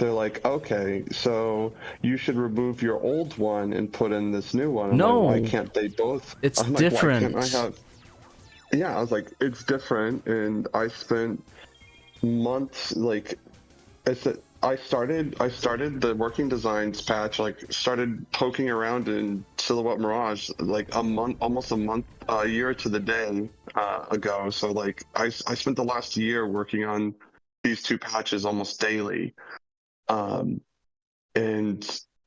okay, so you should remove your old one and put in this new one. No, why can't they both? It's different. Why can't I have? Yeah, I was like, it's different, and I spent months I started the Working Designs patch, started poking around in Silhouette Mirage a year to the day ago. So I spent the last year working on these two patches almost daily, and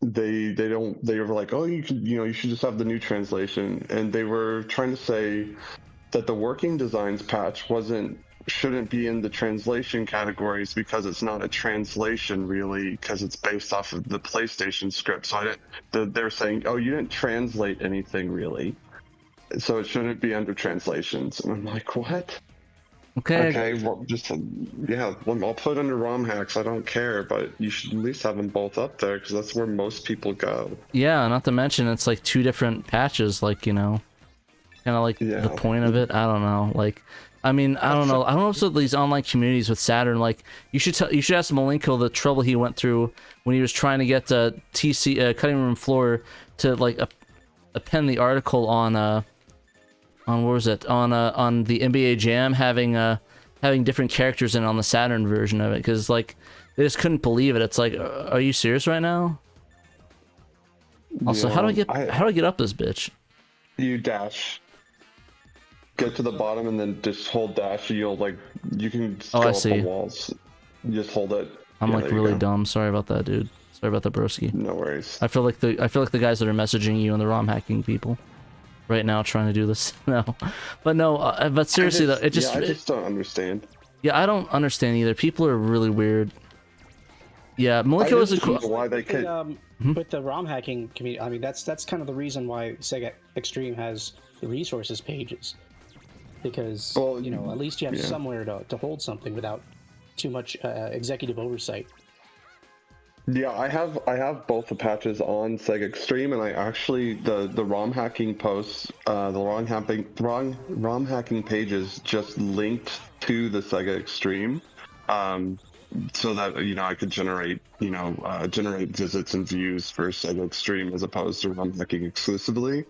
they were like, oh, you should just have the new translation, and they were trying to say that the Working Designs patch shouldn't be in the translation categories because it's not a translation really, because it's based off of the PlayStation script. So they're saying, oh, you didn't translate anything really, so it shouldn't be under translations. And I'm like, what? Okay. Okay, well, just yeah, well, I'll put it under ROM hacks. I don't care, but you should at least have them both up there because that's where most people go. Yeah, not to mention it's like 2 different patches, like, you know, kind of like the point of it. I don't know, like, I mean, I don't know. I don't know. So these online communities with Saturn, like, you should ask Malenko the trouble he went through when he was trying to get Cutting Room Floor to like append the article on what was it, on the NBA Jam having different characters in on the Saturn version of it, because like they just couldn't believe it. It's like, are you serious right now? Also, how do I get up this bitch? You dash. Get to the bottom and then just hold dash. You can go up the walls. You just hold it. I'm like really dumb. Sorry about that, dude. Sorry about that, broski. No worries. I feel like the guys that are messaging you and the ROM hacking people right now trying to do this. No, but no. But seriously though, I just don't understand. Yeah, I don't understand either. People are really weird. Yeah, Malenko is cool. Why they could. With the ROM hacking community, I mean, that's kind of the reason why Sega Extreme has the resources pages, because you know, at least you have somewhere to hold something without too much executive oversight. Yeah, I have both the patches on Sega Extreme, and I actually the ROM hacking posts, the ROM hacking pages just linked to the Sega Extreme, so that I could generate visits and views for Sega Extreme as opposed to ROM hacking exclusively.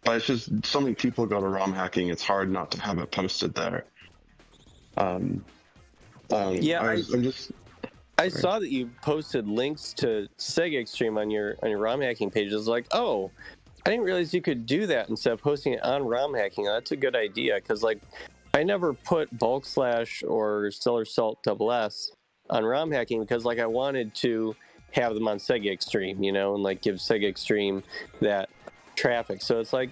But it's just so many people go to ROM hacking; it's hard not to have it posted there. I saw that you posted links to Sega Extreme on your ROM hacking page. I was like, oh, I didn't realize you could do that instead of posting it on ROM hacking. That's a good idea, because like I never put Bulk Slash or Stellar Salt SS on ROM hacking because like I wanted to have them on Sega Extreme, and like give Sega Extreme that traffic. So it's like,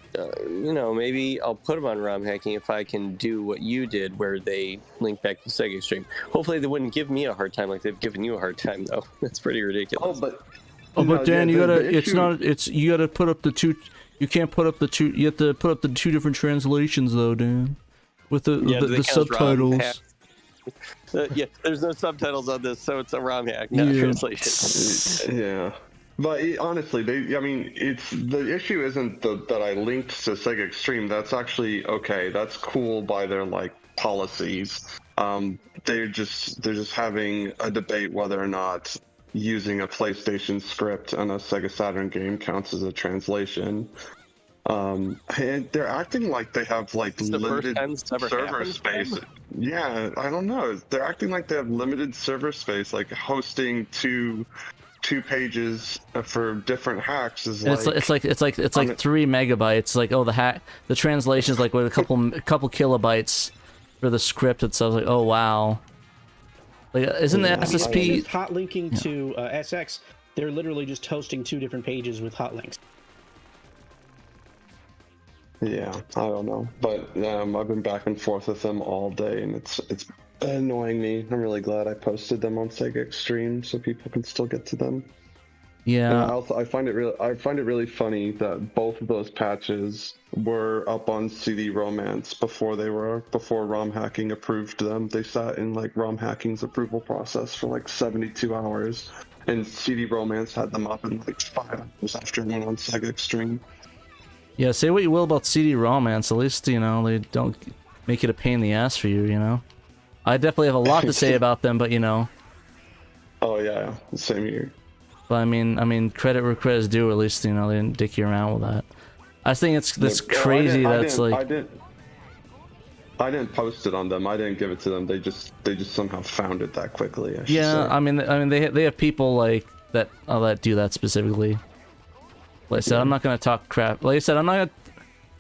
maybe I'll put them on ROM hacking if I can do what you did where they link back to Sega Extreme. Hopefully they wouldn't give me a hard time like they've given you a hard time though. That's pretty ridiculous. But Dan, you gotta put up the two. You can't put up the two. You have to put up the 2 different translations though, Dan, with the subtitles. There's no subtitles on this, so it's a ROM hack, not translation. Yeah. But honestly, the issue isn't that I linked to Sega Extreme. That's actually okay. That's cool by their like policies. They're just having a debate whether or not using a PlayStation script on a Sega Saturn game counts as a translation. And they're acting like they have like limited server space. Yeah, I don't know. They're acting like they have limited server space, like hosting two pages for different hacks is like it's like 3 megabytes. Like, oh, the translation is like with a couple kilobytes for the script itself. Like, oh wow, like isn't the SSP hot linking to SX? They're literally just hosting 2 different pages with hot links. Yeah, I don't know, but I've been back and forth with them all day, and it's annoying me. I'm really glad I posted them on Sega Extreme so people can still get to them. Yeah. And I find it really funny that both of those patches were up on CD Romance before ROM hacking approved them. They sat in like ROM hacking's approval process for like 72 hours, and CD Romance had them up in like 5 hours after it went on Sega Extreme. Yeah, say what you will about CD Romance, at least they don't make it a pain in the ass for you. I definitely have a lot to say about them, but Oh yeah, same here. But I mean, credit where credit is due. At least they didn't dick you around with that. I think it's crazy that it's like. I didn't post it on them. I didn't give it to them. They just somehow found it that quickly. I mean they have people like that do that specifically. Like I said, I'm not gonna talk crap. Like I said, I'm not gonna.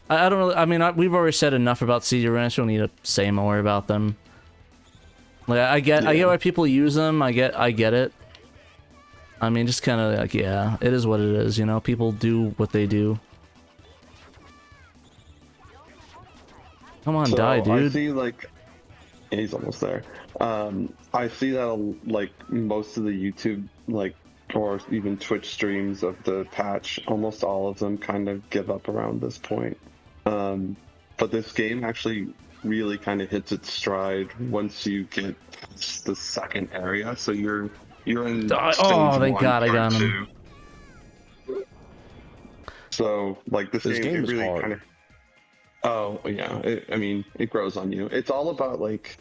I don't really. I mean, we've already said enough about CD Ranch. We don't need to say more about them. Like I get why people use them. I get it. I mean, just kind of like, yeah, it is what it is. People do what they do. Come on, die, dude. I see he's almost there. I see that like most of the YouTube or even Twitch streams of the patch, almost all of them kind of give up around this point. But this game actually really kind of hits its stride once you get past the second area. So you're in Oh, stage thank 1, God I part got him. 2. So like this game is really hard. kind of. Oh yeah, I mean it grows on you. It's all about like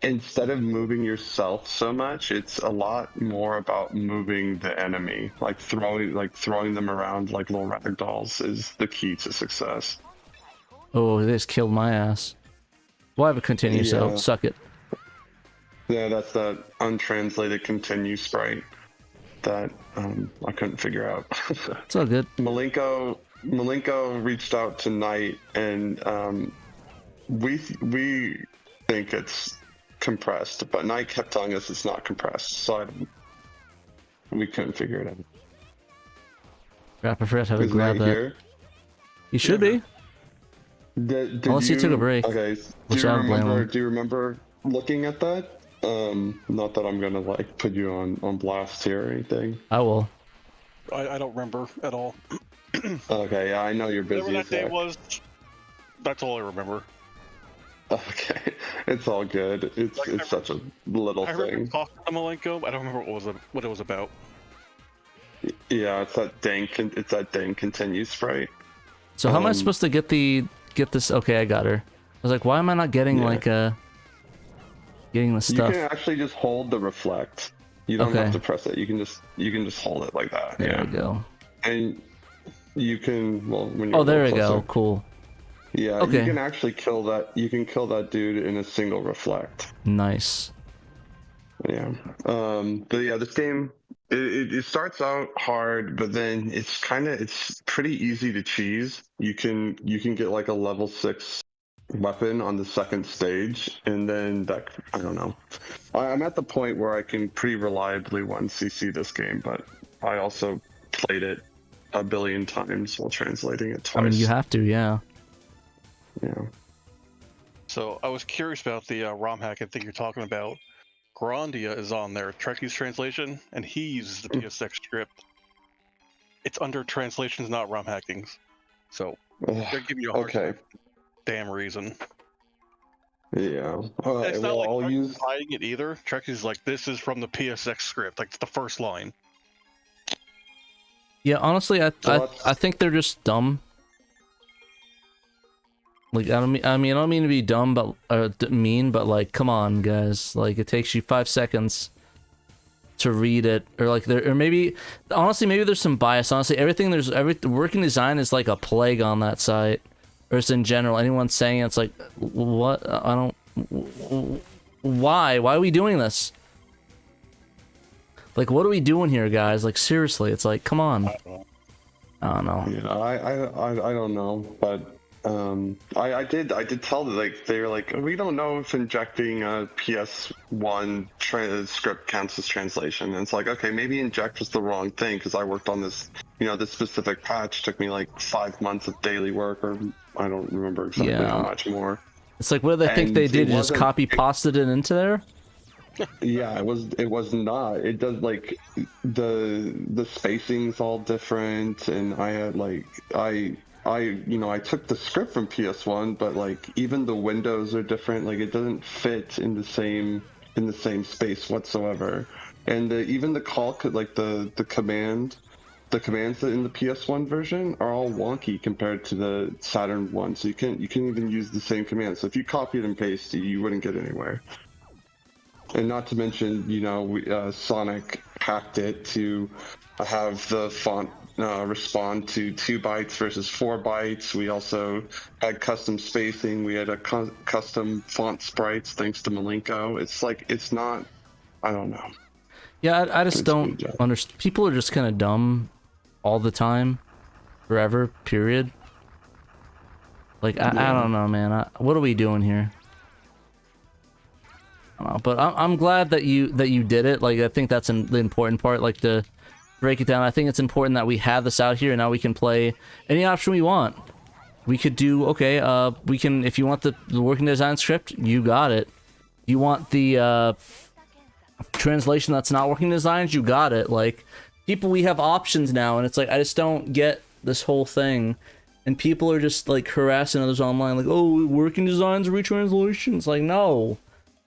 instead of moving yourself so much, it's a lot more about moving the enemy. Like throwing them around like little rag dolls is the key to success. Oh, this killed my ass. We'll have a continue, so Yeah. suck it. Yeah, that's that untranslated continue sprite that I couldn't figure out. It's all good. Malenko reached out to Knight, and we think it's compressed, but Knight kept telling us it's not compressed, so we couldn't figure it out. Crap, I forgot how to Is grab Knight that. here? You should be. Did Unless you took a break. Okay. Which I don't blame him. Do you remember looking at that? Not that I'm gonna like put you on blast here or anything. I will. I don't remember at all. Okay, yeah, I know you're busy. Whatever that day Zach. was, that's all I remember. Okay, it's all good. It's such a little I remember thing. talking to Malenko, I don't remember what it was about. Yeah, it's that dang continue sprite. So how am I supposed to get this? Okay, I got her. I was like, why am I not getting getting the stuff? You can actually just hold the reflect. You don't Okay. have to press it. You can just hold it like that. There yeah. we go. And you can when you're Oh, a there we little go. closer- Cool. Yeah, Okay. you can actually kill that. You can kill that dude in a single reflect. Nice. Yeah. But yeah, this game it starts out hard, but then it's pretty easy to cheese. You can get like a level 6 weapon on the second stage, and then that I don't know. I'm at the point where I can pretty reliably 1cc this game, but I also played it a billion times while translating it twice. I mean, you have to, yeah. Yeah. So I was curious about the ROM hack I think you're talking about. Grandia is on there, Trekkies translation, and he uses the PSX script. It's under translations, not ROM hackings. So they're giving you a hard time. Damn reason. Yeah. It's not well, like I'll Trekkies use. hiding it either. Trekkies is like, this is from the PSX script, like the first line. Yeah, honestly, I think they're just dumb. Like I don't mean to be dumb, but mean, but like, come on, guys. Like it takes you 5 seconds to read it, or maybe honestly, maybe there's some bias. Honestly, every working design is like a plague on that site, or just in general. Anyone saying it's like, what? I don't. Why are we doing this? Like, what are we doing here, guys? Like, seriously, it's like, come on. I don't know. Yeah, I don't know, but I did tell them, like, they were like, we don't know if injecting a PS1 script counts as translation. And it's like, okay, maybe inject was the wrong thing, because I worked on this, this specific patch took me like 5 months of daily work, or I don't remember exactly how much more. It's like, what do they think they did? Just copy pasted it into there? Yeah, it was not. It does, like, the spacing's all different, and I had like I took the script from PS1, but like even the windows are different. Like it doesn't fit in the same space whatsoever. And even the call, like the commands in the PS1 version are all wonky compared to the Saturn one. So you can't even use the same command. So if you copied and pasted, you wouldn't get anywhere. And not to mention, Sonic hacked it to have the font respond to 2 bytes versus 4 bytes. We also had custom spacing. We had a custom font sprites thanks to Malenko. It's like, it's not, I don't know. Yeah, I just don't understand. People are just kind of dumb all the time, forever, period. Like, I don't know, man. What are we doing here? I don't know, but I'm glad that you did it. Like, I think that's the important part. Like, to break it down, I think it's important that we have this out here, and now we can play any option we want. We could do, okay, we can, if you want the working design script, you got it. You want the translation that's not working designs, you got it. Like, people, we have options now, and it's like, I just don't get this whole thing. and people are just like harassing others online, like, oh, working designs, retranslations. Like, no,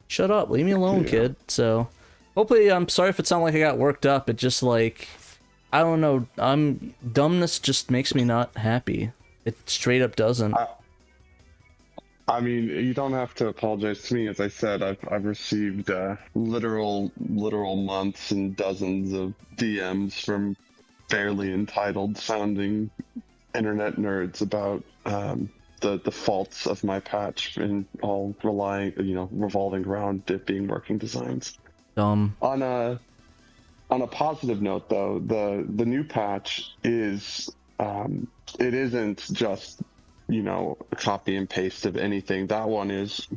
shut up, leave me alone, kid. So, hopefully, I'm sorry if it sounded like I got worked up. It just like, I don't know, dumbness just makes me not happy. It straight up doesn't. I mean, you don't have to apologize to me. As I said, I've received literal months and dozens of DMs from fairly entitled sounding internet nerds about the faults of my patch, and all revolving around it being working designs. Dumb. On a positive note, though, the new patch is it isn't just a copy and paste of anything. That one is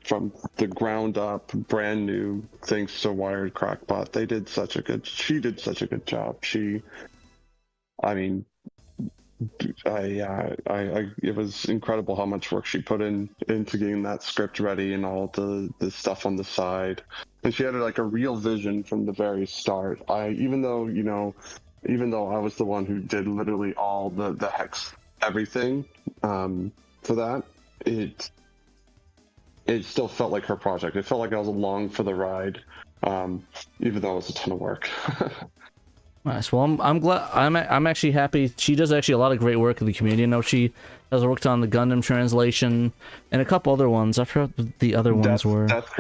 from the ground up, brand new, thanks to Wired Crackbot. She did such a good job. It was incredible how much work she put into getting that script ready and all the stuff on the side. And she had like a real vision from the very start. Even though I was the one who did literally all the hex everything for that, it still felt like her project. It felt like I was along for the ride, even though it was a ton of work. Nice. Well, I'm glad. I'm actually happy. She does actually a lot of great work in the community. I know she has worked on the Gundam translation and a couple other ones. I forgot what the other ones were. Death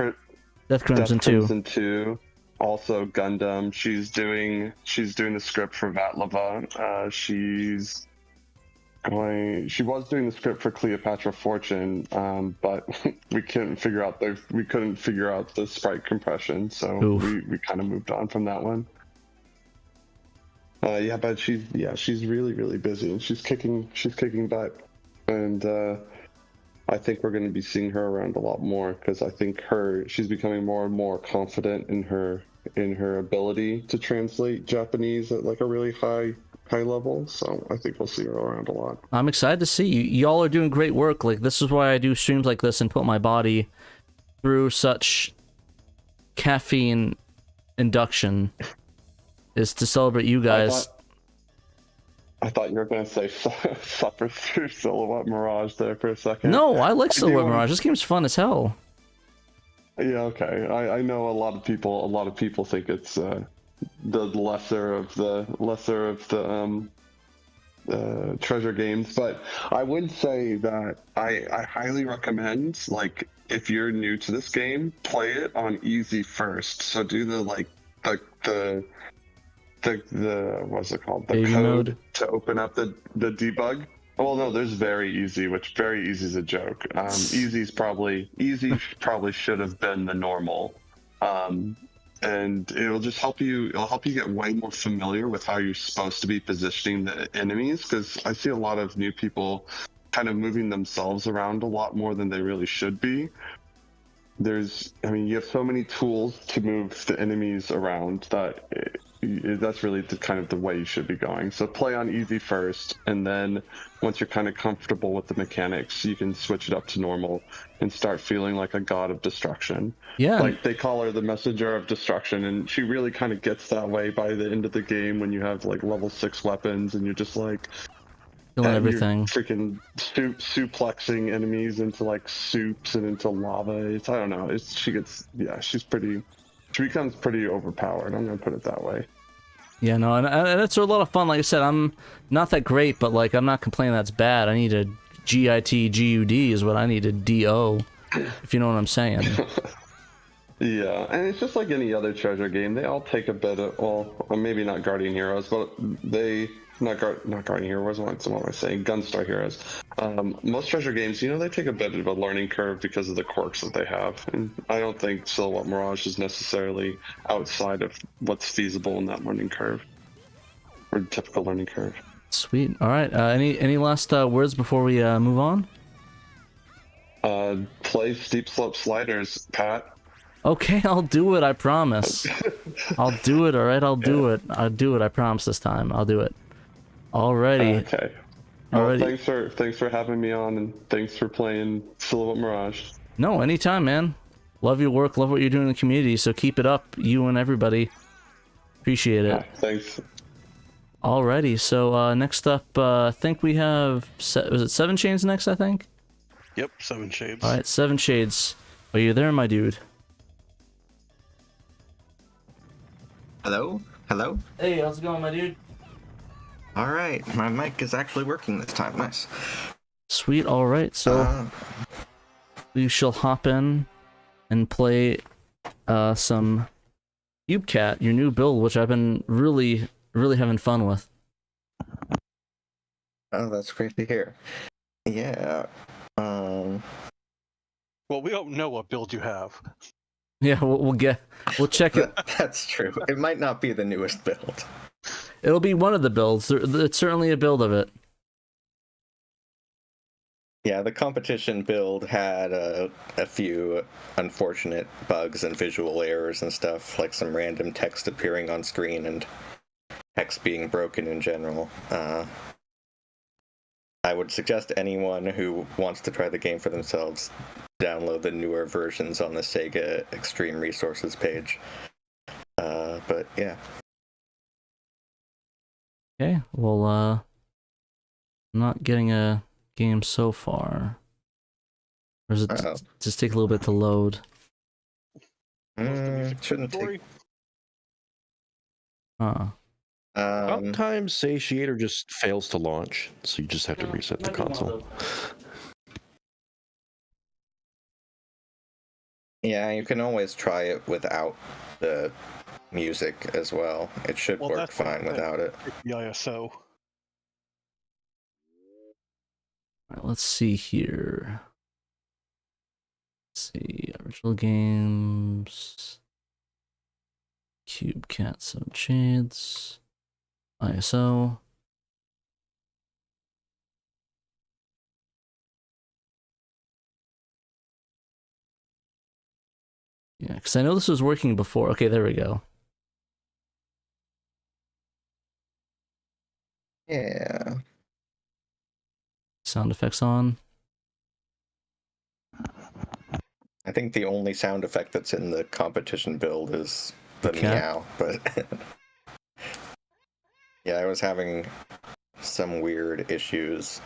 Crimson 2. Also Gundam. She's doing the script for Vatlava. She was doing the script for Cleopatra Fortune, but we couldn't figure out the sprite compression, so we kind of moved on from that one. But she's really busy, and she's kicking butt, and I think we're going to be seeing her around a lot more, because I think she's becoming more and more confident in her ability to translate Japanese at like a really high level, so I think we'll see her around a lot. I'm excited to see you. Y'all are doing great work. Like, this is why I do streams like this and put my body through such caffeine induction, is to celebrate you guys. I thought you were going to say suffer through Silhouette Mirage there for a second. No, I like Silhouette Mirage. This game's fun as hell. Yeah, okay. I know a lot of people think it's the lesser of the treasure games, but I would say that I highly recommend, like, if you're new to this game, play it on easy first. So do the what's it called? The Baby code mode to open up the debug. Well, no, there's very easy, which very easy is a joke. Easy probably should have been the normal. And it'll just help you get way more familiar with how you're supposed to be positioning the enemies, because I see a lot of new people kind of moving themselves around a lot more than they really should be. You have so many tools to move the enemies around that that's really the way you should be going. So play on easy first, and then once you're kind of comfortable with the mechanics, you can switch it up to normal and start feeling like a god of destruction. Yeah. Like, they call her the messenger of destruction, and she really kind of gets that way by the end of the game when you have like level 6 weapons and you're just like killing everything. Freaking suplexing enemies into like soups and into lava. I don't know. She becomes pretty overpowered. I'm gonna put it that way. Yeah, no, and it's a lot of fun. Like I said, I'm not that great, but like I'm not complaining that's bad. I need a GIT GUD is what I need, a DO, if you know what I'm saying. Yeah, and it's just like any other treasure game. They all take a bit of, well, maybe not Guardian Heroes, but not Guardian Heroes, what am I saying? Gunstar Heroes. Most treasure games, they take a bit of a learning curve because of the quirks that they have. And I don't think Silhouette Mirage is necessarily outside of what's feasible in that learning curve, or typical learning curve. Sweet. All right. Any last words before we move on? Play Steep Slope Sliders, Pat. Okay, I'll do it. I promise. I'll do it. All right, I'll do it. I'll do it. I promise this time. I'll do it. Alrighty. Okay. Well, thanks for having me on, and thanks for playing Silhouette Mirage. No, anytime, man. Love your work. Love what you're doing in the community. So keep it up, you and everybody. Appreciate it. Yeah, thanks. Alrighty, so next up, I think we have, was it 7 Shades next, I think? Yep, 7 Shades. Alright, 7 Shades. Are you there, my dude? Hello? Hello? Hey, how's it going, my dude? Alright, my mic is actually working this time. Nice. Sweet, alright, so we shall hop in and play some CubeCat, your new build, which I've been really having fun with. Oh, that's great to hear. Yeah. Well, we don't know what build you have. Yeah, we'll check it. That's true. It might not be the newest build. It'll be one of the builds. It's certainly a build of it. Yeah, the competition build had a few unfortunate bugs and visual errors and stuff, like some random text appearing on screen and text being broken in general. I would suggest anyone who wants to try the game for themselves download the newer versions on the Sega XTREME resources page. But yeah. Okay, well, I'm not getting a game so far. Or does it just take a little bit to load? Shouldn't take. Sometimes Satiator just fails to launch, so you just have to reset the console. Yeah, you can always try it without the music as well. It should work fine without it. The ISO. Alright, let's see here. Let's see, original games. CubeCat 7 Shades. ISO. Yeah, because I know this was working before. Okay, there we go. Yeah. Sound effects on. I think the only sound effect that's in the competition build is the cat? meow, but yeah, I was having some weird issues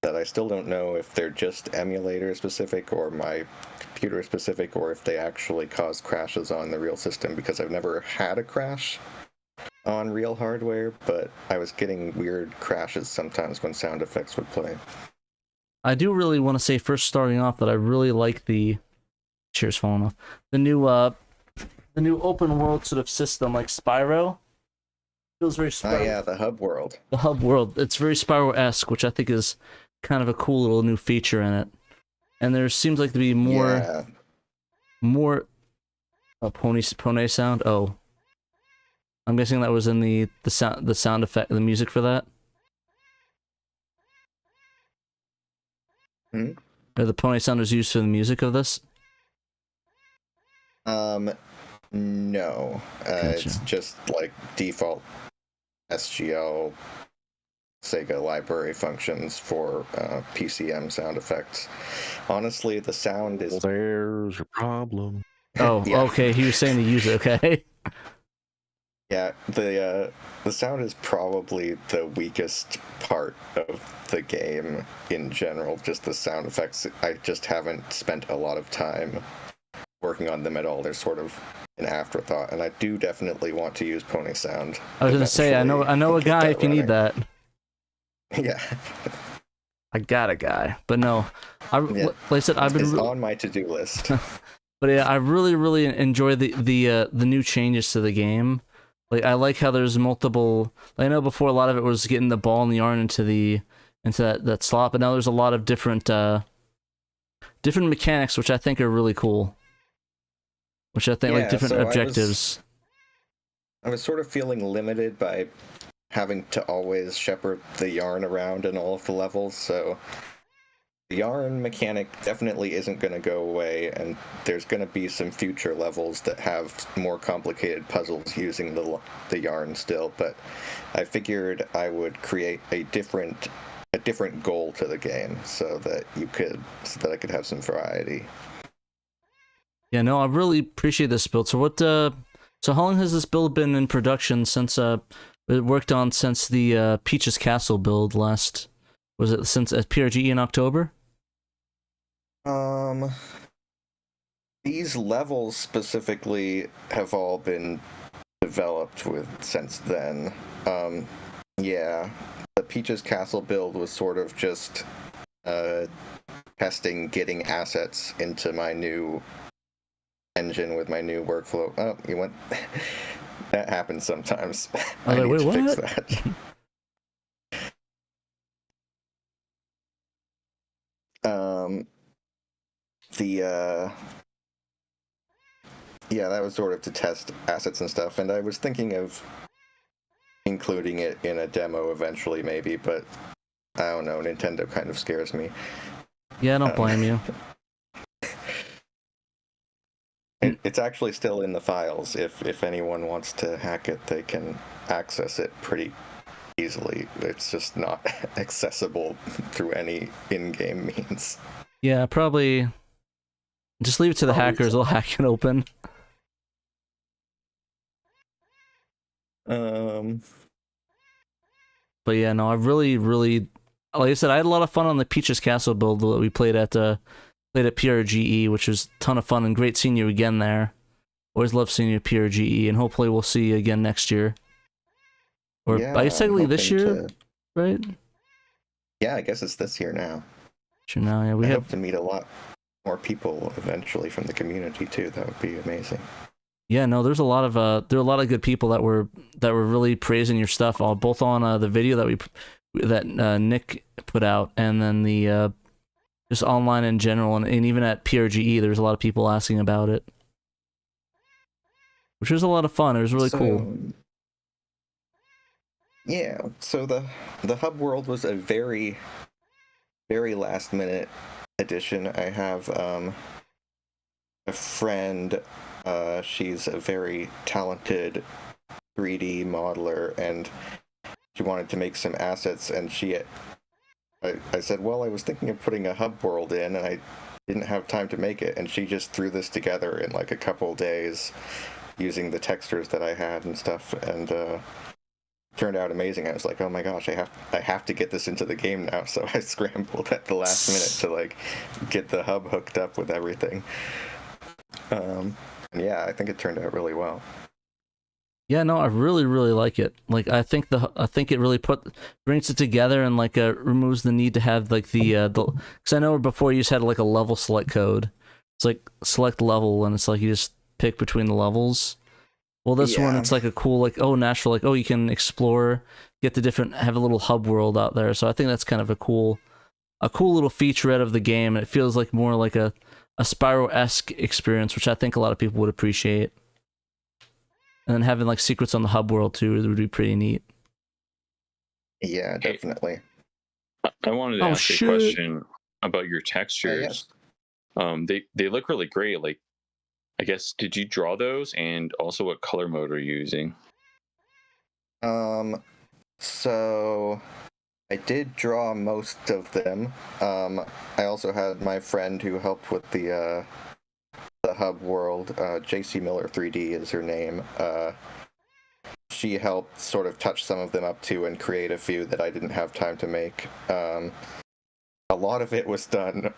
that I still don't know if they're just emulator specific or my computer specific, or if they actually cause crashes on the real system, because I've never had a crash on real hardware, but I was getting weird crashes sometimes when sound effects would play. I do really want to say, first starting off, that I really like the cheers falling off. The new open world sort of system, like Spyro. Feels very Spyro. Oh yeah, the hub world. The hub world. It's very Spyro-esque, which I think is kind of a cool little new feature in it. And there seems like to be more pony sound. Oh, I'm guessing that was in the sound effect, the music for that. Or the pony sound was used for the music of this? No. Gotcha. It's just like default SGL Sega library functions for PCM sound effects. Honestly, the sound is... There's your problem. Oh, Yeah. Okay, he was saying to use it, okay. Yeah, the sound is probably the weakest part of the game in general, just the sound effects. I just haven't spent a lot of time working on them at all. They're sort of an afterthought, and I do definitely want to use pony sound. I was gonna say, I know a guy if you need that. Yeah. I got a guy, but no. Like I said, I've been It's on my to-do list. But yeah, I really enjoy the new changes to the game. Like, I like how there's multiple. I know before a lot of it was getting the ball and the yarn into that slot, but now there's a lot of different mechanics, which I think are really cool. Which I think like different objectives. I was sort of feeling limited by having to always shepherd the yarn around in all of the levels, so the yarn mechanic definitely isn't going to go away, and there's going to be some future levels that have more complicated puzzles using the yarn still, but I figured I would create a different goal to the game so that I could have some variety. Yeah, no, I really appreciate this build. So how long has this build been in production since it worked on since the Peach's Castle build last. Was it since at PRGE in October? These levels specifically have all been developed since then. Yeah, the Peach's Castle build was sort of just testing getting assets into my new engine with my new workflow. Oh, you went. That happens sometimes. I need to fix that. Yeah, that was sort of to test assets and stuff, and I was thinking of including it in a demo eventually, maybe, but I don't know, Nintendo kind of scares me. Yeah, I don't blame you. It's actually still in the files. If anyone wants to hack it, they can access it pretty easily. It's just not accessible through any in-game means. Yeah, probably just leave it to the hackers. They'll hack it open. But yeah, no, I really, like I said, I had a lot of fun on the Peach's Castle build that we played at PRGE, which was a ton of fun and great seeing you again there. Always love seeing you at PRGE, and hopefully we'll see you again next year. Or Yeah, basically this year, right? Yeah, I guess it's this year now. Sure, now, yeah, I hope to meet a lot more people eventually from the community too. That would be amazing. Yeah, no, there were a lot of good people that were really praising your stuff, both on the video that Nick put out, and then the just online in general, and even at PRGE, there was a lot of people asking about it, which was a lot of fun. It was really cool. Yeah, so the Hub World was a very, very last minute addition. I have a friend. She's a very talented 3D modeler, and she wanted to make some assets, and I said, well, I was thinking of putting a hub world in, and I didn't have time to make it, and she just threw this together in like a couple days using the textures that I had and stuff, and turned out amazing. I was like, oh my gosh, I have to get this into the game now, so I scrambled at the last minute to like get the hub hooked up with everything. Yeah, I think it turned out really well. Yeah, no, I really like it. Like, I think it really brings it together and like removes the need to have like the because I know before you just had like a level select code. It's like select level, and it's like you just pick between the levels. Well, this one, it's like a cool like natural, like you can explore, get the different, have a little hub world out there. So I think that's kind of a cool little featurette of the game, and it feels like more like a Spyro-esque experience, which I think a lot of people would appreciate. And then having like secrets on the hub world too would be pretty neat. Yeah, definitely. I wanted to ask you a question about your textures. They look really great. Like, I guess, did you draw those? And also, what color mode are you using? So I did draw most of them. I also had my friend who helped with the hub world. JC Miller 3D is her name. She helped sort of touch some of them up too and create a few that I didn't have time to make. A lot of it was done.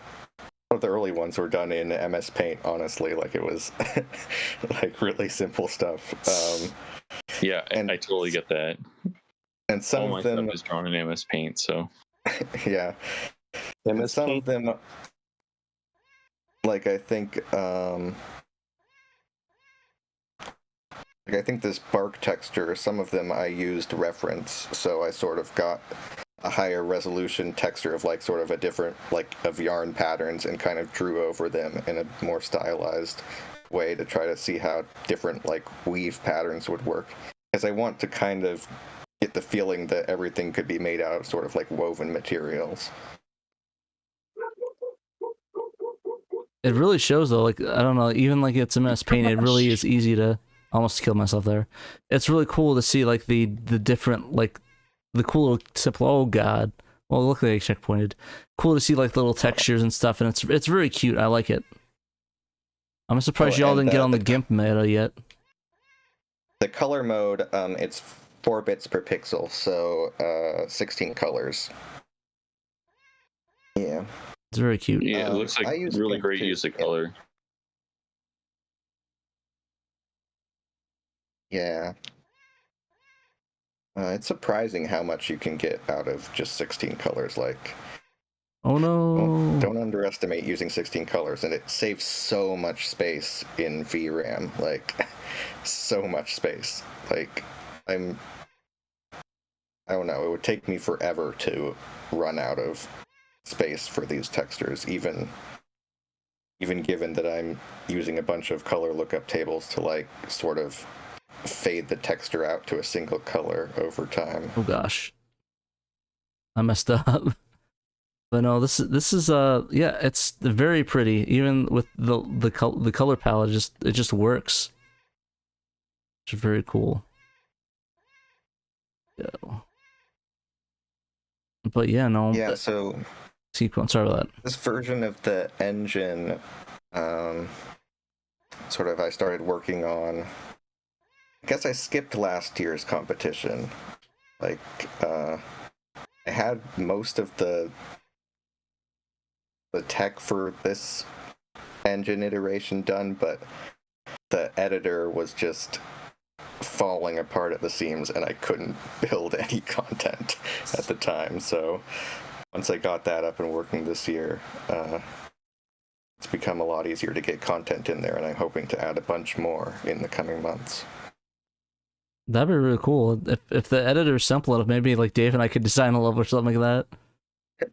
One of the early ones were done in MS Paint, honestly. Like, it was like really simple stuff. Yeah, and I totally get that. And some all of them stuff is drawn in MS Paint, so yeah. And some of them, like I think this bark texture, some of them I used reference, so I sort of got a higher resolution texture of like sort of a different like of yarn patterns and kind of drew over them in a more stylized way to try to see how different like weave patterns would work, because I want to kind of get the feeling that everything could be made out of sort of like woven materials. It really shows though, like, I don't know, even like it's MS Paint, it really is easy to almost kill myself there. It's really cool to see like the different, like the cool little simple, oh god. Well, look like I checkpointed. Cool to see like little textures and stuff, and it's very cute. I like it. I'm surprised y'all didn't get on the GIMP meta yet. The color mode, it's 4 bits per pixel, so 16 colors. Yeah. It's very cute. Yeah, it looks like I use really Pink great too, use of yeah. color. Yeah. It's surprising how much you can get out of just 16 colors. Like, Oh no! don't underestimate using 16 colors, and it saves so much space in VRAM. Like, so much space. Like, I don't know. It would take me forever to run out of space for these textures, even given that I'm using a bunch of color lookup tables to like sort of fade the texture out to a single color over time. Oh gosh, I messed up. But no, this is yeah, it's very pretty. Even with the color palette, it just works. It's very cool. Yeah. But yeah, no. Yeah, so sequence. Sorry about that. This version of the engine, sort of, I started working on. I guess I skipped last year's competition. Like, I had most of the tech for this engine iteration done, but the editor was just falling apart at the seams, and I couldn't build any content at the time. So once I got that up and working this year, it's become a lot easier to get content in there, and I'm hoping to add a bunch more in the coming months. That'd be really cool. If the editor's simple enough, maybe like Dave and I could design a level or something like that.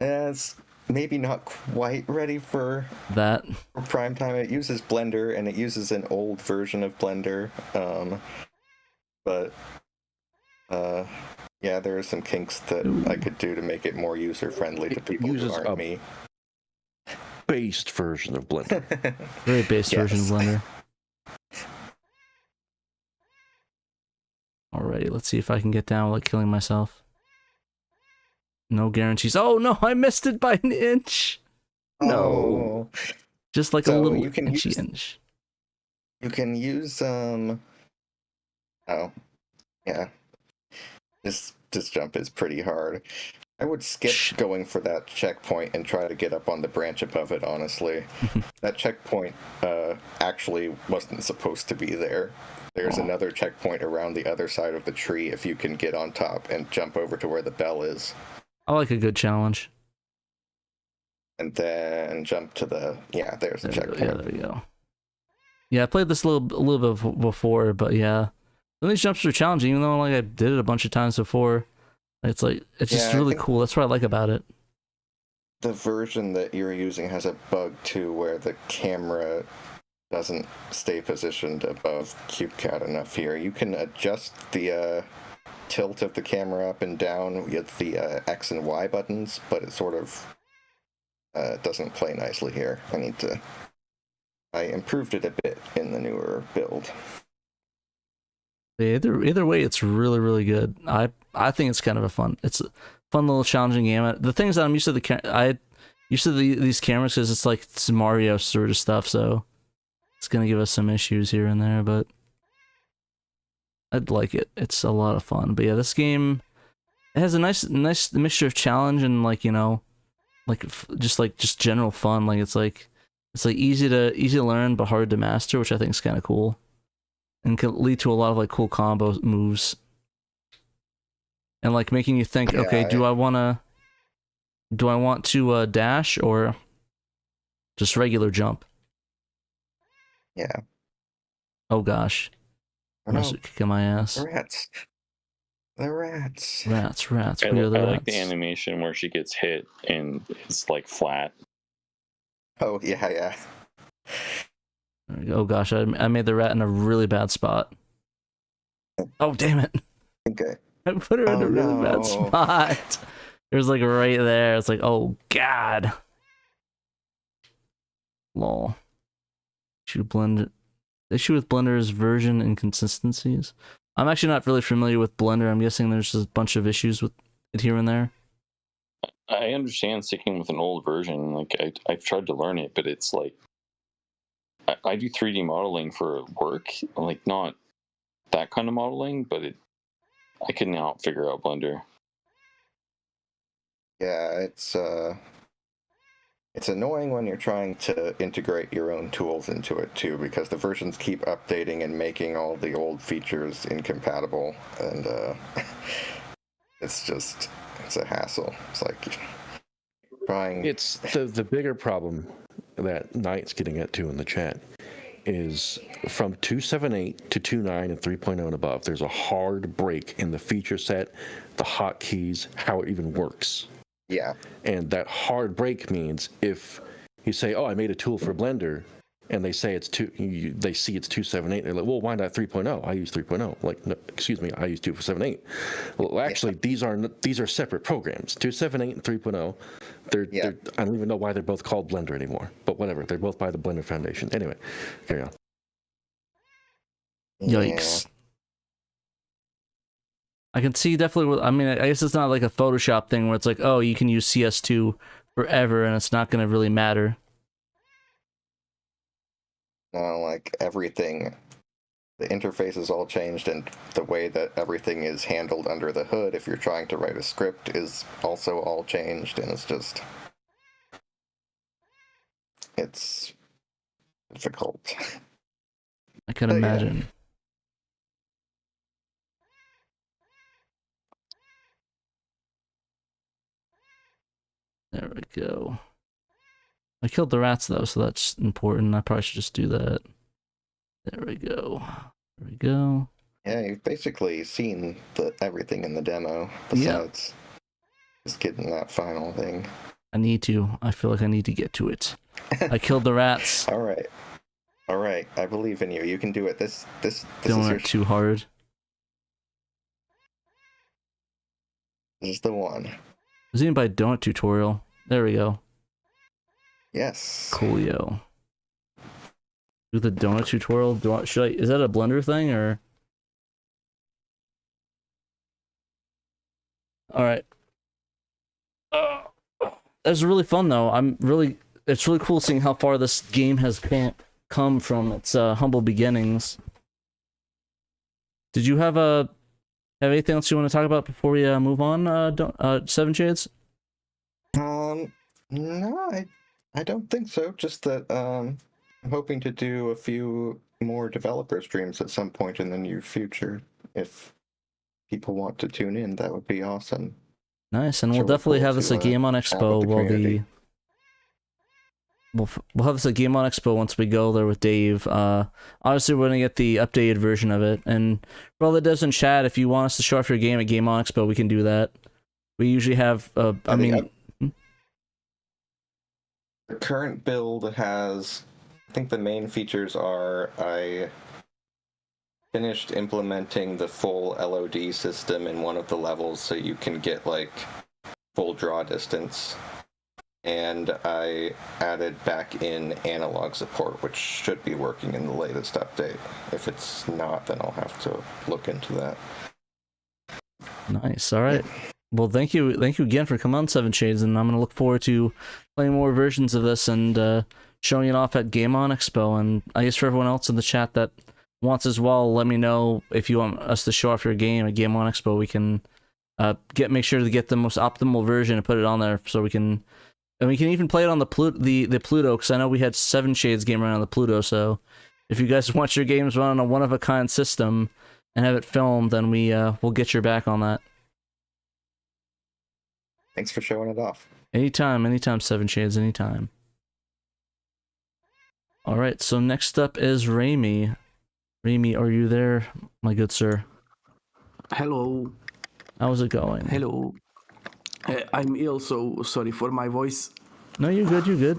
It's maybe not quite ready for that prime time. It uses Blender, and it uses an old version of Blender. But yeah, there are some kinks that I could do to make it more user friendly to people who aren't me. Based version of Blender. Very based version of Blender. Alrighty, let's see if I can get down without killing myself. No guarantees. Oh no, I missed it by an inch. No. Just like a little inchy inch. You can use oh yeah. This jump is pretty hard. I would skip going for that checkpoint and try to get up on the branch above it, honestly. That checkpoint actually wasn't supposed to be there. There's another checkpoint around the other side of the tree if you can get on top and jump over to where the bell is. I like a good challenge. And then jump to the... Yeah, there's the checkpoint. Yeah, there you go. Yeah, I played this a little bit before, but yeah. Some of these jumps are challenging, even though like I did it a bunch of times before. It's just really cool. That's what I like about it. The version that you're using has a bug too, where the camera doesn't stay positioned above CubeCat enough here. You can adjust the tilt of the camera up and down with the X and Y buttons, but it sort of doesn't play nicely here. I improved it a bit in the newer build. Either way, it's really, really good. I think it's kind of a fun little challenging game. The thing is that I'm used to these cameras because it's Mario sort of stuff, so it's gonna give us some issues here and there, but I'd like it. It's a lot of fun. But yeah, this game, it has a nice mixture of challenge and just general fun. It's easy to learn but hard to master, which I think is kind of cool. And can lead to a lot of cool combo moves. And making you think, okay, do I want to dash or just regular jump? Yeah. Oh gosh. I'm kicking my ass. The rats. Rats. I We are the like rats. the animation where she gets hit and it's flat. Oh yeah. Oh gosh, I made the rat in a really bad spot. Oh damn it! Okay. I put her in a really bad spot. It was right there. It's oh god. Lol. The issue with Blender is version inconsistencies. I'm actually not really familiar with Blender. I'm guessing there's a bunch of issues with it here and there. I understand sticking with an old version. I've tried to learn it, but it's I do 3D modeling for work, not that kind of modeling, but I could not figure out Blender. Yeah, it's annoying when you're trying to integrate your own tools into it too, because the versions keep updating and making all the old features incompatible, and it's a hassle. It's like trying. It's the bigger problem that Knight's getting at too in the chat is from 2.7.8 to 2.9 and 3.0 and above. There's a hard break in the feature set, the hotkeys, how it even works. Yeah. And that hard break means if you say, "Oh, I made a tool for Blender," and they say they see it's 2.7.8, they're like, "Well, why not 3.0? I use 3.0." Like, no, excuse me, I use 2.7.8. Well, actually, these are separate programs. 2.7.8 and 3.0. They're I don't even know why they're both called Blender anymore. But whatever, they're both by the Blender Foundation. Anyway, carry on. Yikes. I can see definitely. I mean, I guess it's not like a Photoshop thing where it's like, oh, you can use CS2 forever and it's not going to really matter. No, like everything, the interface is all changed, and the way that everything is handled under the hood, if you're trying to write a script, is also all changed, and it's difficult. I can imagine. There we go. I killed the rats though, so that's important. I probably should just do that. There we go. There we go. Yeah, you've basically seen everything in the demo, besides just getting that final thing. I need to. I feel like I need to get to it. I killed the rats. All right. I believe in you. You can do it. This Don't is work too hard. This is the one. Was even by donut tutorial. There we go. Yes. Coolio. Do the donut tutorial. Is that a Blender thing or? All right. That's really fun though. It's really cool seeing how far this game has come from its humble beginnings. Did you have anything else you want to talk about before we move on? Seven Shades. No, I don't think so. Just that I'm hoping to do a few more developer streams at some point in the near future. If people want to tune in, that would be awesome. Nice, and we'll definitely have this at Game On Expo while we'll have this at Game On Expo once we go there with Dave. Obviously, we're gonna get the updated version of it, and for all the devs in chat, if you want us to show off your game at Game On Expo, we can do that. We usually have. The current build has, I think the main features are, I finished implementing the full LOD system in one of the levels so you can get like full draw distance. And I added back in analog support, which should be working in the latest update. If it's not, then I'll have to look into that. Nice. All right. Well, thank you again for coming on, Seven Shades, and I'm gonna look forward to playing more versions of this and showing it off at Game On Expo. And I guess for everyone else in the chat that wants as well, let me know if you want us to show off your game at Game On Expo. We can make sure to get the most optimal version and put it on there, so we can even play it on the Pluto, because I know we had Seven Shades game run on the Pluto. So if you guys want your games run on a one-of-a-kind system and have it filmed, then we'll get your back on that. Thanks for showing it off. Anytime, Seven Shades, anytime. All right, so next up is Raimi. Raimi, are you there, my good sir? Hello. How's it going? Hello. I'm ill, so sorry for my voice. No, you're good.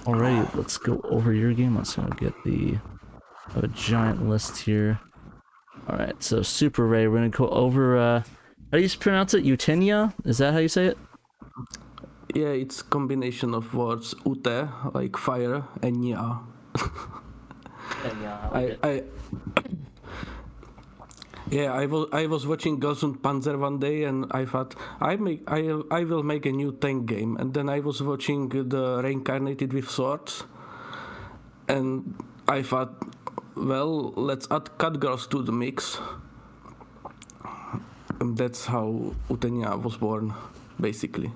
Alrighty, let's go over your game. Let's get a giant list here. Alright, so Super Ray, we're gonna go over how do you pronounce it? Utenia? Is that how you say it? Yeah, it's a combination of words ute, like fire, and nya. I was watching Girls und Panzer one day, and I thought I will make a new tank game. And then I was watching the Reincarnated with Swords, and I thought well, let's add cat girls to the mix. And that's how Utenia was born, basically.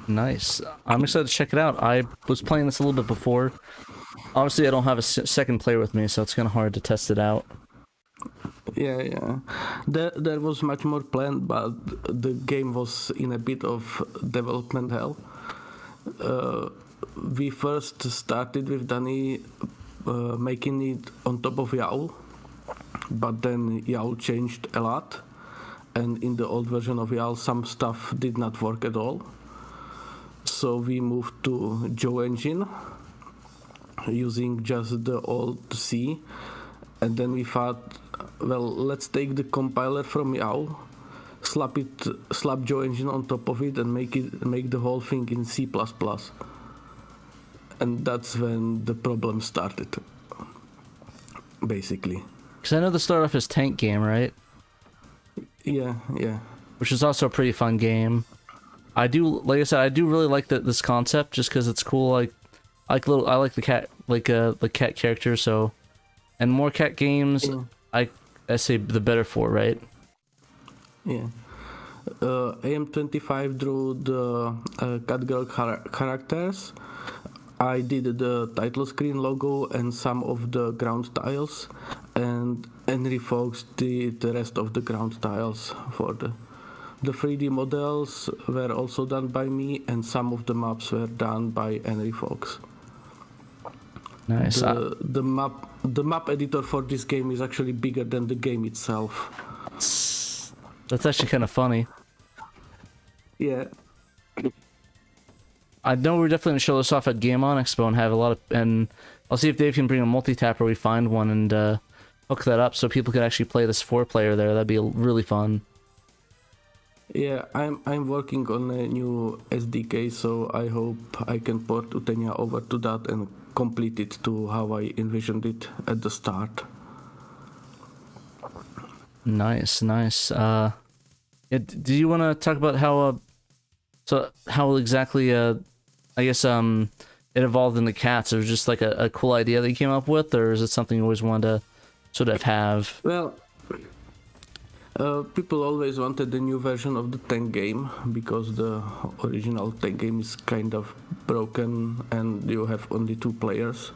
Nice. I'm excited to check it out. I was playing this a little bit before. Obviously, I don't have a second player with me, so it's kind of hard to test it out. Yeah. There was much more planned, but the game was in a bit of development hell. We first started with Danny making it on top of YAO, but then YAO changed a lot, and in the old version of YAO some stuff did not work at all. So we moved to Joe Engine using just the old C, and then we thought, well, let's take the compiler from YAO, slap Joe Engine on top of it, and make the whole thing in C++. And that's when the problem started, basically. Because I know the start off as Tank Game, right? Yeah. Which is also a pretty fun game. I do, like I said, I do really like this concept just because it's cool. I like the cat, the cat character. So, and more cat games, I say the better for, right? Yeah. AM25 drew the cat girl characters. I did the title screen logo and some of the ground tiles, and Henry Fox did the rest of the ground tiles for the 3D models were also done by me, and some of the maps were done by Henry Fox. Nice. The map editor for this game is actually bigger than the game itself. That's actually kind of funny. Yeah. I know we're definitely gonna show this off at Game On Expo and have a lot of, and I'll see if Dave can bring a multi-tap or we find one and hook that up so people can actually play this 4-player there. That'd be really fun. Yeah, I'm working on a new SDK, so I hope I can port Utenia over to that and complete it to how I envisioned it at the start. Nice. Do you want to talk about how how exactly I guess it evolved into cats? It was just like a cool idea that you came up with, or is it something you always wanted to sort of have? Well, people always wanted the new version of the tank game because the original tank game is kind of broken and you have only 2 players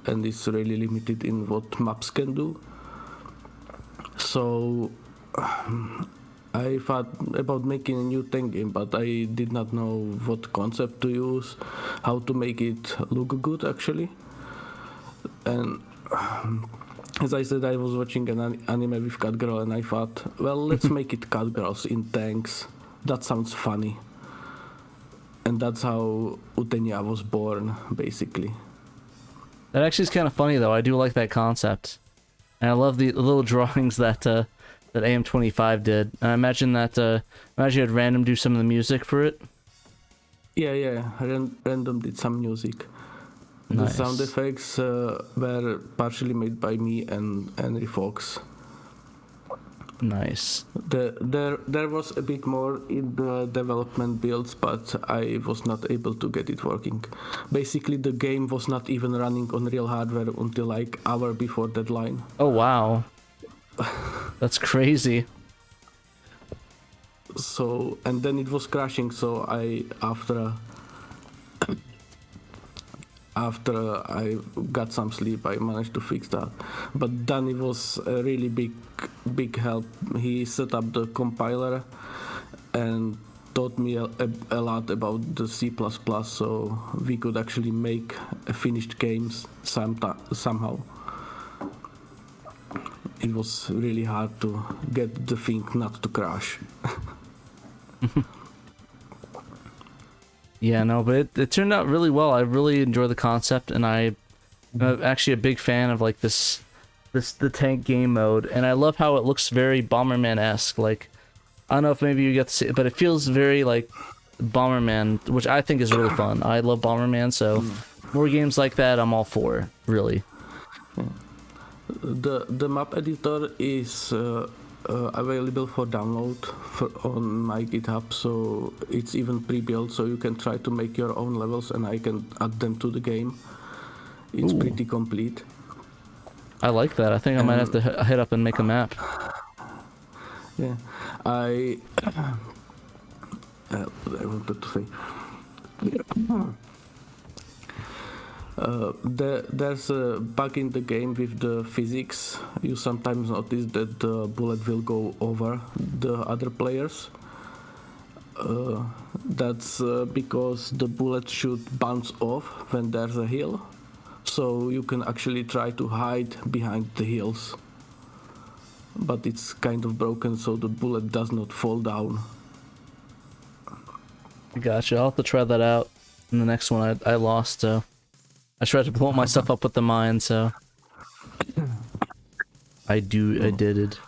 and it's really limited in what maps can do. So I thought about making a new tank game, but I did not know what concept to use, how to make it look good actually. And as I said, I was watching an anime with cat girl and I thought, well, let's make it cat girls in tanks. That sounds funny. And that's how Utenia was born, basically. That actually is kind of funny though. I do like that concept. And I love the little drawings that that AM25 did. And I imagine that imagine you had Random do some of the music for it. Yeah. Random did some music. Nice. The sound effects were partially made by me and Henry Fox. Nice. There was a bit more in the development builds, but I was not able to get it working. Basically, the game was not even running on real hardware until like hour before deadline. Oh wow. That's crazy. So, and then it was crashing, so I after I got some sleep, I managed to fix that. But Danny was a really big help. He set up the compiler and taught me a lot about the C++, so we could actually make finished games somehow. It was really hard to get the thing not to crash. Yeah, no, but it turned out really well. I really enjoy the concept, and I'm actually a big fan of like the tank game mode, and I love how it looks very Bomberman-esque. Like, I don't know if maybe you get to see it, but it feels very like Bomberman, which I think is really fun. I love Bomberman, so more games like that I'm all for, really. The map editor is available for download on my GitHub, so it's even pre-built, so you can try to make your own levels and I can add them to the game. It's pretty complete. I like that. I think I might have to hit up and make a map. Yeah, I wanted to say. There's a bug in the game with the physics. You sometimes notice that the bullet will go over the other players. That's because the bullet should bounce off when there's a hill, so you can actually try to hide behind the hills. But it's kind of broken, so the bullet does not fall down. Gotcha. I'll have to try that out. In the next one, I lost, so I tried to blow myself up with the mine, so I did it.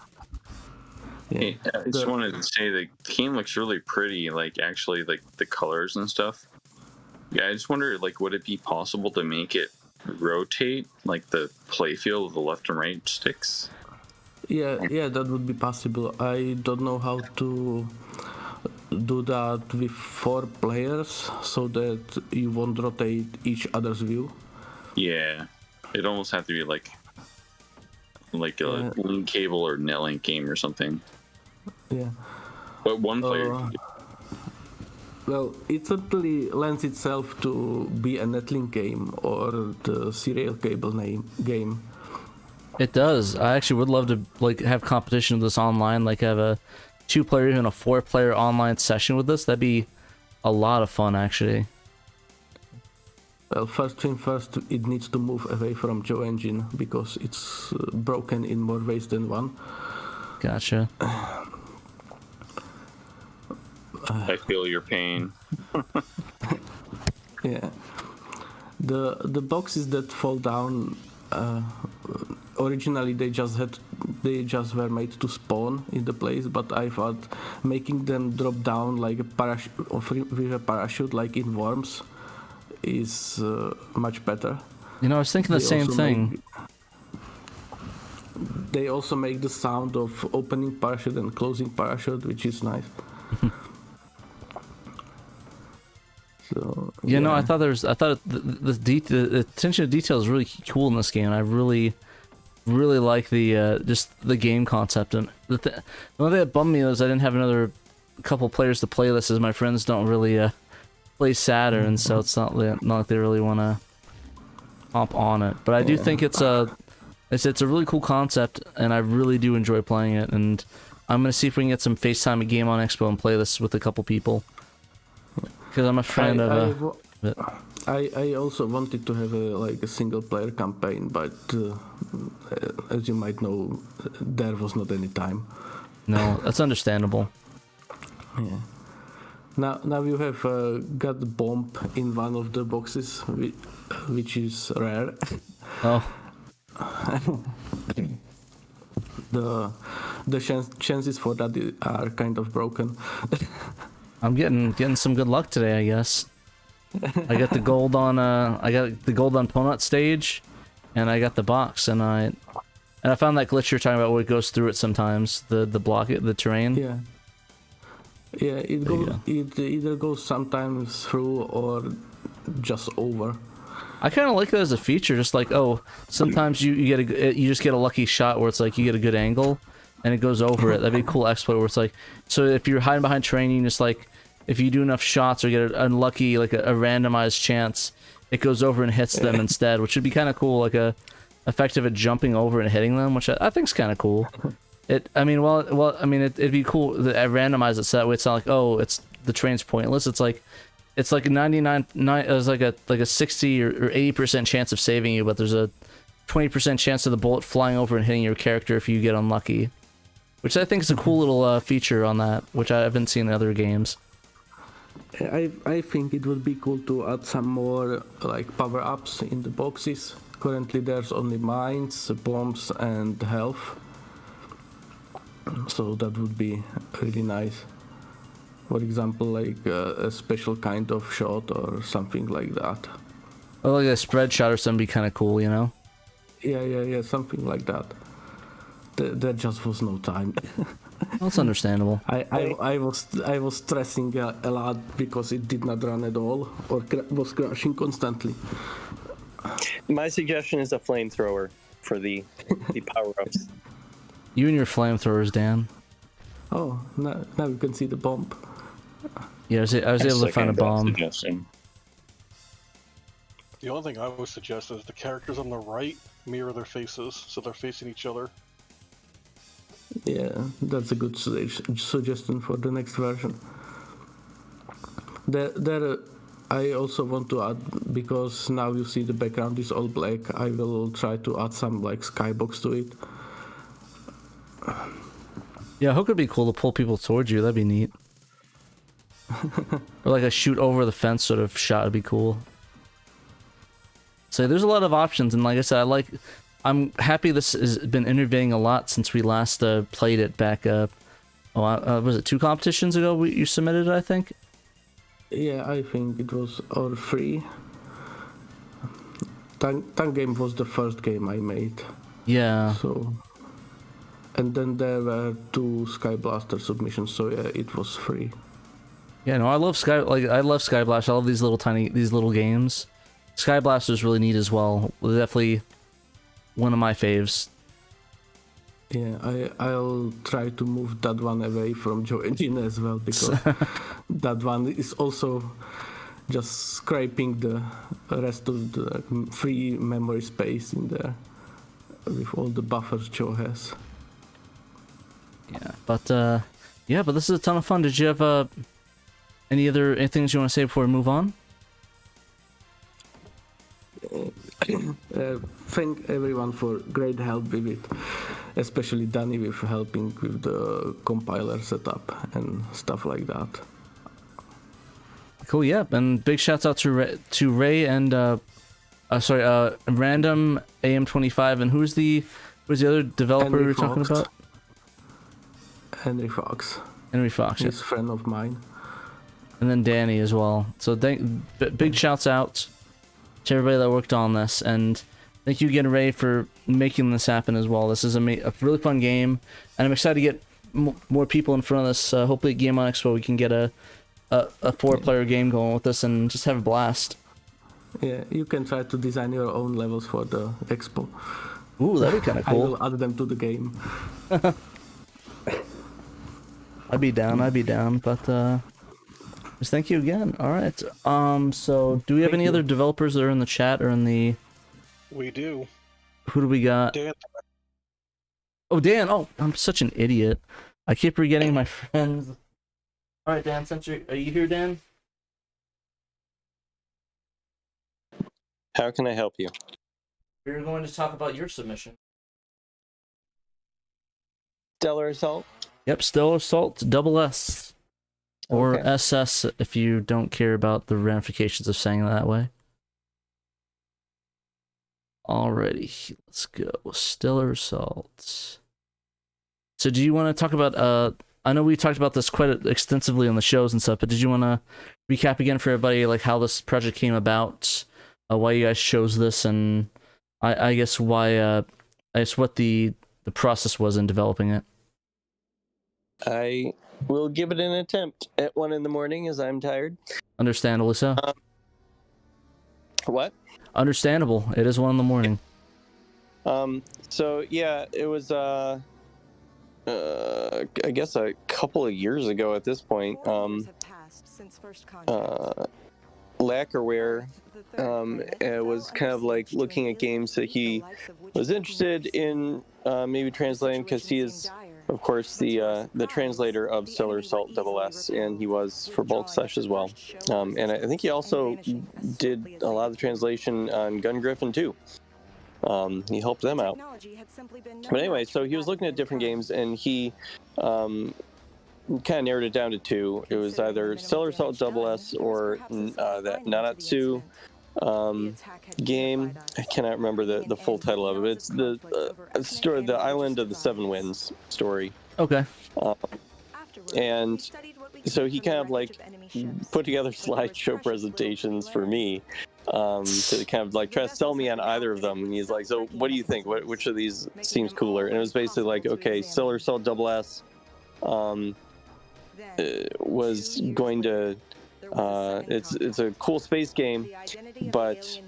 Hey, I just wanted to say the game looks really pretty, like actually like the colors and stuff. Yeah, I just wonder, like, would it be possible to make it rotate like the playfield of the left and right sticks? Yeah, that would be possible. I don't know how to do that with 4 players so that you won't rotate each other's view. Yeah, it'd almost have to be like a link cable or netlink game or something. Yeah. But one player can do. Well, it certainly lends itself to be a netlink game or the serial cable game. It does. I actually would love to like have competition with this online, like have a 2-player, even a 4-player online session with this. That'd be a lot of fun, actually. Well, first thing first, it needs to move away from Joe Engine because it's broken in more ways than one. Gotcha. I feel your pain. Yeah. The boxes that fall down, originally they just were made to spawn in the place, but I thought making them drop down like a with a parachute, like in Worms, is much better. You know, I was thinking the same thing. They also make the sound of opening parachute and closing parachute, which is nice. So, you know, I thought the attention to detail is really cool in this game. I really like the just the game concept, and the only thing that bummed me was I didn't have another couple players to play this, as my friends don't really play Saturn, so it's not like they really want to hop on it. But I do think it's a really cool concept, and I really do enjoy playing it. And I'm gonna see if we can get some FaceTime a Game on Expo and play this with a couple people. Because I'm a friend of I also wanted to have a single player campaign, but as you might know, there was not any time. No, that's understandable. Yeah. Now you have got the bomb in one of the boxes, which is rare. Oh. The chances for that are kind of broken. I'm getting some good luck today, I guess. I got the gold on Ponut stage, and I got the box, and I found that glitch you're talking about where it goes through it sometimes, the terrain. Yeah. Yeah, it either goes sometimes through or just over. I kind of like that as a feature, just like, oh, sometimes you just get a lucky shot where it's like you get a good angle and it goes over it. That'd be a cool exploit where it's like, so if you're hiding behind terrain, you can just like, if you do enough shots or get an unlucky, like a randomized chance, it goes over and hits them instead, which would be kind of cool, like effective at jumping over and hitting them, which I think's kind of cool. It'd be cool to randomize it so that way it's not like, oh, the train's pointless. It's like 99, it was like a 60 or 80% chance of saving you, but there's a 20% chance of the bullet flying over and hitting your character if you get unlucky, which I think is a cool little feature on that, which I haven't seen in other games. I think it would be cool to add some more like power-ups in the boxes. Currently there's only mines, bombs, and health. So that would be really nice. For example, like a special kind of shot or something like that. Or like a spread shot or something would be kind of cool, you know? Yeah, something like that. There just was no time. That's understandable. I was stressing a lot because it did not run at all or was crashing constantly. My suggestion is a flamethrower. for the power-ups. You and your flamethrowers, Dan. Oh, now you can see the bomb. Yeah, I was able to find a bomb. Suggestion. The only thing I would suggest is the characters on the right mirror their faces, so they're facing each other. Yeah, that's a good suggestion for the next version. There, I also want to add, because now you see the background is all black, I will try to add some like skybox to it. Yeah, I hope it'd be cool to pull people towards you. That'd be neat. Or like a shoot over the fence sort of shot would be cool. So there's a lot of options, and like I said, I'm happy this has been innovating a lot since we last played it back up. Was it 2 competitions ago you submitted it, I think? Yeah, I think it was or 3. Tank Game was the first game I made. Yeah. So, and then there were 2 Sky Blaster submissions, so yeah, it was 3. Yeah, no, I love Sky Blast. I love these little games. Sky Blaster is really neat as well. Definitely one of my faves. Yeah, I'll try to move that one away from Joe Engine as well, because that one is also just scraping the rest of the free memory space in there with all the buffers Joe has. Yeah, but this is a ton of fun. Did you have any things you want to say before we move on? Thank everyone for great help with it, especially Danny with helping with the compiler setup and stuff like that. Cool, yeah, and big shouts out to Ray and Random AM25, and who's the other developer we were talking about? Henry Fox. Henry Fox, he's yeah. a friend of mine. And then Danny as well. So big shouts out to everybody that worked on this, and thank you again, Ray, for making this happen as well. This is a really fun game, and I'm excited to get more people in front of this. Hopefully at Game On Expo we can get a 4-player game going with this and just have a blast. Yeah, you can try to design your own levels for the expo. Ooh, that'd be kind of cool. I will add them to the game. I'd be down, but just thank you again. All right. So do we have any other developers that are in the chat or in the? We do. Who do we got? Dan. Oh, Dan. Oh, I'm such an idiot. I keep forgetting my friends. All right, Dan. Are you here, Dan? How can I help you? We're going to talk about your submission. Stellar Assault? Yep, Stellar Assault double S. Or okay. SS if you don't care about the ramifications of saying it that way. Alrighty, let's go. Stellar Assault. So do you want to talk about, I know we talked about this quite extensively on the shows and stuff, but did you want to recap again for everybody, like how this project came about, why you guys chose this, and I guess why, what the process was in developing it? I will give it an attempt at 1 a.m. as I'm tired. Understandably so. What? Understandable. It is 1 a.m. So yeah, it was I guess a couple of years ago at this point. Lacquerware was kind of like looking at games that he was interested in maybe translating, because he is, of course, the translator of Stellar Assault SS, and he was for Bulk Slash as well. And I think he also did a lot of the translation on Gun Griffin too. He helped them out. But anyway, so he was looking at different games, and he kind of narrowed it down to 2. It was either Stellar Assault SS or that Nanatsu game. I cannot remember the full title of it. It's the story, the Island of the Seven Winds story. Okay. And so he kind of like put together slideshow presentations for me to kind of like try to sell me on either of them. And he's like, so what do you think? Which of these seems cooler? And it was basically like, okay, Stellar Assault SS was going to it's a cool space game, but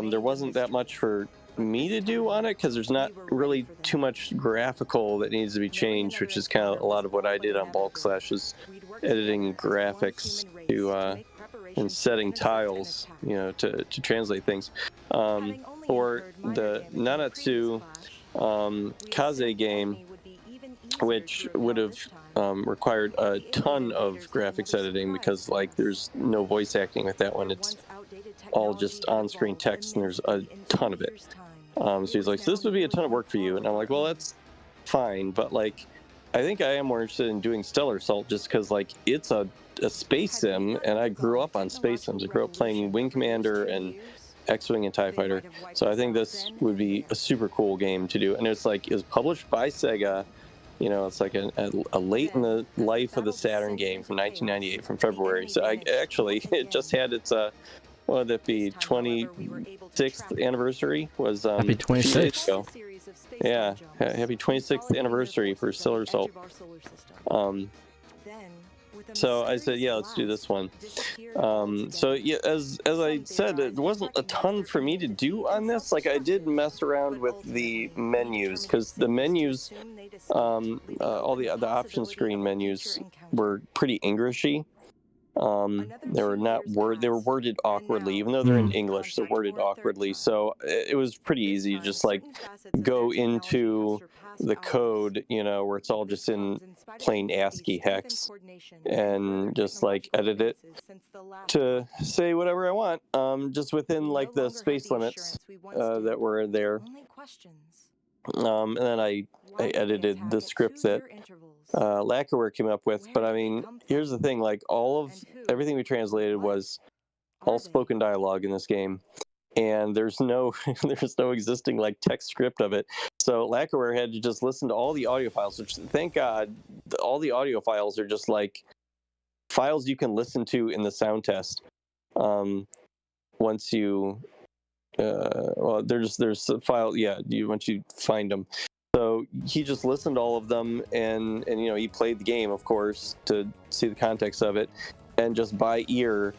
there wasn't that much for me to do on it because there's not really too much graphical that needs to be changed, which is kind of a lot of what I did on Bulk Slash, is editing graphics to and setting tiles, you know, to translate things. Or the Nanatsu Kaze game, which would have required a ton of graphics editing because, like, there's no voice acting with that one. It's all just on-screen text, and there's a ton of it. So he's like, so this would be a ton of work for you. And I'm like, well, that's fine, but, like, I think I am more interested in doing Stellar Assault just because, like, it's a space sim, and I grew up on space sims. I grew up playing Wing Commander and X-Wing and TIE Fighter. So I think this would be a super cool game to do. And it's like, it was published by Sega. You know, it's like a late in the life of the Saturn game from 1998, from February. So I actually, it just had its, what would that be, 26th anniversary? Was Happy 26th. Yeah, happy 26th anniversary for Stellar Assault. So I said, yeah, let's do this one. So yeah, as I said, there wasn't a ton for me to do on this. Like, I did mess around with the menus because the menus, all the option screen menus were pretty Englishy. They were they were worded awkwardly, even though they're in English, they're worded awkwardly. So it was pretty easy to just, like, go into the code, you know, where it's all just in plain ASCII hex, and just, like, edit it to say whatever I want, just within, like, the space limits that were there. And then I edited the script that Lacquerware came up with. But I mean, here's the thing: like, everything we translated was all spoken dialogue in this game, and there's no existing, like, text script of it. So Lacquerware had to just listen to all the audio files. Which, thank God, all the audio files are just, like, files you can listen to in the sound test. Once you well, there's a file, yeah, once you find them. So he just listened to all of them, and you know, he played the game, of course, to see the context of it, and just by ear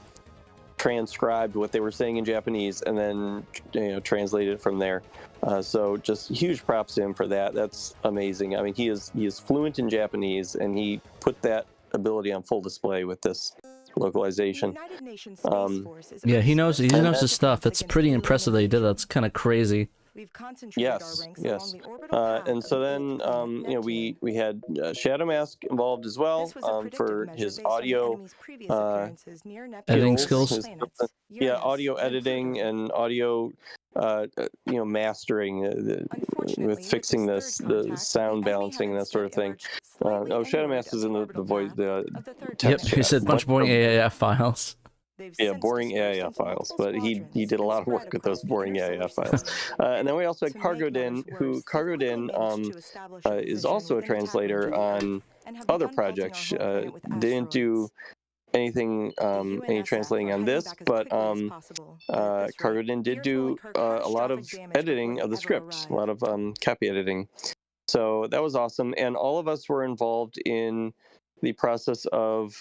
transcribed what they were saying in Japanese, and then, you know, translated it from there. So just huge props to him for that. That's amazing. I mean, he is fluent in Japanese, and he put that ability on full display with this localization. Yeah, he knows his stuff. It's pretty impressive that he did that. It's kind of crazy. Yes. And so then, you know, we had Shadow Mask involved as well, for his audio editing skills. Yeah, audio editing and audio, you know, mastering, with fixing the sound balancing and that sort of thing. Shadow Mask is in the voice, the text Yep, he said a bunch of boring AIF files. Yeah, boring AIF files, but he did a lot of work with those boring AIF files. And then we also had Cargo Din, who is also a translator on other projects. Didn't do anything, any translating on this, but Cargo Din did do a lot of editing of the script, a lot of copy editing. So that was awesome, and all of us were involved in the process of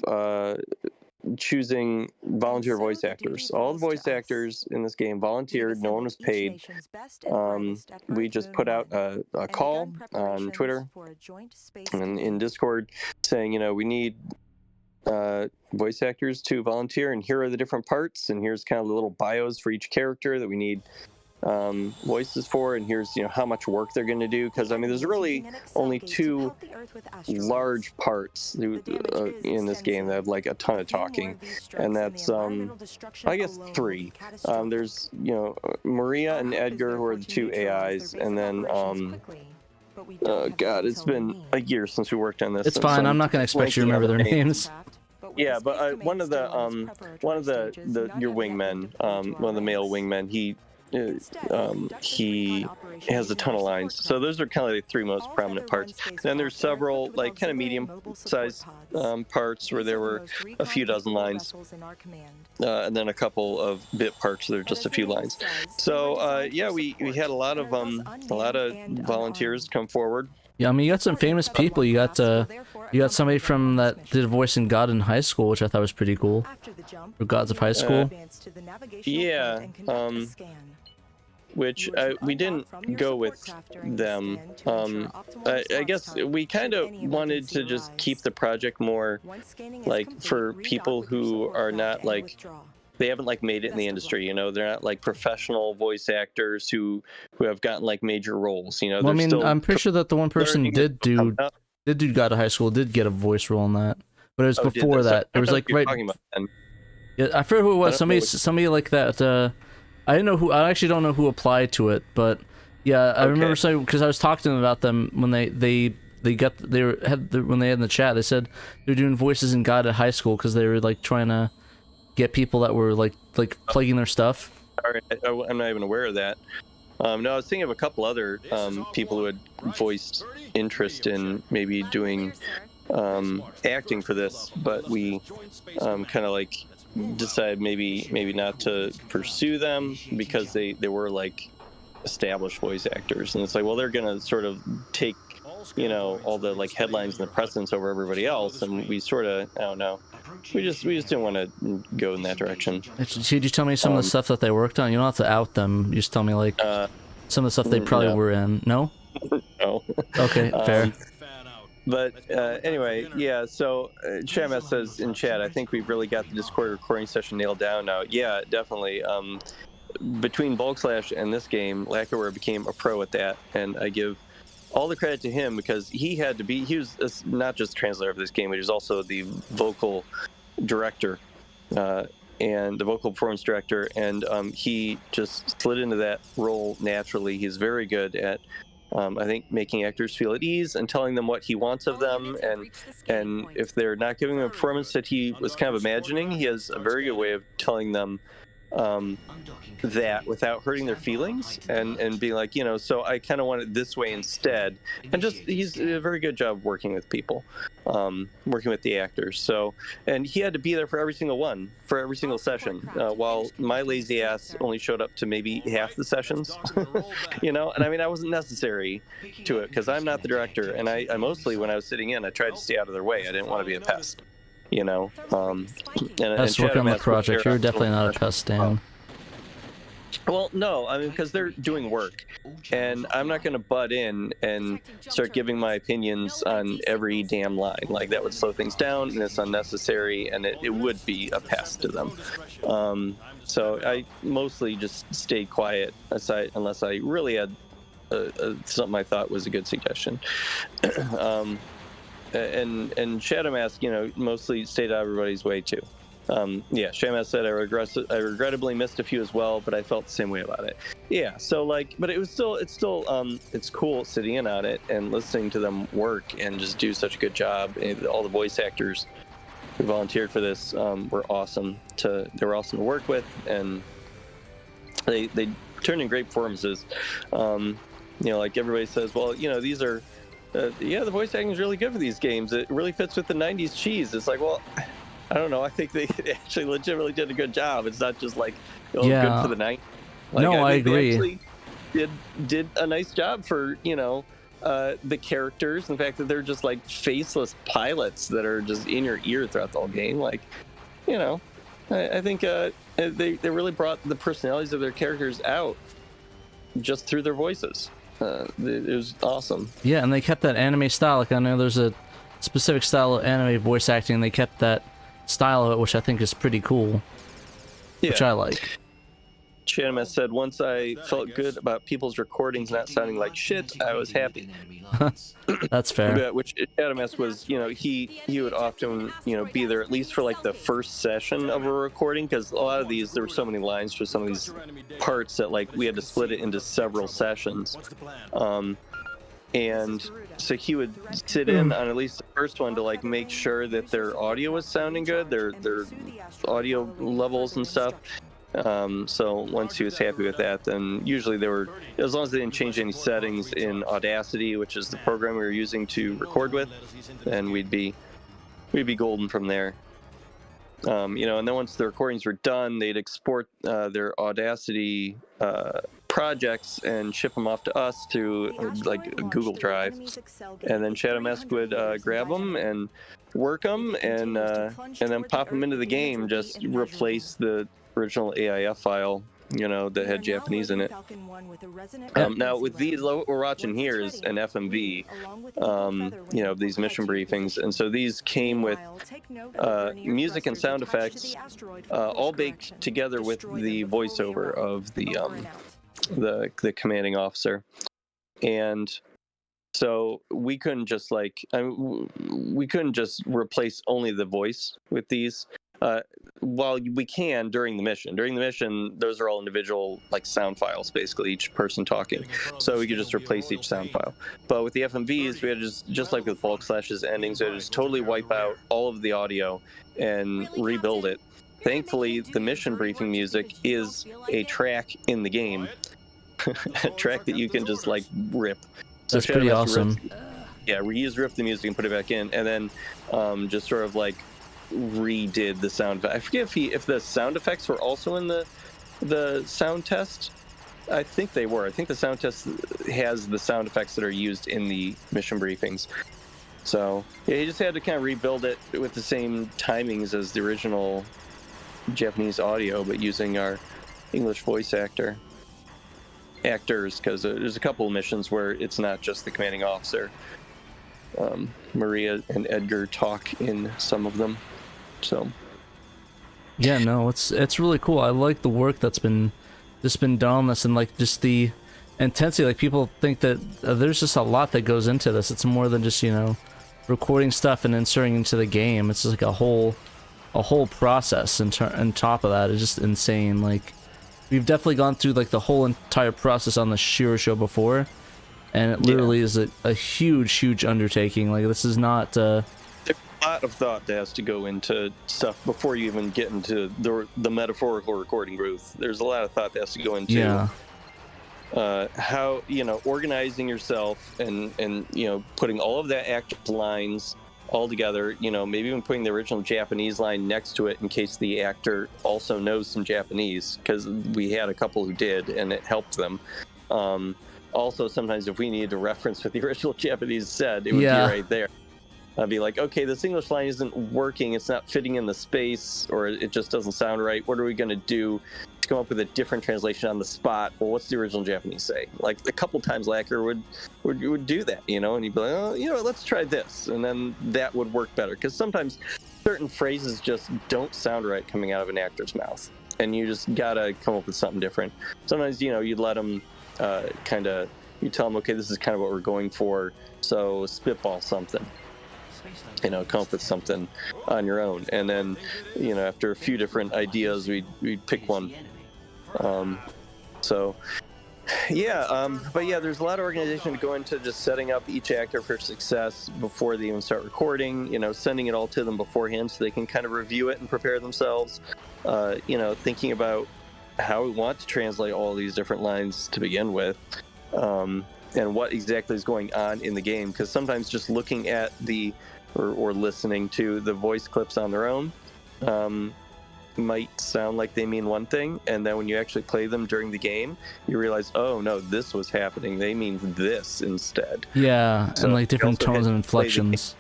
choosing volunteer voice actors. All the voice actors in this game volunteered. No one was paid. We just put out a call on Twitter and in Discord saying, you know, we need voice actors to volunteer, and here are the different parts, and here's kind of the little bios for each character that we need voices for, and here's, you know, how much work they're going to do, because I mean, there's really only two large parts in this game that have, like, a ton of talking, and that's I guess three. There's, you know, Maria and Edgar, who are the two AIs, and then God, it's been a year since we worked on this. It's fine. I'm not going to expect you to remember their names. Yeah, but one of the your wingmen, one of the male wingmen, he has a ton of lines. So those are kind of the three most prominent parts. Then there's several, like, kind of medium-sized parts where there were a few dozen lines, and then a couple of bit parts that are just a few lines. So yeah, we had a lot of volunteers come forward. Yeah, I mean, you got some famous people. You got somebody from that did a voice in God in High School, which I thought was pretty cool. Or Gods of High School. Yeah. which we didn't go with them. I guess we kind of wanted to just keep the project more like for people who are not like, they haven't like made it in the industry, you know, they're not like professional voice actors who have gotten like major roles, you know. Well, I they're mean, still I'm pretty sure that the one person did got to high school, did get a voice role in that, but it was before that. It was like right. Yeah, I forget who it was. Somebody like that. I didn't know who. I actually don't know who applied to it, but yeah, I remember saying, because I was talking to them about them when when they had in the chat. They said they're doing voices in God at high school because they were like trying to get people that were like plugging their stuff. Sorry, I'm not even aware of that. No, I was thinking of a couple other people who had voiced interest in maybe doing acting for this, but we kind of like decided maybe not to pursue them because they were like established voice actors, and it's like, well, they're gonna sort of take, you know, all the like headlines and the precedence over everybody else, and we sort of, I don't know, we just didn't want to go in that direction. Could you tell me some of the stuff that they worked on? You don't have to out them. You just tell me like some of the stuff they probably were in. No. No. Okay, fair. But anyway, yeah, so Shamas says in chat, I think we've really got the Discord recording session nailed down now. Yeah, definitely. Between Bulk Slash and this game, Lacquerware became a pro at that, and I give all the credit to him because he was not just translator of this game, but he was also the vocal director and the vocal performance director, and he just slid into that role naturally. He's very good at I think making actors feel at ease and telling them what he wants of them, and if they're not giving him a performance that he was kind of imagining, he has a very good way of telling them that without hurting their feelings, and being like, you know, so I kind of want it this way instead, and just he's a very good job working with people, working with the actors. So, and he had to be there for every single session, while my lazy ass only showed up to maybe half the sessions. You know, and I mean, I wasn't necessary to it because I'm not the director, and I mostly, when I was sitting in, I tried to stay out of their way. I didn't want to be a pest, you know. That's working on the project. You're definitely not a pest, Dan. Well, no, I mean, because they're doing work, and I'm not going to butt in and start giving my opinions on every damn line. Like, that would slow things down, and it's unnecessary, and it would be a pest to them. So I mostly just stayed quiet, unless I really had something I thought was a good suggestion. And Shadow Mask, you know, mostly stayed out of everybody's way too. Yeah, Shamas said I regrettably missed a few as well, but I felt the same way about it. Yeah, so like, but it's cool sitting in on it and listening to them work and just do such a good job. And all the voice actors who volunteered for this were awesome to work with, and they turned in great performances. You know, like everybody says, well, you know, these are yeah, the voice acting is really good for these games. It really fits with the 90s cheese. It's like, well, I don't know. I think they actually legitimately did a good job. It's not just like, oh, good for the night. Like, no, I agree. They actually did a nice job for, you know, the characters. And the fact that they're just like faceless pilots that are just in your ear throughout the whole game. Like, you know, I think they really brought the personalities of their characters out just through their voices. It was awesome. Yeah, and they kept that anime style. Like, I know there's a specific style of anime voice acting, and they kept that style of it, which I think is pretty cool. Yeah. Which I like. Chanamas said, once I felt good about people's recordings not sounding like shit, I was happy. That's fair. Yeah, which Chanamas was, you know, he would often, you know, be there at least for like the first session of a recording, because a lot of these, there were so many lines for some of these parts that like we had to split it into several sessions. And so he would sit in on at least the first one to like make sure that their audio was sounding good, their audio levels and stuff. So once he was happy with that, then usually they were, as long as they didn't change any settings in Audacity, which is the program we were using to record with, then we'd be golden from there. You know, and then once the recordings were done, they'd export their Audacity projects and ship them off to us to like a Google Drive, and then Shadow Mask would grab them and work them, and then pop them into the game. Just replace the original AIF file that had Japanese in it. Now with these, what we're watching here is an FMV, these mission briefings, and so these came with music and sound effects, all baked together with the voiceover of the commanding officer, and so we couldn't just replace only the voice with these. Well, we can during the mission. During the mission, those are all individual sound files, basically each person talking. So we could just replace each sound file. But with the FMVs, we had just like with Bulk Slash's endings, we had to just totally wipe out all of the audio and rebuild it. Thankfully, the mission briefing music is a track in the game, a track that you can just rip. So That's pretty awesome. Rip the music and put it back in, and then just sort of redid the sound. I forget if the sound effects were also in the sound test. I think they were. I think the sound test has the sound effects that are used in the mission briefings. So you just had to kind of rebuild it with the same timings as the original Japanese audio, but using our English voice actors, because there's a couple of missions where it's not just the commanding officer. Maria and Edgar talk in some of them. So yeah, no, it's really cool. I like the work that's been done on this, and just the intensity. People think that there's just a lot that goes into this. It's more than just recording stuff and inserting into the game. It's just a whole process. And on top of that, it's just insane. We've definitely gone through the whole entire process on the SHIRO show before, and it literally is a huge undertaking. This is not. There's a lot of thought that has to go into stuff before you even get into the metaphorical recording booth. There's a lot of thought that has to go into how organizing yourself and putting all of that actor's lines all together. Maybe even putting the original Japanese line next to it in case the actor also knows some Japanese, because we had a couple who did, and it helped them. Also, sometimes if we needed to reference what the original Japanese said, it would be right there. I'd be like, okay, this English line isn't working. It's not fitting in the space, or it just doesn't sound right. What are we going to do to come up with a different translation on the spot? Well, what's the original Japanese say? A couple times Lacker would do that, and he'd be like, oh, let's try this. And then that would work better, because sometimes certain phrases just don't sound right coming out of an actor's mouth, and you just got to come up with something different. Sometimes, you'd let them you tell them, okay, this is kind of what we're going for, so spitball something. Come up with something on your own, and then after a few different ideas, we'd pick one. But there's a lot of organization to go into just setting up each actor for success before they even start recording. Sending it all to them beforehand so they can kind of review it and prepare themselves. Thinking about how we want to translate all these different lines to begin with. And what exactly is going on in the game, because sometimes just looking at or listening to the voice clips on their own might sound like they mean one thing, and then when you actually play them during the game, you realize, oh no, this was happening, they mean this instead. So and different tones and inflections.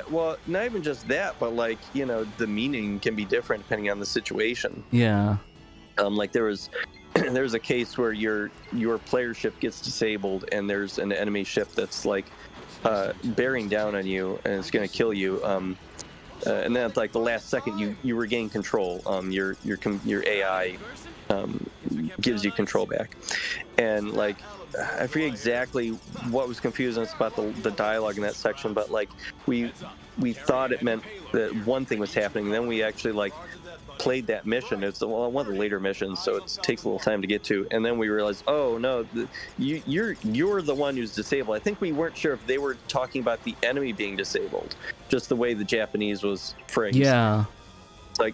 Well, not even just that, but the meaning can be different depending on the situation. There was a case where your player ship gets disabled, and there's an enemy ship that's bearing down on you, and it's going to kill you. And then at the last second, you regain control. Your AI gives you control back, and I forget exactly what was confusing us about the dialogue in that section, but we thought it meant that one thing was happening, and then we actually played that mission. It's one of the later missions, so it takes a little time to get to, and then we realized, oh no, you're the one who's disabled. I think we weren't sure if they were talking about the enemy being disabled, just the way the Japanese was phrased. It's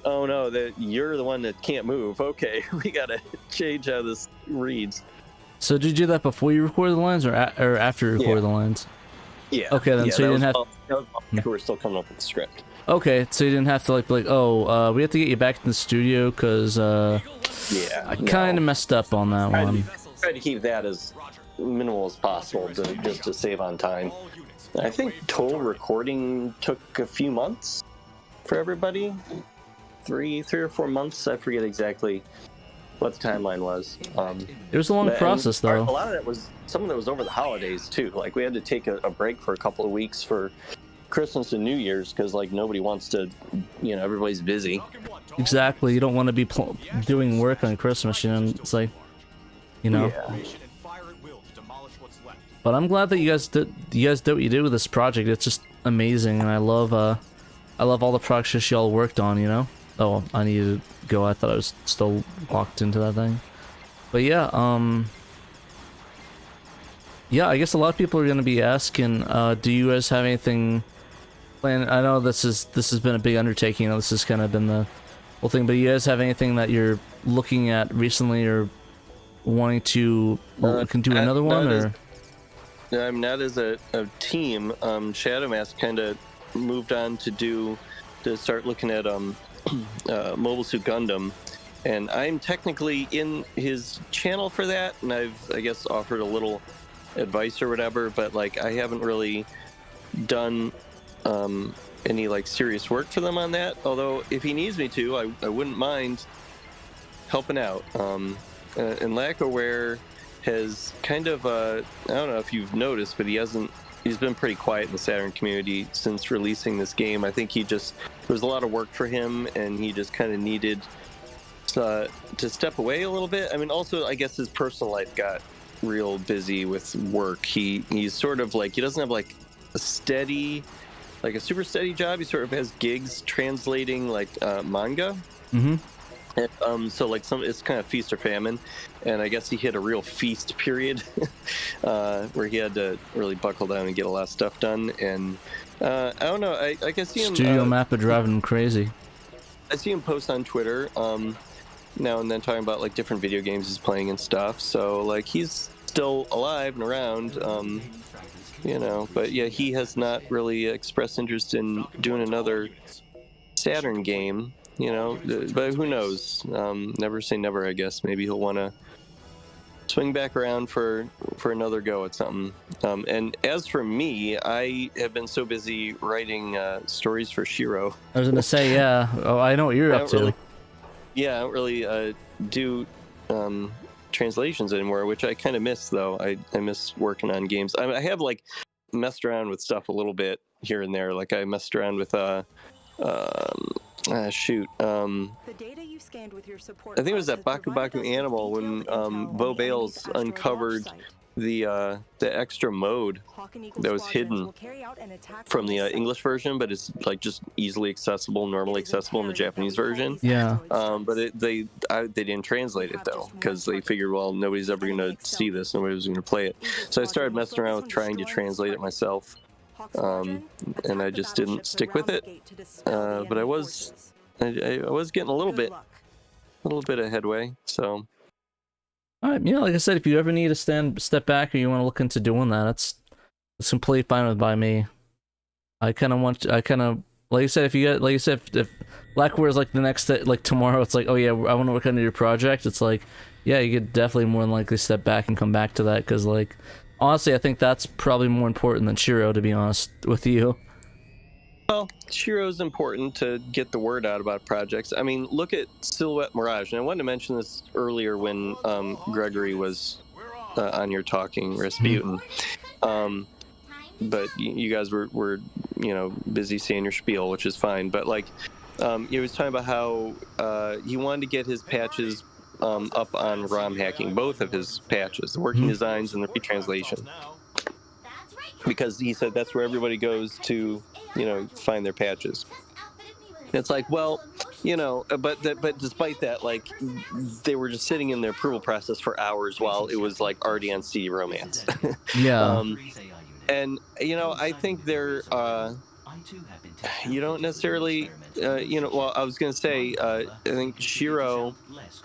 oh no, you're the one that can't move. Okay, we gotta change how this reads. So did you do that before you recorded the lines, or after you recorded the lines? Okay, then so you didn't have. We're still coming up with the script. Okay, so you didn't have to we have to get you back in the studio because I kind of messed up on that one. Tried to keep that as minimal as possible, just to save on time. I think total recording took a few months for everybody, 3 or 4 months. I forget exactly what the timeline was. It was a long process, though. A lot of that was, some of it was over the holidays too. Like we had to take a break for a couple of weeks for Christmas and New Year's because like nobody wants to, everybody's busy. Exactly. You don't want to be doing work on Christmas, It's like, Yeah. But I'm glad that you guys did what you did with this project. It's just amazing, and I love all the projects y'all worked on. Oh, I need to go. I thought I was still locked into that thing. But yeah, yeah, I guess a lot of people are gonna be asking, do you guys have anything planned? I know this has been a big undertaking. This has kind of been the whole thing. But you guys have anything that you're looking at recently or wanting to can do another one, or? I'm not as a team. Shadow Mask kind of moved on to start looking at Mobile Suit Gundam, and I'm technically in his channel for that, and I guess offered a little advice or whatever, but like I haven't really done any like serious work for them on that. Although if he needs me to, I wouldn't mind helping out. And Lacquerware has kind of I don't know if you've noticed, but he's been pretty quiet in the Saturn community since releasing this game. I think there was a lot of work for him, and he just kind of needed to step away a little bit. I mean, also I guess his personal life got real busy with work. He's sort of like, he doesn't have like a super steady job. He sort of has gigs translating like manga. Mm-hmm. And, so like it's kind of feast or famine, and I guess he hit a real feast period where he had to really buckle down and get a lot of stuff done. And I don't know, I can see him. Studio Mappa driving him crazy. I see him post on Twitter now and then talking about like different video games he's playing and stuff. So like he's still alive and around, But yeah, he has not really expressed interest in doing another Saturn game. But who knows? Never say never, I guess. Maybe he'll want to swing back around for another go at something. And as for me, I have been so busy writing stories for SHIRO. I was gonna say, yeah. Oh, I know what you're up to. I don't really do translations anymore, which I kind of miss, though. I miss working on games. I have like messed around with stuff a little bit here and there. Like I messed around with I think it was that Baku Baku Animal when Bo Bales uncovered the extra mode that was hidden from the English version, but it's like just easily accessible, normally accessible in the Japanese version. Yeah. But they didn't translate it though, because they figured, well, nobody's ever going to see this, nobody's going to play it. So I started messing around with trying to translate it myself. And I just didn't stick with it. But I was getting a little bit of headway. So, all right, like I said, if you ever need to step back or you want to look into doing that, it's completely fine by me. Like you said, if Blackware is like the next day, like tomorrow, it's like, oh yeah, I want to work on your project. It's like, yeah, you could definitely more than likely step back and come back to that, because like, honestly, I think that's probably more important than SHIRO, to be honest with you. Well, SHIRO is important to get the word out about projects. I mean, look at Silhouette Mirage, and I wanted to mention this earlier when Gregory was on your talking, Rasputin. But you guys were busy saying your spiel, which is fine. But like, he was talking about how he wanted to get his patches up on ROM hacking, both of his patches, the working designs and the retranslation, because he said that's where everybody goes to, find their patches. It's like, well, but despite that, like, they were just sitting in their approval process for hours while it was like already on CD romance. Yeah. And I think they're you don't necessarily well, I was going to say I think SHIRO,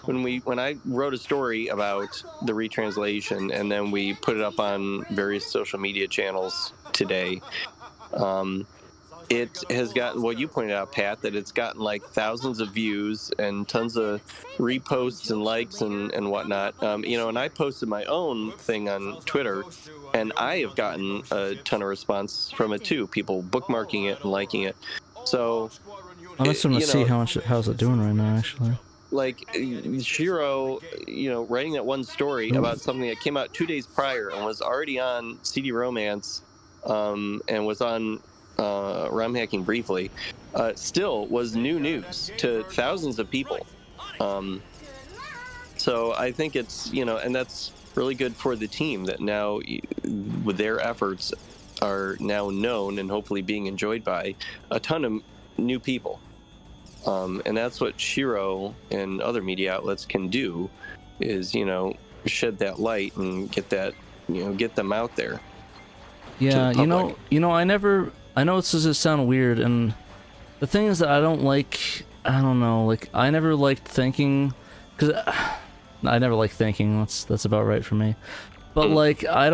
when I wrote a story about the retranslation and then we put it up on various social media channels today, it has gotten what you pointed out, Pat, that it's gotten like thousands of views and tons of reposts and likes and whatnot. And I posted my own thing on Twitter, and I have gotten a ton of response from it too. People bookmarking it and liking it. So I'm just going to see how's it doing right now, actually. like SHIRO, writing that one story about something that came out 2 days prior and was already on CD Romance, and was on ROM hacking briefly, still was new news to thousands of people. So I think it's, and that's really good for the team that now with their efforts are now known and hopefully being enjoyed by a ton of new people. And that's what SHIRO and other media outlets can do, is, shed that light and get that, get them out there. Yeah, I know this is gonna sound weird, and the thing is that I don't like, I don't know, like, I never liked thinking, because I never liked thinking, that's about right for me. But, like, I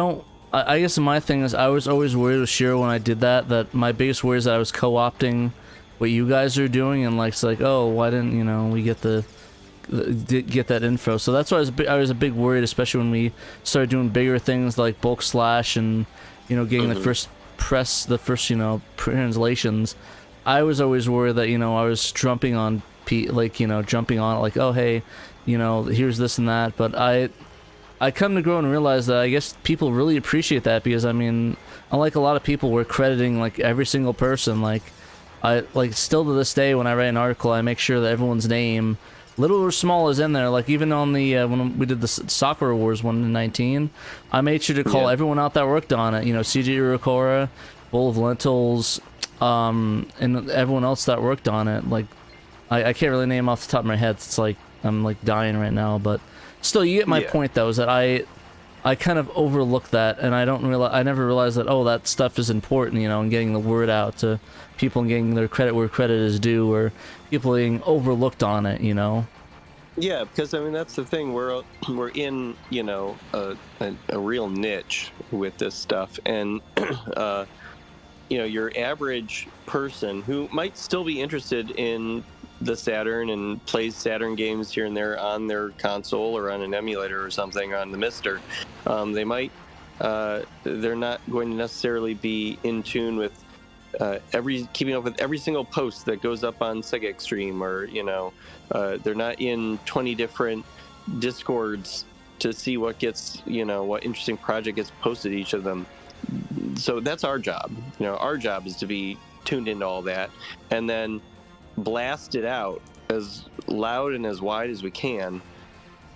guess my thing is, I was always worried with SHIRO when I did that my biggest worry is that I was co-opting what you guys are doing, and, like, it's like, oh, why didn't, we get get that info. So that's why I was a big worried, especially when we started doing bigger things like bulk slash and, getting the first press, the first, translations. I was always worried that, I was jumping on jumping on it, like, oh, hey, here's this and that. But I come to grow and realize that I guess people really appreciate that, because, I mean, unlike a lot of people, we're crediting, like, every single person. Like, still to this day, when I write an article, I make sure that everyone's name, little or small, is in there. Like, even on the, when we did the Soccer Wars one in 19, I made sure to call everyone out that worked on it. CJ Urokora, Bowl of Lentils, and everyone else that worked on it. Like, I can't really name off the top of my head. It's like, I'm, like, dying right now, but still, you get my point, though, is that I kind of overlook that, and I never realized that, oh, that stuff is important, and getting the word out to people and getting their credit where credit is due, or people being overlooked on it, Yeah, because, I mean, that's the thing, we're in, a real niche with this stuff, and, your average person who might still be interested in the Saturn and plays Saturn games here and there on their console or on an emulator or something on the Mister, they might they're not going to necessarily be in tune with keeping up with every single post that goes up on Sega XTREME, or they're not in 20 different Discords to see what gets, what interesting project gets posted each of them. So that's our job. Our job is to be tuned into all that and then blast it out as loud and as wide as we can,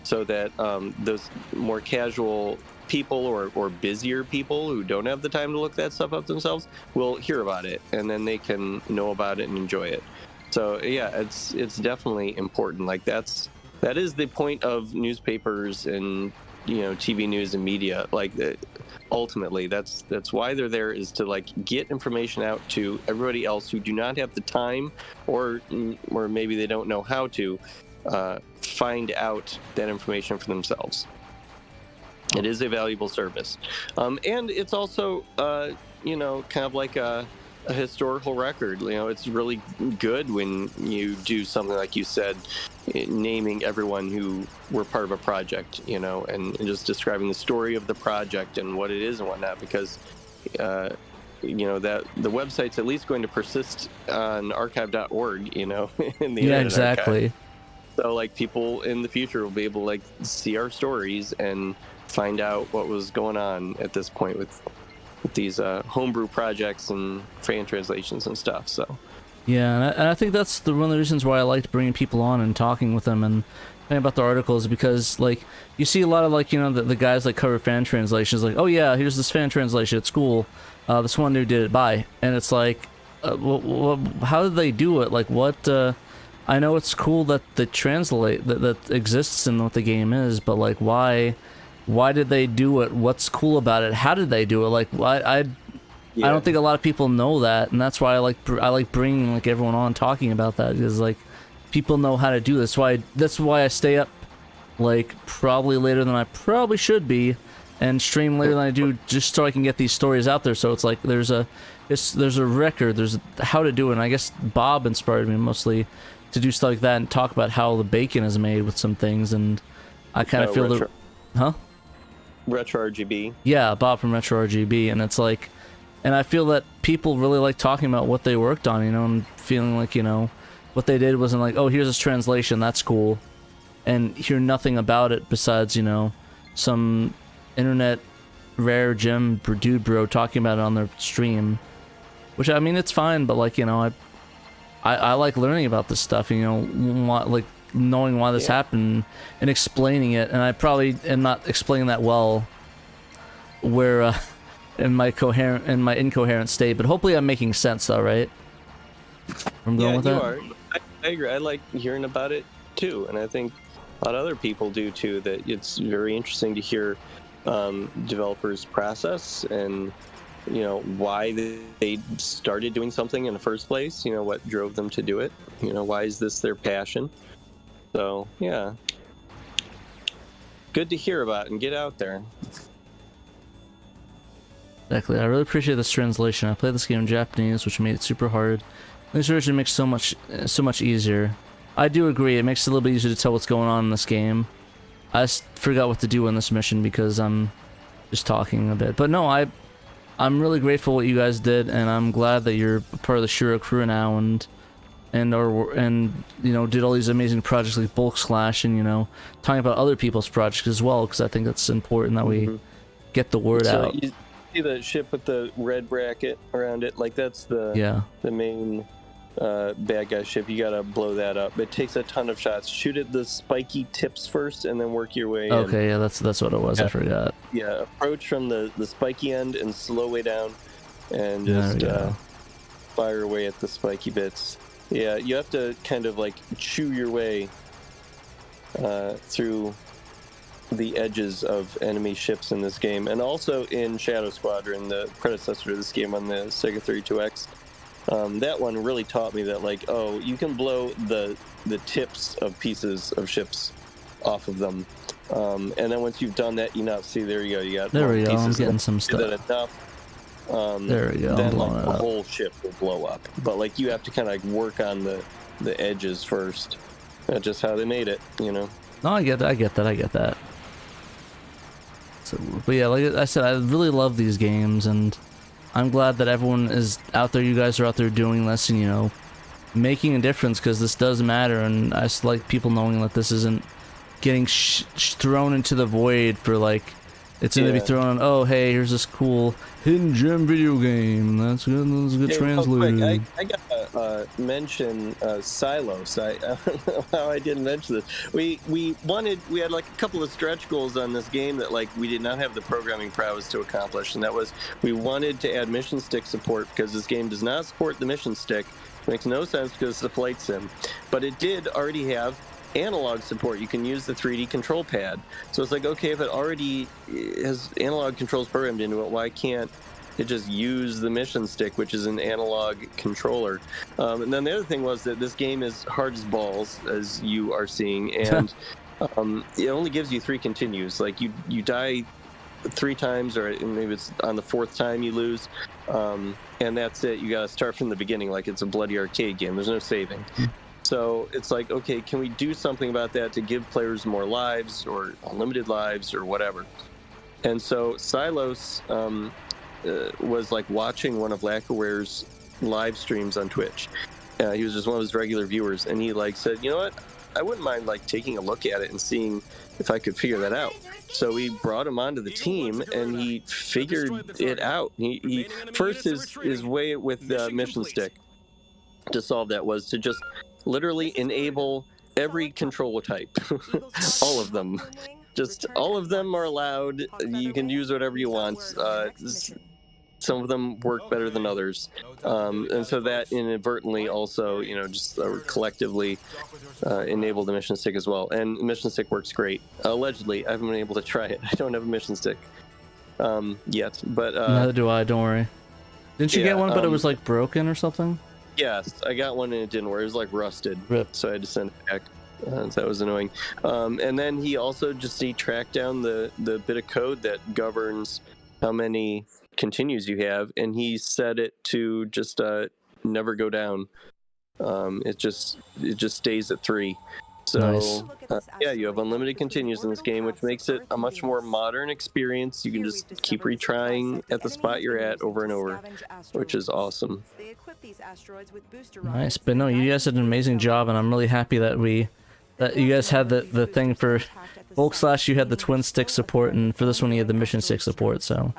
so that those more casual people or busier people who don't have the time to look that stuff up themselves will hear about it, and then they can know about it and enjoy it. So yeah, it's definitely important. Like, that is the point of newspapers and TV news and media. Like, ultimately, that's why they're there, is to, like, get information out to everybody else who do not have the time, or maybe they don't know how to find out that information for themselves. It is a valuable service, and it's also kind of like a historical record. It's really good when you do something like you said, naming everyone who were part of a project, and just describing the story of the project and what it is and whatnot, because that the website's at least going to persist on archive.org, in the Internet exactly Archive. So, like, people in the future will be able to, like, see our stories and find out what was going on at this point with these homebrew projects and fan translations and stuff. So yeah, and I think that's one of the reasons why I liked bringing people on and talking with them and talking about the articles, because, like, you see a lot of, like, the guys like cover fan translations, like, oh yeah, here's this fan translation, it's cool, this one dude did it, bye. And it's like, how did they do it? Like, what I know it's cool that they translate that exists in what the game is, but, like, why did they do it? What's cool about it? How did they do it? Like, I don't think a lot of people know that, and that's why I like bringing, like, everyone on talking about that, because, like, people know how to do this. That's why I stay up, like, probably later than I probably should be, and stream later than I do, just so I can get these stories out there. So it's like there's a record, there's how to do it. And I guess Bob inspired me mostly to do stuff like that and talk about how the bacon is made with some things, and I kind of feel Retro RGB. Yeah, Bob from Retro RGB, and it's like, and I feel that people really like talking about what they worked on, and feeling like, what they did wasn't like, oh, here's this translation, that's cool. and hear nothing about it besides, you know, some internet rare gem dude bro talking about it on their stream. Which, I mean, it's fine, but, like, you know, I like learning about this stuff, you know, like, knowing why this happened and explaining it, and I probably am not explaining that well where, in my incoherent state, but hopefully I'm making sense, though, right? I'm going with you that? are. I agree. I like hearing about it, too, and I think a lot of other people do, too, that it's very interesting to hear developers' process and, you know, why they started doing something in the first place, you know, what drove them to do it, you know, why is this their passion? So, yeah. Good to hear about and get out there. Exactly. I really appreciate this translation. I played this game in Japanese, which made it super hard. This version makes so much easier. I do agree, it makes it a little bit easier to tell what's going on in this game. I just forgot what to do in this mission because I'm just talking a bit. But no, I'm really grateful what you guys did, and I'm glad that you're part of the SHIRO crew now, and you know, did all these amazing projects like Bulk Slash, and, you know, talking about other people's projects as well, because I think it's important that we get the word out. You see the ship with the red bracket around it, like that's the main bad guy ship. You gotta blow that up. It takes a ton of shots. Shoot at the spiky tips first, and then work your way in. Okay, yeah, that's what it was. I forgot. Yeah, approach from the spiky end and slow way down, and just fire away at the spiky bits. Yeah, you have to kind of like chew your way through the edges of enemy ships in this game, and also in Shadow Squadron, the predecessor to this game on the Sega 32X. That one really taught me that, like, oh, you can blow the tips of pieces of ships off of them, and then once you've done that, see, there you go, you got there we go. pieces. I'm getting some stuff. There we go. Then like the whole ship will blow up, but like you have to kind of like work on the edges first. That's just how they made it, you know. No, I get that. So, but yeah, like I said, I really love these games, and I'm glad that everyone is out there. You guys are out there doing this, and, you know, making a difference, because this does matter. And I just like people knowing that this isn't getting thrown into the void for, like, it's going to be thrown on, oh, hey, here's this cool hidden gem video game. That's good. That's good translated. I got to mention Silos. I don't know how I didn't mention this. We had like a couple of stretch goals on this game that, like, we did not have the programming prowess to accomplish, and that was we wanted to add mission stick support, because this game does not support the mission stick. It makes no sense because it's a flight sim, but it did already have analog support. You can use the 3D control pad. So it's like, okay, if it already has analog controls programmed into it, why can't it just use the mission stick, which is an analog controller? And then the other thing was that this game is hard as balls, as you are seeing, and it only gives you 3 continues. Like, you die 3 times, or maybe it's on the 4th time you lose, and that's it. You gotta start from the beginning, like it's a bloody arcade game. There's no saving. So it's like, okay, can we do something about that to give players more lives, or unlimited lives, or whatever? And so Silos was like watching one of Lacquerware's live streams on Twitch. He was just one of his regular viewers, and he like said, you know what, I wouldn't mind like taking a look at it and seeing if I could figure that out. So we brought him onto the team, and he figured it out. He first his way with the mission stick to solve that was to just literally enable every controller type. All of them. Just all of them are allowed. You can use whatever you want. Some of them work better than others. And so that inadvertently also, you know, just collectively enabled the mission stick as well. And the mission stick works great. Allegedly, I haven't been able to try it. I don't have a mission stick yet. But neither do I, don't worry. Didn't you get one, but it was like broken or something? Yes, I got one and it didn't work. It was like rusted. Rip. So I had to send it back. So that was annoying. And then he also he tracked down the bit of code that governs how many continues you have, and he set it to just never go down. It just stays at 3. So nice. Yeah, you have unlimited continues in this game, which makes it a much more modern experience. You can just keep retrying at the spot you're at over and over, which is awesome. Nice, but no, you guys did an amazing job, and I'm really happy that That you guys had the thing for Bulk Slash, you had the twin stick support, and for this one you had the mission stick support. So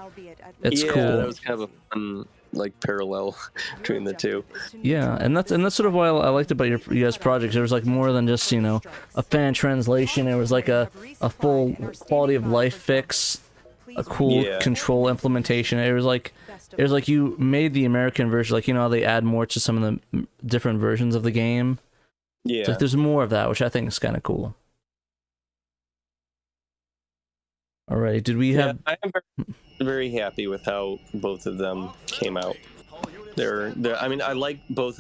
it's cool. That was kind of a fun like parallel between the two. Yeah, and that's sort of why I liked about you guys' projects. There was like more than just a fan translation. It was like a full quality of life fix, a cool control implementation. It was like you made the American version, like how they add more to some of the different versions of the game. Yeah, it's like there's more of that, which I think is kind of cool. All right, did we have? I am very happy with how both of them came out. They're I mean, I like both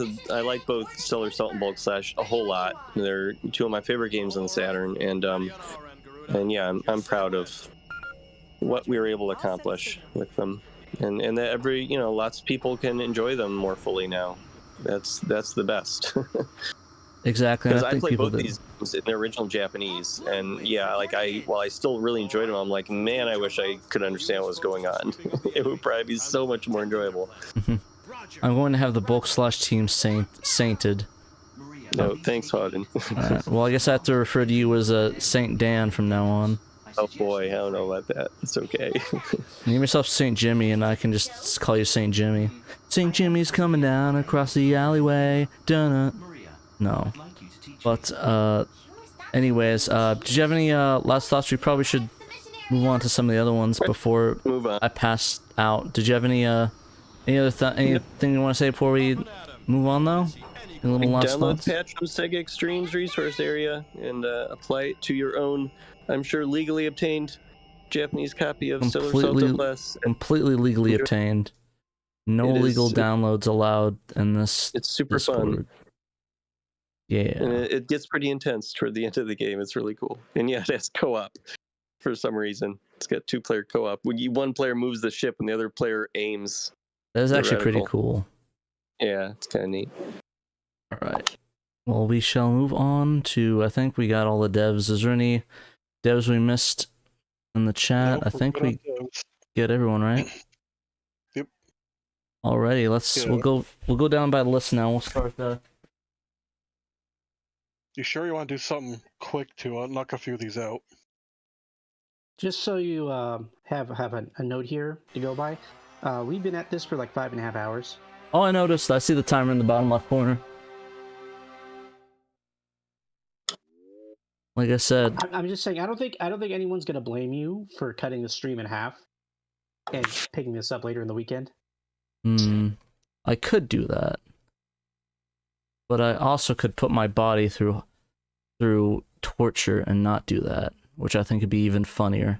Stellar Assault and Bulk Slash a whole lot. They're two of my favorite games on the Saturn, and yeah, I'm proud of what we were able to accomplish with them, and that lots of people can enjoy them more fully now. That's the best. Exactly. Because I played both these games in the original Japanese, and while I still really enjoyed them, I'm like, man, I wish I could understand what was going on. It would probably be so much more enjoyable. I'm going to have the Bulk Slash team sainted. No, thanks, Hawden. Right. Well, I guess I have to refer to you as Saint Dan from now on. Oh boy, I don't know about that. It's okay. Name yourself Saint Jimmy, and I can just call you Saint Jimmy. Saint Jimmy's coming down across the alleyway. Dun-dun. No. But, anyways, did you have any last thoughts? We probably should move on to some of the other ones before I pass out. Did you have any anything you want to say before we move on, though? Any little last Download thoughts? the patch from SegaXtreme's resource area and apply it to your own, I'm sure, legally obtained Japanese copy of Stellar Assault Plus. Completely legally obtained. No illegal downloads allowed in this. It's super fun. Yeah. And it gets pretty intense toward the end of the game. It's really cool. And yeah, it has co-op for some reason. It's got 2-player co-op. When one player moves the ship and the other player aims. That is actually pretty cool. Yeah, it's kind of neat. All right. Well, we shall move on to, I think we got all the devs. Is there any devs we missed in the chat? Nope, I think we get everyone, right? Yep. Alrighty, we'll go down by the list now. We'll start You sure you want to do something quick to knock a few of these out? Just so you have a note here to go by, we've been at this for like 5.5 hours. Oh, I noticed. I see the timer in the bottom left corner. Like I said, I'm just saying, I don't think anyone's gonna blame you for cutting the stream in half and picking this up later in the weekend. I could do that, but I also could put my body through torture and not do that, which I think would be even funnier.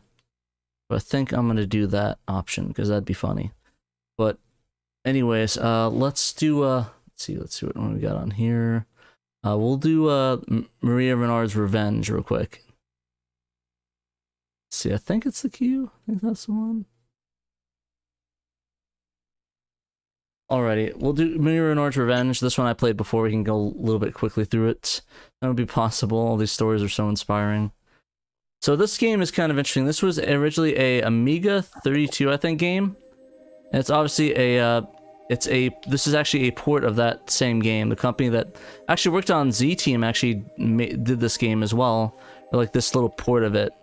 But I think I'm gonna do that option because that'd be funny. But anyways, let's do let's see what one we got on here. We'll do Maria Renard's Revenge real quick. Let's see, I think it's the queue. I think that's the one. Alrighty, we'll do Maria Renard's Revenge. This one I played before. We can go a little bit quickly through it. That would be possible. All these stories are so inspiring. So this game is kind of interesting. This was originally a Amiga 32, I think, game. And it's obviously this is actually a port of that same game. The company that actually worked on Z-Team actually did this game as well. Or like this little port of it.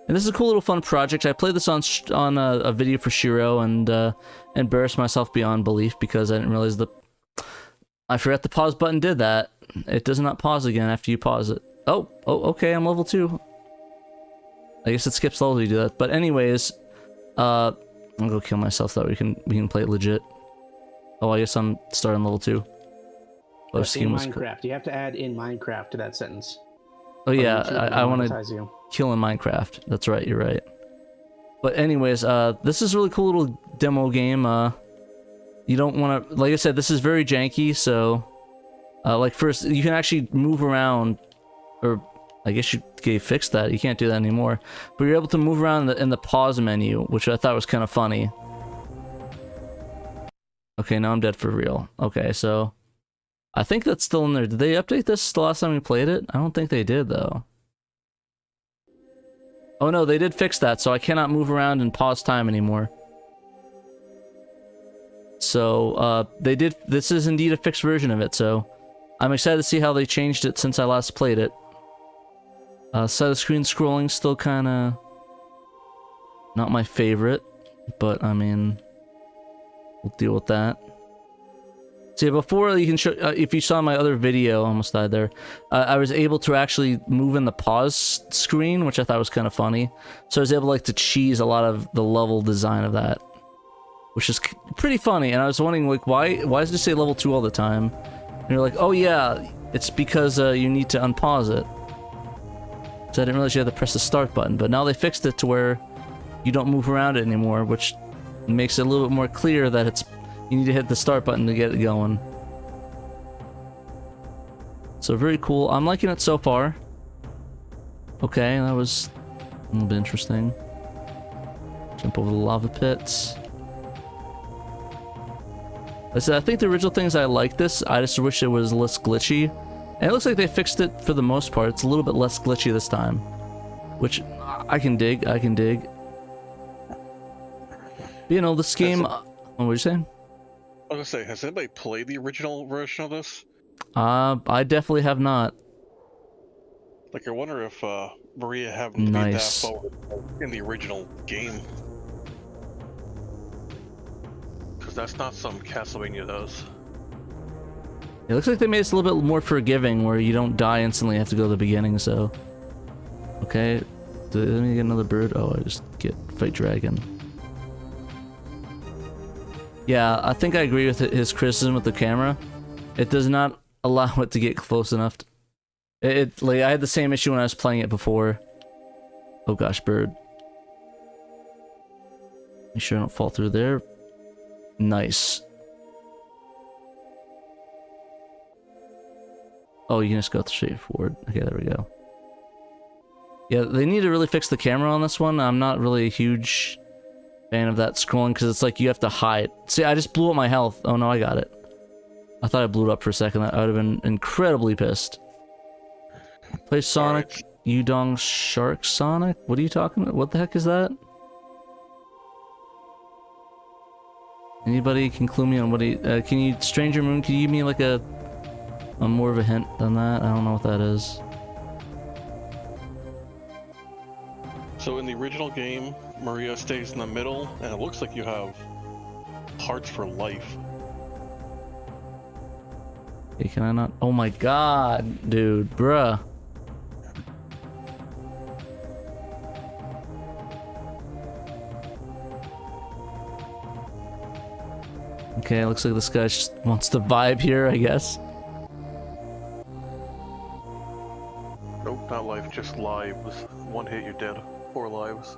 And this is a cool little fun project. I played this on a video for SHIRO and embarrassed myself beyond belief because I didn't realize I forgot the pause button did that. It does not pause again after you pause it. Oh, okay, I'm level 2. I guess it skips levels to do that. But anyways, I'll go kill myself so that we can play it legit. Oh, I guess I'm starting level 2. In Minecraft. You have to add in Minecraft to that sentence. Oh yeah, I want to kill in Minecraft. That's right, you're right. But anyways, this is a really cool little demo game. You don't want to, like I said, this is very janky, so like first you can actually move around, or I guess you fixed that. You can't do that anymore. But you're able to move around in the pause menu, which I thought was kind of funny. Okay, now I'm dead for real. Okay, so I think that's still in there. Did they update this the last time we played it? I don't think they did, though. Oh no, they did fix that, so I cannot move around and pause time anymore. So, this is indeed a fixed version of it, so I'm excited to see how they changed it since I last played it. Side of screen scrolling still kind of not my favorite, but I mean, we'll deal with that. So yeah, before you can show, if you saw my other video, almost died there, I was able to actually move in the pause screen, which I thought was kind of funny. So I was able like to cheese a lot of the level design of that, which is pretty funny. And I was wondering like, why does it say level 2 all the time? And you're like, oh yeah, it's because you need to unpause it. So I didn't realize you had to press the start button, but now they fixed it to where you don't move around it anymore, which makes it a little bit more clear that it's you need to hit the start button to get it going. So very cool. I'm liking it so far. Okay, that was a little bit interesting. Jump over the lava pits. I said, I think the original things I like this, I just wish it was less glitchy. And it looks like they fixed it for the most part. It's a little bit less glitchy this time. Which I can dig, But, you know, this game... What were you saying? I was gonna say, has anybody played the original version of this? I definitely have not. Like, I wonder if Maria happened to be that forward in the original game. Because that's not something Castlevania does. It looks like they made this a little bit more forgiving, where you don't die instantly, you have to go to the beginning, so... Okay, let me get another bird. Oh, I just get fight dragon. Yeah, I think I agree with his criticism with the camera. It does not allow it to get close enough. Like, I had the same issue when I was playing it before. Oh gosh, bird. Make sure I don't fall through there. Nice. Oh, you can just go straight forward. Okay, there we go. Yeah, they need to really fix the camera on this one. I'm not really a huge fan of that scrolling, because it's like you have to hide. See, I just blew up my health. Oh no, I got it. I thought I blew it up for a second. I would have been incredibly pissed. Play Sonic, Udong Shark Sonic? What are you talking about? What the heck is that? Anybody can clue me on what can you, Stranger Moon, can you give me like a more of a hint than that? I don't know what that is. So in the original game, Maria stays in the middle, and it looks like you have hearts for life. Hey, can I not? Oh my god, dude, bruh. Okay, looks like this guy just wants to vibe here, I guess. Nope, not life, just lives. One hit, you're dead. 4 lives.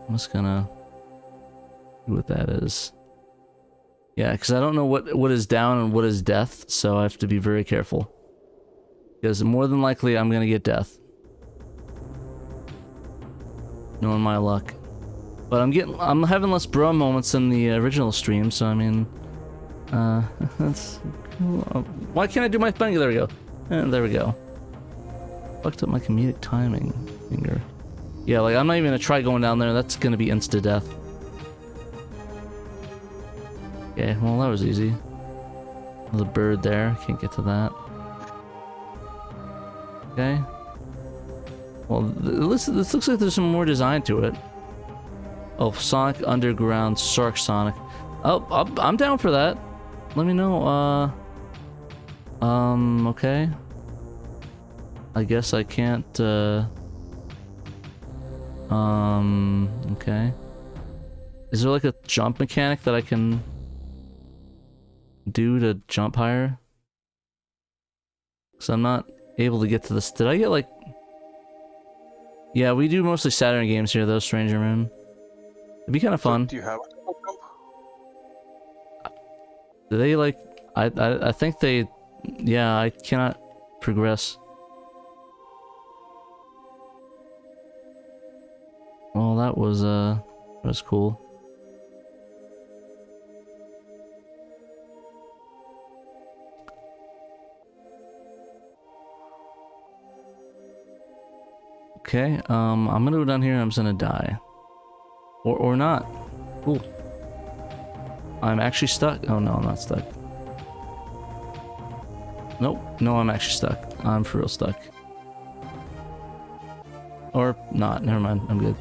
I'm just gonna see what that is. Yeah, because I don't know what is down and what is death, so I have to be very careful. Because more than likely, I'm gonna get death. Knowing my luck. But I'm having less bro moments than the original stream, so I mean, that's cool. Why can't I do my thing? There we go. And there we go. Fucked up my comedic timing finger. Yeah, like I'm not even gonna try going down there. That's gonna be insta death. Okay, well that was easy. There's a bird there. Can't get to that. Okay. Well, this looks like there's some more design to it. Oh, Sonic Underground Shark Sonic. Oh, I'm down for that. Let me know. Okay. I guess I can't. Okay. Is there like a jump mechanic that I can do to jump higher? Because I'm not able to get to this. Did I get like... Yeah, we do mostly Saturn games here though, Stranger Moon. It'd be kind of fun. Do you have a jump? Do they like... I think they... Yeah, I cannot progress. Well, that was cool. Okay, I'm gonna go down here and I'm just gonna die. Or not. Cool. I'm actually stuck. Oh no, I'm not stuck. Nope. No, I'm actually stuck. I'm for real stuck. or not. Never mind. I'm good.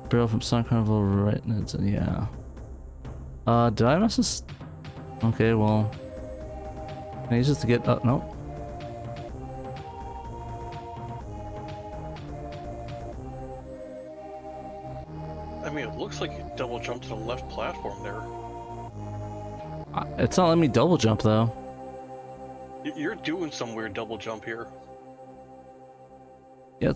Barrel from Sun Carnival, right? Yeah. Did I mess this? Okay, well. Can I use this to get up? No. I mean, it looks like you double jumped to the left platform there. It's not letting me double jump though. You're doing some weird double jump here. Yeah.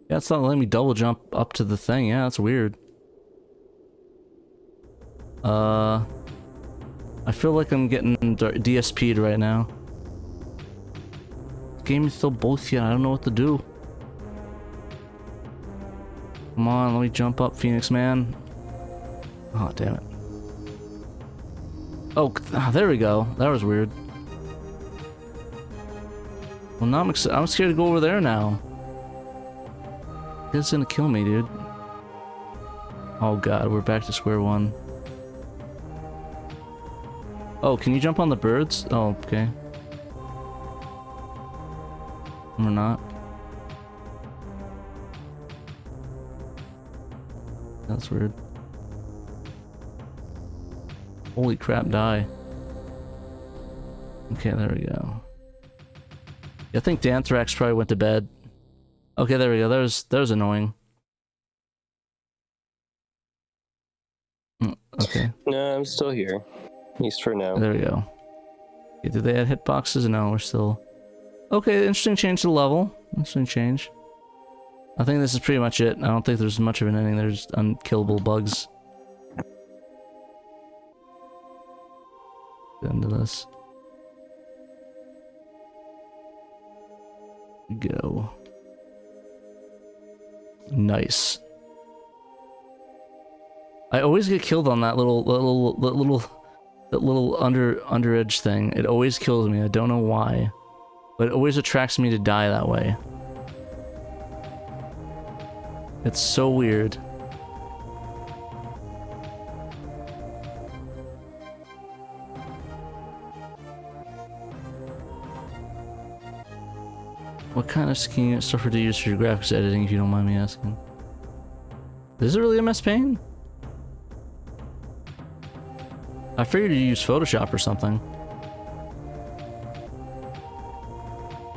Yeah, it's not letting me double jump up to the thing. Yeah, that's weird. I feel like I'm getting DSP'd right now. This game is still bullshit. I don't know what to do. Come on, let me jump up, Phoenix Man. Oh, damn it. Oh, there we go. That was weird. Well, now I'm scared to go over there now. It's gonna kill me, dude. Oh god, we're back to square one. Oh, can you jump on the birds? Oh, okay. Or not. That's weird. Holy crap, die. Okay, there we go. I think Danthrax probably went to bed. Okay, there we go. That was annoying. Okay. No, I'm still here. At least for now. There we go. Okay, did they add hitboxes? No, we're still... Okay, interesting change to the level. Interesting change. I think this is pretty much it. I don't think there's much of an ending. There's unkillable bugs. Get into this. Go. Nice. I always get killed on that little under edge thing. It always kills me. I don't know why, but it always attracts me to die that way. It's so weird. What kind of skin software do you use for your graphics editing, if you don't mind me asking? Is it really MS Paint? I figured you use Photoshop or something.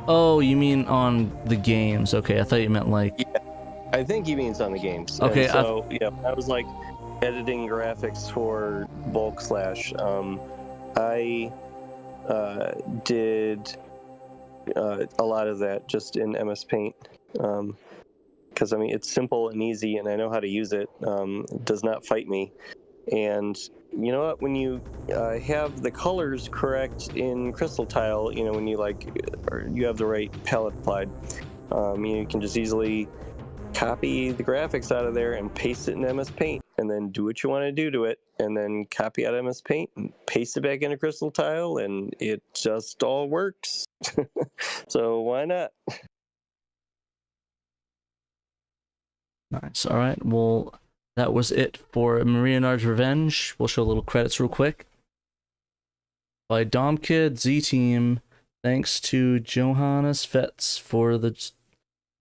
Oh, you mean on the games? Okay, I thought you meant like... Yeah, I think he means on the games. Okay, and so yeah, I was like editing graphics for Bulk Slash. I did a lot of that just in MS Paint. Because I mean, it's simple and easy, and I know how to use it. It does not fight me. And you know what? When you have the colors correct in Crystal Tile, you know, when you or you have the right palette applied, you can just easily copy the graphics out of there and paste it in MS Paint, and then do what you want to do to it, and then copy out MS Paint and paste it back into Crystal Tile, and it just all works. So why not? Nice. All right. Well, that was it for Maria Nard's Revenge. We'll show a little credits real quick. By Domkid, Z-Team. Thanks to Johannes Fetz for the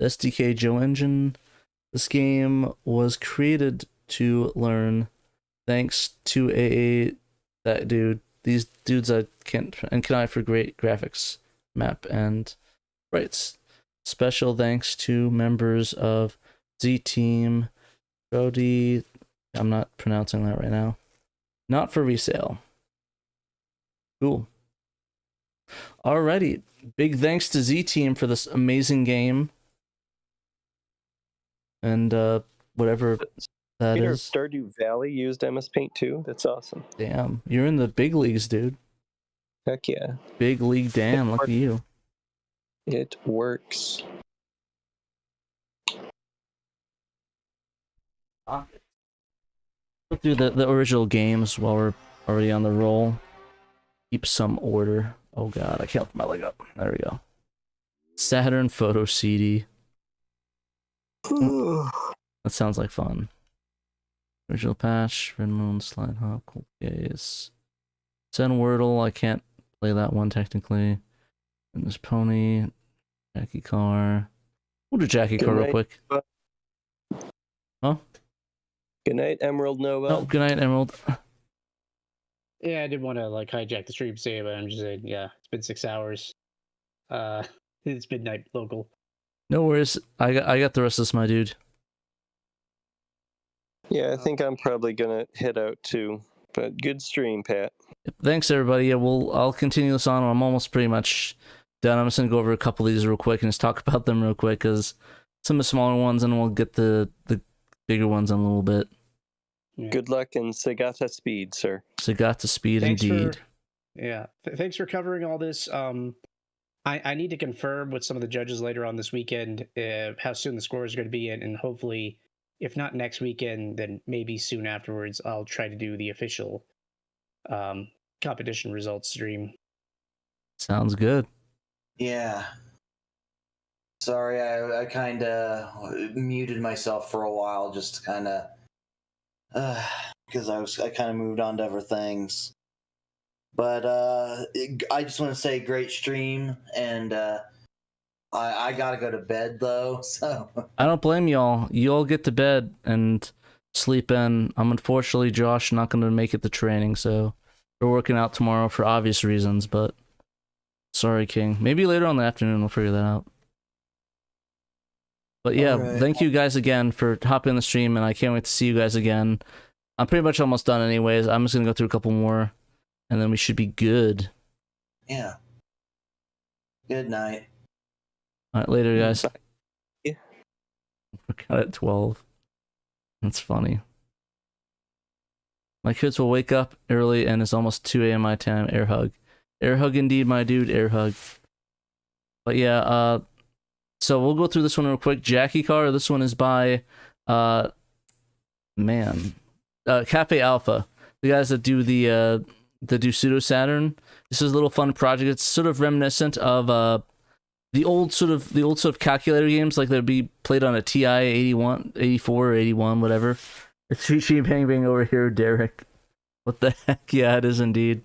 SDK Joe Engine. This game was created to learn. Thanks to that dude. These dudes I can't for great graphics, map, and sprites. Special thanks to members of Z-Team. Brody, I'm not pronouncing that right now. Not for resale. Cool. Alrighty. Big thanks to Z-Team for this amazing game. And whatever that Peter, is. Stardew Valley used MS Paint too? That's awesome. Damn. You're in the big leagues, dude. Heck yeah. Big league Dan, look at you. It works. Go through the original games while we're already on the roll. Keep some order. Oh god, I can't put my leg up. There we go. Saturn Photo CD. That sounds like fun. Original patch, Red Moon, Slide Hop, Cool Case. Zen Wordle, I can't play that one technically. And this Pony, Jackie Car. We'll do Jackie Car real quick. Huh? Good night, Emerald Nova. Oh, good night, Emerald. Yeah, I didn't want to like hijack the stream say, but I'm just saying, yeah, it's been 6 hours. It's midnight local. No worries. I got the rest of this, my dude. Yeah, I think I'm probably gonna head out too. But good stream, Pat. Thanks, everybody. Yeah, I'll continue this on. I'm almost pretty much done. I'm just gonna go over a couple of these real quick and just talk about them real quick, because some of the smaller ones, and we'll get the bigger ones in a little bit. Yeah. Good luck and Segata speed, sir. Segata speed, indeed. Thanks for covering all this. I need to confirm with some of the judges later on this weekend how soon the scores are going to be in, and hopefully, if not next weekend, then maybe soon afterwards, I'll try to do the official competition results stream. Sounds good. Yeah. Sorry, I kind of muted myself for a while, just kind of because I kind of moved on to other things. But I just want to say great stream, and I gotta go to bed though. So I don't blame y'all. You all get to bed and sleep in. I'm unfortunately, Josh, not going to make it to training, so we're working out tomorrow for obvious reasons. But sorry, King. Maybe later on in the afternoon we'll figure that out. But yeah, Thank you guys again for hopping in the stream, and I can't wait to see you guys again. I'm pretty much almost done anyways. I'm just gonna go through a couple more, and then we should be good. yeah. Good night. All right, later, guys. Yeah. We got at 12. That's funny. My kids will wake up early, and it's almost 2 a.m. my time. Air hug. Air hug indeed, my dude. Air hug. But yeah, so we'll go through this one real quick. Jackie Car. This one is by, Cafe Alpha. The guys that do the Pseudo Saturn. This is a little fun project. It's sort of reminiscent of the old sort of calculator games, like they'd be played on a TI 81, 84, or 81, whatever. It's Cheap Bang Bang over here, Derek. What the heck? Yeah, it is indeed.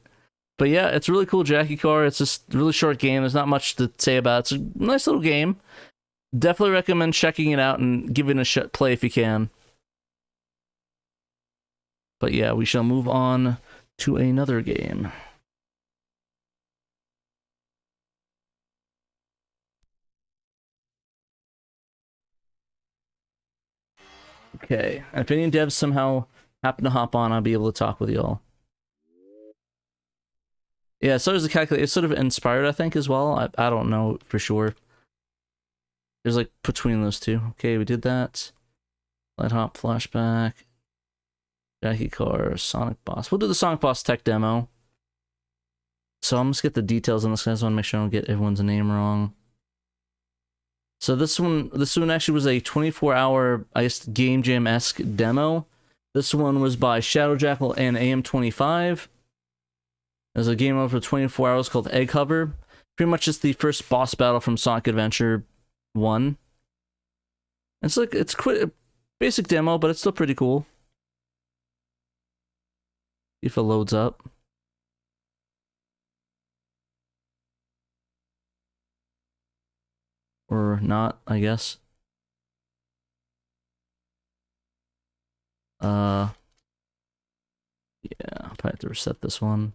But yeah, it's really cool, Jackie Car. It's just a really short game. There's not much to say about it. It's a nice little game. Definitely recommend checking it out and giving it a play if you can. But yeah, we shall move on to another game. Okay, if any devs somehow happen to hop on, I'll be able to talk with y'all. Yeah, so does the calculator. It's sort of inspired, I think, as well. I don't know for sure. There's like between those two. Okay, we did that. Light Hop, Flashback, Jackie Car, Sonic Boss. We'll do the Sonic Boss tech demo. So I'm just get the details on this. I just want to make sure I don't get everyone's name wrong. So this one actually was a 24-hour, I guess, Game Jam-esque demo. This one was by Shadow Jackal and AM25. There's a game over 24 hours called Egg Hover. Pretty much just the first boss battle from Sonic Adventure 1. It's quite a basic demo, but it's still pretty cool. If it loads up. Or not, I guess. Yeah, I'll probably have to reset this one.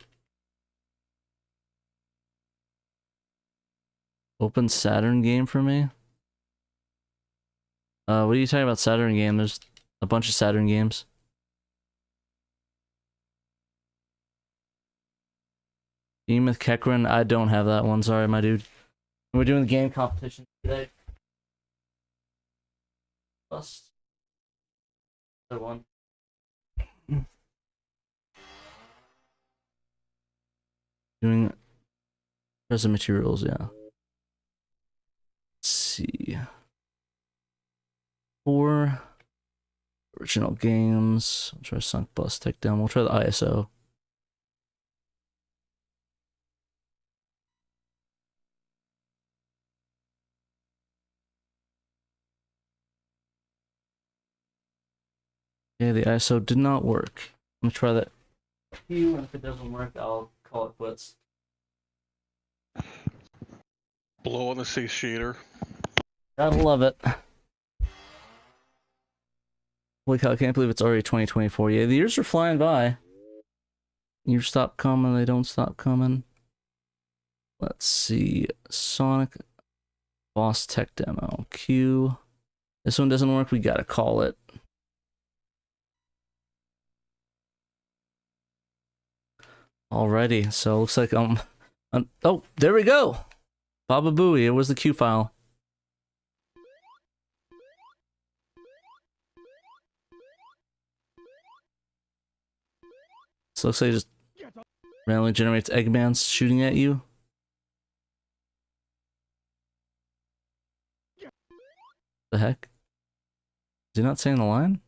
Open Saturn game for me? What are you talking about, Saturn game? There's a bunch of Saturn games. Game with Kekrin? I don't have that one, sorry, my dude. We're doing the game competition today. Bust. Other one. Doing present materials, yeah. Let's see. 4 original games. I'll try Sunk Bus Tech Down. We'll try the ISO. Yeah, the ISO did not work. I'm gonna try that. And if it doesn't work, I'll call it quits. Blow on the satiator. Gotta love it. Holy cow, I can't believe it's already 2024. Yeah, the years are flying by. Years stop coming, they don't stop coming. Let's see. Sonic Boss Tech Demo. Q. This one doesn't work, we gotta call it. Alrighty, so it looks like oh, there we go! Baba Booey, it was the Q file. So it looks like it just randomly generates Eggmans shooting at you. The heck? Is he not saying the line?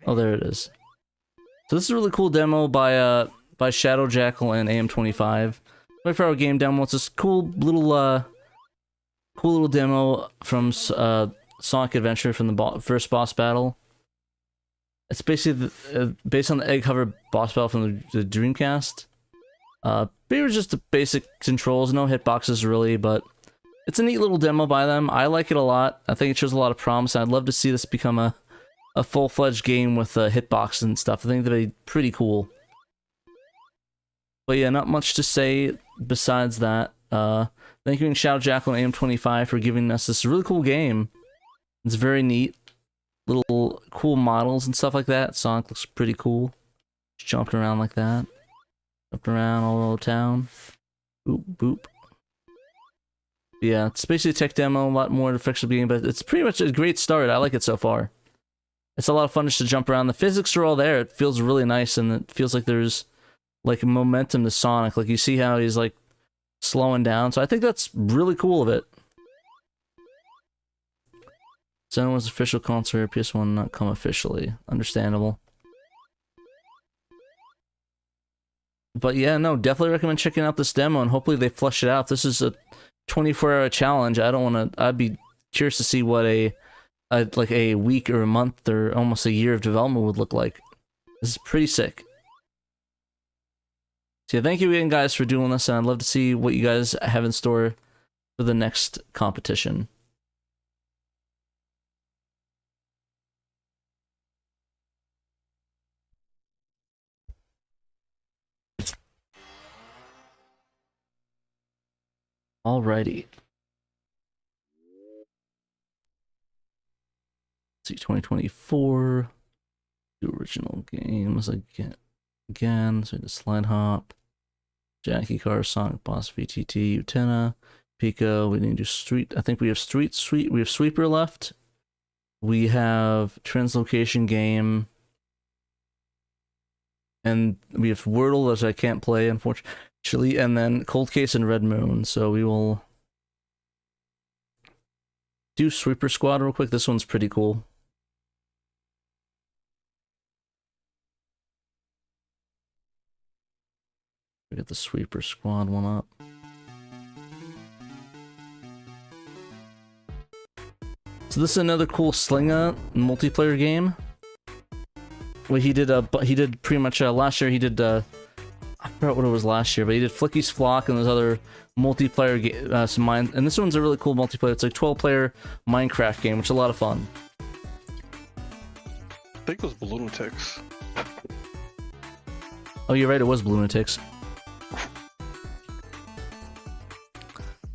Oh, there it is. So this is a really cool demo by Shadow Jackal and AM25. 24-hour game demo. It's this cool little demo from Sonic Adventure from the first boss battle. It's basically based on the Egg Hover boss battle from the Dreamcast. They were just the basic controls, no hitboxes really, but it's a neat little demo by them. I like it a lot. I think it shows a lot of promise, and I'd love to see this become a full-fledged game with hitboxes and stuff. I think that'd be pretty cool. But yeah, not much to say besides that. Thank you and Shadow Jackal and AM25 for giving us this really cool game. It's very neat. Little cool models and stuff like that. Sonic looks pretty cool. Just jumping around like that. Jumping around all over town. Boop, boop. Yeah, it's basically a tech demo, a lot more to fix the game, but it's pretty much a great start. I like it so far. It's a lot of fun just to jump around. The physics are all there. It feels really nice, and it feels like there's like momentum to Sonic. Like you see how he's like slowing down. So I think that's really cool of it. Zen's official concert, PS1 not come officially. Understandable. But yeah, no, definitely recommend checking out this demo, and hopefully they flesh it out. If this is a 24-hour challenge, I'd be curious to see what like a week or a month or almost a year of development would look like. This is pretty sick. So yeah, thank you again guys for doing this, and I'd love to see what you guys have in store for the next competition. Alrighty. Let's see, 2024. The original games again. So the slide hop. Jackie Car, Sonic Boss, VTT, Utena, Pico. We need to do Street. I think we have we have Sweeper left. We have Translocation Game. And we have Wordle, as I can't play, unfortunately, and then Cold Case and Red Moon. So we will do Sweeper Squad real quick. This one's pretty cool. We get the Sweeper Squad one up. So this is another cool Slinga multiplayer game. Well, he did pretty much last year. He did I forgot what it was last year, but he did Flicky's Flock and those other multiplayer some and this one's a really cool multiplayer. It's like 12-player Minecraft game, which is a lot of fun. I think it was Lunatics. Oh, you're right. It was Lunatics.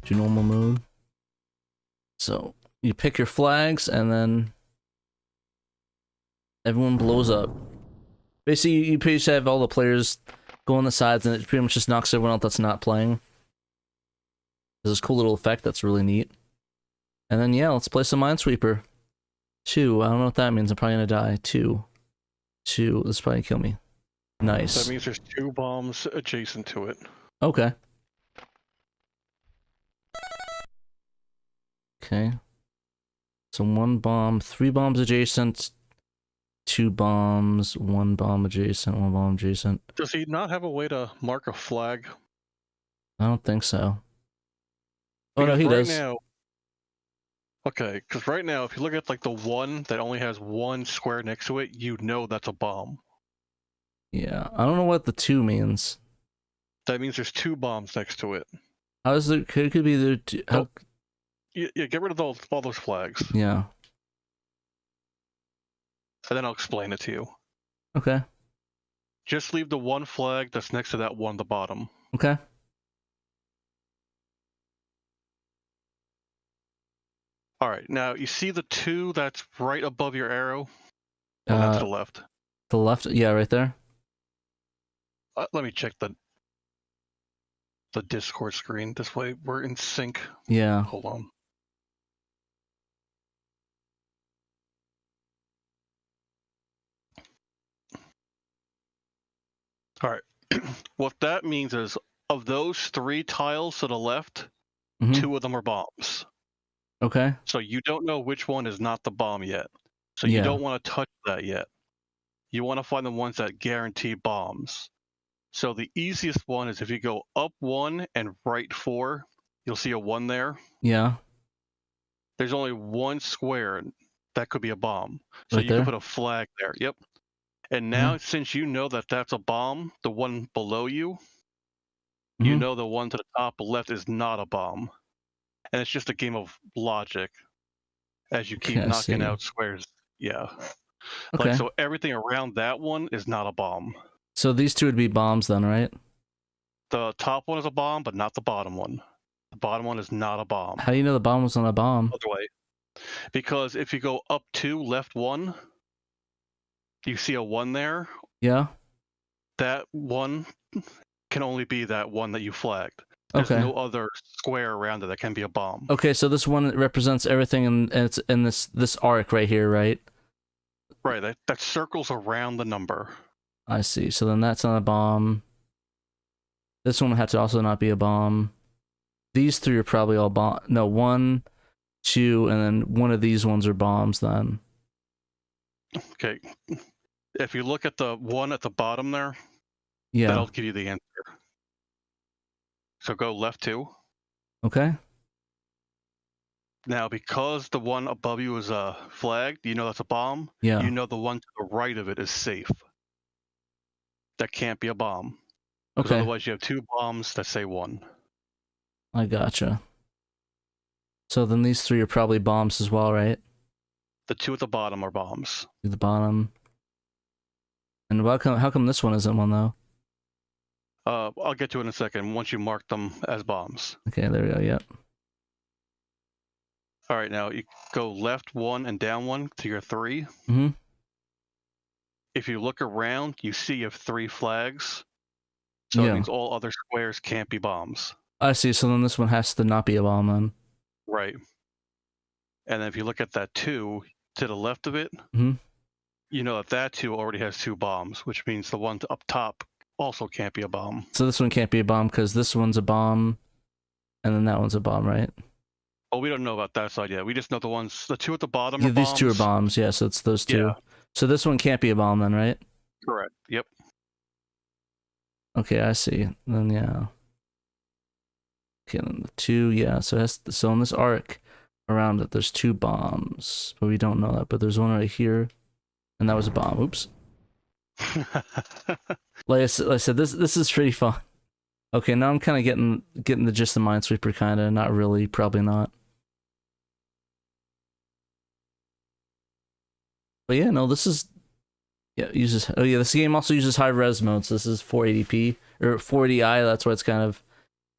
Do normal mode. So you pick your flags and then everyone blows up. Basically, you pretty much have all the players go on the sides, and it pretty much just knocks everyone out that's not playing. There's this cool little effect that's really neat. And then, yeah, let's play some Minesweeper. 2. I don't know what that means. I'm probably gonna die. 2. This probably kill me. Nice. That means there's 2 bombs adjacent to it. Okay. Okay. So 1 bomb, 3 bombs adjacent, 2 bombs, 1 bomb adjacent, 1 bomb adjacent. Does he not have a way to mark a flag? I don't think so. Oh no, he right does. Now, okay, because right now, if you look at like the one that only has 1 square next to it, you know that's a bomb. Yeah, I don't know what the 2 means. That means there's 2 bombs next to it. How is it? Could be there. How... Yeah, get rid of all those flags. Yeah. And then I'll explain it to you. Okay. Just leave the 1 flag that's next to that one at the bottom. Okay. All right, now you see the 2 that's right above your arrow? Oh, that's to the left. The left? Yeah, right there. Let me check the Discord screen. This way we're in sync. Yeah. Hold on. All right. What that means is, of those 3 tiles to the left, 2 of them are bombs. Okay. So you don't know which one is not the bomb yet. So you don't want to touch that yet. You want to find the ones that guarantee bombs. So the easiest one is if you go up 1 and right 4, you'll see a 1 there. Yeah. There's only 1 square that could be a bomb. So Right you there? can put a flag there. Yep. And now, since you know that that's a bomb, the one below you, you know the one to the top left is not a bomb. And it's just a game of logic as you keep Okay, I knocking see. out squares. Yeah. Okay. Like, so everything around that one is not a bomb. So these 2 would be bombs then, right? The top one is a bomb, but not the bottom one. The bottom one is not a bomb. How do you know the bomb was not a bomb? Other way. Because if you go up 2, left 1, you see a 1 there. Yeah. That 1 can only be that one that you flagged. There's no other square around it that can be a bomb. Okay, so this one represents everything and it's in this arc right here, right? Right, that circles around the number. I see. So then that's not a bomb. This one would have to also not be a bomb. These 3 are probably all bomb. No, 1, 2, and then one of these ones are bombs then. Okay. If you look at the 1 at the bottom there, Yeah. that'll give you the answer. So go left 2. Okay. Now, because the one above you is flagged, you know that's a bomb. Yeah. You know the one to the right of it is safe. That can't be a bomb. 'Cause Okay. otherwise you have 2 bombs that say 1. I gotcha. So then these 3 are probably bombs as well, right? The 2 at the bottom are bombs. To the bottom. And how come this one isn't one though? I'll get to it in a second once you mark them as bombs. Okay, there we go. Yep. All right, now you go left 1 and down 1 to your 3. Mm-hmm. If you look around, you see you have 3 flags. So Yeah. it means all other squares can't be bombs. I see. So then this one has to not be a bomb then. Right. And then if you look at that 2 to the left of it, you know that 2 already has 2 bombs, which means the one up top also can't be a bomb. So this one can't be a bomb because this one's a bomb, and then that one's a bomb, right? Oh, we don't know about that side yet. We just know the 2 at the bottom Yeah, are these bombs. 2 are bombs. Yeah, so it's those 2. Yeah. So this one can't be a bomb then, right? Correct. Yep. Okay, I see. Then yeah. Okay, then the 2, yeah. So in this arc around it, there's 2 bombs, but we don't know that. But there's one right here, and that was a bomb. Oops. Like I said, this is pretty fun. Okay, now I'm kind of getting the gist of Minesweeper, kind of. Not really, probably not. But yeah, no, this is this game also uses high res mode, so this is 480p or 480i. That's why it's kind of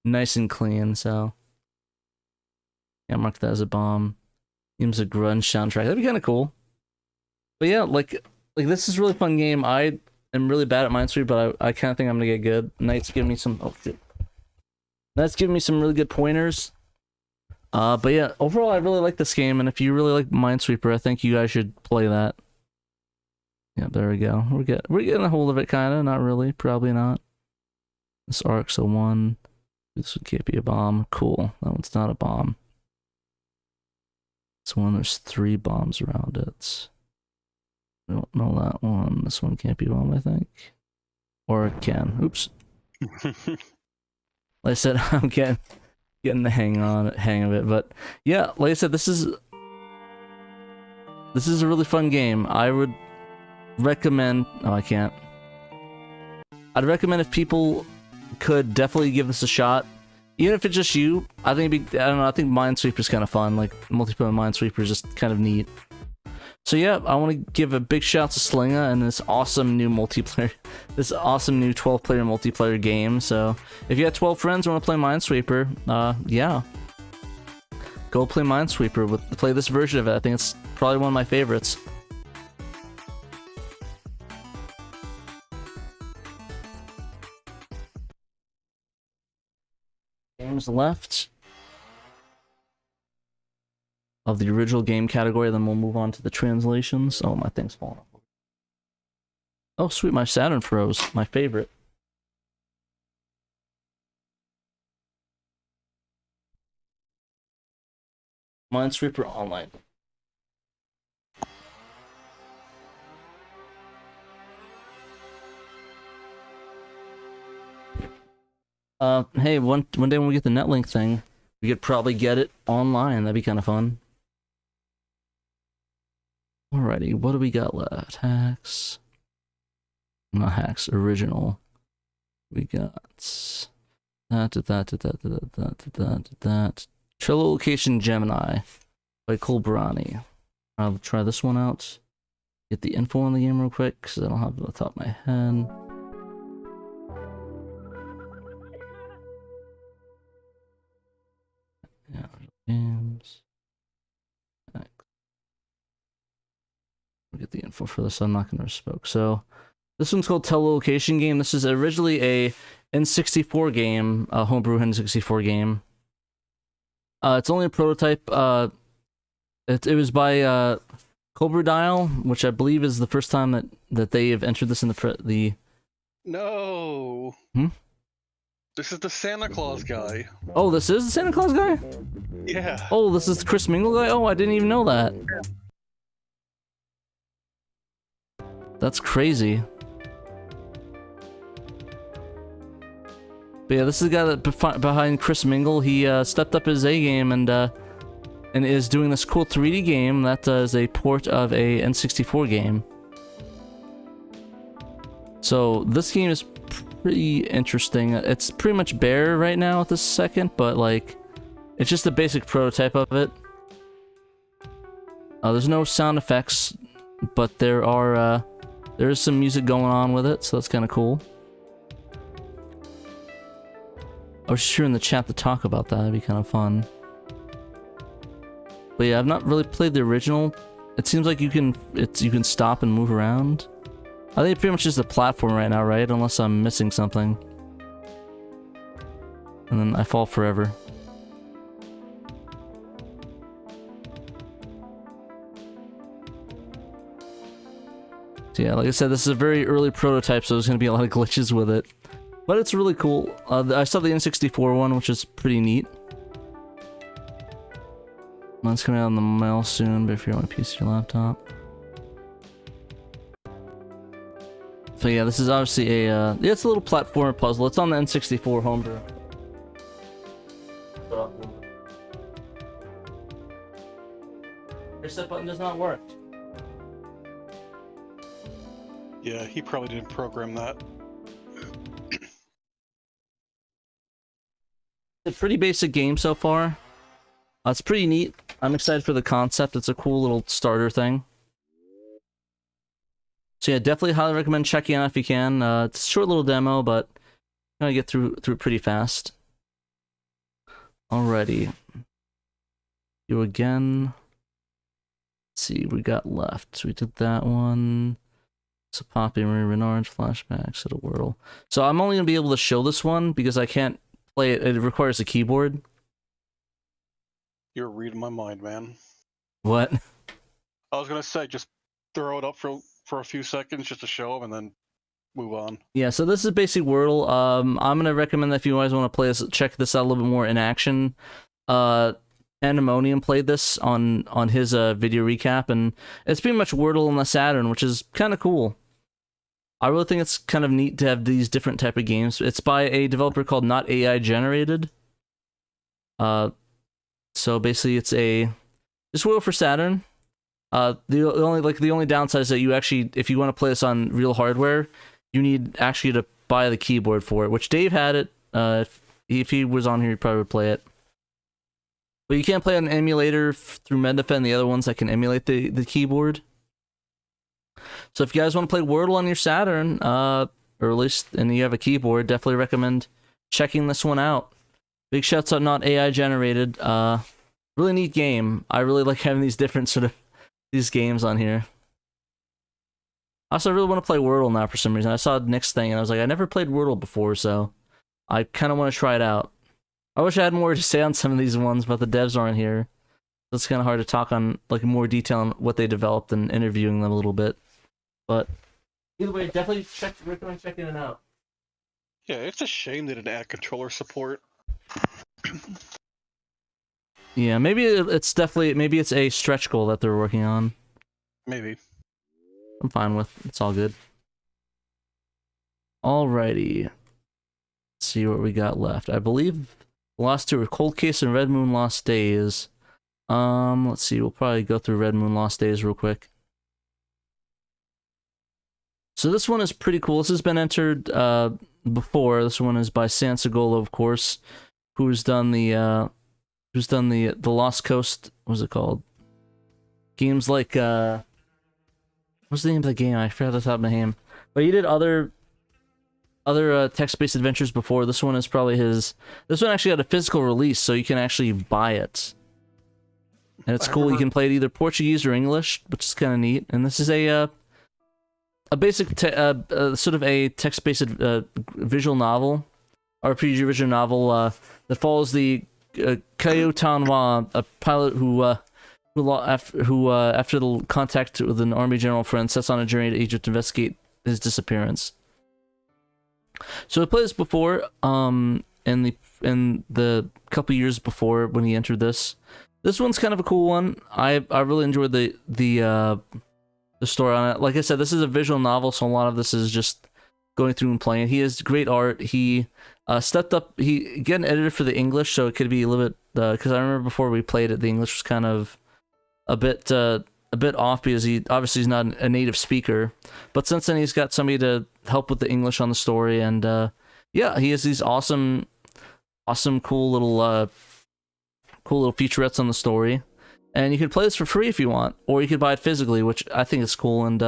nice and clean. So yeah, mark that as a bomb. Seems a grunge soundtrack. That'd be kind of cool. But yeah, like this is a really fun game. I am really bad at Minesweeper, but I kind of think I'm gonna get good. Knight's giving me some. Oh shit. Knight's giving me some really good pointers. But yeah, overall I really like this game, and if you really like Minesweeper, I think you guys should play that. Yeah, there we go. We're getting a hold of it, kinda. Not really, probably not. This arc's a 1. This one can't be a bomb. Cool. That one's not a bomb. This one, there's 3 bombs around it. I don't know that one. This one can't be a bomb, I think. Or it can. Oops. Like I said, I'm getting the hang of it. But yeah, like I said, this is a really fun game. I would recommend. Oh, I can't. I'd recommend if people could definitely give this a shot. Even if it's just you, I think it'd be, I don't know, I think Minesweeper's kind of fun. Like, multiplayer Minesweeper is just kind of neat. So yeah, I want to give a big shout to Slinga and this awesome new multiplayer, this awesome new 12-player multiplayer game. So if you have 12 friends who want to play Minesweeper, yeah, go play Minesweeper. Play this version of it. I think it's probably one of my favorites. Games left of the original game category, then we'll move on to the translations. Oh, my thing's falling off. Oh, sweet, my Saturn froze. My favorite. Minesweeper Online. Hey, one day when we get the netlink thing, we could probably get it online. That'd be kind of fun. Alrighty, what do we got left? Hacks. Not hacks, original. We got that. Trello Location Gemini by Colbrani. I'll try this one out. Get the info on the game real quick, because I don't have it on the top of my head. Yeah, games. We'll get the info for this. I'm not going to spoke. So, this one's called Telelocation Game. This is originally a N64 game, a homebrew N64 game. It's only a prototype. It was by Cobra Dial, which I believe is the first time that they have entered this in the. No. This is the Santa Claus guy. Oh, this is the Santa Claus guy? Yeah. Oh, this is the Chris Mingle guy? Oh, I didn't even know that. That's crazy. But yeah, this is the guy that behind Chris Mingle. He stepped up his A game and is doing this cool 3D game that is a port of a N64 game. So this game is pretty interesting. It's pretty much bare right now at this second, but like, it's just a basic prototype of it. There's no sound effects, but there is some music going on with it, so that's kind of cool. I was sure in the chat to talk about that. That'd be kind of fun. But yeah, I've not really played the original. It seems like you can stop and move around. I think it's pretty much just a platform right now, right? Unless I'm missing something. And then I fall forever. So yeah, like I said, this is a very early prototype, so there's going to be a lot of glitches with it. But it's really cool. I saw the N64 one, which is pretty neat. Mine's coming out in the mail soon, but if you're on a PC or laptop. So yeah, this is obviously a, it's a little platformer puzzle. It's on the N64 homebrew. Reset button does not work. Yeah, he probably didn't program that. It's a pretty basic game so far. It's pretty neat. I'm excited for the concept. It's a cool little starter thing. So yeah, definitely highly recommend checking out if you can. It's a short little demo, but you're gonna get through it pretty fast. Alrighty. You again. Let's see, we got left. So we did that one. So Poppy, Marie Renard, Flashback, Set a Whirl. So I'm only gonna be able to show this one because I can't play it. It requires a keyboard. You're reading my mind, man. What? I was gonna say, just throw it up for a few seconds just to show them, and then move on. Yeah, so this is basic Wordle. I'm gonna recommend that if you guys want to play this, check this out a little bit more in action. Pandemonium played this on his video recap, and it's pretty much Wordle on the Saturn, which is kind of cool. I really think it's kind of neat to have these different type of games. It's by a developer called Not AI Generated. So basically, it's just Wordle for Saturn. The only downside is that you actually, if you want to play this on real hardware, you need actually to buy the keyboard for it, which Dave had it. If he was on here, he probably would play it. But you can't play on an emulator through MedDefend, the other ones that can emulate the keyboard. So if you guys want to play Wordle on your Saturn, or at least, and you have a keyboard, definitely recommend checking this one out. Big shouts out, not AI generated. Really neat game. I really like having these different sort of these games on here. Also, I really want to play Wordle now for some reason. I saw Nick's thing and I was like, I never played Wordle before, so I kind of want to try it out. I wish I had more to say on some of these ones, but the devs aren't here. So it's kind of hard to talk on like more detail on what they developed and interviewing them a little bit. But either way, definitely recommend checking it out. Yeah, it's a shame they didn't add controller support. Yeah, maybe it's a stretch goal that they're working on. Maybe. I'm fine with. It's all good. Alrighty. Let's see what we got left. I believe the last two are Cold Case and Red Moon Lost Days. Let's see. We'll probably go through Red Moon Lost Days real quick. So this one is pretty cool. This has been entered before. This one is by Sansagolo, of course, who's done the Lost Coast. What's it called? Games like what's the name of the game? I forgot the top of my name. But he did other text-based adventures before. This one is probably his. This one actually had a physical release, so you can actually buy it, and it's cool. You can play it either Portuguese or English, which is kind of neat. And this is a basic sort of a text-based visual novel, RPG visual novel that follows the Kaio Tanwa, a pilot who after the contact with an army general friend, sets on a journey to Egypt to investigate his disappearance. So I played this before, in the couple years before when he entered this. This one's kind of a cool one. I really enjoyed the story on it. Like I said, this is a visual novel, so a lot of this is just going through and playing. He has great art. He stepped up. He got an editor for the English, so it could be a little bit. Because I remember before we played it, the English was kind of a bit off because he obviously is not a native speaker. But since then, he's got somebody to help with the English on the story, and yeah, he has these awesome, cool little featurettes on the story. And you can play this for free if you want, or you could buy it physically, which I think is cool. And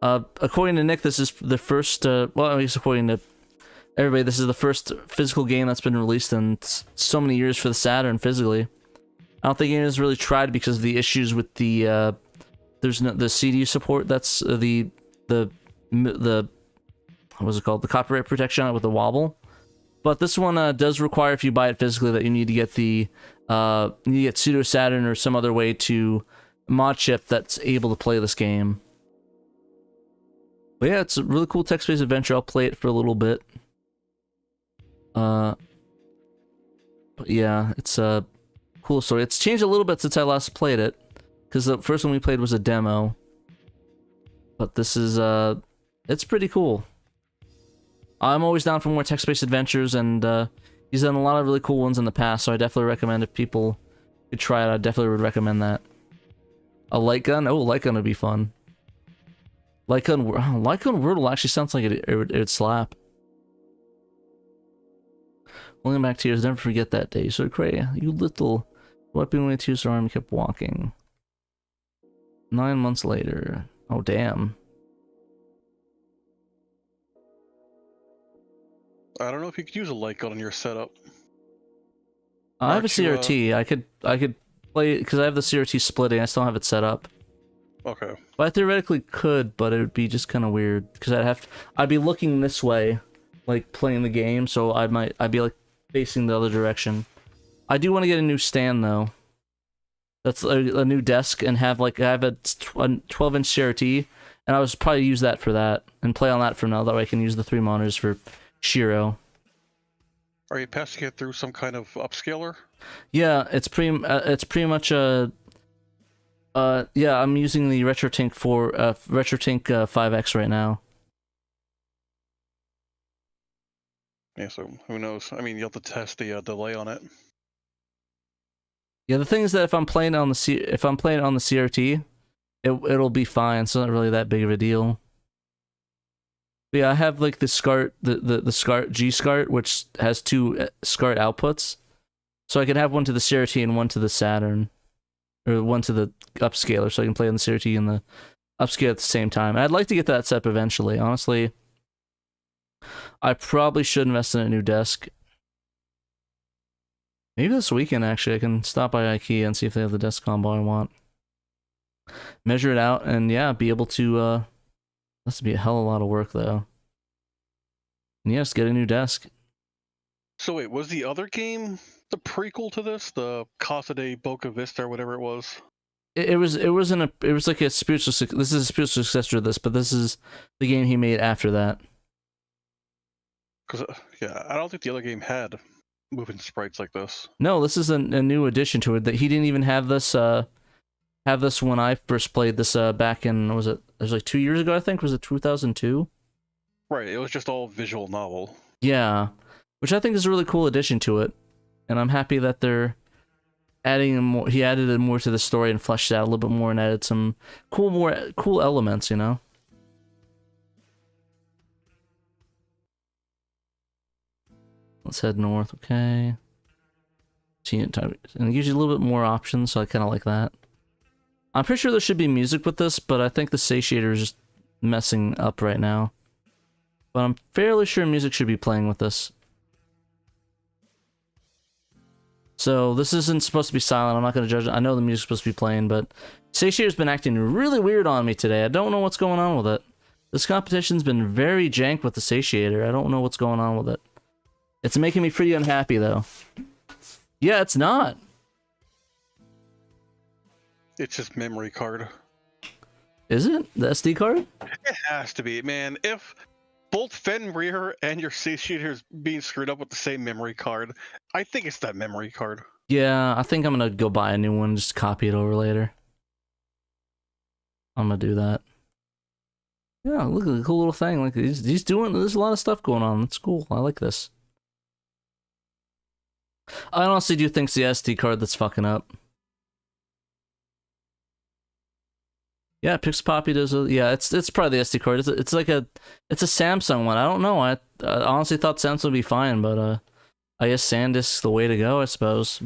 according to Nick, this is the first. Well, I guess according to everybody, this is the first physical game that's been released in so many years for the Saturn physically. I don't think anyone's really tried because of the issues with the there's no the CD support. That's the what was it called? The copyright protection on it with the wobble. But this one does require, if you buy it physically, that you need to get the pseudo Saturn or some other way to mod chip that's able to play this game. But yeah, it's a really cool text-based adventure. I'll play it for a little bit. But yeah, it's a cool story. It's changed a little bit since I last played it, because the first one we played was a demo. But this is it's pretty cool. I'm always down for more text-based adventures, and he's done a lot of really cool ones in the past, so I definitely recommend if people could try it, I definitely would recommend that. A light gun? Oh, light gun would be fun. Light gun Wordle actually sounds like it would slap. Only back tears, never forget that day. So Cray, you little wiping away tears from arm, kept walking. 9 months later. Oh damn. I don't know if you could use a light gun on your setup. I have a CRT. I could play it because I have the CRT splitting. I still have it set up. Okay. But I theoretically could, but it would be just kind of weird because I'd be looking this way, like playing the game. So I'd be like facing the other direction. I do want to get a new stand though. That's a new desk and have I have a 12-inch CRT, and I would probably use that for that and play on that for now. That way I can use the 3 monitors for SHIRO. Are you passing it through some kind of upscaler? Yeah, it's pretty much a. Yeah, I'm using the RetroTink 5X right now. Yeah, so who knows? I mean, you have to test the delay on it. Yeah, the thing is that if I'm playing on the CRT, it'll be fine. It's not really that big of a deal. But yeah, I have like the SCART, the SCART G SCART, which has two SCART outputs, so I can have one to the CRT and one to the Saturn, or one to the upscaler, so I can play on the CRT and the upscale at the same time. I'd like to get that set up eventually. Honestly, I probably should invest in a new desk. Maybe this weekend, actually, I can stop by IKEA and see if they have the desk combo I want. Measure it out, and yeah, be able to, that's be a hell of a lot of work, though. And yes, get a new desk. So wait, was the other game the prequel to this? The Casa de Boca Vista or whatever it was? It was like a spiritual, this is a spiritual successor to this, but this is the game he made after that. Because, yeah, I don't think the other game had moving sprites like this. No, this is a new addition to it. That he didn't even have this when I first played this back in, it was like 2 years ago, I think. Was it 2002? Right, it was just all visual novel. Yeah, which I think is a really cool addition to it, and I'm happy that they're adding more. He added more to the story and fleshed it out a little bit more and added some cool elements, you know. Let's head north, okay. And it gives you a little bit more options, so I kind of like that. I'm pretty sure there should be music with this, but I think the satiator is just messing up right now. But I'm fairly sure music should be playing with this. So this isn't supposed to be silent. I'm not going to judge it. I know the music's supposed to be playing, but satiator's been acting really weird on me today. I don't know what's going on with it. This competition's been very jank with the satiator. I don't know what's going on with it. It's making me pretty unhappy, though. Yeah, it's not. It's just memory card. Is it? The SD card? It has to be, man. If both Fenrir and your satiator is being screwed up with the same memory card, I think it's that memory card. Yeah, I think I'm gonna go buy a new one, just copy it over later. I'm gonna do that. Yeah, look at the cool little thing. Like he's doing. There's a lot of stuff going on. It's cool. I like this. I honestly do think it's the SD card that's fucking up. Yeah, Pixpoppy does. Yeah, it's probably the SD card. It's like it's a Samsung one. I don't know. I honestly thought Samsung would be fine, but I guess SanDisk's the way to go, I suppose.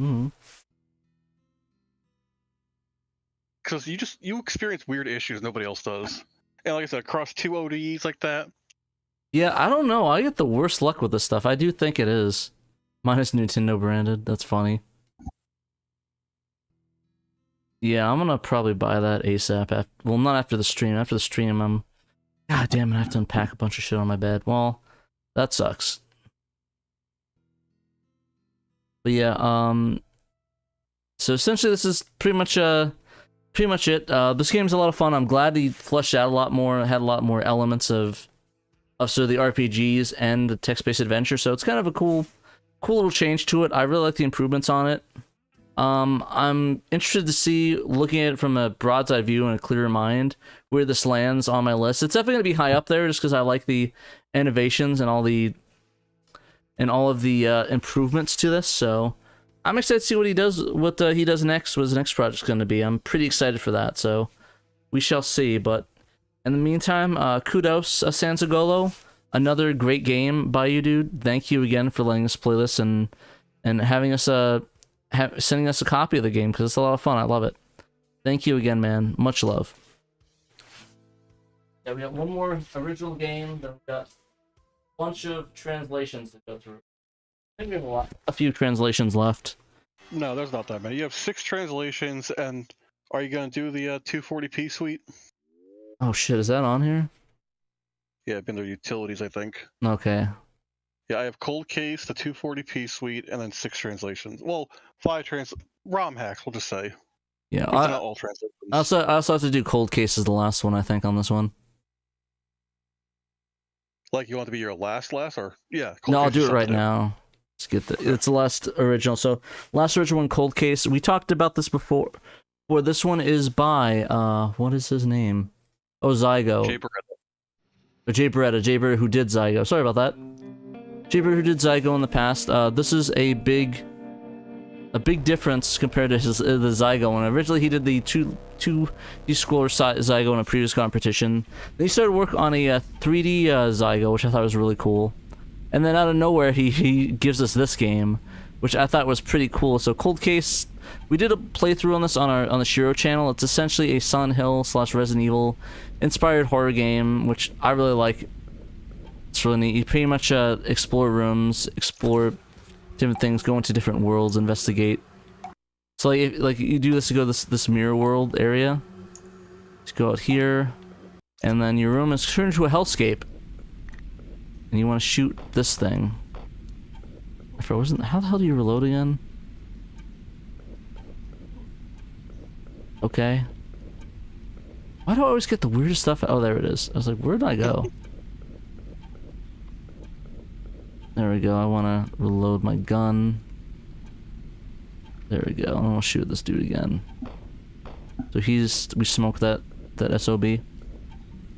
Because you experience weird issues nobody else does, and like I said, across two ODEs like that. Yeah, I don't know. I get the worst luck with this stuff. I do think it is. Minus Nintendo branded. That's funny. Yeah, I'm gonna probably buy that ASAP. Well, not after the stream. After the stream, God damn it, I have to unpack a bunch of shit on my bed. Well, that sucks. But yeah, so essentially this is pretty much it. This game's a lot of fun. I'm glad he fleshed out a lot more, had a lot more elements of sort of the RPGs and the text-based adventure, so it's kind of a cool little change to it. I really like the improvements on it. I'm interested to see, looking at it from a broadside view and a clearer mind, where this lands on my list. It's definitely going to be high up there just because I like the innovations and all of the improvements to this. So I'm excited to see what he does next, what his next project's going to be. I'm pretty excited for that, so we shall see. But in the meantime, kudos, Sansagolo. Another great game by you, dude. Thank you again for letting us play this and having us sending us a copy of the game, because it's a lot of fun. I love it. Thank you again, man. Much love. Yeah, we got one more original game, then we got a bunch of translations to go through. I think we have a few translations left. No, there's not that many. You have 6 translations, and are you going to do the 240p suite? Oh shit, is that on here? Yeah, I've been there utilities, I think. Okay. Yeah, I have Cold Case, the 240p suite, and then 6 translations. Well, 5 ROM hacks, we'll just say. Yeah, not all translations. I also have to do Cold Case as the last one, I think, on this one. Like, you want to be your last, or yeah? No, I'll do it right now. Let's get it's the last original. So, last original one, Cold Case. We talked about this before. This one is by what is his name? Oh, Zygo. Jay Beretta, who did Zygo. Sorry about that. Jay Beretta, who did Zygo in the past. This is a big a big difference compared to the Zygo one. Originally, he did the two D-score Zygo in a previous competition. Then he started work on a 3D Zygo, which I thought was really cool. And then out of nowhere, he gives us this game, which I thought was pretty cool. So Cold Case, we did a playthrough on this on the SHIRO channel. It's essentially a Silent Hill / Resident Evil inspired horror game, which I really like. It's really neat. You pretty much explore rooms, explore different things, go into different worlds, investigate. So like you do this to go to this mirror world area. Just go out here, and then your room is turned into a hellscape. And you want to shoot this thing. How the hell do you reload again? Okay. Why do I always get the weirdest stuff? Oh, there it is. I was like, where did I go? There we go. I want to reload my gun. There we go. And I'll shoot this dude again. So we smoked that SOB.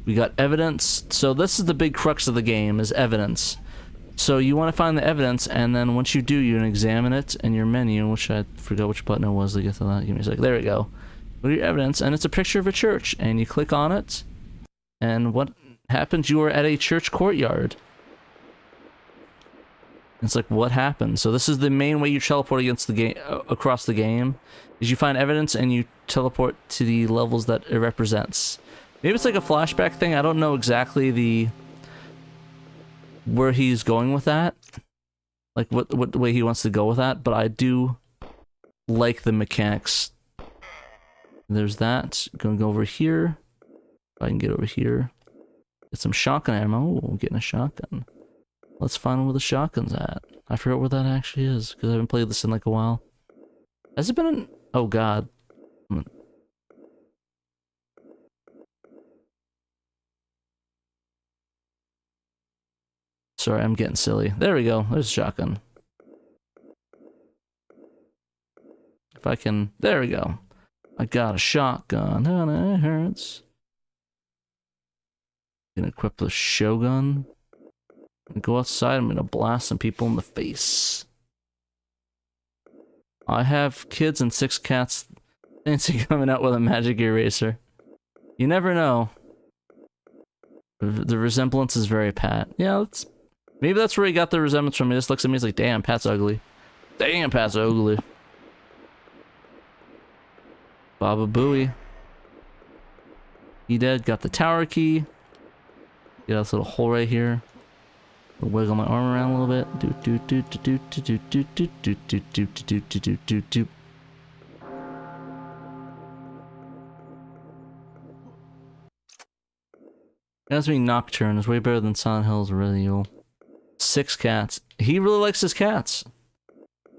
We got evidence. So this is the big crux of the game, is evidence. So you want to find the evidence, and then once you do, you examine it in your menu, which I forgot which button it was to get to that. Give me a sec. There we go. Go to your evidence, and it's a picture of a church, and you click on it, and what happens? You are at a church courtyard. It's like, what happened? So this is the main way you teleport against the game, across the game, is you find evidence and you teleport to the levels that it represents. Maybe it's like a flashback thing. I don't know exactly where he's going with that, like what way he wants to go with that, but I do like the mechanics. There's that. Gonna go over here. If I can get over here, get some shotgun ammo. Oh, I'm getting a shotgun. Let's find where the shotgun's at. I forgot where that actually is, because I haven't played this in like a while. Has it been in... Oh god. Sorry, I'm getting silly. There we go. There's a shotgun. If I can... There we go. I got a shotgun. And it hurts. Gonna equip the Shogun. Go outside, I'm gonna blast some people in the face. I have kids and 6 cats fancy coming out with a magic eraser. You never know. The resemblance is very Pat. Yeah, maybe that's where he got the resemblance from. He just looks at me, he's like, damn, Pat's ugly. Damn, Pat's ugly. Baba Booey. He dead, got the tower key. Get this little hole right here. Wiggle my arm around a little bit. That's me. Nocturne is way better than Silent Hill's Resident Evil. 6 cats. He really likes his cats.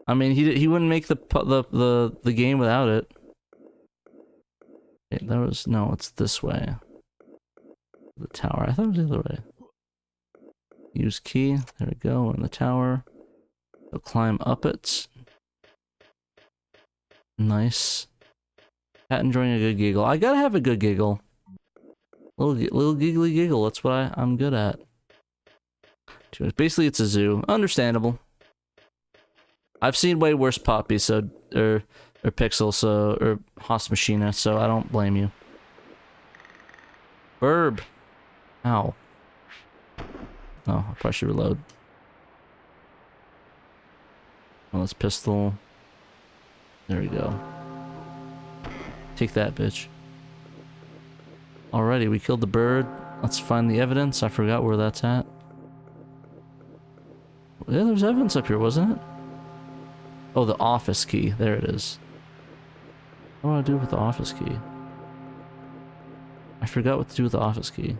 I mean, he wouldn't make the game without it. Okay, no, it's this way. The tower. I thought it was the other way. Use key. There we go. We're in the tower. We'll climb up it. Nice. Pat enjoying a good giggle. I gotta have a good giggle. Little giggly giggle. That's what I'm good at. Basically, it's a zoo. Understandable. I've seen way worse poppies, or pixels, or Haas Machina, so I don't blame you. Burb. Ow. Oh, I probably should reload. Oh, this pistol. There we go. Take that, bitch. Alrighty, we killed the bird. Let's find the evidence. I forgot where that's at. Yeah, there's evidence up here, wasn't it? Oh, the office key. There it is. What do I do with the office key? I forgot what to do with the office key.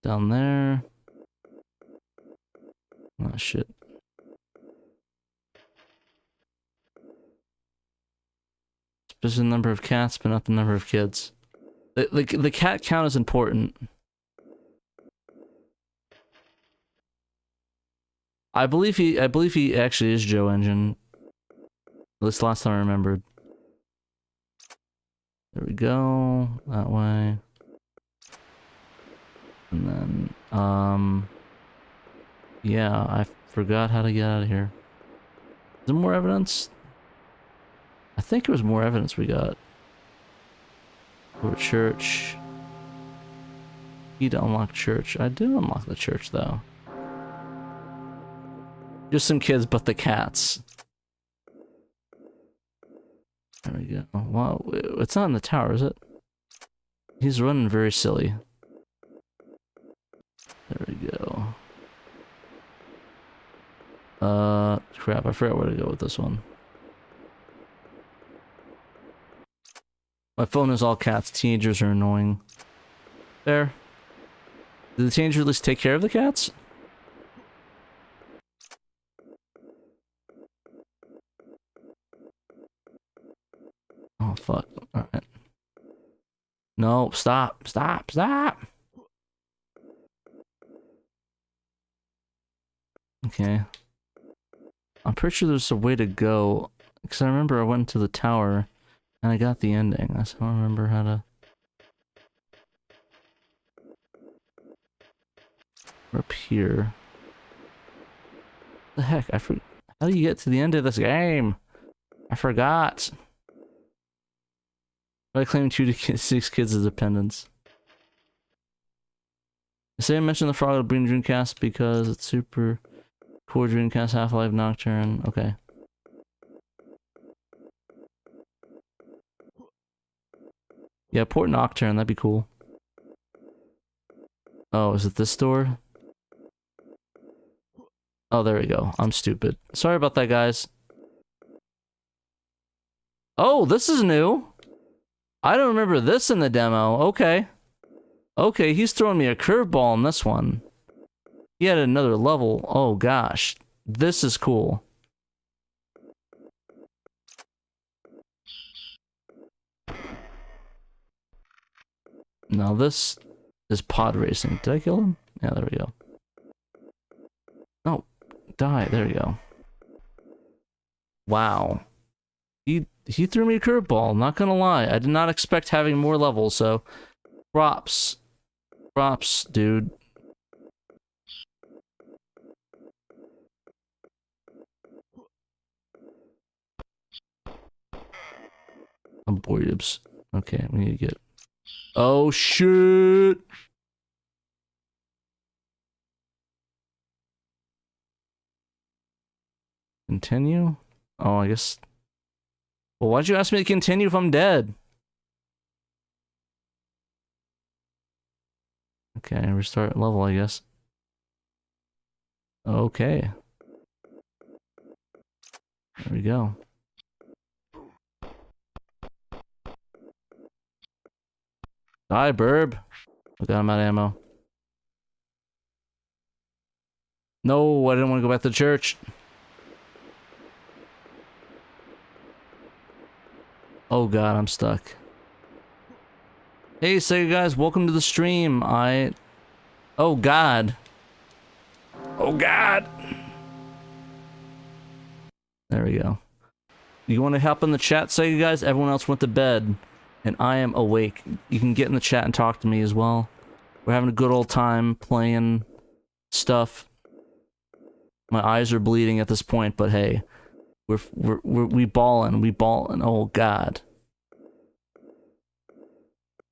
Down there. Oh, shit. Just the number of cats, but not the number of kids. The cat count is important. I believe he actually is Joe Engine. At least last time I remembered. There we go. That way. And then, yeah, I forgot how to get out of here. there more evidence? I think it was more evidence we got. Or church. Key to unlock church. I did unlock the church though. Just some kids, but the cats. There we go. Oh, wow, it's not in the tower, is it? He's running very silly. There we go. Crap, I forgot where to go with this one. My phone is all cats. Teenagers are annoying. There. Did the teenagers at least take care of the cats? Oh, fuck. Alright. No, stop. Stop. Stop. Okay. I'm pretty sure there's a way to go. Because I remember I went to the tower and I got the ending. I still don't remember how to... We're up here. What the heck? How do you get to the end of this game? I forgot. I claim 2 to 6 kids as dependents. I say I mentioned the frog will bring Dreamcast because it's super core Dreamcast Half-Life Nocturne. Okay. Yeah, port Nocturne, that'd be cool. Oh, is it this door? Oh, there we go. I'm stupid. Sorry about that, guys. Oh, this is new. I don't remember this in the demo. Okay. Okay, he's throwing me a curveball in this one. He had another level. Oh, gosh. This is cool. Now this is pod racing. Did I kill him? Yeah, there we go. No, die. There we go. Wow. He threw me a curveball, not gonna lie. I did not expect having more levels, so props. Props, dude. I'm bored. Okay, we need to get... Oh, shit! Continue? Oh, I guess... Well, why'd you ask me to continue if I'm dead? Okay, restart level, I guess. Okay. There we go. Die, burb. Okay, I'm out of ammo. No, I didn't want to go back to church. Oh god, I'm stuck. Hey, Sega guys, welcome to the stream. Oh god. Oh god. There we go. You want to help in the chat, Sega guys? Everyone else went to bed. And I am awake. You can get in the chat and talk to me as well. We're having a good old time playing stuff. My eyes are bleeding at this point, but hey. We ballin'. Oh god.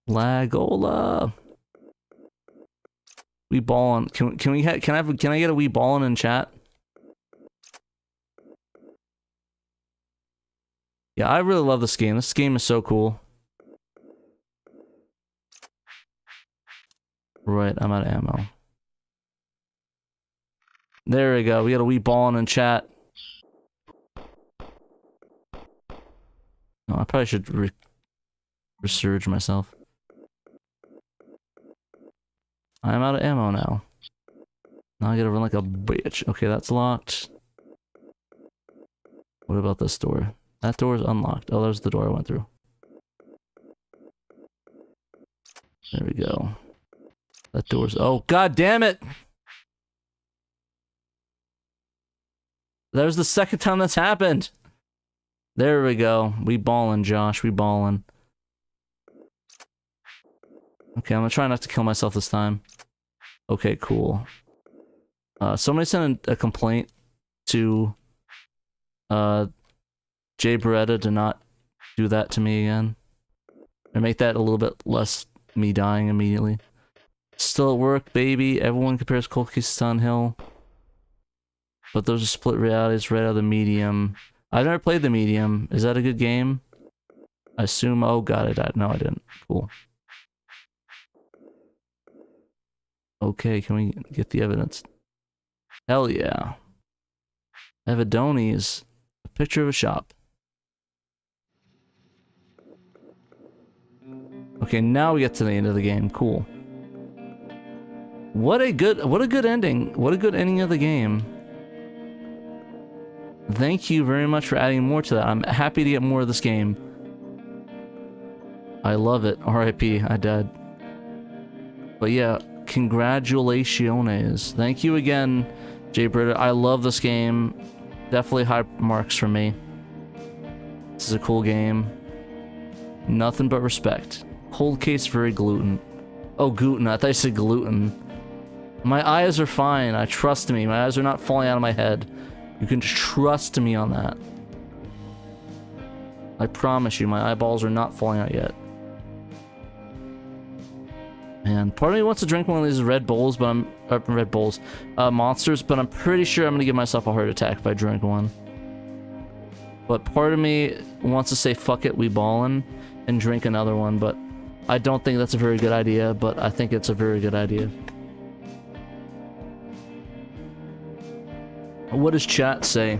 Lagola. We ballin'. Can I get a we ballin' in chat? Yeah, I really love this game. This game is so cool. Right, I'm out of ammo. There we go. We got a wee ballin' in chat. No, I probably should resurge myself. I'm out of ammo now. Now I gotta run like a bitch. Okay, that's locked. What about this door? That door is unlocked. Oh, there's the door I went through. There we go. That door's... Oh, god damn it! That was the second time that's happened. There we go. We ballin', Josh. We ballin'. Okay, I'm gonna try not to kill myself this time. Okay, cool. Somebody sent a complaint to Jay Beretta to not do that to me again. And make that a little bit less me dying immediately. Still at work, baby. Everyone compares Cold Case to Hill. But those are split realities right out of the medium. I've never played the medium. Is that a good game? I assume. Oh god, I died. No, I didn't. Cool. Okay, can we get the evidence? Hell yeah. Evidoni's a picture of a shop. Okay, now we get to the end of the game. Cool. What a good ending. What a good ending of the game. Thank you very much for adding more to that. I'm happy to get more of this game. I love it. R.I.P. I died. But yeah, congratulations. Thank you again, Jay Britta. I love this game. Definitely high marks for me. This is a cool game. Nothing but respect. Cold Case very gluten. Oh, gluten. I thought you said gluten. My eyes are fine. Trust me. My eyes are not falling out of my head. You can trust me on that. I promise you, my eyeballs are not falling out yet. Man, part of me wants to drink one of these Red Bulls, but Monsters, but I'm pretty sure I'm gonna give myself a heart attack if I drink one. But part of me wants to say, fuck it, we ballin', and drink another one, but I don't think that's a very good idea, but I think it's a very good idea. What does chat say?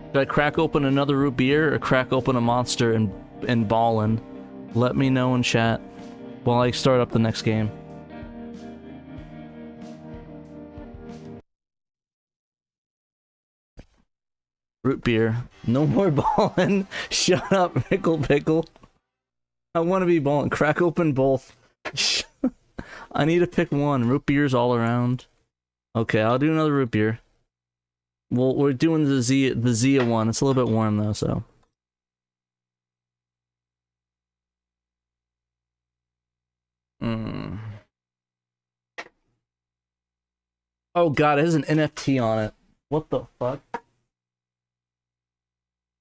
Should I crack open another root beer or crack open a Monster and ballin'? Let me know in chat while I start up the next game. Root beer. No more ballin'. Shut up, Pickle. I want to be ballin'. Crack open both. I need to pick one. Root beers all around. Okay, I'll do another root beer. Well, we're doing the Zia one. It's a little bit warm though, so. Oh god, it has an NFT on it. What the fuck?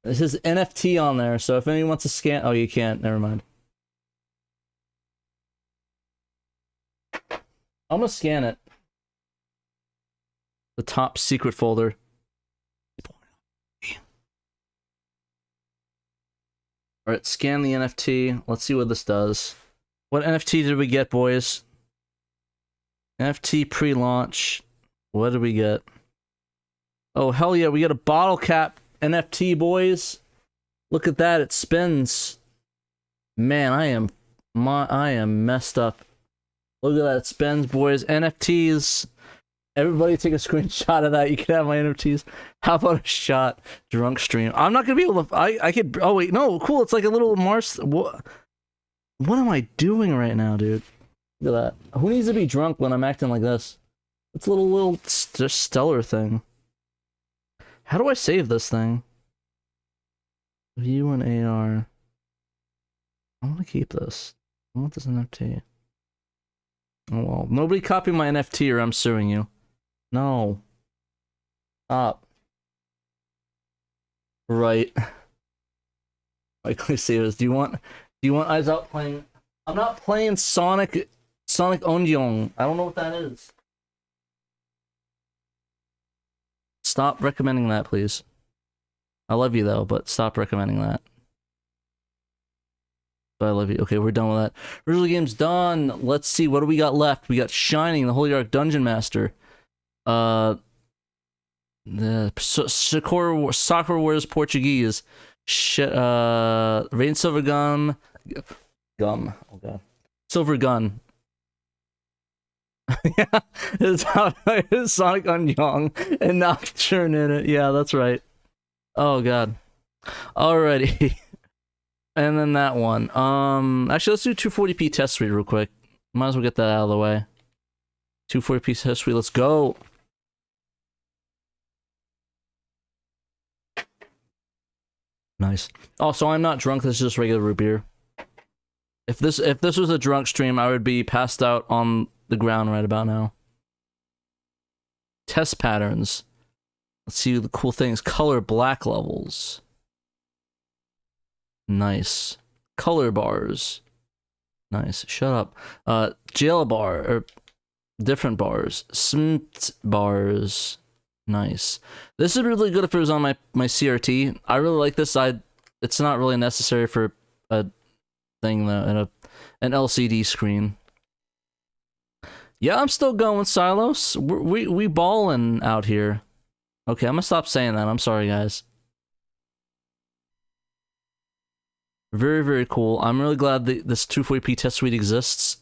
This is NFT on there, so if anyone wants to scan... Oh, you can't. Never mind. I'm gonna scan it. The top secret folder. Alright, scan the NFT. Let's see what this does. What NFT did we get, boys? NFT pre-launch. What did we get? Oh, hell yeah, we got a bottle cap NFT, boys. Look at that, it spins. Man, I am messed up. Look at that, it spins, boys. NFTs. Everybody take a screenshot of that. You can have my NFTs. How about a shot? Drunk stream. I'm not gonna be able to. I could. Oh wait, no. Cool. It's like a little Mars. What am I doing right now, dude? Look at that. Who needs to be drunk when I'm acting like this? It's a little stellar thing. How do I save this thing? View and AR. I want to keep this. I want this NFT. Oh well. Nobody copy my NFT or I'm suing you. No. Stop. Right. Likely save us. Do you want eyes out playing? I'm not playing Sonic Onjong. I don't know what that is. Stop recommending that, please. I love you though, but stop recommending that. But I love you. Okay, we're done with that. Original game's done. Let's see, what do we got left? We got Shining, the Holy Ark Dungeon Master. The Soccer Wars Portuguese. Rain Silvergun. Gum. Oh god. Silvergun. Yeah, it's Sonic Unyoung and Nocturne in it. Yeah, that's right. Oh god. Alrighty. And then that one. Actually, let's do 240p test suite real quick. Might as well get that out of the way. 240p test suite. Let's go. Nice. Also, I'm not drunk. This is just regular root beer. If this was a drunk stream, I would be passed out on the ground right about now. Test patterns. Let's see the cool things. Color black levels. Nice. Color bars. Nice. Shut up. Jail bar, or different bars. Smt bars. Nice. This is really good if it was on my CRT. I really like this. It's not really necessary for a thing though, in an LCD screen. Yeah, I'm still going, Silos. We ballin' out here. Okay, I'm gonna stop saying that. I'm sorry, guys. Very, very cool. I'm really glad this 240p test suite exists.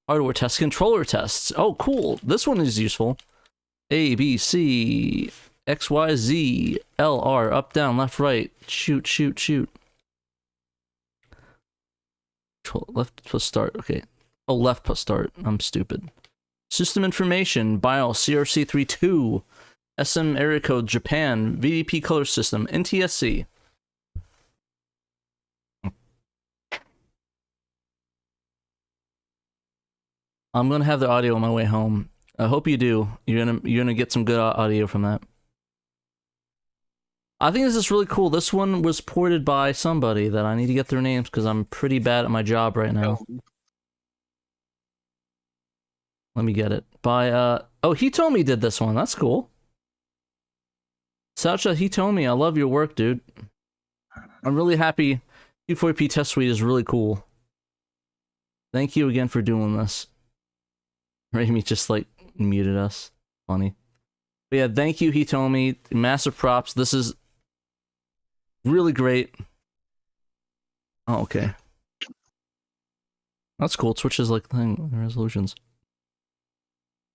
Hardware tests, controller tests. Oh, cool. This one is useful. A, B, C, X, Y, Z, L, R, up, down, left, right. Shoot, shoot, shoot. Left plus start. Okay. Oh, left plus start. I'm stupid. System information. BIOS, CRC32. SM area code, Japan. VDP color system. NTSC. I'm gonna have the audio on my way home. I hope you do. You're gonna get some good audio from that. I think this is really cool. This one was ported by somebody that I need to get their names because I'm pretty bad at my job right now. Let me get it. By oh, Hitomi did this one. That's cool. Sacha Hitomi, I love your work, dude. I'm really happy. 240p test suite is really cool. Thank you again for doing this. Raimi just like muted us. Funny. But yeah, thank you, Hitomi. Massive props. This is really great. Oh, okay. That's cool. It switches like thing resolutions.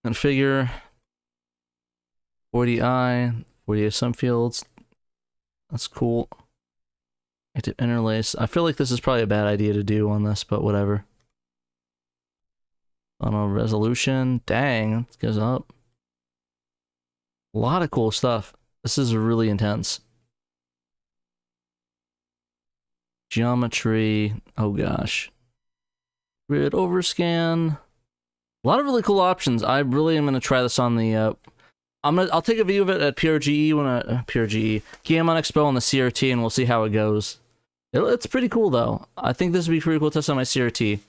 Configure 40i, 40 some fields. That's cool. Active interlace. I feel like this is probably a bad idea to do on this, but whatever. On resolution. Dang, it goes up. A lot of cool stuff. This is really intense. Geometry. Oh gosh. Grid overscan. A lot of really cool options. I really am gonna try this on the. I'll take a view of it at PRGE PRGE Game on Expo on the CRT, and we'll see how it goes. It's pretty cool though. I think this would be pretty cool to test on my CRT.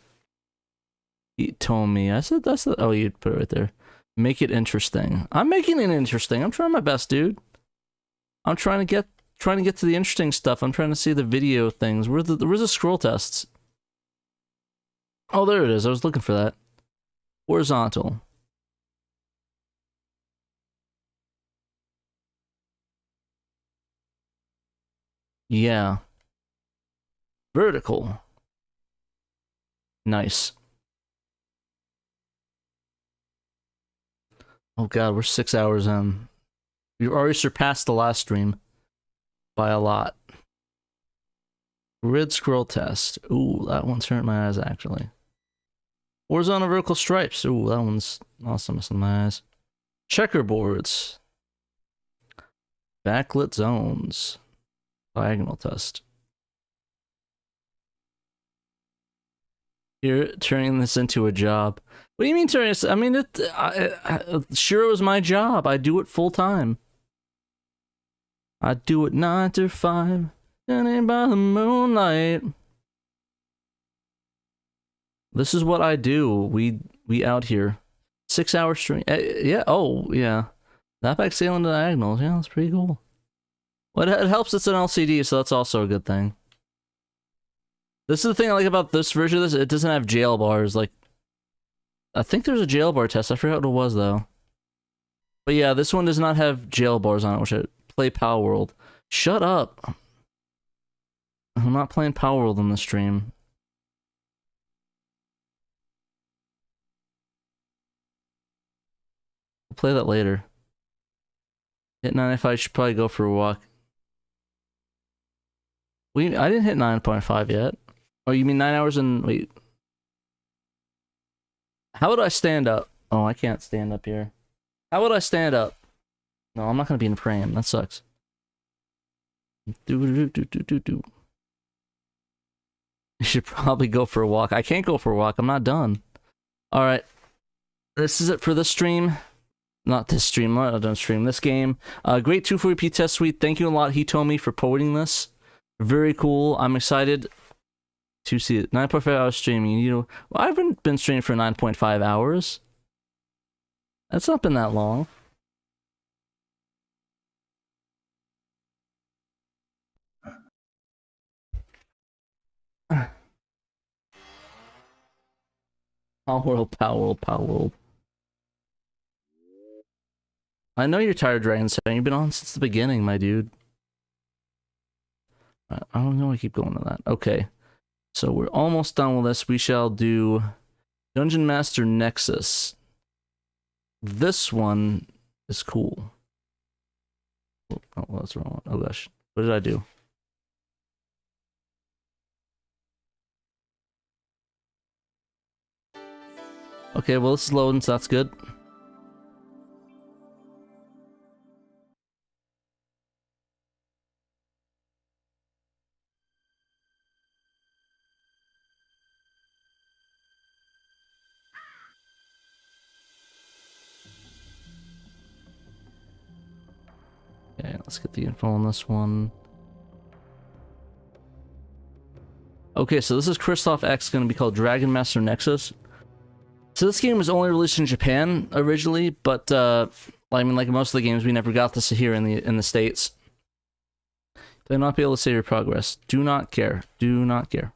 He told me. I said that's the. Oh, you put it right there. Make it interesting. I'm making it interesting. I'm trying my best, dude. I'm trying to get to the interesting stuff. I'm trying to see the video things. Where's the scroll tests? Oh, there it is. I was looking for that. Horizontal. Yeah. Vertical. Nice. Oh god, we're 6 hours in. We've already surpassed the last stream by a lot. Grid scroll test. Ooh, that one's hurting my eyes actually. Horizontal vertical stripes. Ooh, that one's awesome. Missing my eyes. Checkerboards. Backlit zones. Diagonal test. You're turning this into a job. What do you mean turning this? I mean, SHIRO is my job. I do it full time. I do it 9 to 5. Standing by the moonlight. This is what I do. We out here. 6 hour stream. Yeah. Oh, yeah. That back sailing diagonals. Yeah, that's pretty cool. Well, it helps. It's an LCD, so that's also a good thing. This is the thing I like about this version of this. It doesn't have jail bars. Like, I think there's a jail bar test. I forgot what it was though. But yeah, this one does not have jail bars on it. Which I play Power World. Shut up. I'm not playing Power World in the stream. We'll play that later. Hit 95. I should probably go for a walk. I didn't hit 9.5 yet. Oh, you mean 9 hours and wait. How would I stand up? Oh, I can't stand up here. How would I stand up? No, I'm not gonna be in frame. That sucks. You should probably go for a walk. I can't go for a walk. I'm not done. All right. This is it for this stream. not this stream, not done stream, this game. Great 240p test suite. Thank you a lot, Hitomi, for porting this. Very cool. I'm excited to see it. 9.5 hours streaming. You know, I haven't been streaming for 9.5 hours. That's not been that long. Power World, Power World, Power World. I know you're tired, Dragon 7. You've been on since the beginning, my dude. I don't know why I keep going to that. Okay. So we're almost done with this. We shall do Dungeon Master Nexus. This one is cool. Oh, that's the wrong one. Oh gosh. What did I do? Okay, well, this is loading, so that's good. Okay, let's get the info on this one. Okay, so this is Kristoff X, going to be called Dragon Master Nexus. So this game was only released in Japan originally, but I mean, like most of the games, we never got this here in the States. They'll not be able to save your progress. Do not care. Do not care.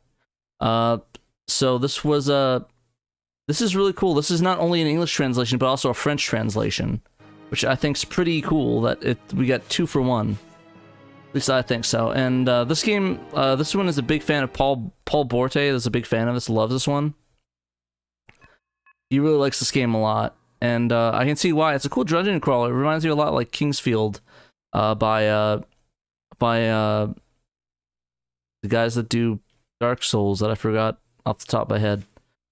So this was this is really cool. This is not only an English translation, but also a French translation, which I think is pretty cool. That we got 2 for 1. At least I think so. And this game, this one is a big fan of Paul Borte. Is a big fan of this. Loves this one. He really likes this game a lot, and I can see why. It's a cool dungeon crawler. It reminds me a lot like Kingsfield, by the guys that do Dark Souls that I forgot off the top of my head.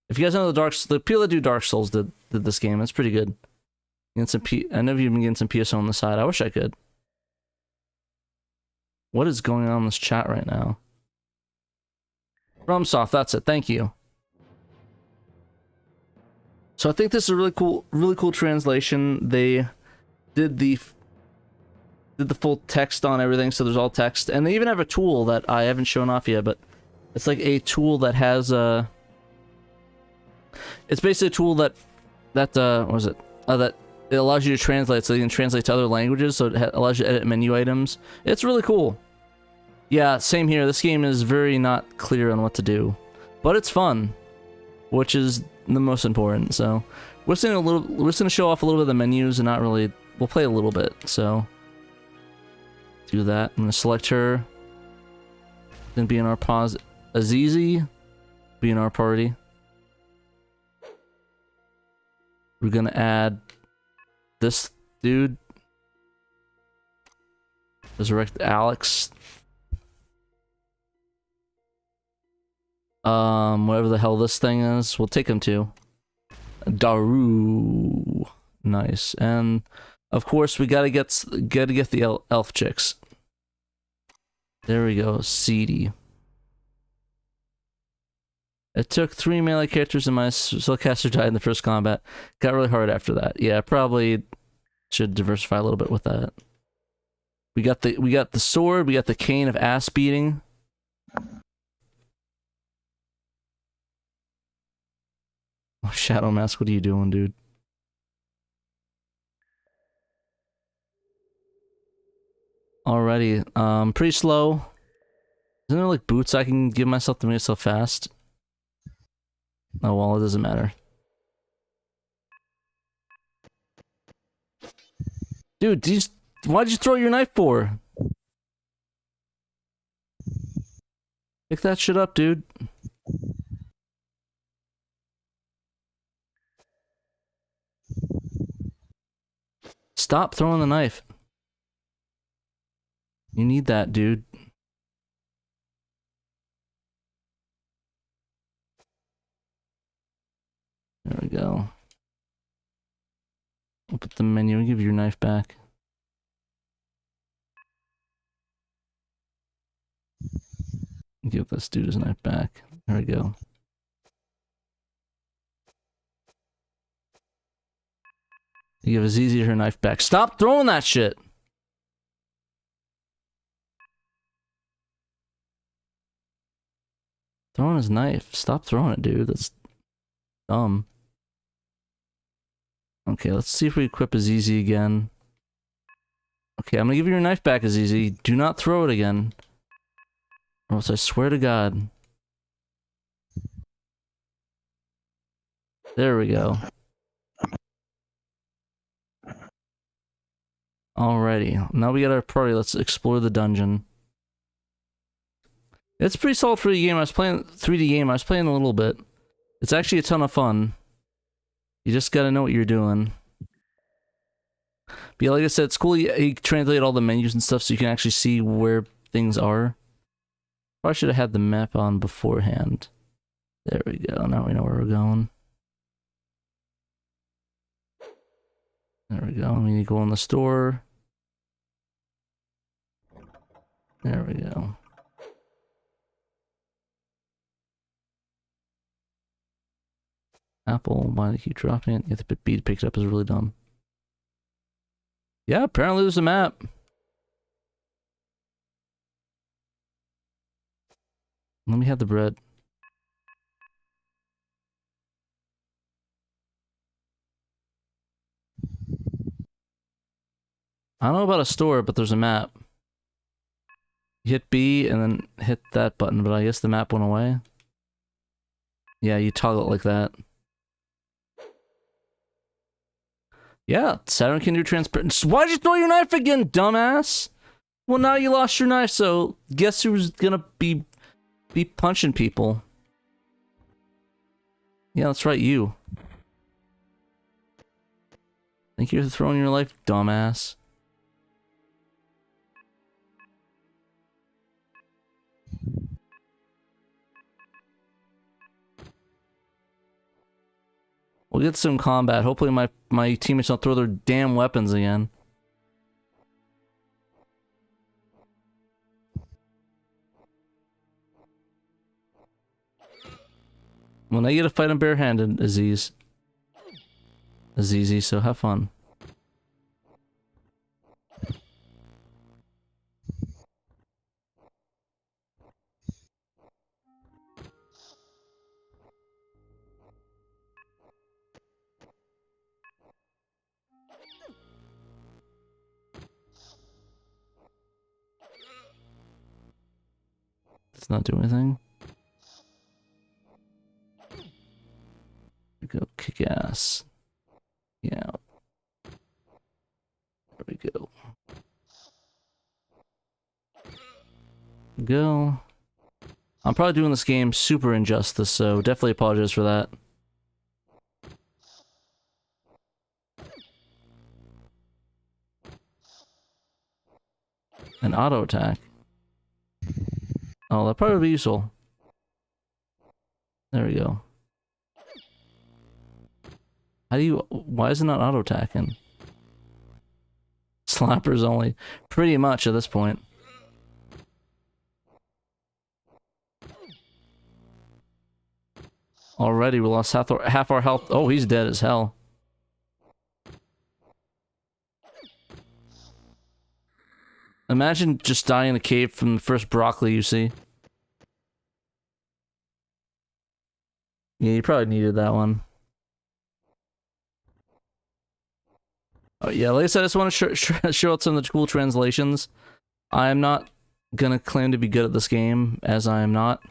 If you guys know the people that do Dark Souls did this game. It's pretty good. Get some I know you've been getting some PSO on the side. I wish I could. What is going on in this chat right now? FromSoft, that's it. Thank you. So I think this is a really cool translation. They did the full text on everything, so there's all text, and they even have a tool that I haven't shown off yet, but it's like a tool that has it's basically a tool that what was it? That it allows you to translate, so you can translate to other languages. So it allows you to edit menu items. It's really cool. Yeah, same here. This game is very not clear on what to do, but it's fun, which is the most important. So we're just gonna show off a little bit of the menus and not really. We'll play a little bit. So do that. I'm gonna select her. Then be in our pause. Azizi, be in our party. We're gonna add this dude. Resurrect Alex. Whatever the hell this thing is, we'll take him to Daru. Nice. And of course we gotta get the elf chicks. There we go. Seedy. It took 3 melee characters and my spellcaster died in the first combat. Got really hard after that. Yeah, probably should diversify a little bit with that. We got the sword, we got the cane of ass beating. Oh, Shadow Mask, what are you doing, dude? Alrighty, pretty slow. Isn't there like boots I can give myself to make it so fast? Oh well, it doesn't matter. Dude, why'd you throw your knife for? Pick that shit up, dude. Stop throwing the knife. You need that, dude. There we go. Open the menu and give your knife back. Give this dude his knife back. There we go. You give Azizi her knife back. Stop throwing that shit! Throwing his knife. Stop throwing it, dude. That's dumb. Okay, let's see if we equip Azizi again. Okay, I'm gonna give you your knife back, Azizi. Do not throw it again. Or else I swear to God. There we go. Alrighty, now we got our party. Let's explore the dungeon. It's a pretty solid 3D game. I was playing 3D game. I was playing a little bit. It's actually a ton of fun. You just gotta know what you're doing. But yeah, like I said, it's cool. You translate all the menus and stuff so you can actually see where things are. Probably should have had the map on beforehand. There we go. Now we know where we're going. There we go. We need to go in the store. There we go. Apple, why do they keep dropping it? Yeah, the B to pick it up is really dumb. Yeah, apparently there's a map. Let me have the bread. I don't know about a store, but there's a map. You hit B and then hit that button, but I guess the map went away. Yeah, you toggle it like that. Yeah, Saturn can do transparent. Why'd you throw your knife again, dumbass? Well, now you lost your knife, so guess who's gonna be punching people? Yeah, that's right, you. Think you're throwing your life, dumbass. We'll get some combat. Hopefully my teammates don't throw their damn weapons again. Well, now you get to fight him barehanded, Azizi, so have fun. Does not do anything. We go kick ass. Yeah. There we go. Go. I'm probably doing this game super injustice, so definitely apologize for that. An auto attack. Oh, that'd probably be useful. There we go. How do you... Why is it not auto-attacking? Slappers only. Pretty much at this point. Already we lost half our health. Oh, he's dead as hell. Imagine just dying in a cave from the first broccoli you see. Yeah, you probably needed that one. Oh yeah, like I said, I just want to show out some of the cool translations. I'm not gonna claim to be good at this game, as I am not.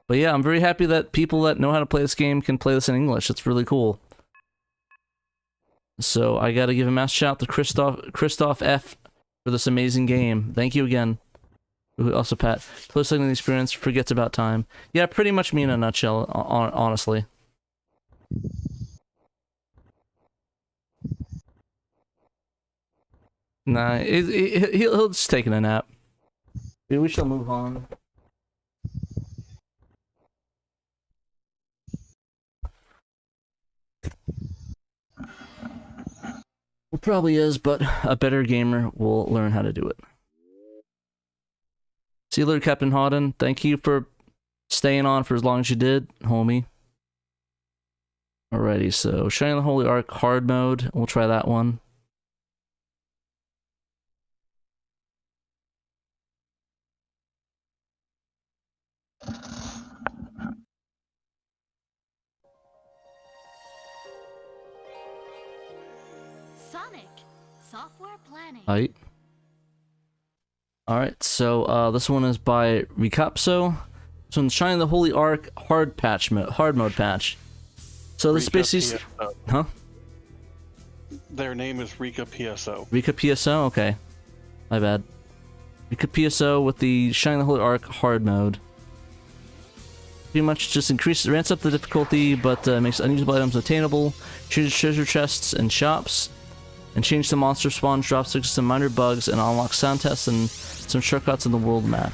But yeah, I'm very happy that people that know how to play this game can play this in English. It's really cool. So I gotta give a mass shout out to Christoph F. for this amazing game. Thank you again. Also, Pat. Close second experience, forgets about time. Yeah, pretty much me in a nutshell, honestly. Nah, he'll just take a nap. Maybe we shall move on. It probably is, but a better gamer will learn how to do it. See you later, Captain Hawden. Thank you for staying on for as long as you did, homie. Alrighty, so Shining the Holy Ark hard mode. We'll try that one. Sonic software planning. Right. Alright, so this one is by Recapso. This one's Shining the Holy Ark hard mode patch. So this basically, huh? Their name is Rika PSO. Rika PSO, okay, my bad. Rika PSO with the Shining the Holy Ark hard mode. Pretty much just ramps up the difficulty, but makes unusable items attainable, changes treasure chests and shops, and change the monster spawn drops, fixes some minor bugs, and unlocks sound tests and some shortcuts in the world map.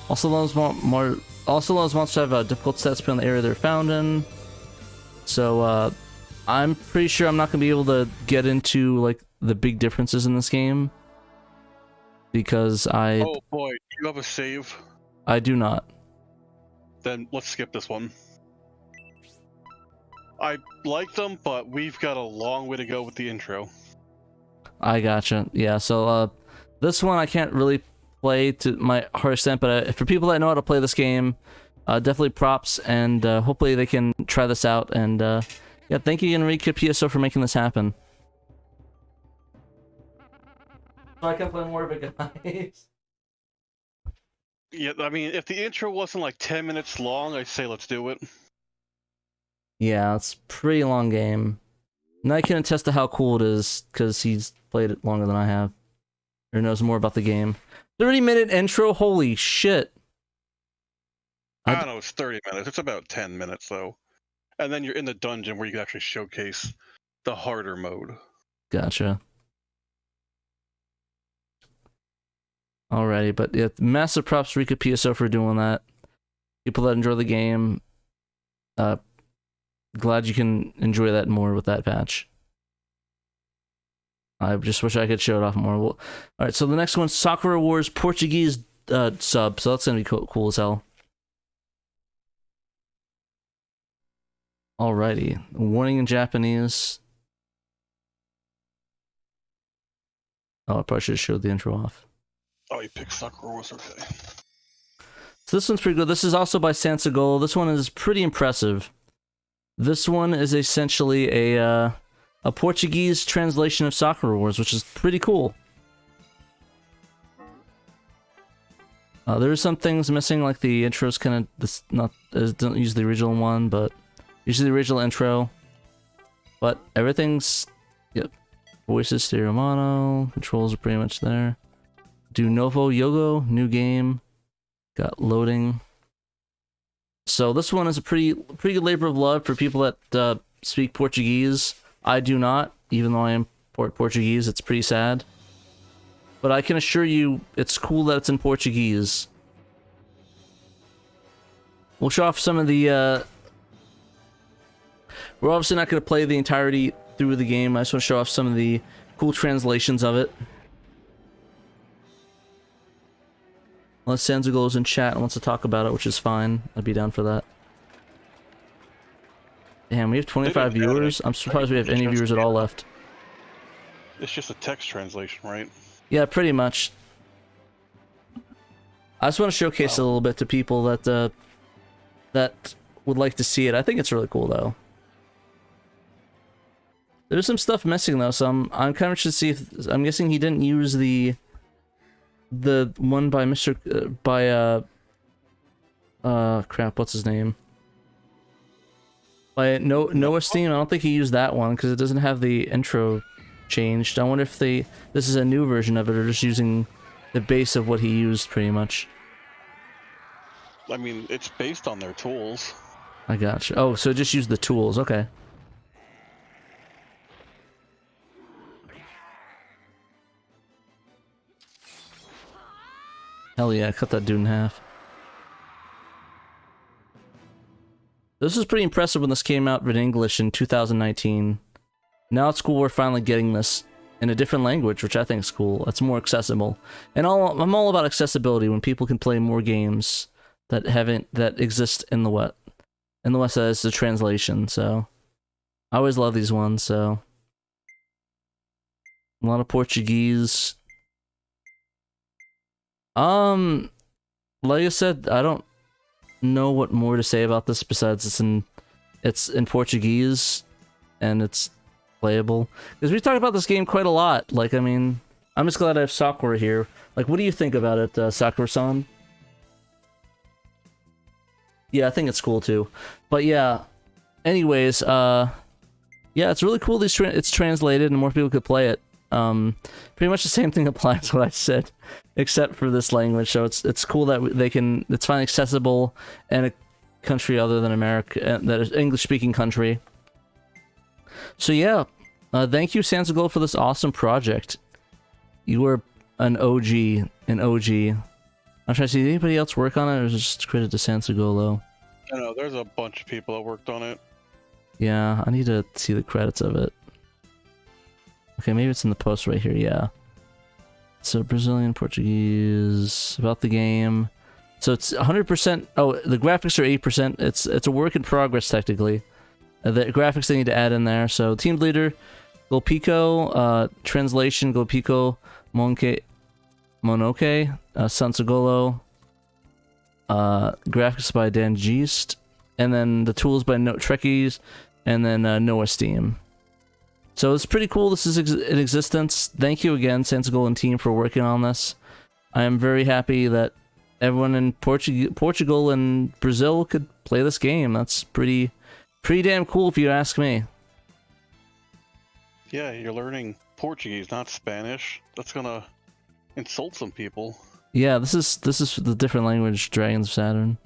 Also allows monsters to have difficult stats depending on the area they're found in. So I'm pretty sure I'm not gonna be able to get into like the big differences in this game because Oh boy, do you have a save? I do not. Then let's skip this one. I like them, but we've got a long way to go with the intro. I gotcha. Yeah, so this one I can't really play to my heart extent, but for people that know how to play this game, definitely props, and hopefully they can try this out. And yeah, thank you, Enrique PSO, for making this happen. So I can play more of it, guys. Yeah, I mean, if the intro wasn't like 10 minutes long, I'd say let's do it. Yeah, it's a pretty long game. And I can attest to how cool it is, because he's played it longer than I have. Or knows more about the game. 30-minute intro? Holy shit. I don't know, it's 30 minutes. It's about 10 minutes, though. And then you're in the dungeon where you can actually showcase the harder mode. Gotcha. Alrighty, but yeah, massive props to Rika PSO for doing that. People that enjoy the game, glad you can enjoy that more with that patch. I just wish I could show it off more. Well, alright, so the next one's Sakura Wars Portuguese sub, so that's gonna be cool as hell. Alrighty, warning in Japanese. Oh, I probably should have showed the intro off. Oh, you picked Sakura Wars, okay. So this one's pretty good. This is also by Sansagol. This one is pretty impressive. This one is essentially a Portuguese translation of Sakura Wars, which is pretty cool. There are some things missing, like the intro's kind of don't use the original one, but usually the original intro. But everything's, yep. Voices, stereo mono, controls are pretty much there. Do Novo Yogo, new game. Got loading. So this one is a pretty good labor of love for people that speak Portuguese. I do not, even though I am Portuguese. It's pretty sad. But I can assure you, it's cool that it's in Portuguese. We'll show off some of the... We're obviously not going to play the entirety through the game. I just want to show off some of the cool translations of it. Unless Sanzagol is in chat and wants to talk about it, which is fine. I'd be down for that. Damn, we have 25 viewers? I'm surprised we have any viewers at all left. It's just a text translation, right? Yeah, pretty much. I just want to showcase it a little bit to people that that would like to see it. I think it's really cool, though. There's some stuff missing, though, so I'm kind of interested to see if... I'm guessing he didn't use the one by crap, what's his name? By Noah Steam. I don't think he used that one because it doesn't have the intro changed. I wonder if this is a new version of it or just using the base of what he used pretty much. I mean, it's based on their tools. I gotcha. Oh, so just use the tools, okay. Hell yeah, cut that dude in half. This was pretty impressive when this came out in English in 2019. Now it's cool we're finally getting this in a different language, which I think is cool. It's more accessible. And I'm all about accessibility when people can play more games that exist in the And the West side is the translation, so I always love these ones, so a lot of Portuguese. Like I said, I don't know what more to say about this besides it's in Portuguese and it's playable. Because we talk about this game quite a lot. Like, I mean, I'm just glad I have Sakura here. Like, what do you think about it, Sakura-san? Yeah, I think it's cool too. But yeah, anyways, yeah, it's really cool it's translated and more people could play it. Pretty much the same thing applies to what I said, except for this language. So it's cool that it's finally accessible in a country other than America, that is English-speaking country. So yeah, thank you, Sansagold, for this awesome project. You were an OG. I'm trying to see, did anybody else work on it, or is it just credit to Sansagolo? I know, there's a bunch of people that worked on it. Yeah, I need to see the credits of it. Okay, maybe it's in the post right here, yeah. So, Brazilian, Portuguese, about the game. So it's 100%, oh, the graphics are 8%. It's a work in progress, technically. The graphics they need to add in there. So, team leader, Golpico, translation, Golpico, Monoke, Sansagolo, graphics by Dan Geest, and then the tools by Trekkies, and then Noah Steam. So it's pretty cool this is in existence. Thank you again, Sansagolo and team, for working on this. I am very happy that everyone in Portugal and Brazil could play this game. That's pretty damn cool if you ask me. Yeah, you're learning Portuguese, not Spanish. That's gonna insult some people. Yeah, this is the different language, Dragons of Saturn.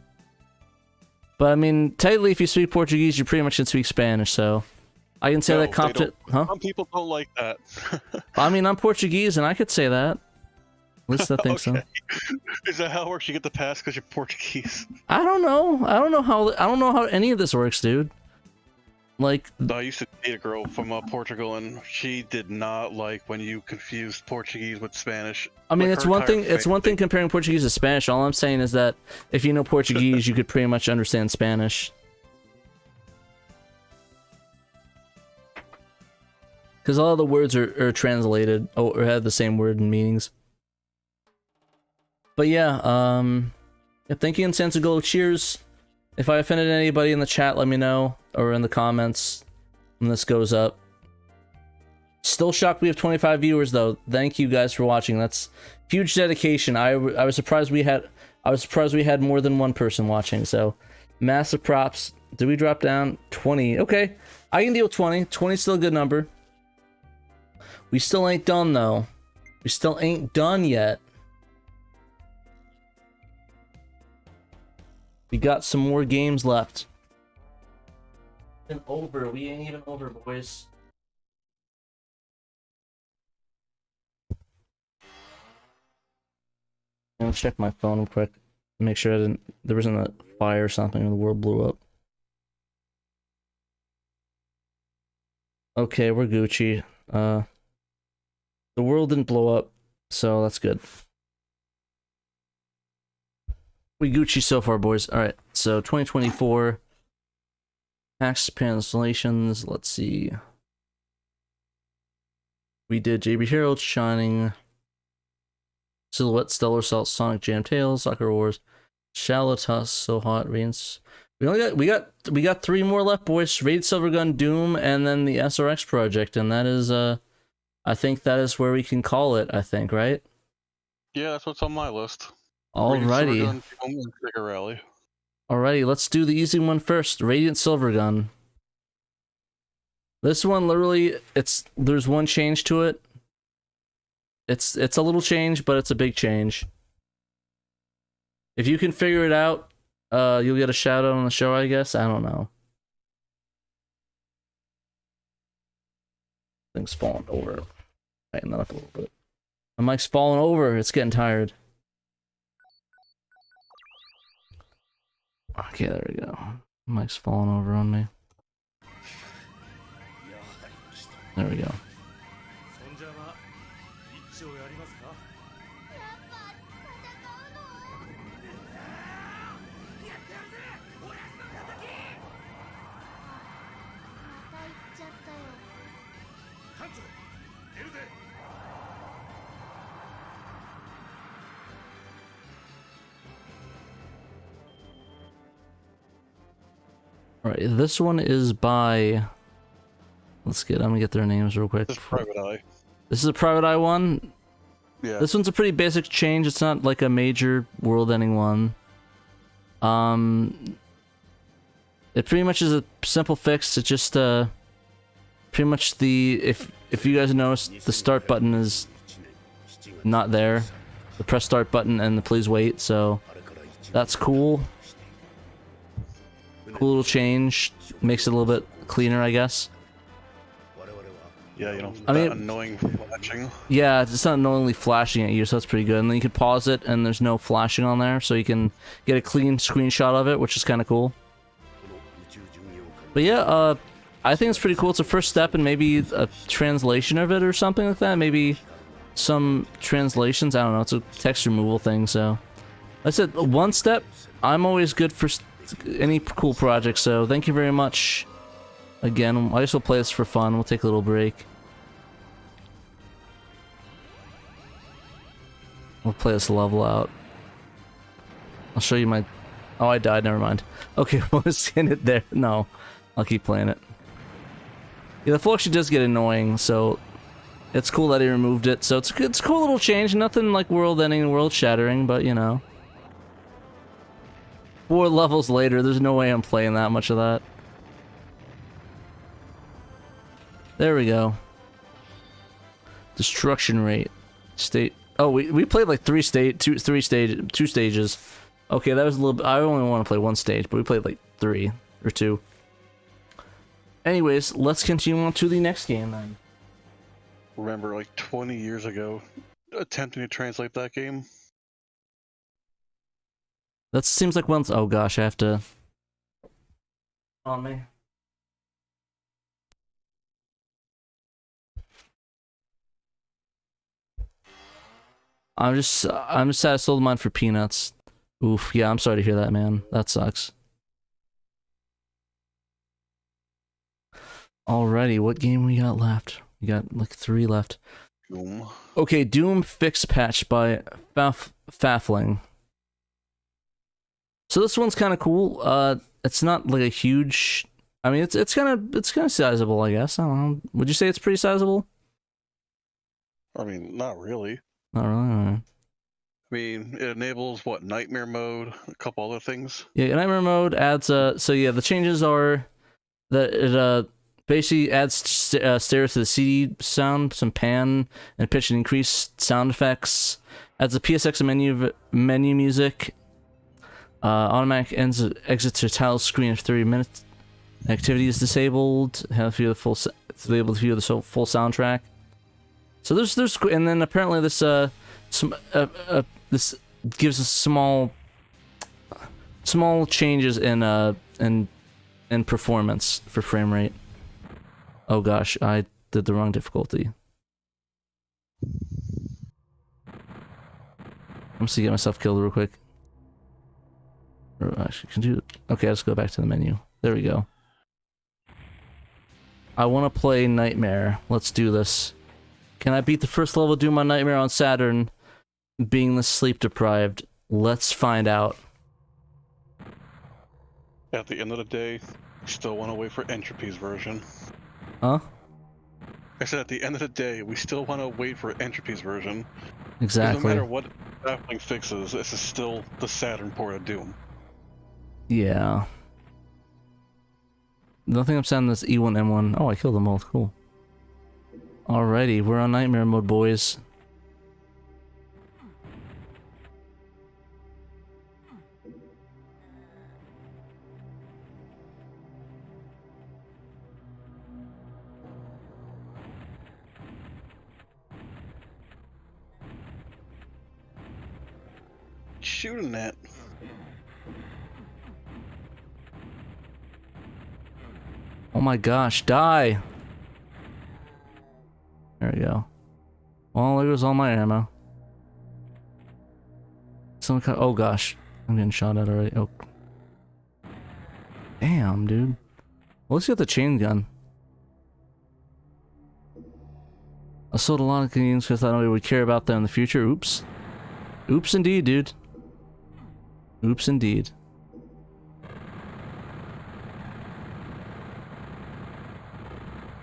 But I mean, technically, if you speak Portuguese, you pretty much can speak Spanish. So I can say that confident. Huh? Some people don't like that. I mean, I'm Portuguese, and I could say that. At least I think so. Is that how it works? You get the pass because you're Portuguese? I don't know. I don't know how any of this works, dude. Like, I used to date a girl from Portugal, and she did not like when you confused Portuguese with Spanish. I mean, Like, it's her one entire thing. It's face- one thing comparing Portuguese to Spanish. All I'm saying is that if you know Portuguese, you could pretty much understand Spanish. Because all of the words are translated or have the same word and meanings. But yeah, thank you, and Sansagolo. Cheers. If I offended anybody in the chat, let me know, or in the comments when this goes up. Still shocked we have 25 viewers though. Thank you guys for watching. That's huge dedication. I was surprised we had more than one person watching. So massive props. Did we drop down 20? Okay, I can deal with 20. 20 is still a good number. We still ain't done though. We still ain't done yet. We got some more games left. We ain't even over, boys. I'm gonna check my phone real quick. Make sure there wasn't a fire or something and the world blew up. Okay, we're Gucci. The world didn't blow up, so that's good. We Gucci so far, boys. Alright, so 2024. Tax translations, let's see. We did JB Hero, Shining, Silhouette, Stellar Assault, Sonic Jam Tales, Soccer Wars, Shallow, Tusk, So Hot, Radiance. We got 3 more left, boys. Raid, Silvergun, Doom, and then the SRX project, and that is I think that is where we can call it, I think, right? Yeah, that's what's on my list. Alrighty. Sega Rally. Alrighty, let's do the easy one first. Radiant Silvergun. This one literally, there's one change to it. It's a little change, but it's a big change. If you can figure it out, you'll get a shout out on the show, I guess. I don't know. Thing's falling over. Tighten that up a little bit. My mic's falling over. It's getting tired. Okay, there we go. Mic's falling over on me. There we go. Alright, this one is by... I'm gonna get their names real quick. This is Private Eye. This is a Private Eye one? Yeah. This one's a pretty basic change. It's not like a major world-ending one. It pretty much is a simple fix. It's just pretty much if you guys noticed, the start button is not there. The press start button and the please wait. So that's cool. Cool little change. Makes it a little bit cleaner, I guess. Yeah, I mean, annoying flashing. Yeah, it's not annoyingly flashing at you, so that's pretty good. And then you can pause it, and there's no flashing on there, so you can get a clean screenshot of it, which is kind of cool. But yeah, I think it's pretty cool. It's a first step in maybe a translation of it or something like that. Maybe some translations. I don't know. It's a text removal thing, so... I said, one step. I'm always good for any cool project, so thank you very much. Again, I guess we'll play this for fun. We'll take a little break. We'll play this level out. I'll show you my... Oh, I died. Never mind. Okay, we'll just end it there. No, I'll keep playing it. Yeah, the flow actually does get annoying, so... It's cool that he removed it. So it's a cool little change. Nothing like world-ending, world-shattering, but, you know. 4 levels later, there's no way I'm playing that much of that. There we go. Destruction rate. State. Oh, we played like 2 stages. Okay, that was a little bit. I only want to play 1 stage, but we played like 3 or 2. Anyways, let's continue on to the next game then. Remember, like 20 years ago, attempting to translate that game. That seems like once. Oh gosh, I have to. On me. I'm just sad I sold mine for peanuts. Oof, yeah, I'm sorry to hear that, man. That sucks. Alrighty, what game we got left? We got like 3 left. Doom. Okay, Doom Fix Patch by Faffling. So this one's kind of cool. It's not like a huge. I mean, it's kind of sizable, I guess. I don't know. Would you say it's pretty sizable? I mean, not really. Not really. Alright. I mean, it enables what, Nightmare mode, a couple other things. Yeah, Nightmare mode adds. So yeah, the changes are that it basically adds stereo to the CD sound, some pan and pitch and increase sound effects. Adds a PSX menu music. Automatic exits to title screen after 30 minutes. Activity is disabled. Have to be able to view the full soundtrack. So there's and then apparently this this gives us small changes in performance for frame rate. Oh gosh, I did the wrong difficulty. I'm just gonna get myself killed real quick. Or actually, can do. Okay, I'll just go back to the menu. There we go. I want to play Nightmare. Let's do this. Can I beat the first level of Doom on Nightmare on Saturn, being the sleep deprived? Let's find out. At the end of the day, still want to wait for Entropy's version. Huh? I said at the end of the day, we still want to wait for Entropy's version. Exactly. No matter what Baffling fixes, this is still the Saturn port of Doom. Yeah. Nothing I'm saying this E1, M1. Oh, I killed them both. Cool. Alrighty, we're on Nightmare mode, boys. Shooting that. Oh my gosh, die! There we go. Well, there goes all my ammo. Oh gosh, I'm getting shot at already. Oh. Damn, dude. Well, let's get the chain gun. I sold a lot of games because I thought nobody would care about them in the future. Oops. Oops indeed, dude. Oops indeed.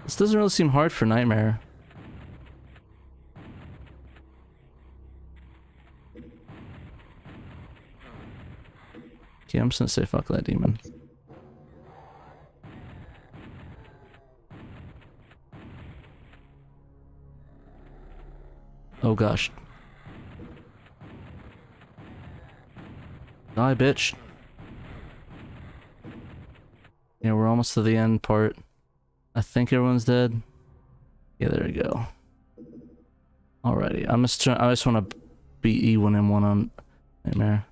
This doesn't really seem hard for Nightmare. Okay, I'm just gonna say fuck that demon. Oh gosh. Die, bitch. Yeah, we're almost to the end part. I think everyone's dead. Yeah, there we go. Alrighty, I just want to beat E1M1 on Nightmare.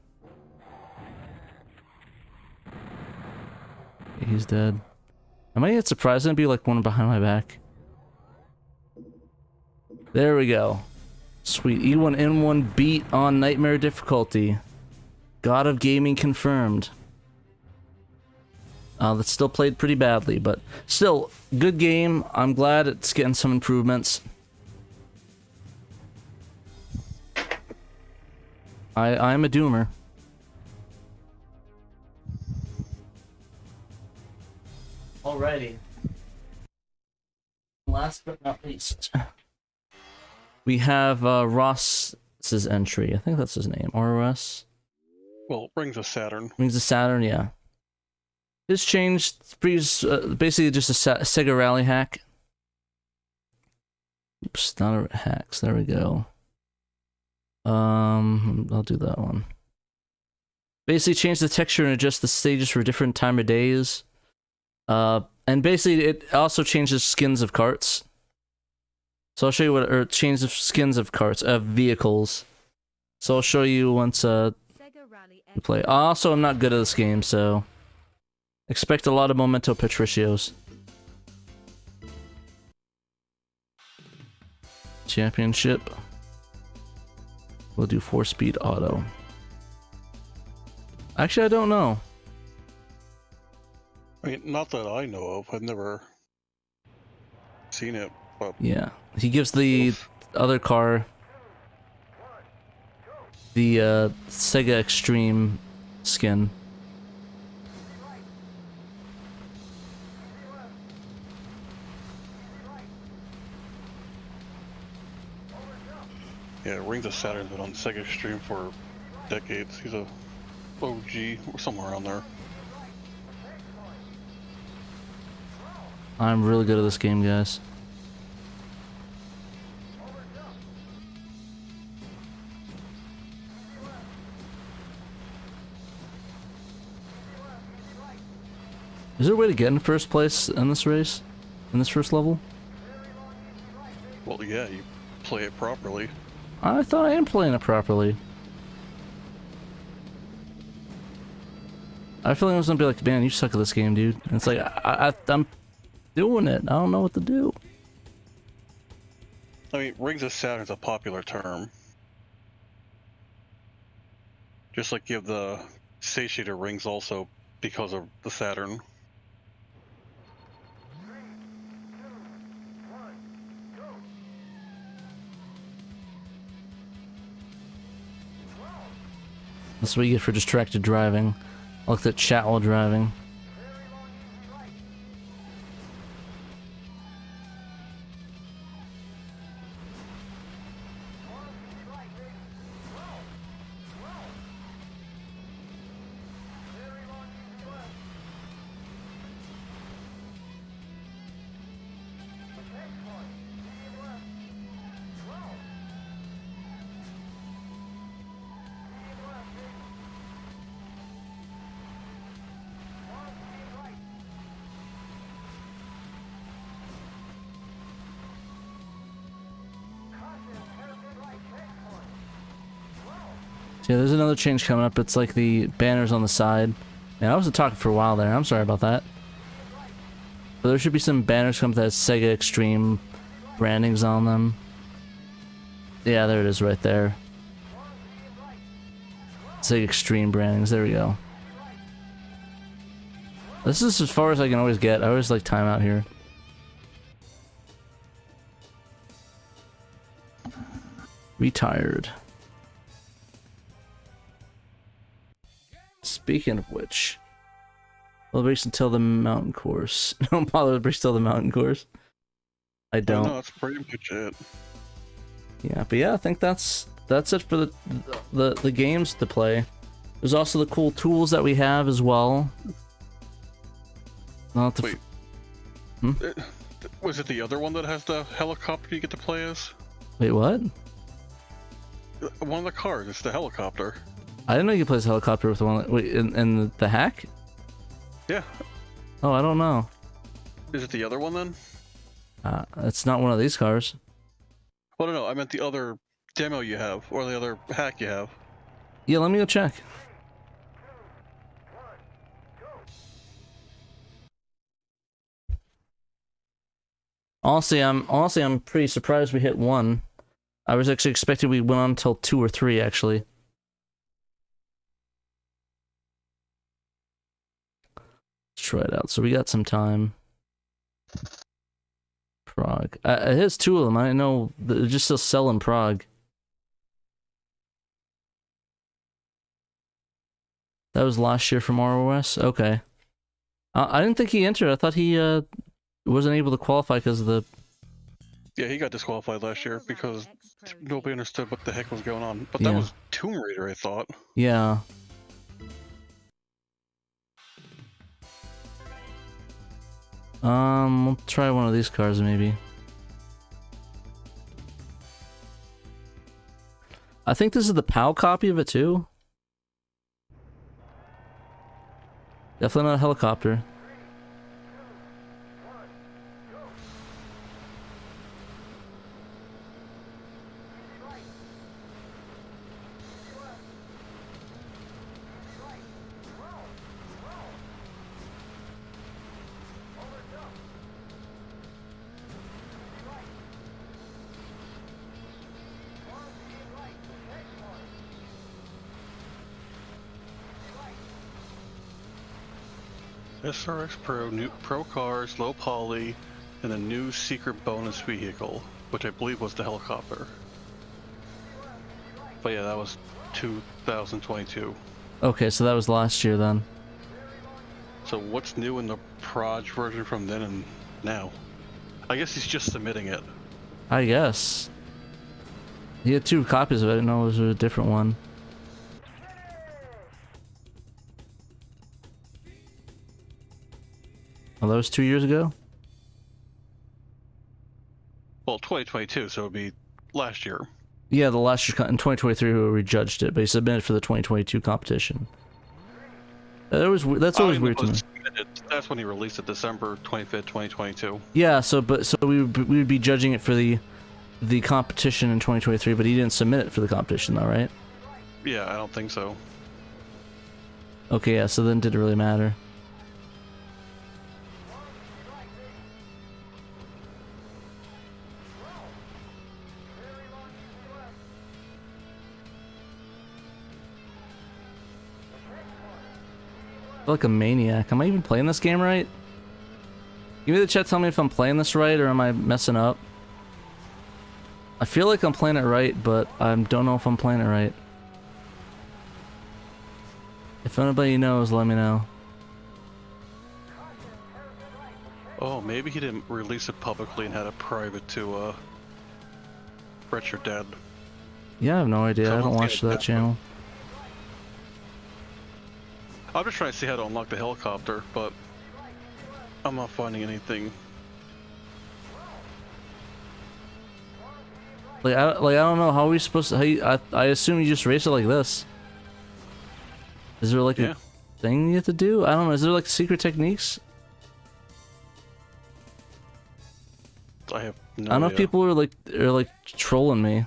Okay, he's dead. Am I yet surprised? I'd be like one behind my back. There we go. Sweet. E1N1 beat on Nightmare difficulty. God of Gaming confirmed. That's still played pretty badly, but still, good game. I'm glad it's getting some improvements. I'm a doomer. Alrighty. Last but not least, we have Ross's entry. I think that's his name. ROS. Well, Rings of Saturn. Rings of Saturn, yeah. It's changed. Basically just a Sega Rally hack. Oops, not a hacks. There we go. I'll do that one. Basically change the texture and adjust the stages for different time of days. And basically it also changes skins of carts. So I'll show you what, or change the skins of carts, of vehicles. So I'll show you once, you play. Also, I'm not good at this game, so expect a lot of Memento Patricios. Championship. We'll do 4-speed auto. Actually, I don't know. I mean, not that I know of. I've never seen it, but... Yeah. He gives the other car the Sega XTREME skin. Yeah, Rings of Saturn's been on SegaXtreme for decades. He's a OG or somewhere around there. I'm really good at this game, guys. Is there a way to get in first place in this race? In this first level? Well, yeah, you play it properly. I thought I am playing it properly. I feel like I was gonna be like, man, you suck at this game, dude. And it's like, I'm doing it. I don't know what to do. I mean, Rings of Saturn's a popular term. Just like you have the satiator rings also because of the Saturn. That's what you get for distracted driving. I looked at chat while driving. Yeah, there's another change coming up. It's like the banners on the side. Man, I wasn't talking for a while there. I'm sorry about that. But there should be some banners coming that has Sega XTREME brandings on them. Yeah, there it is right there. Sega XTREME brandings. There we go. This is as far as I can always get. I always like time out here. Retired. Speaking of which, we'll race until the mountain course. Don't bother to race till the mountain course. I don't. No, that's pretty much it. Yeah, but yeah, I think that's it for the games to play. There's also the cool tools that we have as well. Not to Wait. Was it the other one that has the helicopter you get to play as? Wait, what? One of the cars, it's the helicopter. I didn't know you could play as a helicopter with the one. Wait, in the hack? Yeah. Oh, I don't know. Is it the other one then? It's not one of these cars. Well, no, I meant the other demo you have, or the other hack you have. Yeah, let me go check. Honestly, I'm pretty surprised we hit 1. I was actually expecting we went on until 2 or 3, actually. Let's try it out. So we got some time. Prague. It has 2 of them. I didn't know they're just still selling Prague. That was last year from ROS? Okay. I didn't think he entered. I thought he wasn't able to qualify because of the... Yeah, he got disqualified last year because nobody understood what the heck was going on. But that was Tomb Raider, I thought. Yeah. We'll try one of these cars maybe. I think this is the PAL copy of it too. Definitely not a helicopter. SRX Pro, new Pro cars, low poly, and a new secret bonus vehicle, which I believe was the helicopter. But yeah, that was 2022. Okay, so that was last year then. So what's new in the Proj version from then and now? I guess he's just submitting it. I guess. He had 2 copies of it. I didn't know it was a different one. Oh, that was 2 years ago? Well, 2022, so it would be last year. Yeah, the last year in 2023 we judged it, but he submitted for the 2022 competition. That's always weird to me. That's when he released it, December 25th, 2022. Yeah, so we would be judging it for the competition in 2023, but he didn't submit it for the competition though, right? Yeah, I don't think so. Okay, yeah, so then did it really matter? I feel like a maniac. Am I even playing this game right? Give me the chat, tell me if I'm playing this right or am I messing up? I feel like I'm playing it right, but I don't know if I'm playing it right. If anybody knows, let me know. Oh, maybe he didn't release it publicly and had it private to Brett your dad. Yeah, I have no idea. I don't watch that channel. I'm just trying to see how to unlock the helicopter, but I'm not finding anything. Like I don't know how are we supposed to. I assume you just race it like this. Is there like a thing you have to do? I don't know. Is there like secret techniques? I have no I don't know if idea. people are like trolling me.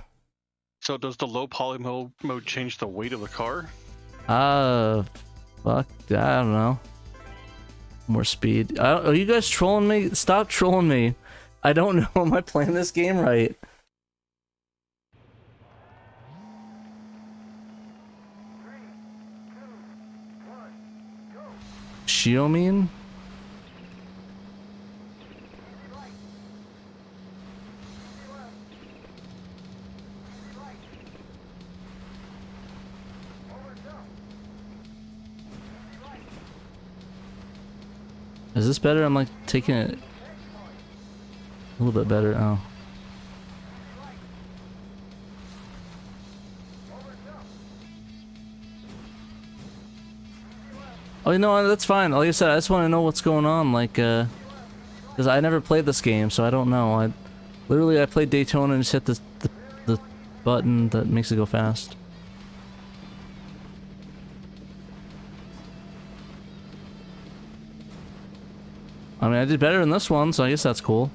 So does the low poly mode change the weight of the car? Fuck, I don't know. More speed. Are you guys trolling me? Stop trolling me. I don't know. Am I playing this game right? Shiomin? Is this better? I'm like taking it a little bit better. Oh. Oh, you know, that's fine. Like I said, I just want to know what's going on, like, because I never played this game, so I don't know. I played Daytona and just hit the button that makes it go fast. I mean, I did better in this one, so I guess that's cool.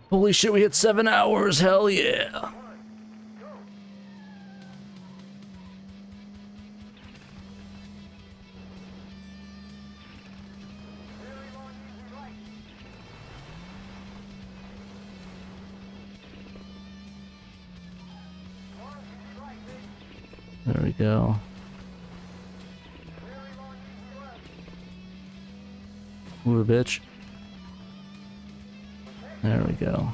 Holy shit, we hit 7 hours, hell yeah! There we go. Ooh, bitch. There we go.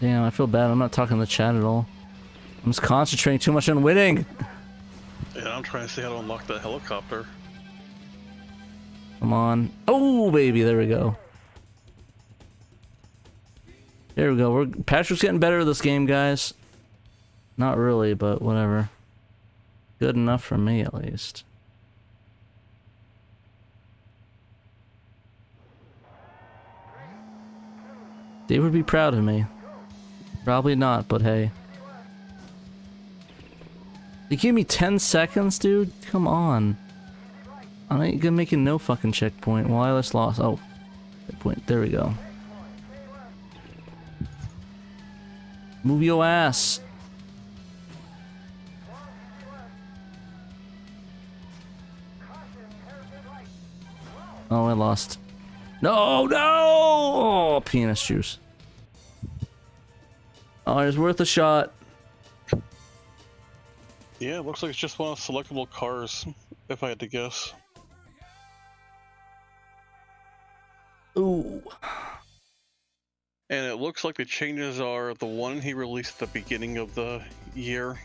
Damn, I feel bad. I'm not talking to the chat at all. I'm just concentrating too much on winning. Yeah, I'm trying to see how to unlock the helicopter. Come on. Oh, baby. There we go. There we go. Patrick's getting better at this game, guys. Not really, but whatever. Good enough for me, at least. Dave would be proud of me. Probably not, but hey. You gave me 10 seconds, dude? Come on. I ain't gonna make no fucking checkpoint. Well, I just lost. Oh. Checkpoint. There we go. Move your ass. Oh, I lost. No, no! Oh, penis juice. Oh, it's worth a shot. Yeah, it looks like it's just one of selectable cars, if I had to guess. Ooh. And it looks like the changes are the one he released at the beginning of the year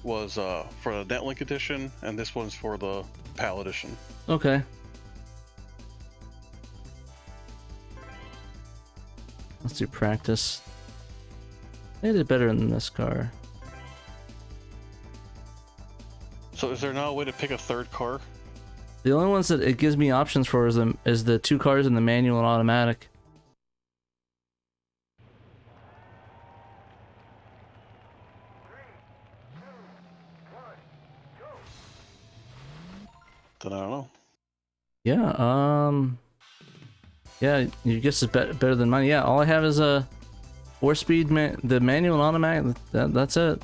was for the Netlink edition, and this one's for the PAL edition. Okay. Let's do practice. They did better than this car. So is there now a way to pick a third car? The only ones that it gives me options for is the two cars in the manual and automatic. Then I don't know. Yeah, yeah, your guess is better than mine. Yeah, all I have is a 4-speed the manual and automatic. That's it.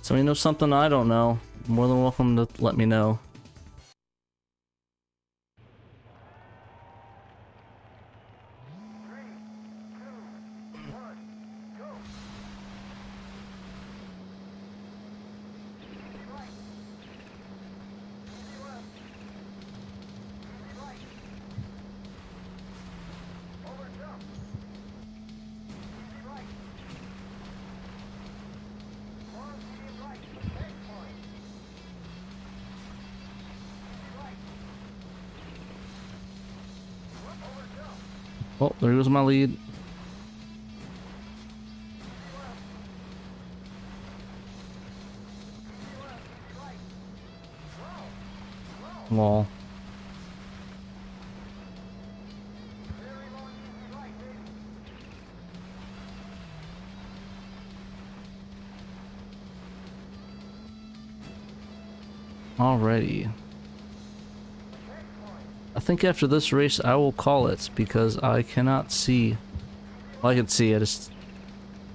Somebody knows something I don't know. More than welcome to let me know. Oh, there goes my lead. Lol. Alrighty. I think after this race I will call it because I cannot see. Well, I can see, I'm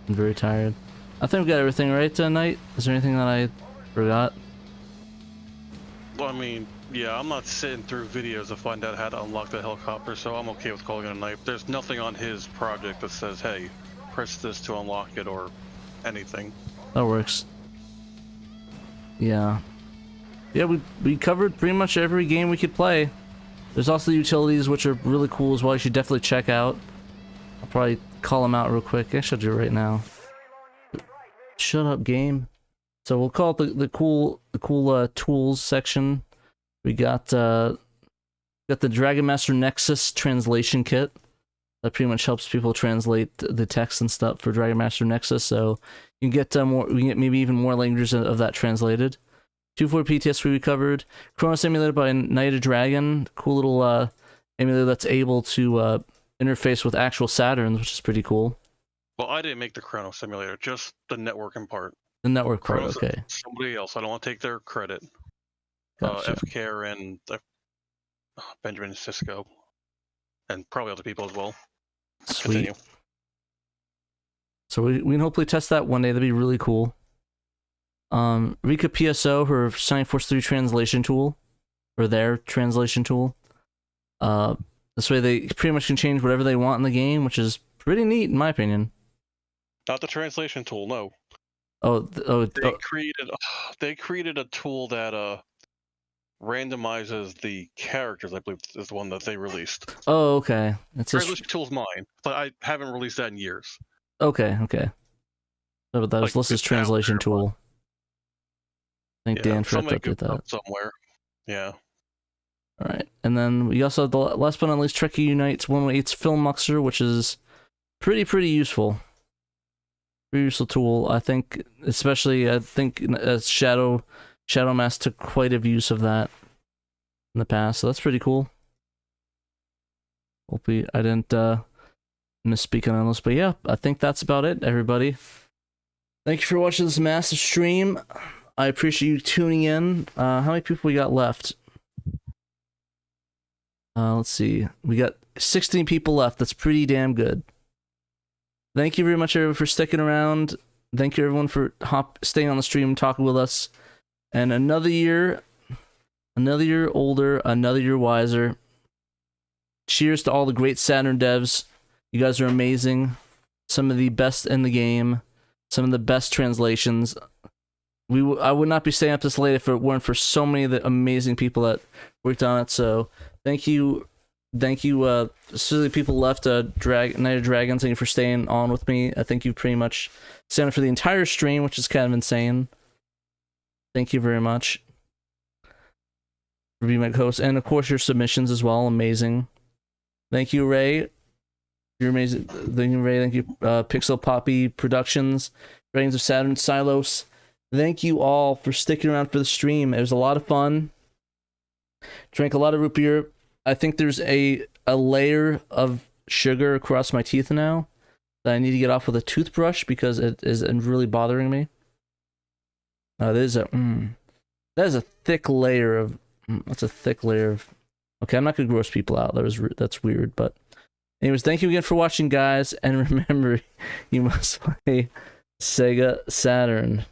very tired. I think we got everything right tonight. Is there anything that I forgot? Well, I mean, yeah, I'm not sitting through videos to find out how to unlock the helicopter, so I'm okay with calling it a night. There's nothing on his project that says, hey, press this to unlock it or anything. That works. Yeah. Yeah, we covered pretty much every game we could play. There's also the utilities, which are really cool as well. You should definitely check out. I'll probably call them out real quick. I should do it right now. Shut up, game. So we'll call it the cool tools section. We got the Dragon Master Nexus translation kit. That pretty much helps people translate the text and stuff for Dragon Master Nexus. So you can get more. We can get maybe even more languages of that translated. 240 PTS we covered. Chronos Emulator by Night of Dragon. Cool little emulator that's able to interface with actual Saturns, which is pretty cool. Well, I didn't make the Chrono Simulator, just the networking part. The network part, Chronos okay. Somebody else. I don't want to take their credit. Gotcha. FKR and Benjamin Sisko, and probably other people as well. Sweet. Continue. So we can hopefully test that one day. That'd be really cool. Rika PSO, her Shining Force 3 translation tool, or their translation tool. This way they pretty much can change whatever they want in the game, which is pretty neat in my opinion. Not the translation tool, no. They created a tool that randomizes the characters. I believe is the one that they released. Oh, okay. It's translation tool's mine, but I haven't released that in years. Okay. But that was Lys's translation tool. I think Dan forgot to update that somewhere. Yeah. All right, and then we also have the last but not least, Trekkie Unite's 118's Film Muxer, which is pretty useful. Pretty useful tool, I think. Especially, Shadow Mask took quite a use of that in the past, so that's pretty cool. Hopefully, I didn't misspeak on this, but yeah, I think that's about it, everybody. Thank you for watching this massive stream. I appreciate you tuning in. How many people we got left? Let's see. We got 16 people left. That's pretty damn good. Thank you very much, everyone, for sticking around. Thank you, everyone, for staying on the stream and talking with us. And another year older, another year wiser. Cheers to all the great Saturn devs. You guys are amazing. Some of the best in the game. Some of the best translations. I would not be staying up this late if it weren't for so many of the amazing people that worked on it. So thank you. Especially people left Night of Dragons. Thank you for staying on with me. I think you pretty much stayed on for the entire stream, which is kind of insane. Thank you very much for being my host, and of course your submissions as well. Amazing. Thank you, Ray. You're amazing. Thank you, Ray. Thank you, Pixel Poppy Productions, Dragons of Saturn, Silos. Thank you all for sticking around for the stream. It was a lot of fun. Drank a lot of root beer. I think there's a layer of sugar across my teeth now that I need to get off with a toothbrush because it is really bothering me. That is a thick layer of. That's a thick layer of. Okay, I'm not gonna gross people out. That's weird. But anyways, thank you again for watching, guys, and remember, you must play Sega Saturn.